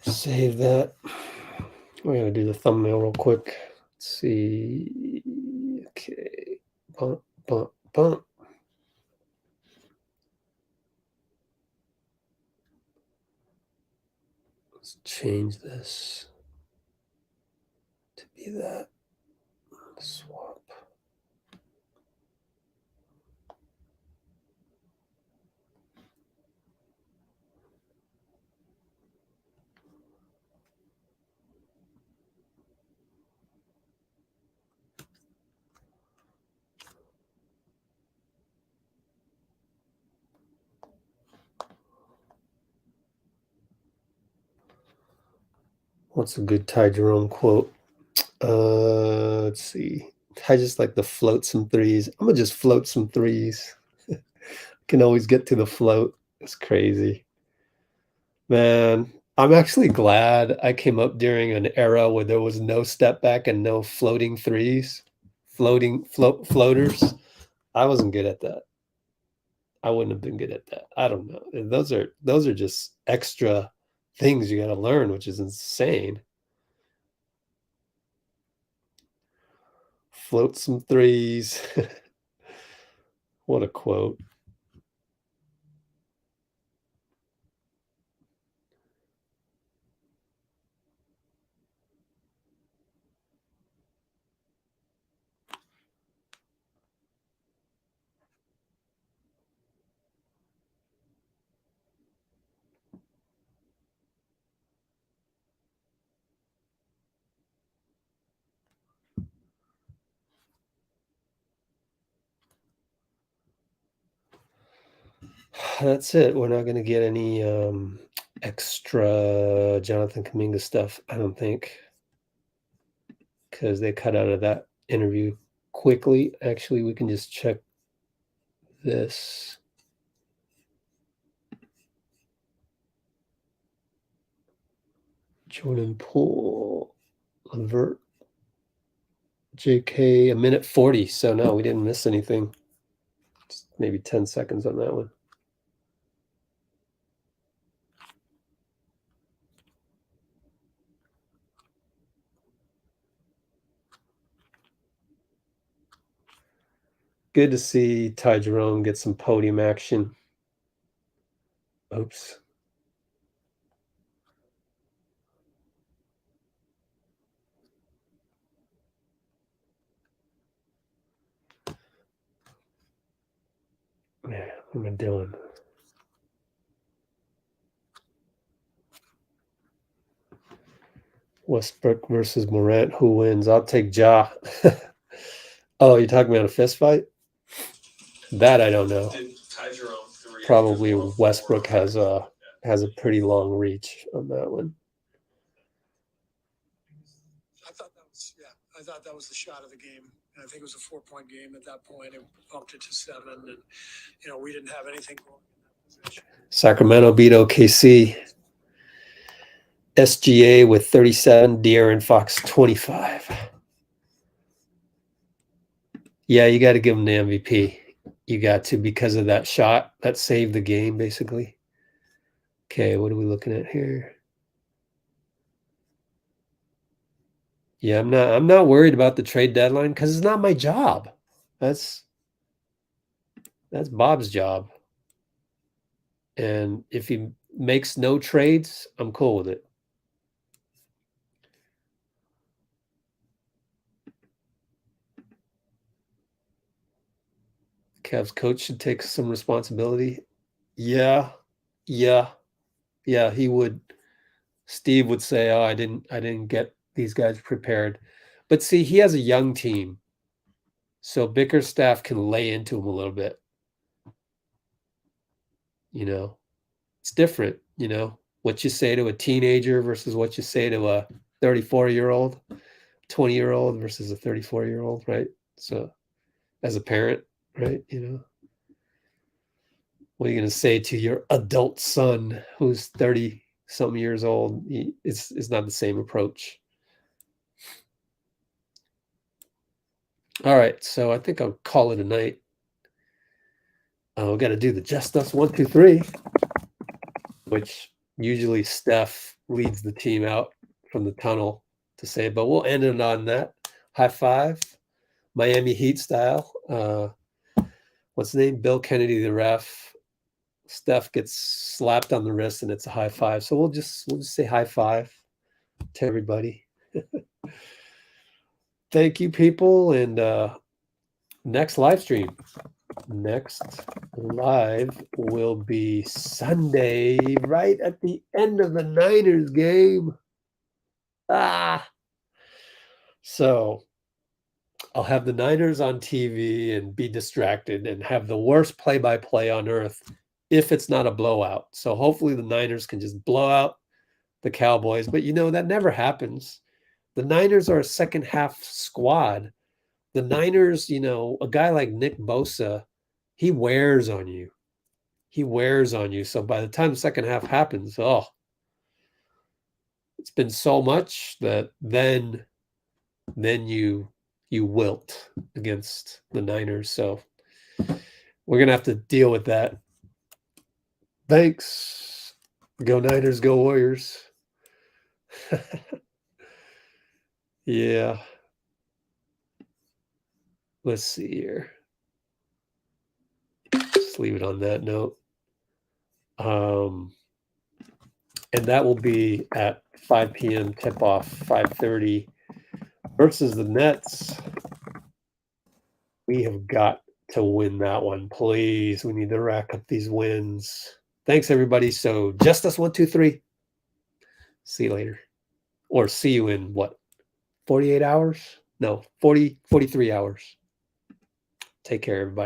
Speaker 1: Save that. We're going to do the thumbnail real quick. Let's see. Okay. Bump, bump, bump. Let's change this to be that. Swap. What's a good Ty Jerome quote? Let's see. I just like to float some threes. I'm gonna just float some threes. Can always get to the float. It's crazy. Man, I'm actually glad I came up during an era where there was no step back and no floating threes, floaters. I wasn't good at that. I wouldn't have been good at that. I don't know. Those are just extra things you got to learn, which is insane. Float some threes. What a quote. That's it. We're not going to get any extra Jonathan Kuminga stuff, I don't think, because they cut out of that interview quickly. Actually, we can just check this. Jordan Poole, Levert, JK, 1:40. So no, we didn't miss anything. Just maybe 10 seconds on that one. Good to see Ty Jerome get some podium action. Oops. Man, what am I doing? Westbrook versus Morant. Who wins? I'll take Ja. Oh, you're talking about a fist fight? That I don't know. Probably Westbrook has a pretty long reach on that one.
Speaker 7: I thought that was the shot of the game. And I think it was a 4-point game at that point. It bumped it to 7, and we didn't have anything going in that position.
Speaker 1: Sacramento beat OKC. SGA with 37, De'Aaron Fox 25. Yeah, you got to give him the MVP. You got to, because of that shot that saved the game, basically. Okay, what are we looking at here? Yeah, I'm not worried about the trade deadline because it's not my job. That's Bob's job. And if he makes no trades, I'm cool with it. Cavs coach should take some responsibility. Yeah, he would. Steve would say, "Oh, I didn't get these guys prepared." But see, he has a young team, so Bickerstaff can lay into him a little bit. You know, it's different. You know, what you say to a teenager versus what you say to a 34-year-old, 20-year-old versus a 34-year-old, right? So, as a parent, right? You know, what are you going to say to your adult son who's 30-something years old? It's not the same approach. All right, so I think I'll call it a night. We got to do the Just Us 1, 2, 3, which usually Steph leads the team out from the tunnel to say, but we'll end it on that. High five, Miami Heat style. What's the name? Bill Kennedy, the ref. Steph gets slapped on the wrist and it's a high five. So we'll just say high five to everybody. Thank you, people. And next live stream. Next live will be Sunday, right at the end of the Niners game. So I'll have the Niners on TV and be distracted and have the worst play-by-play on earth if it's not a blowout. So hopefully the Niners can just blow out the Cowboys. But, you know, that never happens. The Niners are a second-half squad. The Niners, you know, a guy like Nick Bosa, he wears on you. He wears on you. So by the time the second half happens, it's been so much that then you wilt against the Niners. So we're going to have to deal with that. Thanks. Go Niners, go Warriors. Yeah. Let's see here. Just leave it on that note. And that will be at 5 p.m. tip-off, 5:30 versus the Nets. We have got to win that one, please. We need to rack up these wins. Thanks, everybody. So Just Us 1, 2, 3. See you later. Or see you in, 48 hours? No, 43 hours. Take care, everybody.